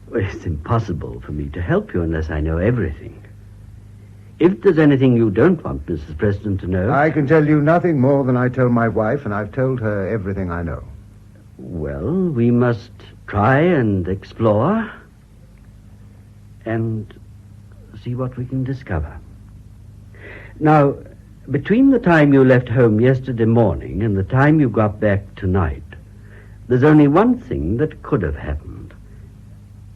Well, it's impossible for me to help you unless I know everything. If there's anything you don't want Mrs. Preston to know... I can tell you nothing more than I told my wife, and I've told her everything I know. Well, we must try and explore and see what we can discover. Now, between the time you left home yesterday morning and the time you got back tonight, there's only one thing that could have happened.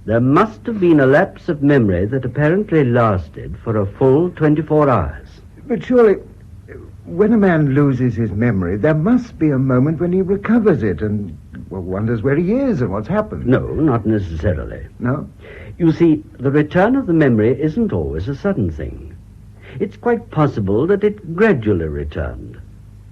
There must have been a lapse of memory that apparently lasted for a full 24 hours. But surely, when a man loses his memory, there must be a moment when he recovers it and wonders where he is and what's happened. No, not necessarily. No? You see, the return of the memory isn't always a sudden thing. It's quite possible that it gradually returned,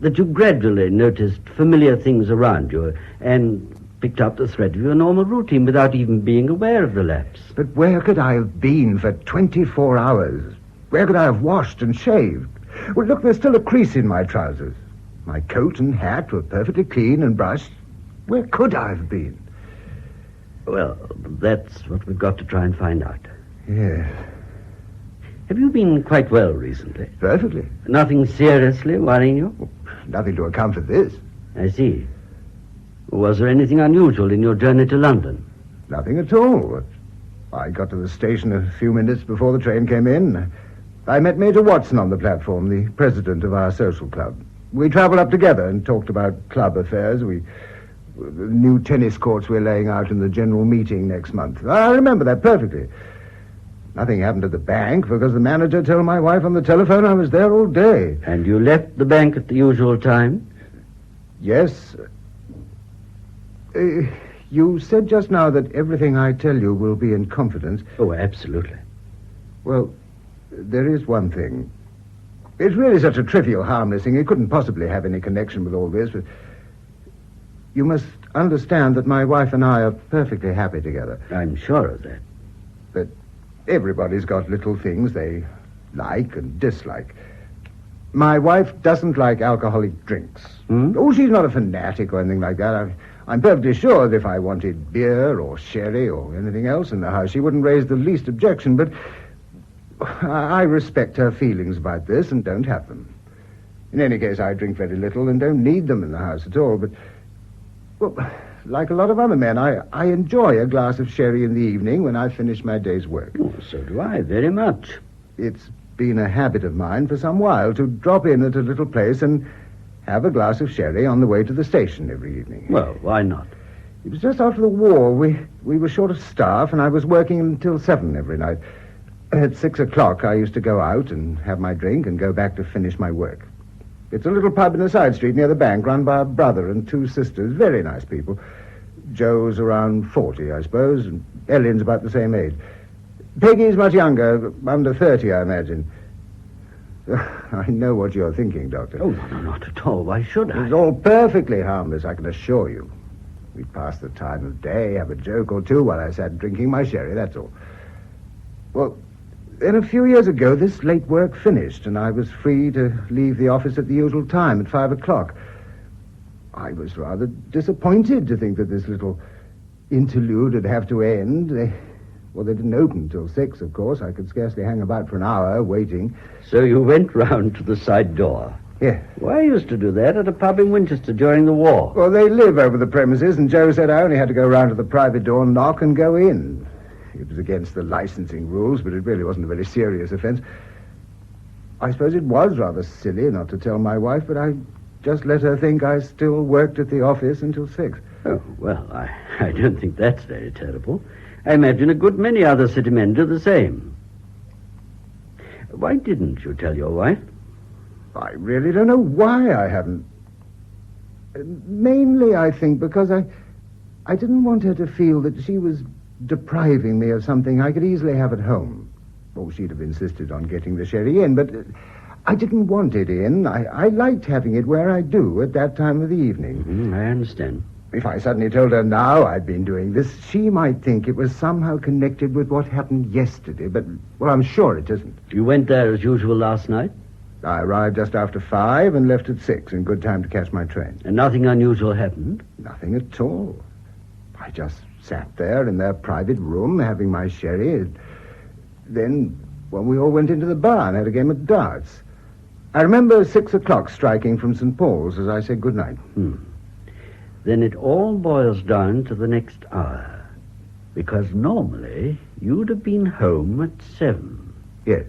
that you gradually noticed familiar things around you and picked up the thread of your normal routine without even being aware of the lapse. But where could I have been for 24 hours? Where could I have washed and shaved? Well, look, there's still a crease in my trousers. My coat and hat were perfectly clean and brushed. Where could I have been? Well, that's what we've got to try and find out. Yes. Have you been quite well recently? Perfectly. Nothing seriously worrying you? Well, nothing to account for this. I see. Was there anything unusual in your journey to London? Nothing at all. I got to the station a few minutes before the train came in. I met Major Watson on the platform, the president of our social club. We travelled up together and talked about club affairs. The new tennis courts we're laying out in the general meeting next month. I remember that perfectly. Nothing happened at the bank because the manager told my wife on the telephone I was there all day. And you left the bank at the usual time? Yes. You said just now that everything I tell you will be in confidence. Oh, absolutely. Well, there is one thing. It's really such a trivial, harmless thing. It couldn't possibly have any connection with all this, but you must understand that my wife and I are perfectly happy together. I'm sure of that. But everybody's got little things they like and dislike. My wife doesn't like alcoholic drinks. Oh, she's not a fanatic or anything like that. I'm perfectly sure that if I wanted beer or sherry or anything else in the house, she wouldn't raise the least objection, but I respect her feelings about this and don't have them. In any case, I drink very little and don't need them in the house at all, but, well, like a lot of other men, I enjoy a glass of sherry in the evening when I finish my day's work. Oh, so do I, very much. It's been a habit of mine for some while to drop in at a little place and have a glass of sherry on the way to the station every evening. Well, why not? It was just after the war. We were short of staff, and I was working until 7 every night. At 6 o'clock, I used to go out and have my drink and go back to finish my work. It's a little pub in a side street near the bank, run by a brother and 2 sisters, very nice people. Joe's around 40, I suppose, and Ellen's about the same age. Peggy's much younger, under 30, I imagine. I know what you're thinking, Doctor. Oh, no, not at all. Why should I? It's all perfectly harmless, I can assure you. We'd pass the time of day, have a joke or two while I sat drinking my sherry, that's all. Well, then a few years ago, this late work finished, and I was free to leave the office at the usual time, at 5 o'clock. I was rather disappointed to think that this little interlude would have to end. They didn't open till 6, of course. I could scarcely hang about for an hour waiting. So you went round to the side door? Yeah. Well, I used to do that at a pub in Winchester during the war. Well, they live over the premises, and Joe said I only had to go round to the private door, knock, and go in. It was against the licensing rules, but it really wasn't a very serious offence. I suppose it was rather silly not to tell my wife, but I just let her think I still worked at the office until 6. Oh, well, I don't think that's very terrible. I imagine a good many other city men do the same. Why didn't you tell your wife? I really don't know why I haven't. Mainly, I think, because I didn't want her to feel that she was depriving me of something I could easily have at home. Oh, she'd have insisted on getting the sherry in, but I didn't want it in. I liked having it where I do at that time of the evening. I understand. If I suddenly told her now I'd been doing this, she might think it was somehow connected with what happened yesterday, but, well, I'm sure it isn't. You went there as usual last night? I arrived just after 5 and left at 6 in good time to catch my train. And nothing unusual happened? Nothing at all. I just sat there in their private room having my sherry. Then, when we all went into the bar and had a game of darts. I remember 6 o'clock striking from St. Paul's as I said good night. Then it all boils down to the next hour. Because normally you'd have been home at 7. Yes.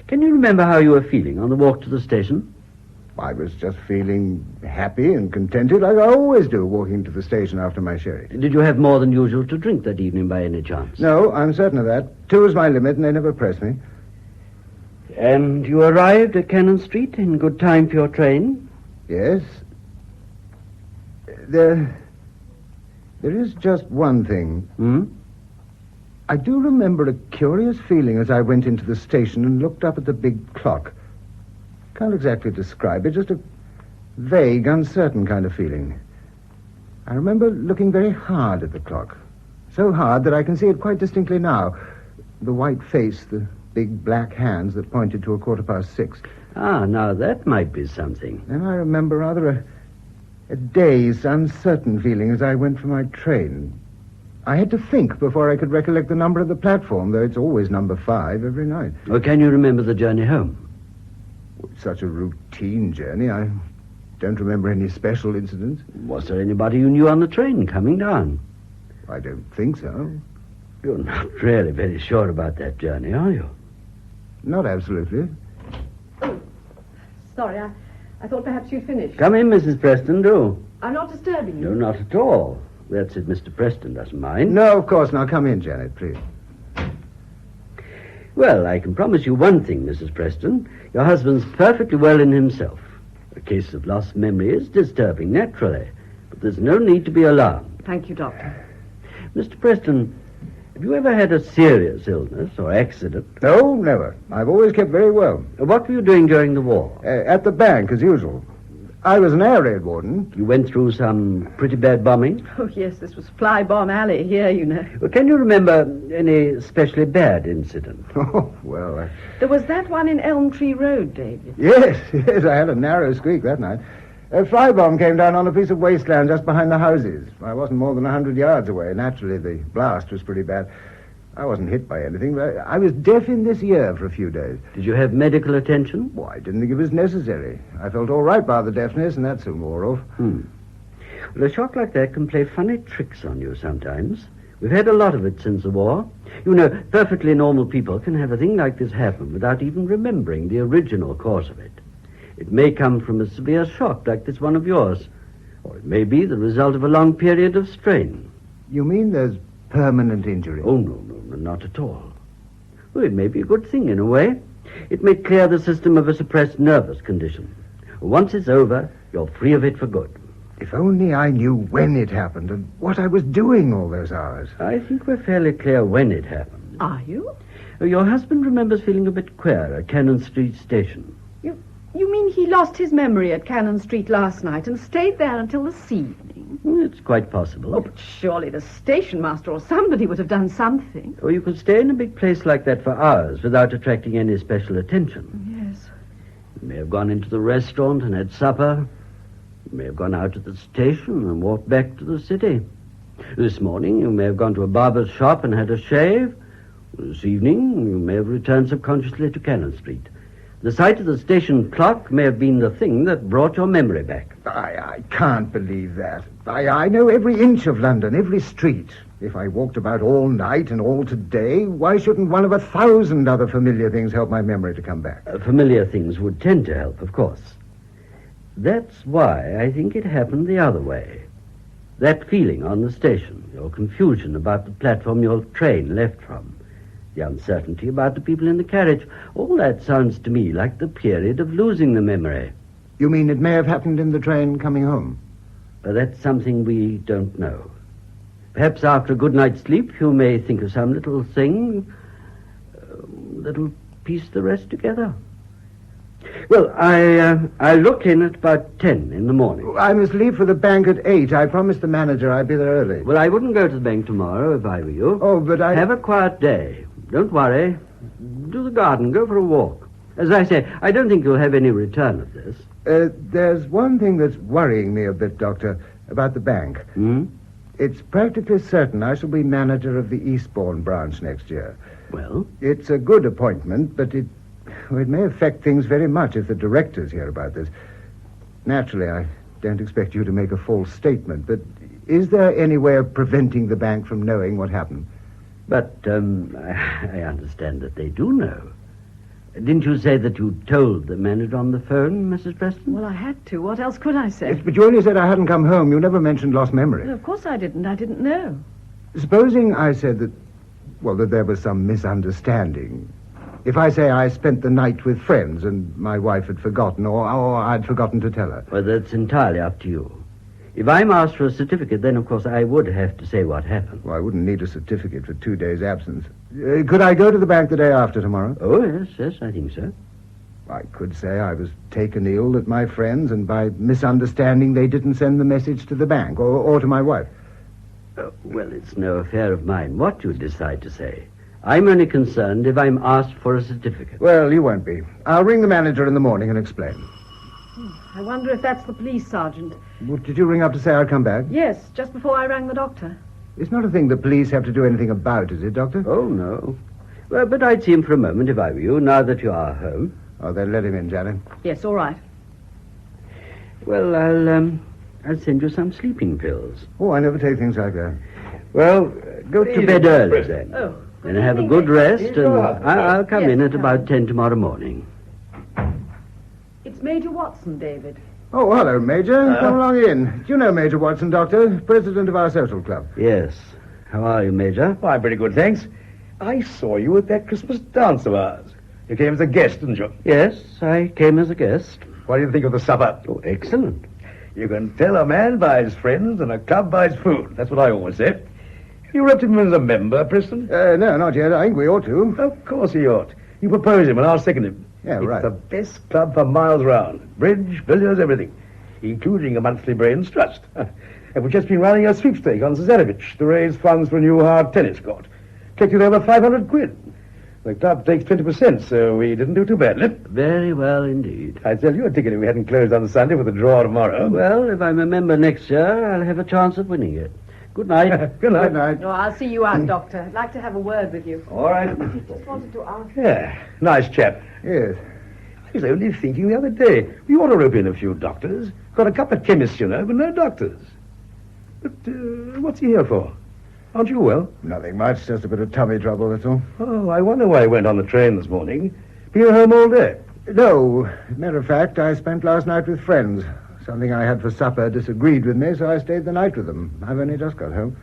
Can you remember how you were feeling on the walk to the station? I was just feeling happy and contented, like I always do, walking to the station after my sherry. Did you have more than usual to drink that evening by any chance? No, I'm certain of that. 2 is my limit, and they never press me. And you arrived at Cannon Street in good time for your train? Yes. There is just one thing. I do remember a curious feeling as I went into the station and looked up at the big clock. Can't exactly describe it, just a vague, uncertain kind of feeling. I remember looking very hard at the clock. So hard that I can see it quite distinctly now. The white face, the big black hands that pointed to 6:15. Ah, now that might be something. Then I remember rather a dazed, uncertain feeling as I went for my train. I had to think before I could recollect the number of the platform, though it's always number 5 every night. Or can you remember the journey home? It's such a routine journey. I don't remember any special incidents. Was there anybody you knew on the train coming down? I don't think so. You're not really very sure about that journey, are you? Not absolutely. Sorry, I thought perhaps you'd finished. Come in, Mrs. Preston, do. I'm not disturbing you. No, not at all. That's if Mr. Preston doesn't mind. No, of course. Now come in, Janet, please. Well, I can promise you one thing, Mrs. Preston. Your husband's perfectly well in himself. A case of lost memory is disturbing, naturally. But there's no need to be alarmed. Thank you, Doctor. Mr. Preston, have you ever had a serious illness or accident? No, never. I've always kept very well. What were you doing during the war? At the bank, as usual. I was an air raid warden. You went through some pretty bad bombing? Oh, yes, this was Fly Bomb Alley here, you know. Well, can you remember any especially bad incident? Oh, well... There was that one in Elm Tree Road, David. Yes, I had a narrow squeak that night. A fly bomb came down on a piece of wasteland just behind the houses. I wasn't more than 100 yards away. Naturally, the blast was pretty bad. I wasn't hit by anything, but I was deaf in this ear for a few days. Did you have medical attention? Well, I didn't think it was necessary. I felt all right by the deafness, and that soon wore off. Well, a shock like that can play funny tricks on you sometimes. We've had a lot of it since the war. You know, perfectly normal people can have a thing like this happen without even remembering the original cause of it. It may come from a severe shock like this one of yours, or it may be the result of a long period of strain. You mean there's permanent injury? Oh, no, not at all. Well, it may be a good thing in a way. It may clear the system of a suppressed nervous condition. Once it's over, you're free of it for good. If only I knew when it happened and what I was doing all those hours. I think we're fairly clear when it happened. Are you? Your husband remembers feeling a bit queer at Cannon Street Station. You mean he lost his memory at Cannon Street last night and stayed there until this evening? It's quite possible. Oh, but surely the station master or somebody would have done something. Or you could stay in a big place like that for hours without attracting any special attention. Yes. You may have gone into the restaurant and had supper. You may have gone out to the station and walked back to the city. This morning you may have gone to a barber's shop and had a shave. This evening you may have returned subconsciously to Cannon Street. The sight of the station clock may have been the thing that brought your memory back. I can't believe that. I know every inch of London, every street. If I walked about all night and all today, why shouldn't one of 1,000 other familiar things help my memory to come back? Familiar things would tend to help, of course. That's why I think it happened the other way. That feeling on the station, your confusion about the platform your train left from, the uncertainty about the people in the carriage, all that sounds to me like the period of losing the memory. You mean it may have happened in the train coming home? But that's something we don't know. Perhaps after a good night's sleep you may think of some little thing that'll piece the rest together. Well, I'll look in at about 10 in the morning. I must leave for the bank at 8. I promised the manager I'd be there early. Well, I wouldn't go to the bank tomorrow if I were you. Oh, but I... Have a quiet day. Don't worry. Do the garden. Go for a walk. As I say, I don't think you'll have any return of this. There's one thing that's worrying me a bit, Doctor, about the bank. Hmm? It's practically certain I shall be manager of the Eastbourne branch next year. Well? It's a good appointment, but it may affect things very much if the directors hear about this. Naturally, I don't expect you to make a false statement, but is there any way of preventing the bank from knowing what happened? But I understand that they do know. Didn't you say that you told the manager on the phone, Mrs. Preston? Well, I had to. What else could I say? Yes, but you only said I hadn't come home. You never mentioned lost memory. Well, of course I didn't. I didn't know. Supposing I said that there was some misunderstanding. If I say I spent the night with friends and my wife had forgotten, or I'd forgotten to tell her. Well, that's entirely up to you. If I'm asked for a certificate, then, of course, I would have to say what happened. Well, I wouldn't need a certificate for 2 days' absence. Could I go to the bank the day after tomorrow? Oh, yes, I think so. I could say I was taken ill at my friends, and by misunderstanding they didn't send the message to the bank or to my wife. Well, it's no affair of mine what you decide to say. I'm only concerned if I'm asked for a certificate. Well, you won't be. I'll ring the manager in the morning and explain. I wonder if that's the police sergeant. Well, did you ring up to say I'd come back? Yes, just before I rang the doctor. It's not a thing the police have to do anything about, is it, Doctor? Oh, no. Well, but I'd see him for a moment if I were you, now that you are home. Oh, then let him in, Janet. Yes, all right. Well, I'll send you some sleeping pills. Oh, I never take things like that. Well, go to bed early, then. Oh. And have a good rest, and I'll come in at about 10 tomorrow morning. It's Major Watson, David. Oh, hello, Major. Come along in. Do you know Major Watson, Doctor? President of our social club. Yes. How are you, Major? Oh, I'm pretty good, thanks. I saw you at that Christmas dance of ours. You came as a guest, didn't you? Yes, I came as a guest. What do you think of the supper? Oh, excellent. You can tell a man by his friends and a club by his food. That's what I always say. You roped him as a member, Preston? No, not yet. I think we ought to. Of course he ought. You propose him and I'll second him. Yeah, right. It's the best club for miles round. Bridge, billiards, everything. Including a monthly brains trust. And we've just been running a sweepstake on Cesarovich to raise funds for a new hard tennis court. Collected over 500 quid. The club takes 20%, so we didn't do too badly. Very well indeed. I'd sell you a ticket if we hadn't closed on Sunday with a draw tomorrow. Well, if I'm a member next year, I'll have a chance of winning it. Good night. Good night. Good night. No, I'll see you out, Doctor. I'd like to have a word with you. All right. Just wanted to ask. Yeah, nice chap. Yes. I was only thinking the other day, we ought to rope in a few doctors. Got a couple of chemists, you know, but no doctors. But what's he here for? Aren't you well? Nothing much, just a bit of tummy trouble, that's all. Oh, I wonder why I went on the train this morning. Been at home all day? No. Matter of fact, I spent last night with friends. Something I had for supper disagreed with me, so I stayed the night with them. I've only just got home.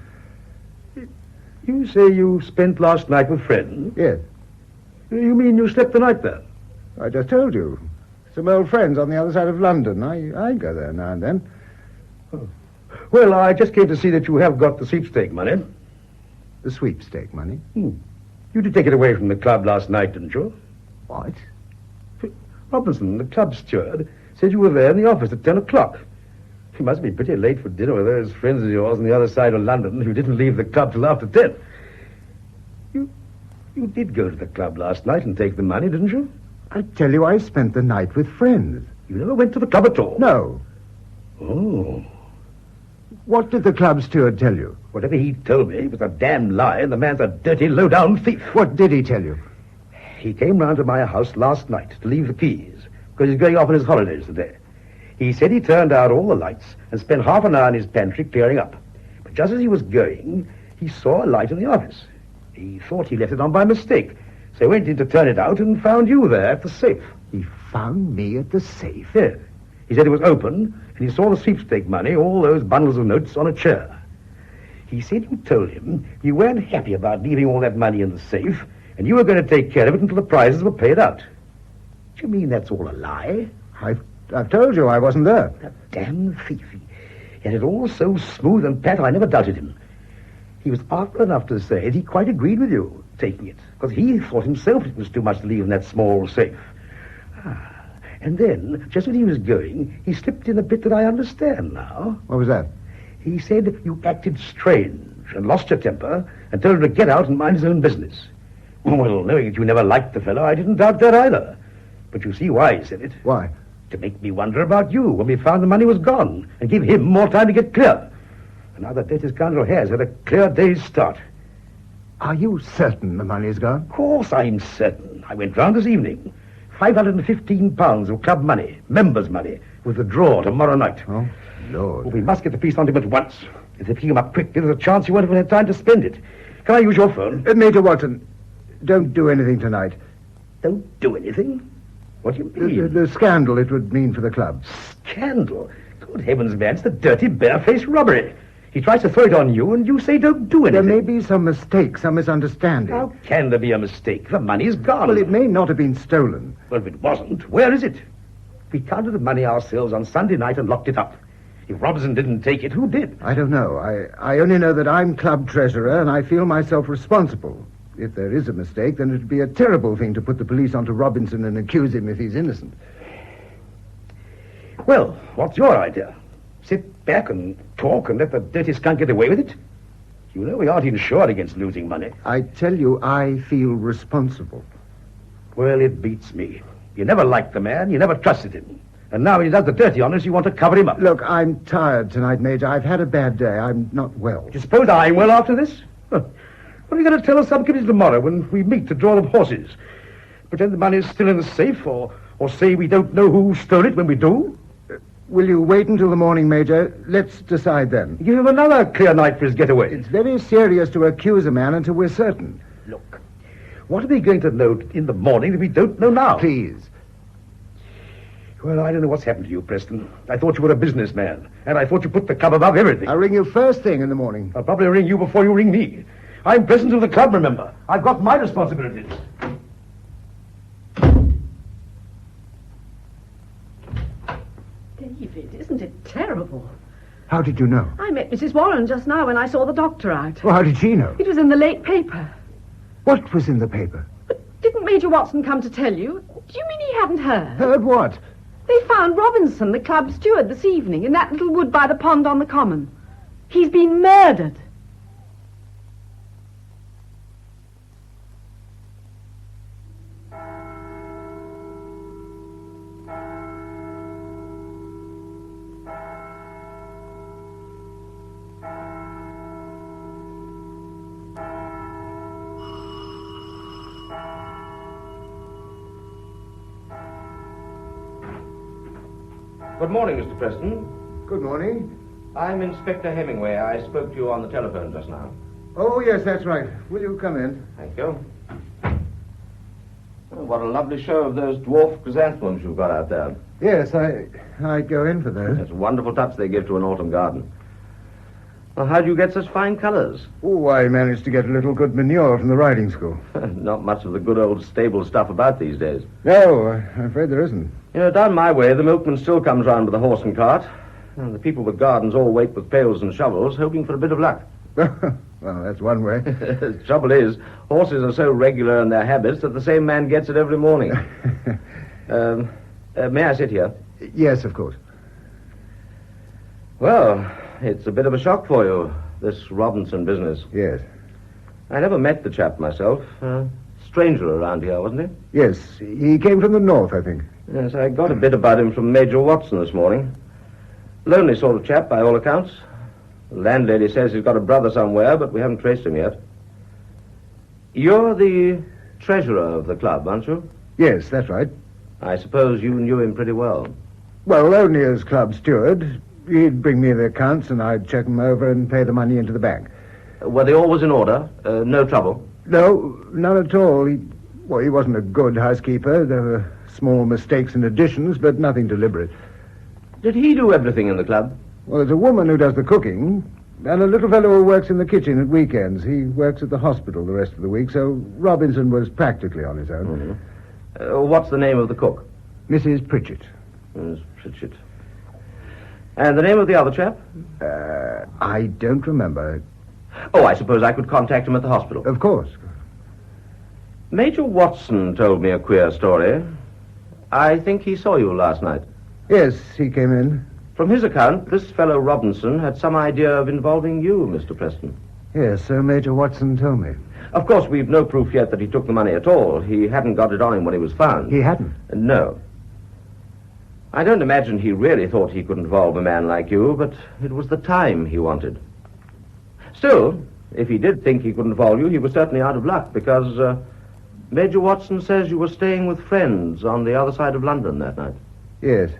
You say you spent last night with friends? Yes. You mean you slept the night there? I just told you. Some old friends on the other side of London. I go there now and then. Oh. Well, I just came to see that you have got the sweepstake money. The sweepstake money? You did take it away from the club last night, didn't you? What? Robinson, the club steward, said you were there in the office at 10 o'clock. You must be pretty late for dinner with those friends of yours on the other side of London who didn't leave the club till after 10. You did go to the club last night and take the money, didn't you? I tell you, I spent the night with friends. You never went to the club at all? No. Oh. What did the club steward tell you? Whatever he told me was a damn lie, and the man's a dirty, low-down thief. What did he tell you? He came round to my house last night to leave the keys, because he's going off on his holidays today. He said he turned out all the lights and spent half an hour in his pantry clearing up. But just as he was going, he saw a light in the office. He thought he left it on by mistake, so he went in to turn it out and found you there at the safe. He found me at the safe? Yes. He said it was open, and he saw the sweepstake money, all those bundles of notes, on a chair. He said you told him you weren't happy about leaving all that money in the safe, and you were going to take care of it until the prizes were paid out. Do you mean that's all a lie? I've told you I wasn't there. That damn thief. He had it all so smooth and pat, I never doubted him. He was artful enough to say that he quite agreed with you, taking it, because he thought himself it was too much to leave in that small safe. And then, just when he was going, he slipped in a bit that I understand now. What was that? He said you acted strange and lost your temper and told him to get out and mind his own business. Well, knowing that you never liked the fellow, I didn't doubt that either. But you see why he said it. Why? To make me wonder about you when we found the money was gone and give him more time to get clear. And now the dirty scoundrel has had a clear day's start. Are you certain the money's gone? Of course I'm certain. I went round this evening. £515 of club money, members' money, with the draw tomorrow night. Oh, Lord. Well, we must get the piece on him at once. If they pick him up quickly, there's a chance he won't have had time to spend it. Can I use your phone? Major Watson, don't do anything tonight. Don't do anything? What do you mean? The scandal it would mean for the club. Scandal? Good heavens, man, it's the dirty, barefaced robbery. He tries to throw it on you, and you say don't do anything. There may be some mistake, some misunderstanding. How can there be a mistake? The money's gone. Well, it may not have been stolen. Well, if it wasn't, where is it? We counted the money ourselves on Sunday night and locked it up. If Robinson didn't take it, who did? I don't know. I only know that I'm club treasurer, and I feel myself responsible. If there is a mistake, then it would be a terrible thing to put the police onto Robinson and accuse him if he's innocent. Well, what's your idea? Sit back and talk and let the dirty skunk get away with it? You know we aren't insured against losing money. I tell you, I feel responsible. Well, it beats me. You never liked the man, you never trusted him. And now when he does the dirty on us, you want to cover him up. Look, I'm tired tonight, Major. I've had a bad day. I'm not well. Do you suppose I'm well after this? Huh. What are you going to tell us subcommittee tomorrow when we meet to draw the horses? Pretend the money's still in the safe, or say we don't know who stole it when we do? Will you wait until the morning, Major? Let's decide then. Give him another clear night for his getaway. It's very serious to accuse a man until we're certain. Look, what are we going to know in the morning that we don't know now? Please. Well, I don't know what's happened to you, Preston. I thought you were a businessman, and I thought you put the club above everything. I'll ring you first thing in the morning. I'll probably ring you before you ring me. I'm president of the club, remember. I've got my responsibilities. David, isn't it terrible? How did you know? I met Mrs. Warren just now when I saw the doctor out. Well, how did she know? It was in the late paper. What was in the paper? But didn't Major Watson come to tell you? Do you mean he hadn't heard? Heard what? They found Robinson, the club steward, this evening in that little wood by the pond on the common. He's been murdered. Good morning, Mr. Preston. Good morning. I'm Inspector Hemingway. I spoke to you on the telephone just now. Oh, yes, that's right. Will you come in? Thank you. Oh, what a lovely show of those dwarf chrysanthemums you've got out there. Yes, I go in for those. It's a wonderful touch they give to an autumn garden. Well, how do you get such fine colours? Oh, I managed to get a little good manure from the riding school. Not much of the good old stable stuff about these days. No, I'm afraid there isn't. You know, down my way, the milkman still comes round with a horse and cart. And the people with gardens all wait with pails and shovels, hoping for a bit of luck. Well, that's one way. The trouble is, horses are so regular in their habits that the same man gets it every morning. May I sit here? Yes, of course. Well, it's a bit of a shock for you, this Robinson business. Yes. I never met the chap myself. Stranger around here, wasn't he? Yes, he came from the north, I think. Yes, I got a bit about him from Major Watson this morning. Lonely sort of chap, by all accounts. The landlady says he's got a brother somewhere, but we haven't traced him yet. You're the treasurer of the club, aren't you? Yes, that's right. I suppose you knew him pretty well. Well, only as club steward. He'd bring me the accounts and I'd check them over and pay the money into the bank. Were they always in order? No trouble? No, none at all. He wasn't a good housekeeper. There were small mistakes and additions, but nothing deliberate. Did he do everything in the club? Well, there's a woman who does the cooking, and a little fellow who works in the kitchen at weekends. He works at the hospital the rest of the week, so Robinson was practically on his own. Mm-hmm. What's the name of the cook? Mrs. Pritchett. Miss Pritchett. And the name of the other chap? I don't remember. Oh, I suppose I could contact him at the hospital. Of course. Major Watson told me a queer story. I think he saw you last night. Yes, he came in. From his account, this fellow Robinson had some idea of involving you, Mr. Preston. Yes, so Major Watson told me. Of course, we've no proof yet that he took the money at all. He hadn't got it on him when he was found. He hadn't? No. I don't imagine he really thought he could involve a man like you, but it was the time he wanted. Still, if he did think he could involve you, he was certainly out of luck, because Major Watson says you were staying with friends on the other side of London that night. Yes.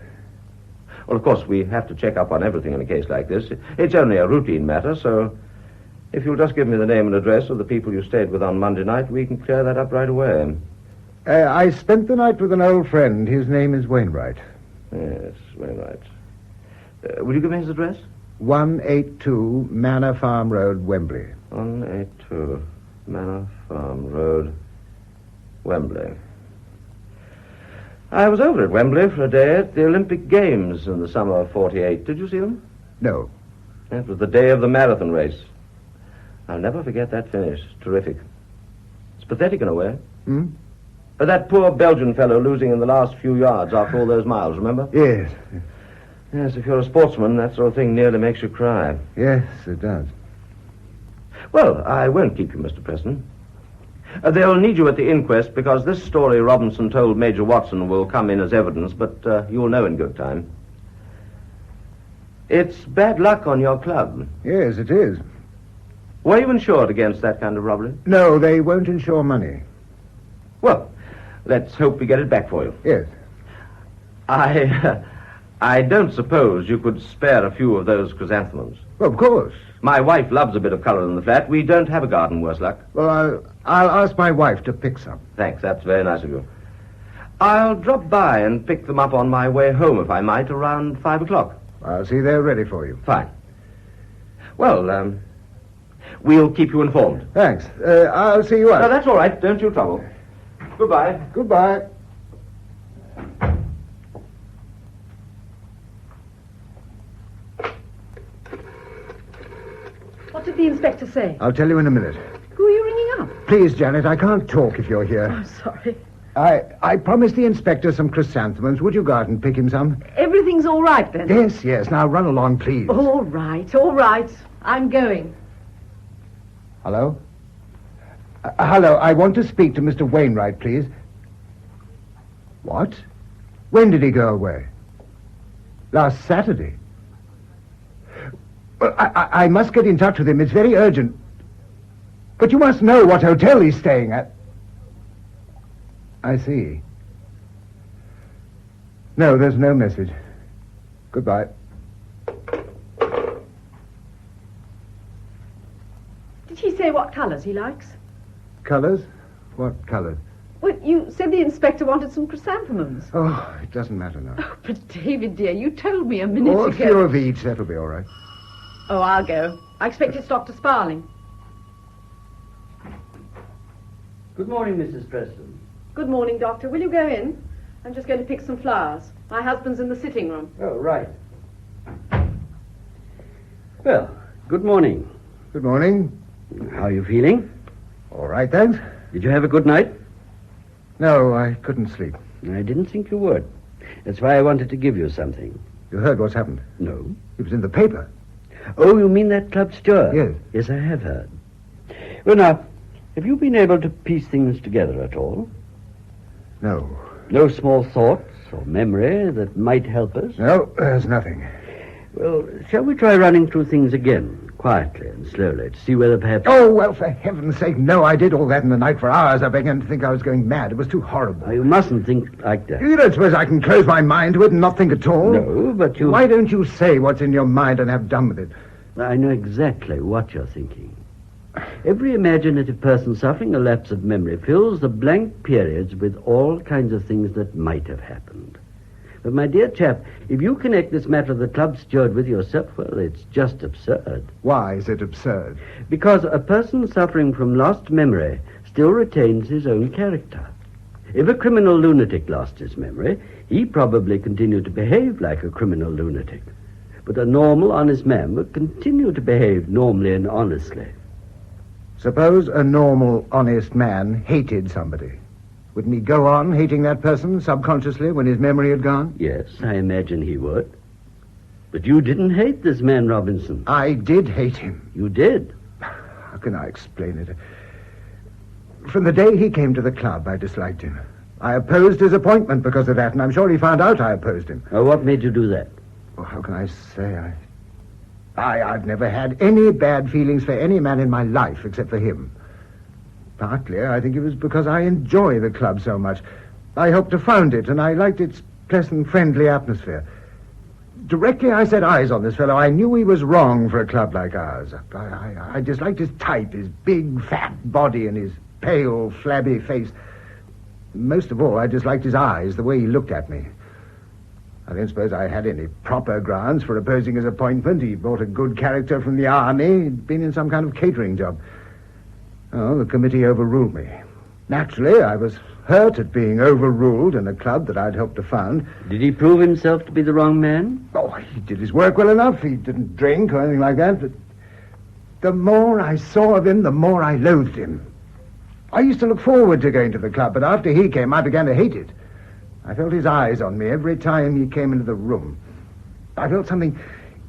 Well, of course, we have to check up on everything in a case like this. It's only a routine matter, so if you'll just give me the name and address of the people you stayed with on Monday night, we can clear that up right away. I spent the night with an old friend. His name is Wainwright. Yes, Wainwright. Will you give me his address? 182 Manor Farm Road, Wembley. 182 Manor Farm Road, Wembley. I was over at Wembley for a day at the Olympic Games in the summer of '48. Did you see them? No. It was the day of the marathon race. I'll never forget that finish. Terrific. It's pathetic in a way. Hmm? That poor Belgian fellow losing in the last few yards after all those miles, remember? Yes. Yes, if you're a sportsman, that sort of thing nearly makes you cry. Yes, it does. Well, I won't keep you, Mr. Preston. They'll need you at the inquest because this story Robinson told Major Watson will come in as evidence, but you'll know in good time. It's bad luck on your club. Yes, it is. Were you insured against that kind of robbery? No, they won't insure money. Well, let's hope we get it back for you. Yes. I don't suppose you could spare a few of those chrysanthemums. Well, of course. My wife loves a bit of colour in the flat. We don't have a garden, worse luck. Well, I'll ask my wife to pick some. Thanks, that's very nice of you. I'll drop by and pick them up on my way home, if I might, around 5 o'clock. I'll see they're ready for you. Fine. Well, we'll keep you informed. Thanks. I'll see you out. No, that's all right. Don't you trouble. Goodbye. Goodbye. What did the inspector say? I'll tell you in a minute. Who are you ringing up? Please, Janet, I can't talk if you're here. I'm sorry. I promised the inspector some chrysanthemums. Would you go out and pick him some? Everything's all right, then? Yes, yes. Now run along, please. All right, all right. I'm going. Hello? Hello, I want to speak to Mr. Wainwright, please. What? When did he go away? Last Saturday. Well, I must get in touch with him. It's very urgent. But you must know what hotel he's staying at. I see. No, there's no message. Goodbye. Did he say what colours he likes? Colours? What colours? Well, you said the inspector wanted some chrysanthemums. Oh, it doesn't matter now. Oh, but David, dear, you told me a minute ago. A few of each, that'll be all right. Oh, I'll go. I expect it's Dr. Sparling. Good morning, Mrs. Preston. Good morning, Doctor. Will you go in? I'm just going to pick some flowers. My husband's in the sitting room. Oh, right. Well, good morning. Good morning. How are you feeling? All right, thanks. Did you have a good night? No, I couldn't sleep. I didn't think you would. That's why I wanted to give you something. You heard what's happened? No. It was in the paper. Oh, you mean that club steward? Yes. Yes, I have heard. Well, now, have you been able to piece things together at all? No. No small thoughts or memory that might help us? No, there's nothing. Well, shall we try running through things again, quietly and slowly, to see whether perhaps... Oh, well, for heaven's sake, no, I did all that in the night for hours. I began to think I was going mad. It was too horrible. Oh, you mustn't think like that. You don't suppose I can close my mind to it and not think at all? No, but you... Why don't you say what's in your mind and have done with it? I know exactly what you're thinking. Every imaginative person suffering a lapse of memory fills the blank periods with all kinds of things that might have happened. But, my dear chap, if you connect this matter of the club steward with yourself, well, it's just absurd. Why is it absurd? Because a person suffering from lost memory still retains his own character. If a criminal lunatic lost his memory, he probably continued to behave like a criminal lunatic. But a normal, honest man would continue to behave normally and honestly. Suppose a normal, honest man hated somebody. Wouldn't he go on hating that person subconsciously when his memory had gone? Yes, I imagine he would. But you didn't hate this man, Robinson. I did hate him. You did? How can I explain it? From the day he came to the club, I disliked him. I opposed his appointment because of that, and I'm sure he found out I opposed him. What made you do that? Well, how can I say? I've never had any bad feelings for any man in my life except for him. Partly, I think it was because I enjoy the club so much. I helped to found it, and I liked its pleasant, friendly atmosphere. Directly I set eyes on this fellow, I knew he was wrong for a club like ours. I disliked his type, his big, fat body and his pale, flabby face. Most of all, I disliked his eyes, the way he looked at me. I don't suppose I had any proper grounds for opposing his appointment. He brought a good character from the army. He'd been in some kind of catering job. Oh, the committee overruled me. Naturally, I was hurt at being overruled in a club that I'd helped to found. Did he prove himself to be the wrong man? Oh, he did his work well enough. He didn't drink or anything like that. But the more I saw of him, the more I loathed him. I used to look forward to going to the club, but after he came, I began to hate it. I felt his eyes on me every time he came into the room. I felt something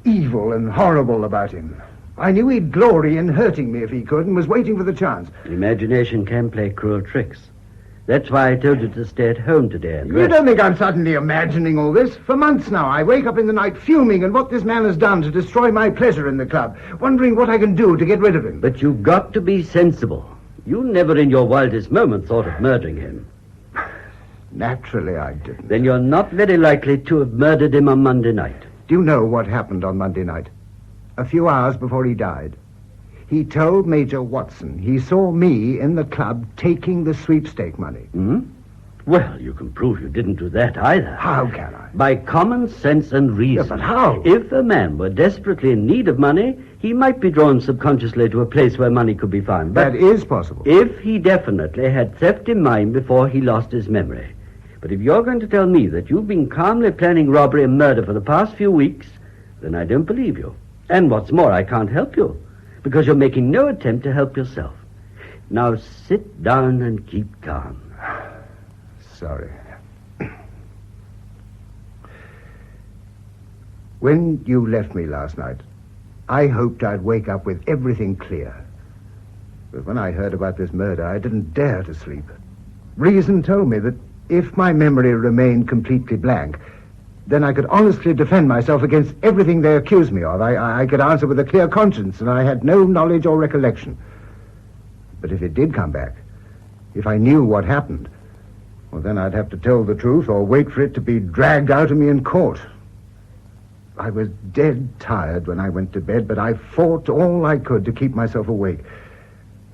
evil and horrible about him. I knew he'd glory in hurting me if he could, and was waiting for the chance. Imagination can play cruel tricks. That's why I told you to stay at home today and You don't think I'm suddenly imagining all this? For months now, I wake up in the night fuming at what this man has done to destroy my pleasure in the club, wondering what I can do to get rid of him. But you've got to be sensible. You never in your wildest moment thought of murdering him. Naturally, I didn't. Then you're not very likely to have murdered him on Monday night. Do you know what happened on Monday night? A few hours before he died. He told Major Watson he saw me in the club taking the sweepstake money. Hmm? Well, you can prove you didn't do that either. How can I? By common sense and reason. Yeah, but how? If a man were desperately in need of money, he might be drawn subconsciously to a place where money could be found. But that is possible. If he definitely had theft in mind before he lost his memory. But if you're going to tell me that you've been calmly planning robbery and murder for the past few weeks, then I don't believe you. And what's more, I can't help you, because you're making no attempt to help yourself. Now sit down and keep calm. Sorry. When you left me last night, I hoped I'd wake up with everything clear. But when I heard about this murder, I didn't dare to sleep. Reason told me that if my memory remained completely blank, then I could honestly defend myself against everything they accused me of. I could answer with a clear conscience, and I had no knowledge or recollection. But if it did come back, if I knew what happened, well, then I'd have to tell the truth or wait for it to be dragged out of me in court. I was dead tired when I went to bed, but I fought all I could to keep myself awake.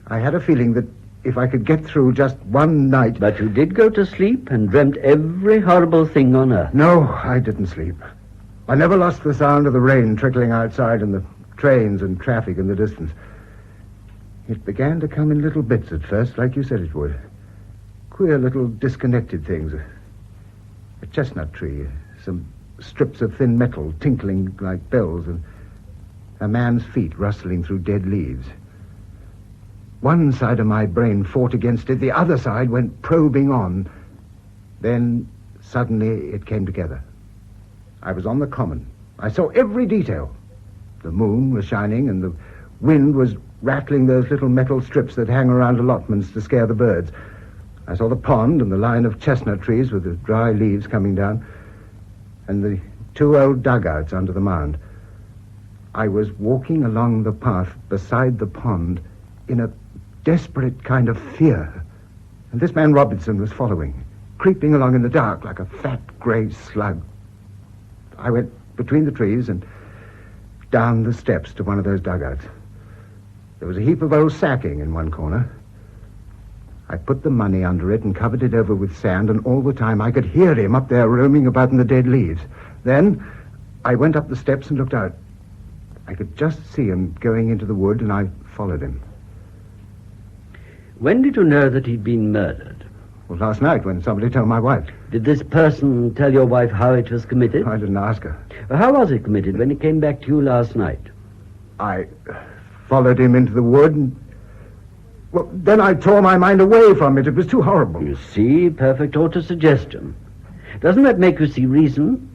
I had a feeling that if I could get through just one night... But you did go to sleep and dreamt every horrible thing on earth. No, I didn't sleep. I never lost the sound of the rain trickling outside and the trains and traffic in the distance. It began to come in little bits at first, like you said it would. Queer little disconnected things. A chestnut tree, some strips of thin metal tinkling like bells, and a man's feet rustling through dead leaves. One side of my brain fought against it, the other side went probing on. Then, suddenly, it came together. I was on the common. I saw every detail. The moon was shining and the wind was rattling those little metal strips that hang around allotments to scare the birds. I saw the pond and the line of chestnut trees with the dry leaves coming down, and the 2 old dugouts under the mound. I was walking along the path beside the pond in a desperate kind of fear, and this man Robinson was following, creeping along in the dark like a fat grey slug. I went between the trees and down the steps to one of those dugouts. There was a heap of old sacking in one corner. I put the money under it and covered it over with sand, and all the time I could hear him up there roaming about in the dead leaves. Then I went up the steps and looked out. I could just see him going into the wood, and I followed him. When did you know that he'd been murdered? Well, last night when somebody told my wife. Did this person tell your wife how it was committed? I didn't ask her. How was it committed when he came back to you last night? I followed him into the wood and... Well, then I tore my mind away from it. It was too horrible. You see, perfect auto-suggestion. Doesn't that make you see reason?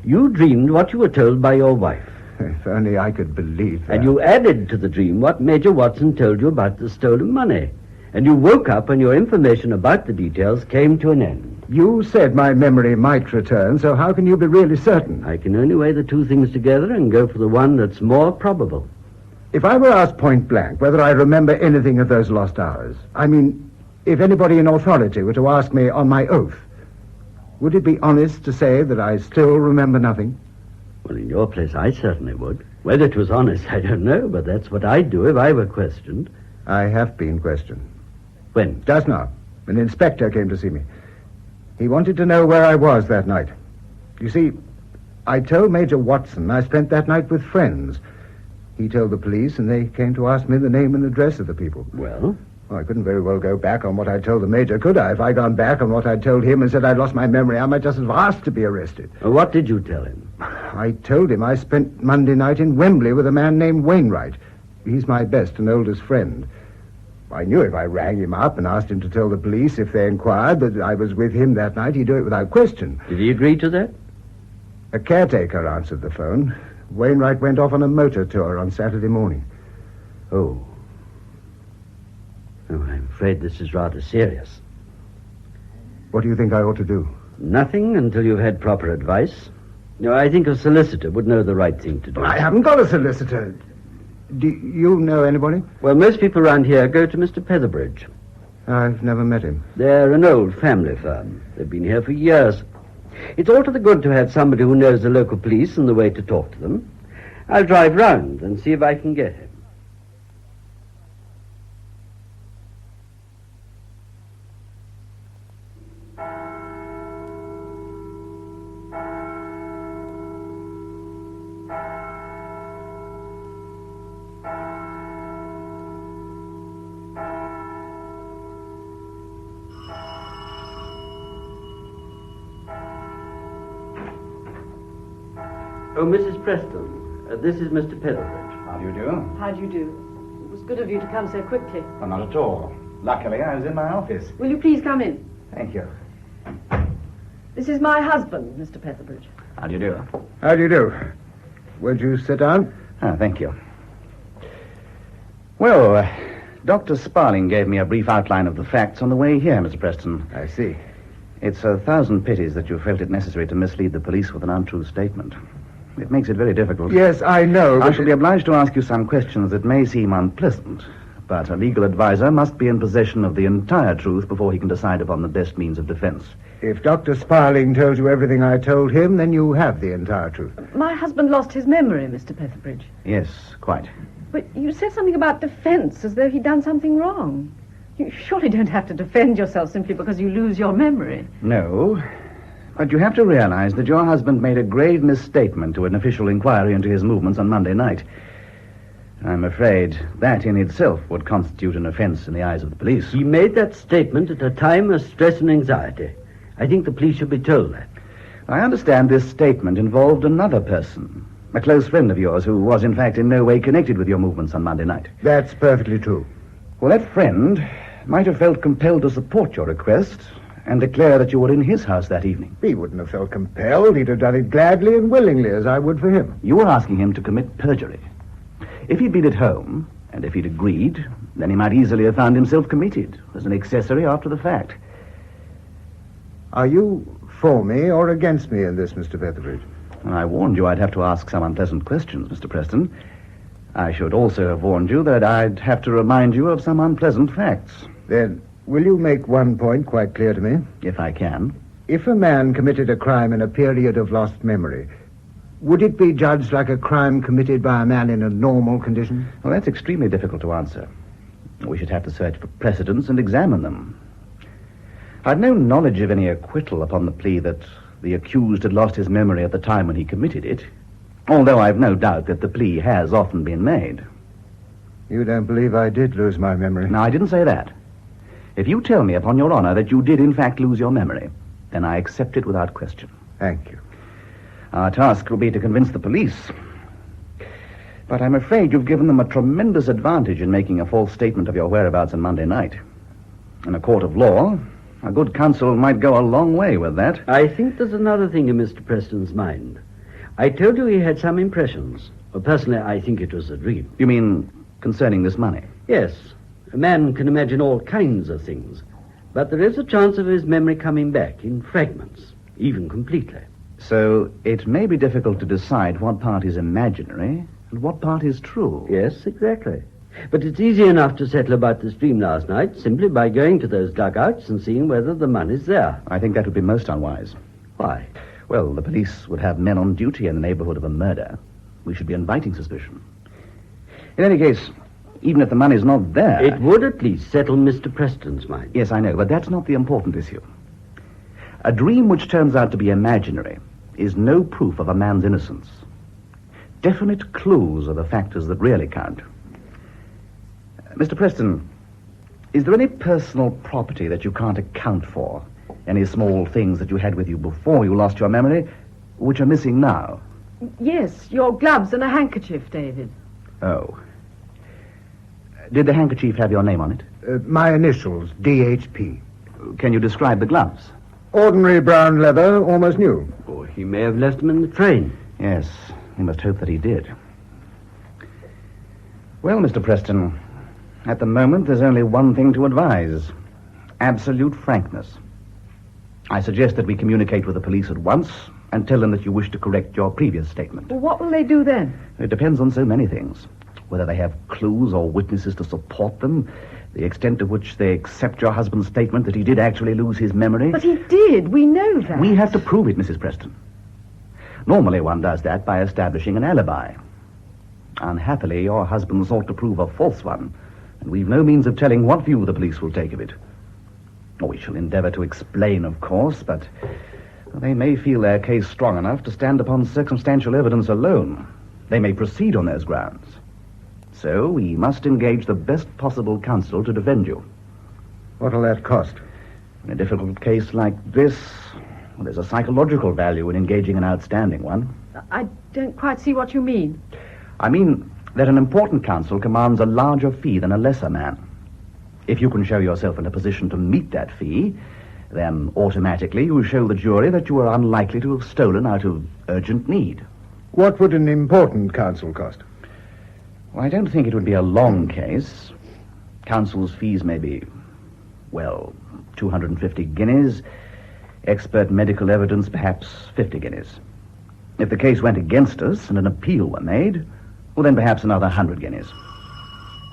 You dreamed what you were told by your wife. If only I could believe that. And you added to the dream what Major Watson told you about the stolen money. And you woke up when your information about the details came to an end. You said my memory might return, so how can you be really certain? I can only weigh the two things together and go for the one that's more probable. If I were asked point blank whether I remember anything of those lost hours, I mean, if anybody in authority were to ask me on my oath, would it be honest to say that I still remember nothing? Well, in your place, I certainly would. Whether it was honest, I don't know, but that's what I'd do if I were questioned. I have been questioned. When? Just now. An inspector came to see me. He wanted to know where I was that night. You see, I told Major Watson I spent that night with friends. He told the police, and they came to ask me the name and address of the people. Well, I couldn't very well go back on what I told the Major, could I? If I'd gone back on what I told him and said I'd lost my memory, I might just have asked to be arrested. What did you tell him? I told him I spent Monday night in Wembley with a man named Wainwright. He's my best and oldest friend. I knew if I rang him up and asked him to tell the police if they inquired that I was with him that night, he'd do it without question. Did he agree to that? A caretaker answered the phone. Wainwright went off on a motor tour on Saturday morning. Oh, I'm afraid this is rather serious. What do you think I ought to do? Nothing until you've had proper advice. I think a solicitor would know the right thing to do. I haven't got a solicitor. Do you know anybody? Well, most people around here go to Mr. Petherbridge. I've never met him. They're an old family firm. They've been here for years. It's all to the good to have somebody who knows the local police and the way to talk to them. I'll drive round and see if I can get him. Oh, Mrs. Preston, this is Mr. Petherbridge. How do you do? How do you do? It was good of you to come so quickly. Well, not at all. Luckily, I was in my office. Will you please come in? Thank you. This is my husband, Mr. Petherbridge. How do you do? How do you do? Won't you sit down? Thank you. Well, Dr. Sparling gave me a brief outline of the facts on the way here, Mr. Preston. I see. It's 1,000 pities that you felt it necessary to mislead the police with an untrue statement. It makes it very difficult. Yes, I know. I shall be obliged to ask you some questions that may seem unpleasant, but a legal advisor must be in possession of the entire truth before he can decide upon the best means of defense. If Dr. Sparling told you everything I told him, then you have the entire truth. My husband lost his memory, Mr. Petherbridge. Yes, quite. But you said something about defense, as though he'd done something wrong. You surely don't have to defend yourself simply because you lose your memory. No, but you have to realize that your husband made a grave misstatement to an official inquiry into his movements on Monday night. I'm afraid that in itself would constitute an offense in the eyes of the police. He made that statement at a time of stress and anxiety. I think the police should be told that. I understand this statement involved another person, a close friend of yours who was in fact in no way connected with your movements on Monday night. That's perfectly true. Well, that friend might have felt compelled to support your request and declare that you were in his house that evening. He wouldn't have felt compelled. He'd have done it gladly and willingly, as I would for him. You were asking him to commit perjury. If he'd been at home, and if he'd agreed, then he might easily have found himself committed as an accessory after the fact. Are you for me or against me in this, Mr. Featherbridge? I warned you I'd have to ask some unpleasant questions, Mr. Preston. I should also have warned you that I'd have to remind you of some unpleasant facts. Then, will you make one point quite clear to me? If I can. If a man committed a crime in a period of lost memory, would it be judged like a crime committed by a man in a normal condition? Well, that's extremely difficult to answer. We should have to search for precedents and examine them. I'd no knowledge of any acquittal upon the plea that the accused had lost his memory at the time when he committed it, although I've no doubt that the plea has often been made. You don't believe I did lose my memory? No, I didn't say that. If you tell me upon your honor that you did in fact lose your memory, then I accept it without question. Thank you. Our task will be to convince the police. But I'm afraid you've given them a tremendous advantage in making a false statement of your whereabouts on Monday night. In a court of law, a good counsel might go a long way with that. I think there's another thing in Mr. Preston's mind. I told you he had some impressions. Well, personally, I think it was a dream. You mean concerning this money? Yes. A man can imagine all kinds of things. But there is a chance of his memory coming back in fragments, even completely. So it may be difficult to decide what part is imaginary and what part is true. Yes, exactly. But it's easy enough to settle about this dream last night simply by going to those dugouts and seeing whether the money's there. I think that would be most unwise. Why? Well, the police would have men on duty in the neighborhood of a murder. We should be inviting suspicion. In any case, even if the money's not there... It would at least settle Mr. Preston's mind. Yes, I know, but that's not the important issue. A dream which turns out to be imaginary is no proof of a man's innocence. Definite clues are the factors that really count. Mr. Preston, is there any personal property that you can't account for? Any small things that you had with you before you lost your memory, which are missing now? Yes, your gloves and a handkerchief, David. Oh. Did the handkerchief have your name on it? My initials, DHP. Can you describe the gloves? Ordinary brown leather, almost new. Oh, he may have left them in the train. Yes, we must hope that he did. Well, Mr. Preston, at the moment there's only one thing to advise. Absolute frankness. I suggest that we communicate with the police at once and tell them that you wish to correct your previous statement. Well, what will they do then? It depends on so many things. Whether they have clues or witnesses to support them, the extent to which they accept your husband's statement that he did actually lose his memory. But he did. We know that. We have to prove it, Mrs. Preston. Normally one does that by establishing an alibi. Unhappily, your husband sought to prove a false one, and we've no means of telling what view the police will take of it. We shall endeavor to explain, of course, but they may feel their case strong enough to stand upon circumstantial evidence alone. They may proceed on those grounds. So we must engage the best possible counsel to defend you. What'll that cost? In a difficult case like this, there's a psychological value in engaging an outstanding one. I don't quite see what you mean. I mean that an important counsel commands a larger fee than a lesser man. If you can show yourself in a position to meet that fee, then automatically you show the jury that you are unlikely to have stolen out of urgent need. What would an important counsel cost? Well, I don't think it would be a long case. Counsel's fees may be, 250 guineas. Expert medical evidence, perhaps 50 guineas. If the case went against us and an appeal were made, well, then perhaps another 100 guineas.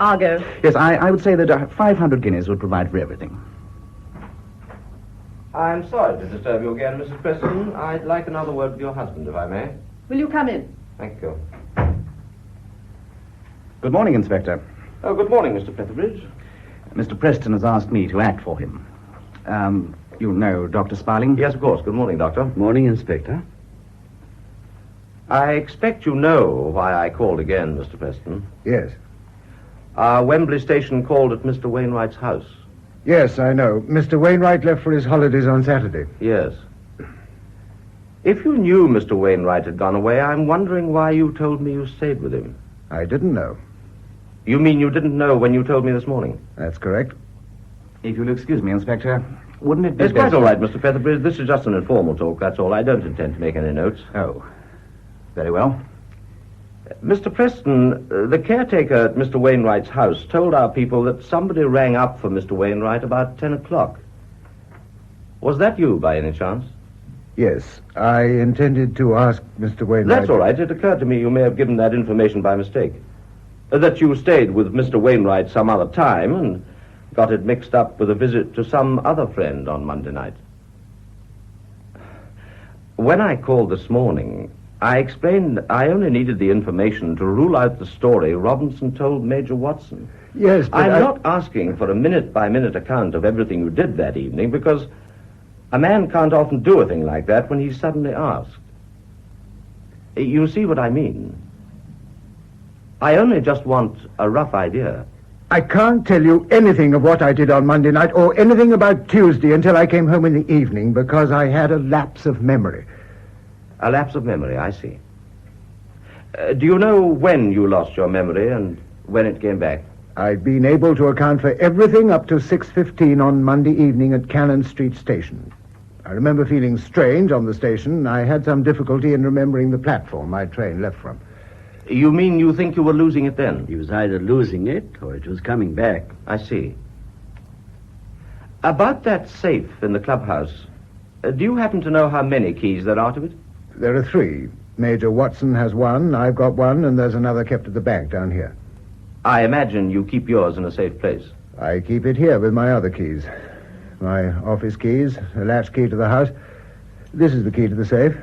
I'll go. Yes, I would say that 500 guineas would provide for everything. I'm sorry to disturb you again, Mrs. Preston. I'd like another word with your husband, if I may. Will you come in? Thank you. Good morning, Inspector. Oh, good morning, Mr. Featherbridge. Mr. Preston has asked me to act for him. You know Dr. Sparling? Yes, of course. Good morning, Doctor. Morning, Inspector. I expect you know why I called again, Mr. Preston. Yes. Wembley Station called at Mr. Wainwright's house. Yes, I know. Mr. Wainwright left for his holidays on Saturday. Yes. If you knew Mr. Wainwright had gone away, I'm wondering why you told me you stayed with him. I didn't know. You mean you didn't know when you told me this morning? That's correct. If you'll excuse me, Inspector, wouldn't it be It's quite better- all right, Mr. Featherbridge. This is just an informal talk, that's all. I don't intend to make any notes. Oh, very well. Mr. Preston, the caretaker at Mr. Wainwright's house told our people that somebody rang up for Mr. Wainwright about 10 o'clock. Was that you, by any chance? Yes, I intended to ask Mr. Wainwright... That's all right. It occurred to me you may have given that information by mistake. That you stayed with Mr. Wainwright some other time and got it mixed up with a visit to some other friend on Monday night. When I called this morning, I explained I only needed the information to rule out the story Robinson told Major Watson. Yes, but I'm not asking for a minute-by-minute account of everything you did that evening, because a man can't often do a thing like that when he's suddenly asked. You see what I mean? I only just want a rough idea. I can't tell you anything of what I did on Monday night or anything about Tuesday until I came home in the evening because I had a lapse of memory. A lapse of memory, I see. Do you know when you lost your memory and when it came back? I've been able to account for everything up to 6:15 on Monday evening at Cannon Street Station. I remember feeling strange on the station. I had some difficulty in remembering the platform my train left from. You mean you think you were losing it then? He was either losing it or it was coming back. I see. About that safe in the clubhouse, do you happen to know how many keys there are to it? There are 3. Major Watson has 1, I've got 1, and there's another kept at the bank down here. I imagine you keep yours in a safe place. I keep it here with my other keys. My office keys, a latch key to the house. This is the key to the safe.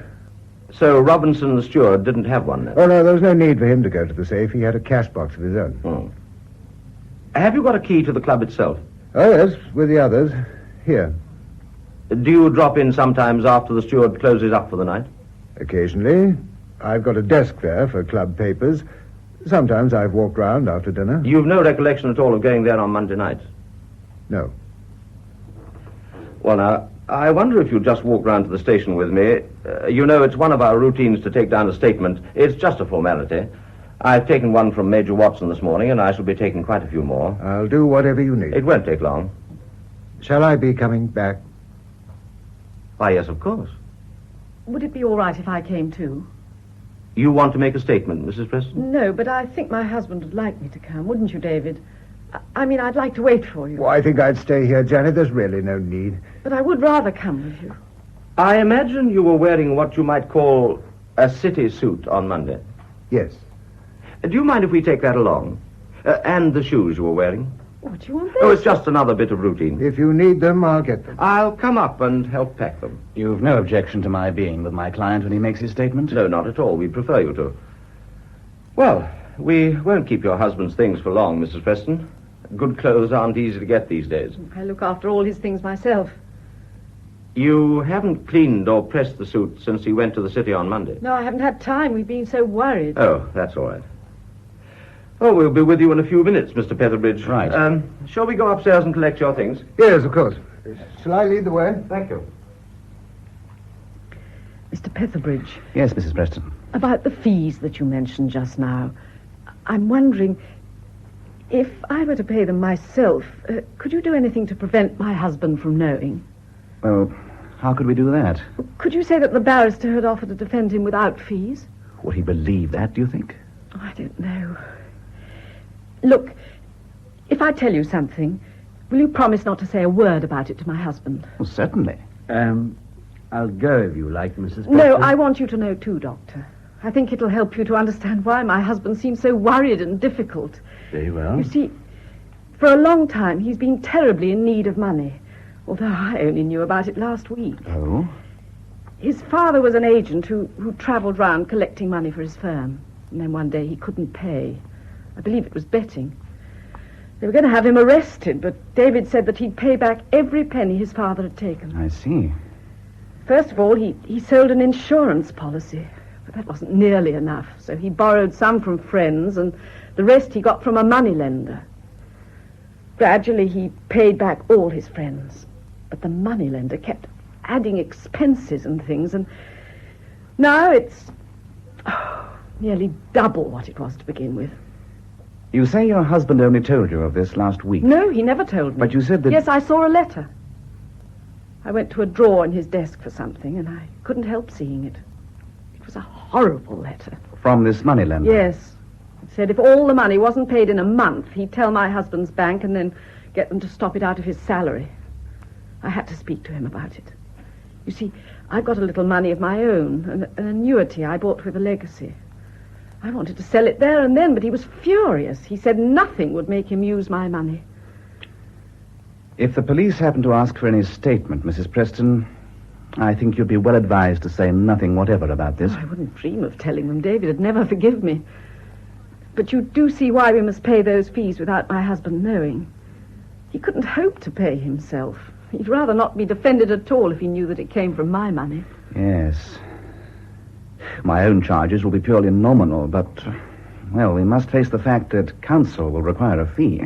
So Robinson, the steward, didn't have one then? Oh, no, there was no need for him to go to the safe. He had a cash box of his own. Oh. Have you got a key to the club itself? Oh, yes, with the others. Here. Do you drop in sometimes after the steward closes up for the night? Occasionally. I've got a desk there for club papers. Sometimes I've walked round after dinner. You've no recollection at all of going there on Monday night? No. Well, now, I wonder if you'd just walk round to the station with me. You know, it's one of our routines to take down a statement. It's just a formality. I've taken one from Major Watson this morning, and I shall be taking quite a few more. I'll do whatever you need. It won't take long. Shall I be coming back? Why, yes, of course. Would it be all right if I came too? You want to make a statement, Mrs. Preston? No, but I think my husband would like me to come, wouldn't you, David? I mean, I'd like to wait for you. Well, I think I'd stay here, Janet. There's really no need. But I would rather come with you. I imagine you were wearing what you might call a city suit on Monday. Yes. Do you mind if we take that along? And the shoes you were wearing? What do you want Oh, it's just another bit of routine. If you need them, I'll get them. I'll come up and help pack them. You've no objection to my being with my client when he makes his statement? No, not at all. We prefer you to. Well, we won't keep your husband's things for long, Mrs. Preston. Good clothes aren't easy to get these days. I look after all his things myself. You haven't cleaned or pressed the suit since he went to the city on Monday? No, I haven't had time. We've been so worried. Oh, that's all right. Oh, we'll be with you in a few minutes, Mr. Petherbridge. Right. Shall we go upstairs and collect your things? Yes, of course. Shall I lead the way? Thank you. Mr. Petherbridge. Yes, Mrs. Preston. About the fees that you mentioned just now. I'm wondering, if I were to pay them myself, could you do anything to prevent my husband from knowing? Well, how could we do that? Could you say that the barrister had offered to defend him without fees? Would he believe that, do you think? Oh, I don't know. Look, if I tell you something, will you promise not to say a word about it to my husband? Well, certainly. I'll go if you like, Mrs. Preston. No, I want you to know too, Doctor. I think it'll help you to understand why my husband seems so worried and difficult. Very well. You see, for a long time he's been terribly in need of money, although I only knew about it last week. Oh? His father was an agent who travelled round collecting money for his firm, and then one day he couldn't pay. I believe it was betting. They were going to have him arrested, but David said that he'd pay back every penny his father had taken. I see. First of all, he sold an insurance policy, but that wasn't nearly enough, so he borrowed some from friends, and the rest he got from a moneylender. Gradually, he paid back all his friends, but the moneylender kept adding expenses and things, and now it's nearly double what it was to begin with. You say your husband only told you of this last week. No, he never told me. But you said that... Yes, I saw a letter. I went to a drawer in his desk for something, and I couldn't help seeing it. It was a horrible letter. From this moneylender? Yes. It said if all the money wasn't paid in a month, he'd tell my husband's bank and then get them to stop it out of his salary. I had to speak to him about it. You see, I've got a little money of my own, an annuity I bought with a legacy. I wanted to sell it there and then, but he was furious. He said nothing would make him use my money. If the police happen to ask for any statement, Mrs. Preston, I think you'd be well advised to say nothing whatever about this. Oh, I wouldn't dream of telling them. David would never forgive me. But you do see why we must pay those fees without my husband knowing. He couldn't hope to pay himself. He'd rather not be defended at all if he knew that it came from my money. Yes. My own charges will be purely nominal, but, well, we must face the fact that counsel will require a fee.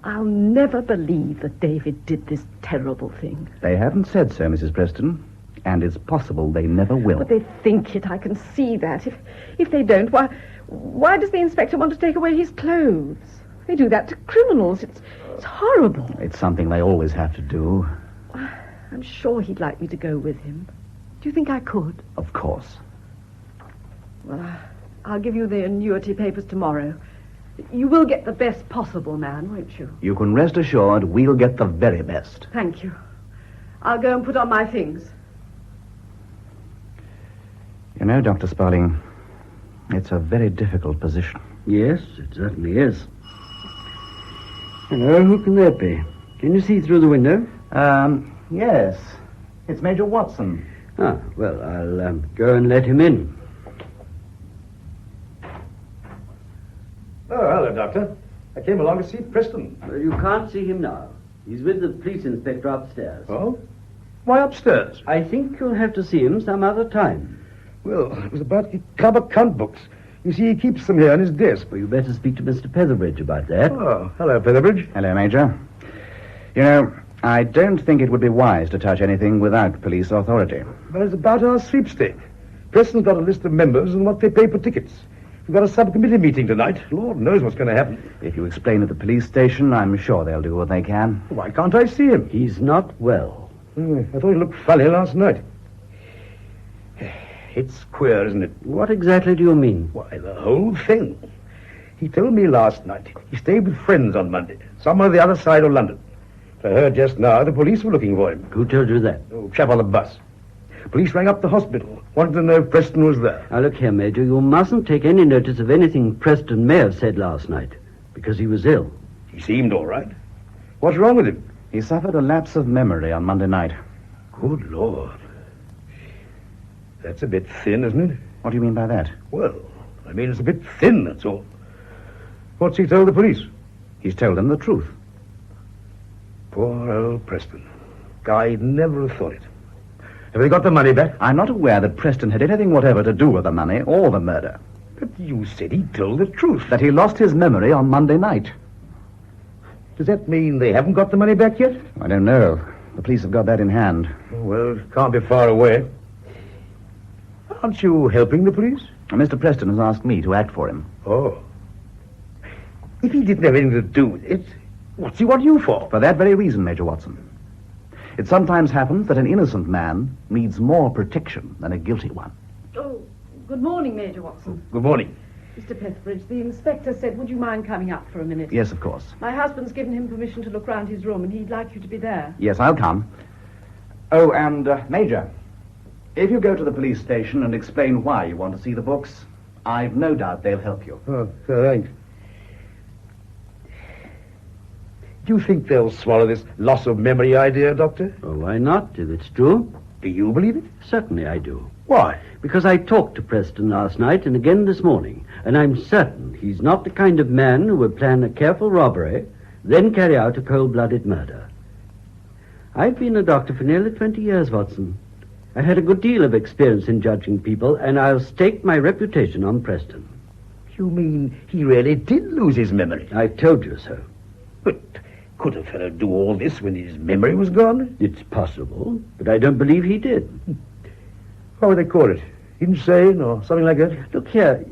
I'll never believe that David did this terrible thing. They haven't said so, Mrs. Preston, and it's possible they never will. But they think it. I can see that. If they don't, why does the inspector want to take away his clothes? They do that to criminals. It's horrible. It's something they always have to do. I'm sure he'd like me to go with him. Do you think I could? Of course. Well, I'll give you the annuity papers tomorrow. You will get the best possible man, won't you? You can rest assured we'll get the very best. Thank you. I'll go and put on my things. You know, Dr. Sparling, it's a very difficult position. Yes, it certainly is. Hello, who can that be? Can you see through the window? Yes. It's Major Watson. Ah, well, I'll go and let him in. Oh, hello, Doctor. I came along to see Preston. Well, you can't see him now. He's with the police inspector upstairs. Oh? Why upstairs? I think you'll have to see him some other time. Well, it was about the club account books. You see, he keeps them here on his desk. Well, you better speak to Mr. Featherbridge about that. Oh, hello, Featherbridge. Hello, Major. You know, I don't think it would be wise to touch anything without police authority. But it's about our sweepstake. Preston's got a list of members and what they pay for tickets. We've got a subcommittee meeting tonight. Lord knows what's going to happen. If you explain at the police station, I'm sure they'll do what they can. Why can't I see him? He's not well. I thought he looked funny last night. It's queer, isn't it? What exactly do you mean? Why, the whole thing. He told me last night he stayed with friends on Monday, somewhere on the other side of London. I heard just now the police were looking for him. Who told you that? Oh, chap on the bus. Police rang up the hospital, wanted to know if Preston was there. Now, look here, Major, you mustn't take any notice of anything Preston may have said last night, because he was ill. He seemed all right. What's wrong with him? He suffered a lapse of memory on Monday night. Good Lord. That's a bit thin, isn't it? What do you mean by that? Well, I mean it's a bit thin, that's all. What's he told the police? He's told them the truth. Poor old Preston. I'd never have thought it. Have they got the money back? I'm not aware that Preston had anything whatever to do with the money or the murder. But you said he told the truth. That he lost his memory on Monday night. Does that mean they haven't got the money back yet? I don't know. The police have got that in hand. Well, it can't be far away. Aren't you helping the police? Mr. Preston has asked me to act for him. Oh. If he didn't have anything to do with it, what's he want you for? For that very reason, Major Watson. It sometimes happens that an innocent man needs more protection than a guilty one. Oh, good morning, Major Watson. Good morning. Mr. Petherbridge, the inspector said, would you mind coming up for a minute? Yes, of course. My husband's given him permission to look round his room, and he'd like you to be there. Yes, I'll come. Oh, and, Major, if you go to the police station and explain why you want to see the books, I've no doubt they'll help you. Oh, thanks. Do you think they'll swallow this loss of memory idea, Doctor? Oh, why not, if it's true? Do you believe it? Certainly I do. Why? Because I talked to Preston last night and again this morning, and I'm certain he's not the kind of man who would plan a careful robbery, then carry out a cold-blooded murder. I've been a doctor for nearly 20 years, Watson. I've had a good deal of experience in judging people, and I'll stake my reputation on Preston. You mean he really did lose his memory? I told you so. But could a fellow do all this when his memory was gone? It's possible, but I don't believe he did. What would they call it? Insane or something like that? Look here,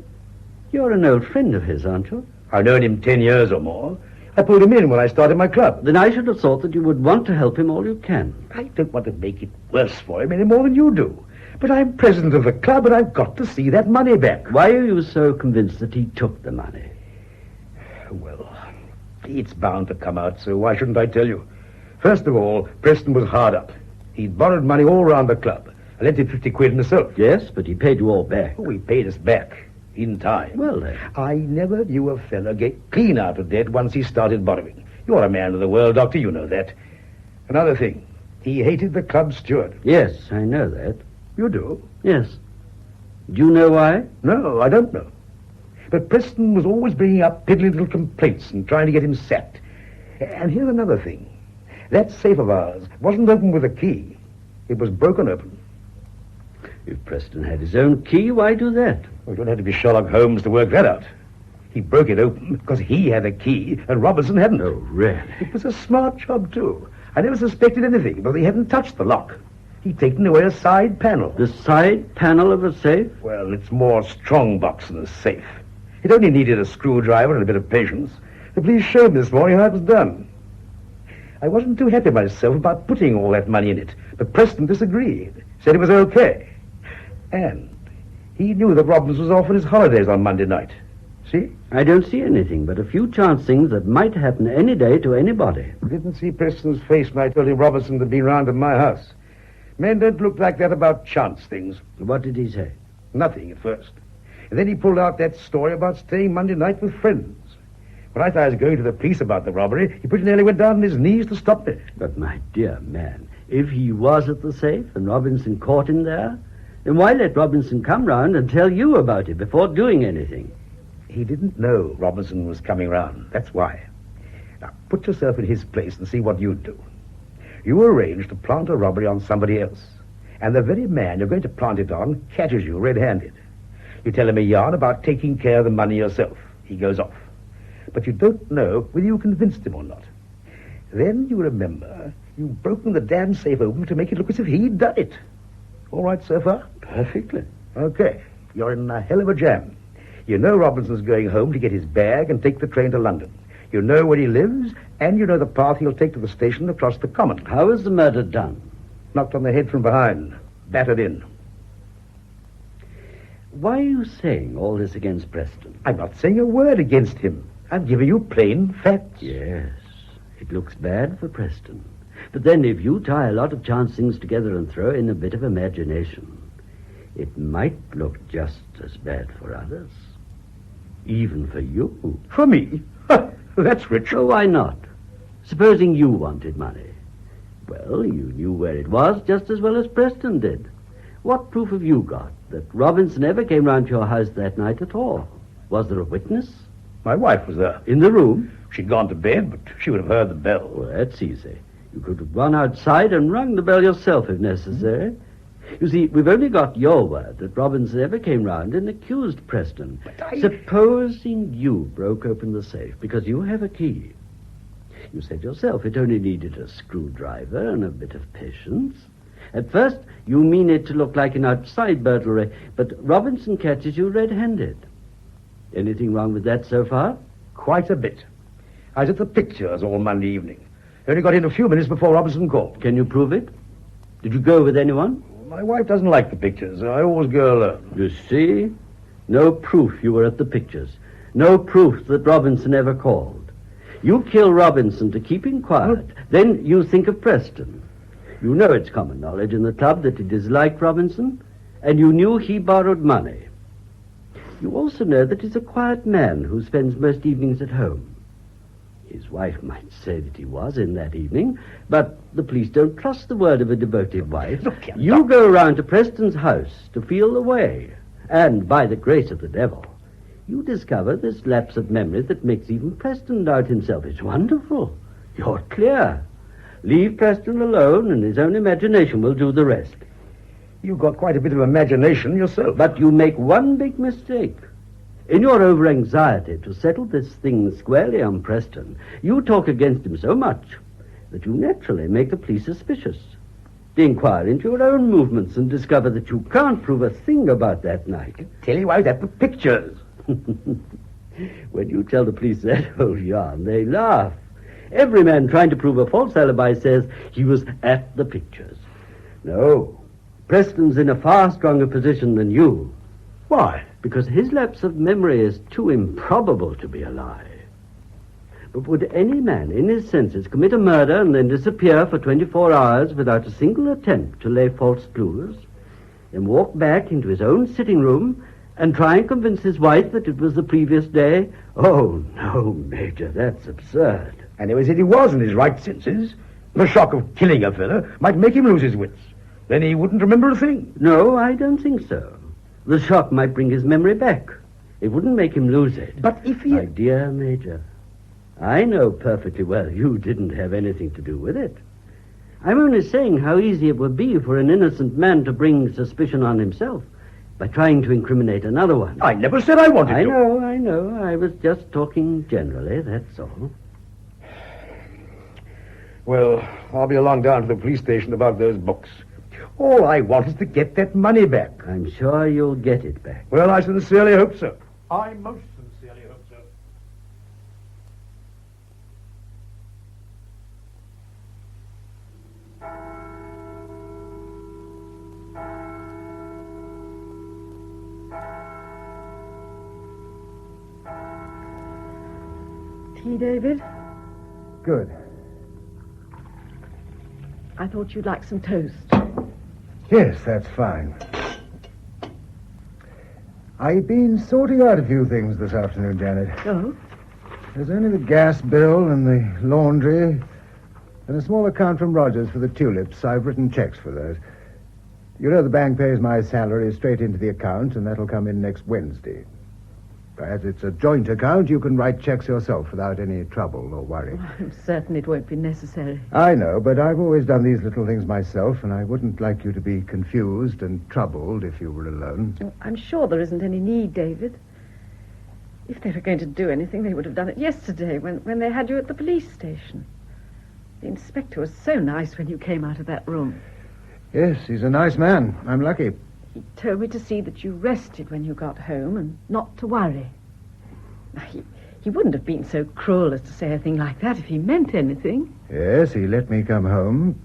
you're an old friend of his, aren't you? I've known him 10 years or more. I pulled him in when I started my club. Then I should have thought that you would want to help him all you can. I don't want to make it worse for him any more than you do. But I'm president of the club, and I've got to see that money back. Why are you so convinced that he took the money? Well, it's bound to come out, so why shouldn't I tell you? First of all, Preston was hard up. He'd borrowed money all round the club. I lent him 50 quid myself. Yes, but he paid you all back. Oh, he paid us back. In time. Well, then. I never knew a fellow get clean out of debt once he started borrowing. You're a man of the world, Doctor, you know that. Another thing, he hated the club steward. Yes, I know that. You do? Yes. Do you know why? No, I don't know. But Preston was always bringing up piddly little complaints and trying to get him sacked. And here's another thing. That safe of ours wasn't opened with a key. It was broken open. If Preston had his own key, why do that? Well, you don't have to be Sherlock Holmes to work that out. He broke it open because he had a key and Robinson hadn't. Oh, really? It was a smart job, too. I never suspected anything, but he hadn't touched the lock. He'd taken away a side panel. The side panel of a safe? Well, it's more strong box than a safe. It only needed a screwdriver and a bit of patience. The police showed me this morning how it was done. I wasn't too happy myself about putting all that money in it, but Preston disagreed, said it was okay. And he knew that Robbins was off on his holidays on Monday night. See? I don't see anything but a few chance things that might happen any day to anybody. I didn't see Preston's face when I told him Robinson had been round to my house. Men don't look like that about chance things. What did he say? Nothing at first. And then he pulled out that story about staying Monday night with friends. When I thought I was going to the police about the robbery, he pretty nearly went down on his knees to stop me. But, my dear man, if he was at the safe and Robinson caught him there, then why let Robinson come round and tell you about it before doing anything? He didn't know Robinson was coming round. That's why. Now, put yourself in his place and see what you'd do. You arrange to plant a robbery on somebody else, and the very man you're going to plant it on catches you red-handed. You tell him a yarn about taking care of the money yourself. He goes off. But you don't know whether you convinced him or not. Then you remember you've broken the damn safe open to make it look as if he'd done it. All right so far? Perfectly. Okay. You're in a hell of a jam. You know Robinson's going home to get his bag and take the train to London. You know where he lives, and you know the path he'll take to the station across the common. How is the murder done? Knocked on the head from behind. Battered in. Why are you saying all this against Preston? I'm not saying a word against him. I'm giving you plain facts. Yes, it looks bad for Preston. But then if you tie a lot of chance things together and throw in a bit of imagination, it might look just as bad for others. Even for you. For me? That's rich. Oh, why not? Supposing you wanted money. Well, you knew where it was just as well as Preston did. What proof have you got that Robinson ever came round to your house that night at all? Was there a witness? My wife was there. In the room? She'd gone to bed, but she would have heard the bell. Well, that's easy. You could have gone outside and rung the bell yourself if necessary. You see, we've only got your word that Robinson ever came round and accused Preston. Supposing you broke open the safe because you have a key. You said yourself it only needed a screwdriver and a bit of patience. At first, you mean it to look like an outside burglary, but Robinson catches you red-handed. Anything wrong with that so far? Quite a bit. I was at the pictures all Monday evening. Only got in a few minutes before Robinson called. Can you prove it? Did you go with anyone? My wife doesn't like the pictures. I always go alone. You see? No proof you were at the pictures. No proof that Robinson ever called. You kill Robinson to keep him quiet. Then you think of Preston. You know it's common knowledge in the club that he disliked Robinson, and you knew he borrowed money. You also know that he's a quiet man who spends most evenings at home. His wife might say that he was in that evening, but the police don't trust the word of a devoted wife. You go around to Preston's house to feel the way, and by the grace of the devil, you discover this lapse of memory that makes even Preston doubt himself. It's wonderful. You're clear. Leave Preston alone, and his own imagination will do the rest. You've got quite a bit of imagination yourself. But you make one big mistake. In your over-anxiety to settle this thing squarely on Preston, you talk against him so much that you naturally make the police suspicious. They inquire into your own movements and discover that you can't prove a thing about that night. Tell you I was at the pictures. When you tell the police that, oh, Jeanne, they laugh. Every man trying to prove a false alibi says he was at the pictures. No, Preston's in a far stronger position than you. Why? Because his lapse of memory is too improbable to be a lie. But would any man in his senses commit a murder and then disappear for 24 hours without a single attempt to lay false clues, then walk back into his own sitting room and try and convince his wife that it was the previous day? Oh, no, Major, that's absurd. And he said he was in his right senses. The shock of killing a fellow might make him lose his wits. Then he wouldn't remember a thing. No, I don't think so. The shock might bring his memory back. It wouldn't make him lose it. But if he... My dear Major, I know perfectly well you didn't have anything to do with it. I'm only saying how easy it would be for an innocent man to bring suspicion on himself by trying to incriminate another one. I never said I wanted to. I know. I was just talking generally, that's all. Well, I'll be along down to the police station about those books. All I want is to get that money back. I'm sure you'll get it back. Well, I sincerely hope so. I most sincerely hope so. Tea, David? Good. I thought you'd like some toast. Yes, that's fine. I've been sorting out a few things this afternoon, Janet. Oh? There's only the gas bill and the laundry and a small account from Rogers for the tulips. I've written checks for those. You know the bank pays my salary straight into the account, and that'll come in next Wednesday. As it's a joint account, you can write checks yourself without any trouble or worry. Oh, I'm certain it won't be necessary. I know, but I've always done these little things myself, and I wouldn't like you to be confused and troubled if you were alone. Oh, I'm sure there isn't any need, David. If they were going to do anything, they would have done it yesterday when they had you at the police station. The inspector was so nice when you came out of that room. Yes, he's a nice man. I'm lucky. He told me to see that you rested when you got home and not to worry. He wouldn't have been so cruel as to say a thing like that if he meant anything. Yes, he let me come home,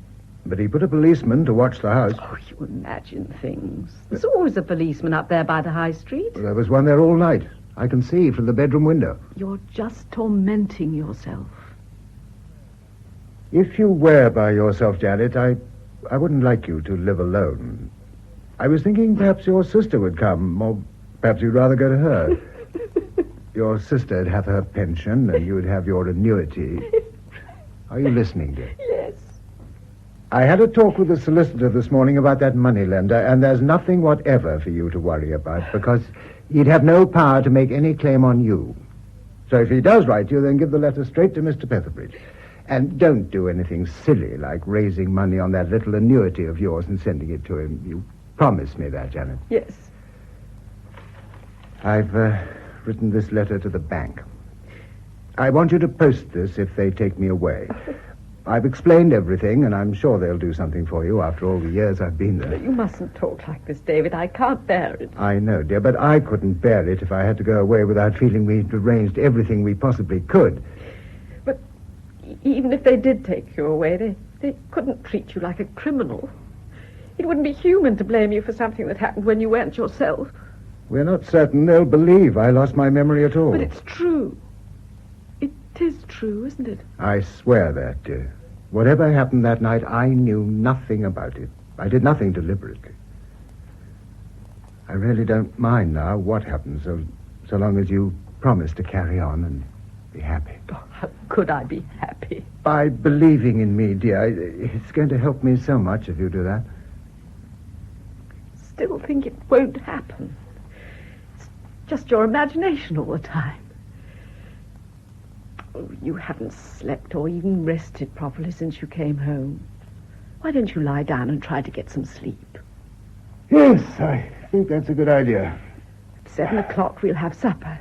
but he put a policeman to watch the house. Oh, you imagine things. There's always a policeman up there by the high street. Well, there was one there all night. I can see from the bedroom window. You're just tormenting yourself. If you were by yourself, Janet, I wouldn't like you to live alone. I was thinking perhaps your sister would come, or perhaps you'd rather go to her. Your sister'd have her pension, and you'd have your annuity. Are you listening, dear? Yes. I had a talk with the solicitor this morning about that moneylender, and there's nothing whatever for you to worry about, because he'd have no power to make any claim on you. So if he does write you, then give the letter straight to Mr. Petherbridge. And don't do anything silly like raising money on that little annuity of yours and sending it to him. You promised me that, Janet. Yes. I've written this letter to the bank. I want you to post this if they take me away. I've explained everything, and I'm sure they'll do something for you after all the years I've been there. You mustn't talk like this, David. I can't bear it. I know, dear, but I couldn't bear it if I had to go away without feeling we'd arranged everything we possibly could. But even if they did take you away, they couldn't treat you like a criminal. It wouldn't be human to blame you for something that happened when you weren't yourself. We're not certain they'll believe I lost my memory at all. But it's true. It is true, isn't it? I swear that, dear. Whatever happened that night, I knew nothing about it. I did nothing deliberately. I really don't mind now what happens, so long as you promise to carry on and be happy. Oh, how could I be happy? By believing in me, dear. It's going to help me so much if you do that. Still think it won't happen. It's just your imagination all the time. Oh, you haven't slept or even rested properly since you came home. Why don't you lie down and try to get some sleep? Yes, I think that's a good idea. At 7 o'clock we'll have supper.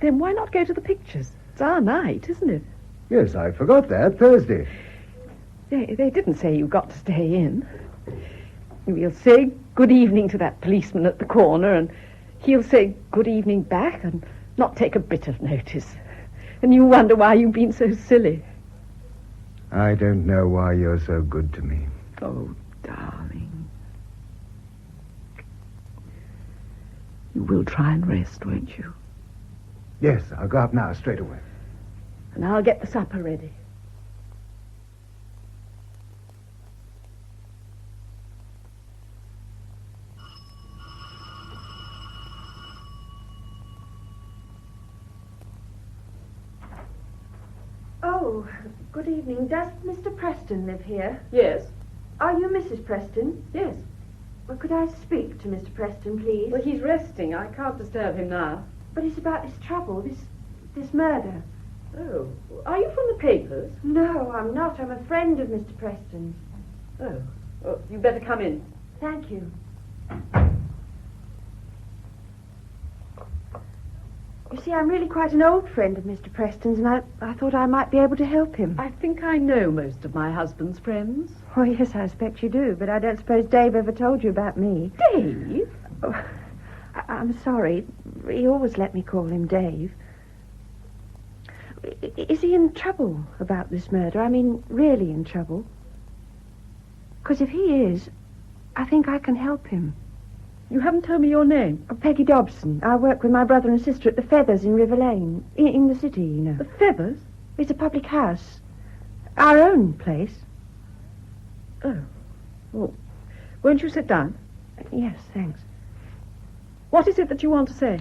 Then why not go to the pictures? It's our night, isn't it? Yes, I forgot that. Thursday. They didn't say you got to stay in. We'll say good evening to that policeman at the corner, and he'll say good evening back, and not take a bit of notice. And you wonder why you've been so silly. I don't know why you're so good to me. Oh, darling. You will try and rest, won't you? Yes, I'll go up now, straight away. And I'll get the supper ready. Oh, good evening. Does Mr. Preston live here? Yes. Are you Mrs. Preston? Yes. Well, could I speak to Mr. Preston, please? Well, he's resting. I can't disturb him now. But it's about this trouble, this murder. Oh. Are you from the papers? No, I'm not. I'm a friend of Mr. Preston's. Oh. Well, you better come in. Thank you. You see, I'm really quite an old friend of Mr. Preston's, and I thought I might be able to help him. I think I know most of my husband's friends. Oh, yes, I expect you do, but I don't suppose Dave ever told you about me. Dave? Oh, I'm sorry. He always let me call him Dave. Is he in trouble about this murder? I mean, really in trouble? Because if he is, I think I can help him. You haven't told me your name. Oh, Peggy Dobson. I work with my brother and sister at the Feathers in River Lane. In the city, you know. The Feathers? It's a public house. Our own place. Oh. Well, won't you sit down? Yes, thanks. What is it that you want to say?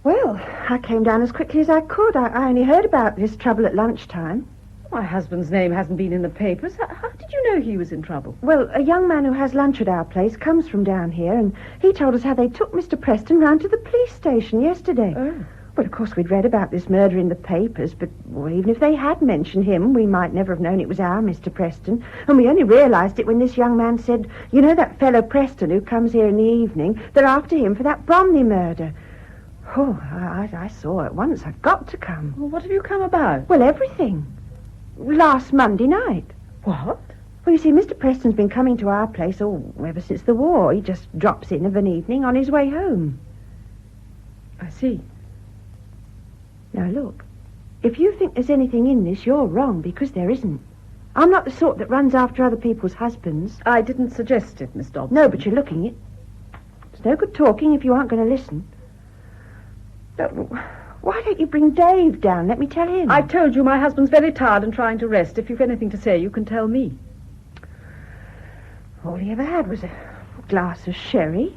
Well, I came down as quickly as I could. I only heard about this trouble at lunchtime. My husband's name hasn't been in the papers. How did you know he was in trouble? Well, a young man who has lunch at our place comes from down here, and he told us how they took Mr. Preston round to the police station yesterday. Oh. Well, of course, we'd read about this murder in the papers, but well, even if they had mentioned him, we might never have known it was our Mr. Preston. And we only realised it when this young man said, you know that fellow Preston who comes here in the evening? They're after him for that Bromley murder. Oh, I saw at once. I've got to come. Well, what have you come about? Well, everything. Last Monday night. What? Well, you see, Mr. Preston's been coming to our place ever since the war. He just drops in of an evening on his way home. I see. Now, look, if you think there's anything in this, you're wrong, because there isn't. I'm not the sort that runs after other people's husbands. I didn't suggest it, Miss Dobson. No, but you're looking it. It's no good talking if you aren't going to listen. But why don't you bring Dave down? Let me tell him. I've told you my husband's very tired and trying to rest. If you've anything to say, you can tell me. All he ever had was a glass of sherry.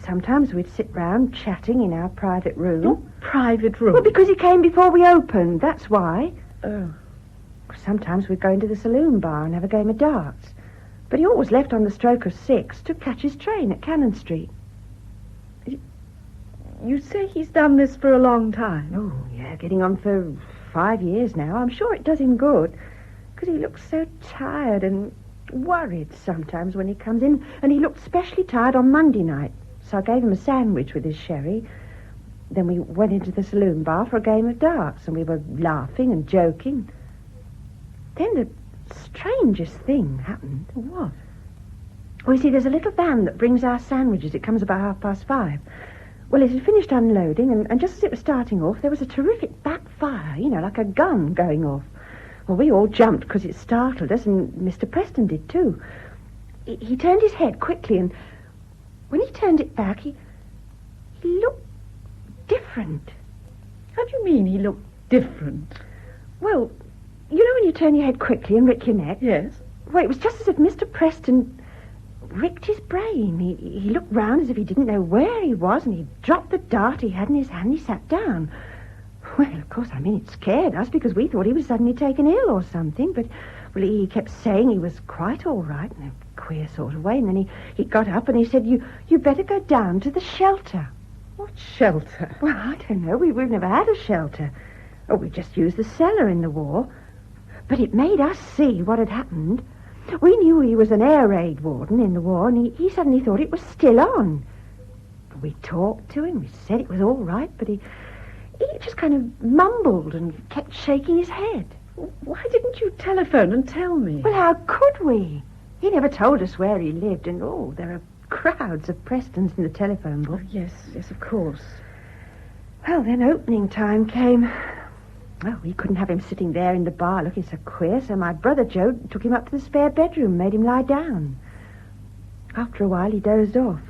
Sometimes we'd sit round chatting in our private room. Your private room? Well, because he came before we opened, that's why. Oh. Sometimes we'd go into the saloon bar and have a game of darts. But he always left on the stroke of 6 to catch his train at Cannon Street. You say he's done this for a long time? Oh, yeah, getting on for 5 years now. I'm sure it does him good, because he looks so tired and worried sometimes when he comes in, and he looked especially tired on Monday night. So I gave him a sandwich with his sherry. Then we went into the saloon bar for a game of darts, and we were laughing and joking. Then the strangest thing happened. What? Well, you see, there's a little van that brings our sandwiches. It comes about 5:30. Well, it had finished unloading, and just as it was starting off, there was a terrific backfire, you know, like a gun going off. Well, we all jumped because it startled us, and Mr. Preston did too. He turned his head quickly, and when he turned it back, he looked different. How do you mean he looked different? Well, you know when you turn your head quickly and rick your neck? Yes. Well, it was just as if Mr. Preston ricked his brain. He looked round as if he didn't know where he was, and he dropped the dart he had in his hand and he sat down. Well, of course, I mean, it scared us because we thought he was suddenly taken ill or something, but well, he kept saying he was quite all right in a queer sort of way, and then he got up and he said, you better go down to the shelter. What shelter? Well, I don't know. We've never had a shelter. Oh, we just used the cellar in the war. But it made us see what had happened. We knew he was an air raid warden in the war, and he suddenly thought it was still on. We talked to him, we said it was all right, but he just kind of mumbled and kept shaking his head. Why didn't you telephone and tell me? Well, how could we? He never told us where he lived, and there are crowds of Prestons in the telephone book. Oh, yes, of course. Well, then opening time came. Well, we couldn't have him sitting there in the bar looking so queer, so my brother Joe took him up to the spare bedroom, made him lie down. After a while, he dozed off.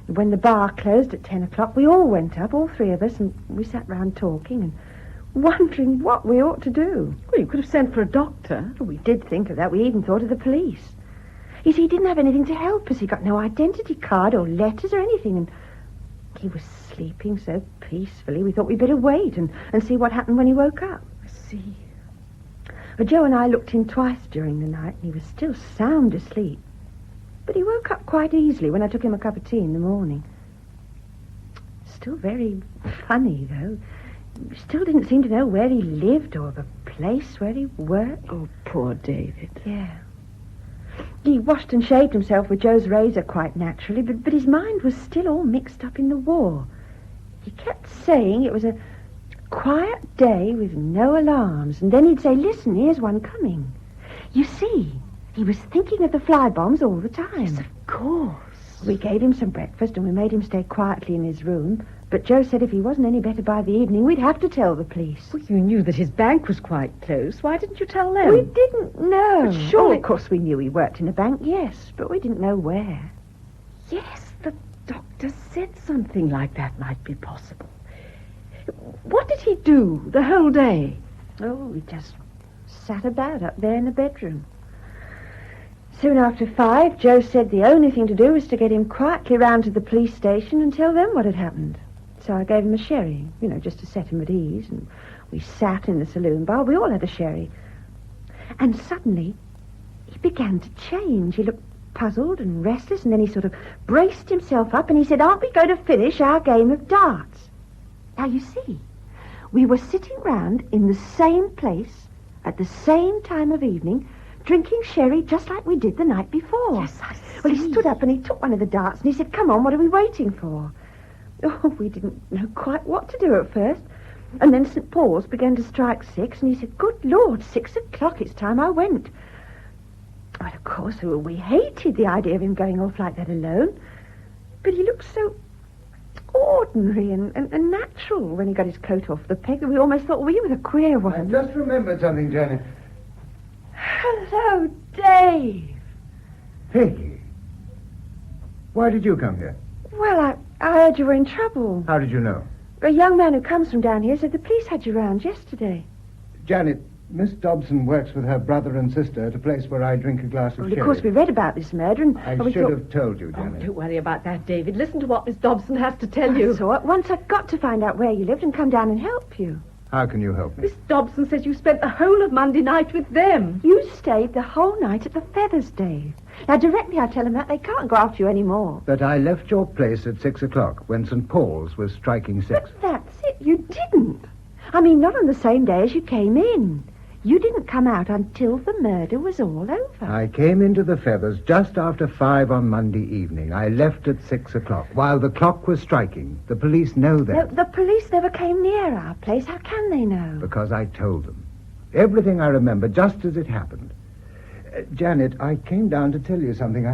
When the bar closed at 10 o'clock, we all went up, all three of us, and we sat round talking and wondering what we ought to do. Well, you could have sent for a doctor. We did think of that. We even thought of the police. You see, he didn't have anything to help us. He got no identity card or letters or anything, and he was sleeping so peacefully we thought we'd better wait and see what happened when he woke up. I see. But Joe and I looked in twice during the night, and he was still sound asleep. But he woke up quite easily when I took him a cup of tea in the morning. Still very funny, though. Still didn't seem to know where he lived or the place where he worked. Oh, poor David. Yeah. He washed and shaved himself with Joe's razor quite naturally, but his mind was still all mixed up in the war. He kept saying it was a quiet day with no alarms, and then he'd say, "Listen, here's one coming." You see, he was thinking of the fly bombs all the time. Yes, of course. We gave him some breakfast and we made him stay quietly in his room, but Joe said if he wasn't any better by the evening, we'd have to tell the police. Well, you knew that his bank was quite close. Why didn't you tell them? We didn't know. But surely... Oh, of course we knew he worked in a bank, yes, but we didn't know where. Yes, the doctor said something like that might be possible. What did he do the whole day? Oh, we just sat about up there in the bedroom. Soon after 5, Joe said the only thing to do was to get him quietly round to the police station and tell them what had happened. So I gave him a sherry, just to set him at ease, and we sat in the saloon bar. We all had a sherry. And suddenly, he began to change. He looked puzzled and restless, and then he sort of braced himself up, and he said, "Aren't we going to finish our game of darts?" Now, you see, we were sitting round in the same place at the same time of evening, drinking sherry just like we did the night before. Yes, I see. Well, he stood up and he took one of the darts and he said, "Come on, what are we waiting for?" Oh, we didn't know quite what to do at first. And then St. Paul's began to strike 6 and he said, "Good Lord, 6 o'clock, it's time I went." Well, of course, we hated the idea of him going off like that alone. But he looked so ordinary and natural when he got his coat off the peg that we almost thought, well, he was a queer one. I just remembered something, Janet. Hello, Dave. Peggy. Why did you come here? Well, I heard you were in trouble. How did you know? A young man who comes from down here said the police had you round yesterday. Janet, Miss Dobson works with her brother and sister at a place where I drink a glass of Well, sherry. of course, we read about this murder and... I we should thought... have told you, Janet. Don't worry about that, David. Listen to what Miss Dobson has to tell you. So once I've got to find out where you lived and come down and help you. How can you help me? Miss Dobson says you spent the whole of Monday night with them. You stayed the whole night at the Feathers, Dave. Now, directly I tell them that, they can't go after you anymore. But I left your place at 6 o'clock when St. Paul's was striking 6. But that's it. You didn't. I mean, not on the same day as you came in. You didn't come out until the murder was all over. I came into the Feathers just after 5 on Monday evening. I left at 6 o'clock while the clock was striking. The police know that. No, the police never came near our place. How can they know? Because I told them. Everything I remember just as it happened. Janet, I came down to tell you something.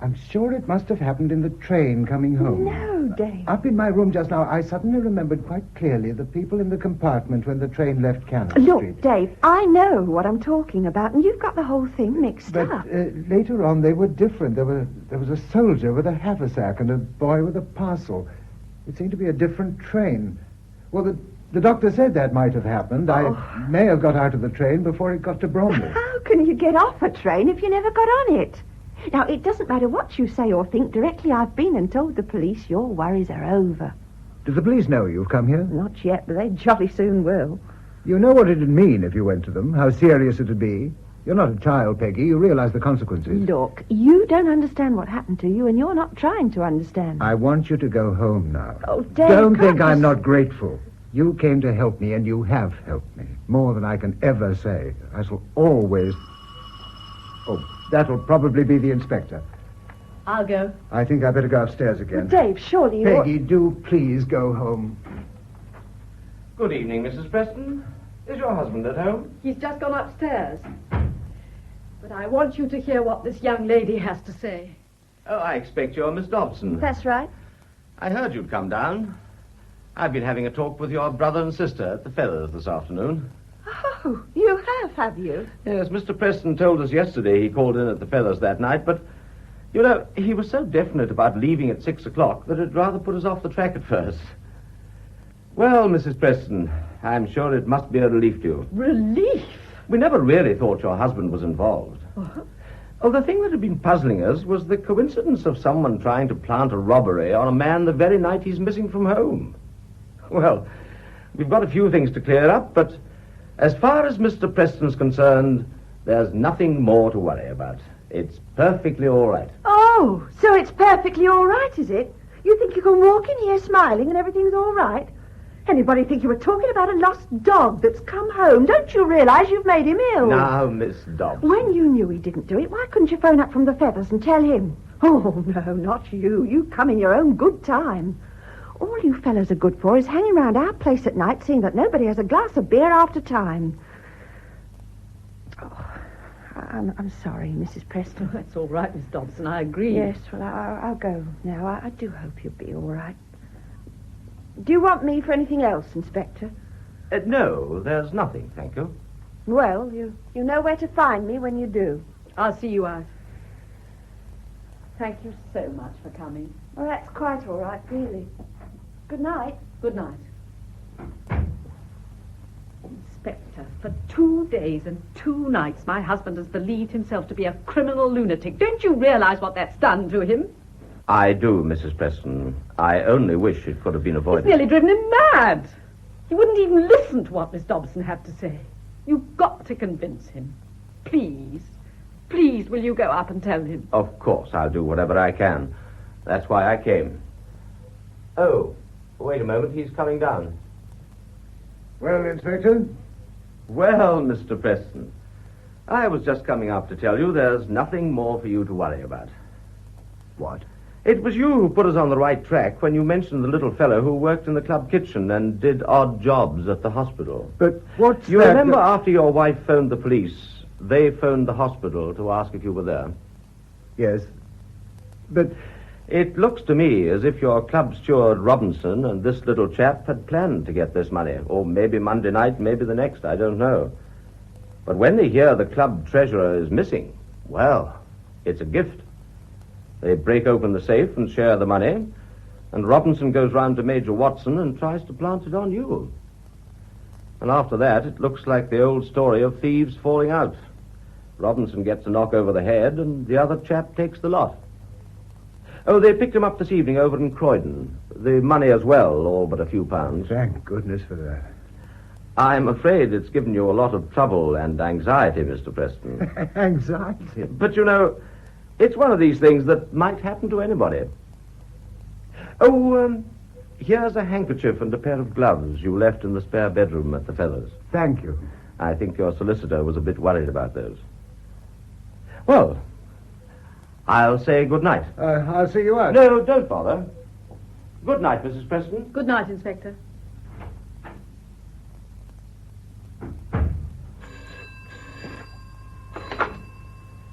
I'm sure it must have happened in the train coming home. No, Dave. Up in my room just now, I suddenly remembered quite clearly the people in the compartment when the train left Canterbury Look, Street. Dave, I know what I'm talking about, and you've got the whole thing mixed But up. later on, they were different. There was a soldier with a haversack and a boy with a parcel. It seemed to be a different train. Well, the doctor said that might have happened. I may have got out of the train before it got to Bromley. How can you get off a train if you never got on it? Now, it doesn't matter what you say or think. Directly I've been and told the police your worries are over. Do the police know you've come here? Not yet, but they jolly soon will. You know what it'd mean if you went to them, how serious it'd be. You're not a child, Peggy. You realize the consequences. Look, you don't understand what happened to you, and you're not trying to understand. I want you to go home now. Oh, Dave, don't can't think you I'm not grateful. You came to help me, and you have helped me. More than I can ever say. I shall always... Oh, that'll probably be the inspector. I'll go. I think I better go upstairs again. Well, Dave, surely you... Peggy, do please go home. Good evening, Mrs. Preston. Is your husband at home? He's just gone upstairs. But I want you to hear what this young lady has to say. Oh, I expect you're Miss Dobson. That's right. I heard you'd come down. I've been having a talk with your brother and sister at the Feathers this afternoon. Oh, you have you? Yes, Mr. Preston told us yesterday he called in at the Feathers that night, but, you know, he was so definite about leaving at 6 o'clock that it rather put us off the track at first. Well, Mrs. Preston, I'm sure it must be a relief to you. Relief? We never really thought your husband was involved. What? Oh, the thing that had been puzzling us was the coincidence of someone trying to plant a robbery on a man the very night he's missing from home. Well, we've got a few things to clear up, but as far as Mr. Preston's concerned, there's nothing more to worry about. It's perfectly all right. Oh, so it's perfectly all right, is it? You think you can walk in here smiling and everything's all right? Anybody think you were talking about a lost dog that's come home? Don't you realise you've made him ill? Now, Miss Dobbs. When you knew he didn't do it, why couldn't you phone up from the Feathers and tell him? Oh, no, not you. You come in your own good time. All you fellows are good for is hanging round our place at night, seeing that nobody has a glass of beer after time. Oh, I'm sorry, Mrs. Preston. Oh, that's all right, Miss Dobson. I agree. Yes, well, I'll go now. I do hope you'll be all right. Do you want me for anything else, Inspector? No, there's nothing, thank you. Well, you know where to find me when you do. I'll see you out. Thank you so much for coming. Well, that's quite all right, really. Good night. Good night. Inspector, for 2 days and 2 nights my husband has believed himself to be a criminal lunatic. Don't you realise what that's done to him? I do, Mrs. Preston. I only wish it could have been avoided. It's nearly driven him mad. He wouldn't even listen to what Miss Dobson had to say. You've got to convince him. Please, please, will you go up and tell him? Of course, I'll do whatever I can. That's why I came. Oh, wait a moment, he's coming down. Well, Inspector? Well, Mr. Preston, I was just coming up to tell you there's nothing more for you to worry about. What? It was you who put us on the right track when you mentioned the little fellow who worked in the club kitchen and did odd jobs at the hospital. But what's You that? remember after your wife phoned the police, they phoned the hospital to ask if you were there? Yes. But it looks to me as if your club steward Robinson and this little chap had planned to get this money. Or maybe Monday night, maybe the next, I don't know. But when they hear the club treasurer is missing, well, it's a gift. They break open the safe and share the money, and Robinson goes round to Major Watson and tries to plant it on you. And after that, it looks like the old story of thieves falling out. Robinson gets a knock over the head, and the other chap takes the lot. Oh, they picked him up this evening over in Croydon. The money as well, all but a few pounds. Thank goodness for that. I'm afraid it's given you a lot of trouble and anxiety, Mr. Preston. Anxiety? But, you know, it's one of these things that might happen to anybody. Oh, here's a handkerchief and a pair of gloves you left in the spare bedroom at the Feathers. Thank you. I think your solicitor was a bit worried about those. Well, I'll say good night. I'll see you out. No, don't bother. Good night, Mrs. Preston. Good night, Inspector.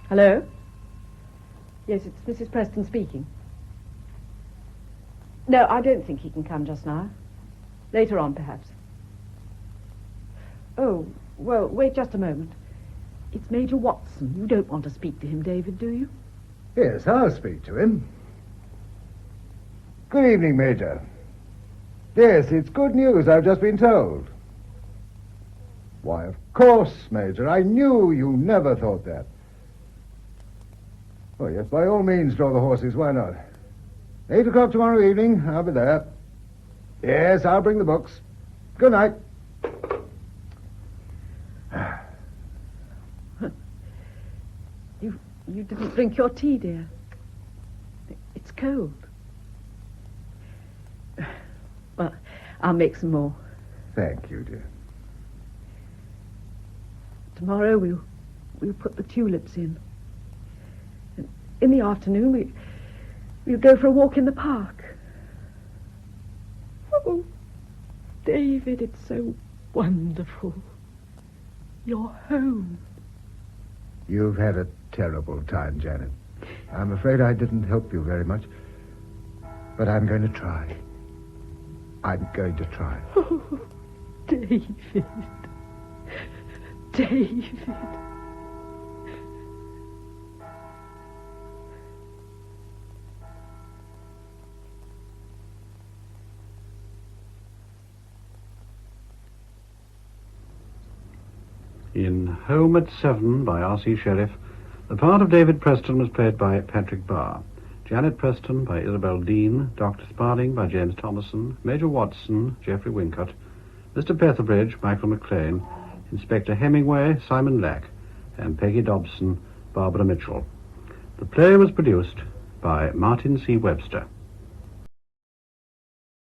Hello? Yes, it's Mrs. Preston speaking. No, I don't think he can come just now. Later on, perhaps. Oh, well, wait just a moment. It's Major Watson. You don't want to speak to him, David, do you? Yes, I'll speak to him. Good evening, Major. Yes, it's good news, I've just been told. Why, of course, Major. I knew you never thought that. Oh, yes, by all means, draw the horses. Why not? 8 o'clock tomorrow evening. I'll be there. Yes, I'll bring the books. Good night. You didn't drink your tea, dear. It's cold. Well, I'll make some more. Thank you, dear. Tomorrow we'll put the tulips in. In the afternoon, we'll go for a walk in the park. Oh, David, it's so wonderful. You're home. You've had a terrible time, Janet. I'm afraid I didn't help you very much. But I'm going to try. I'm going to try. Oh, David. David. In Home at 7 by R.C. Sherriff, the part of David Preston was played by Patrick Barr, Janet Preston by Isabel Dean, Dr. Sparding by James Thomason, Major Watson, Geoffrey Wincott, Mr. Petherbridge, Michael McLean, Inspector Hemingway, Simon Lack, and Peggy Dobson, Barbara Mitchell. The play was produced by Martin C. Webster.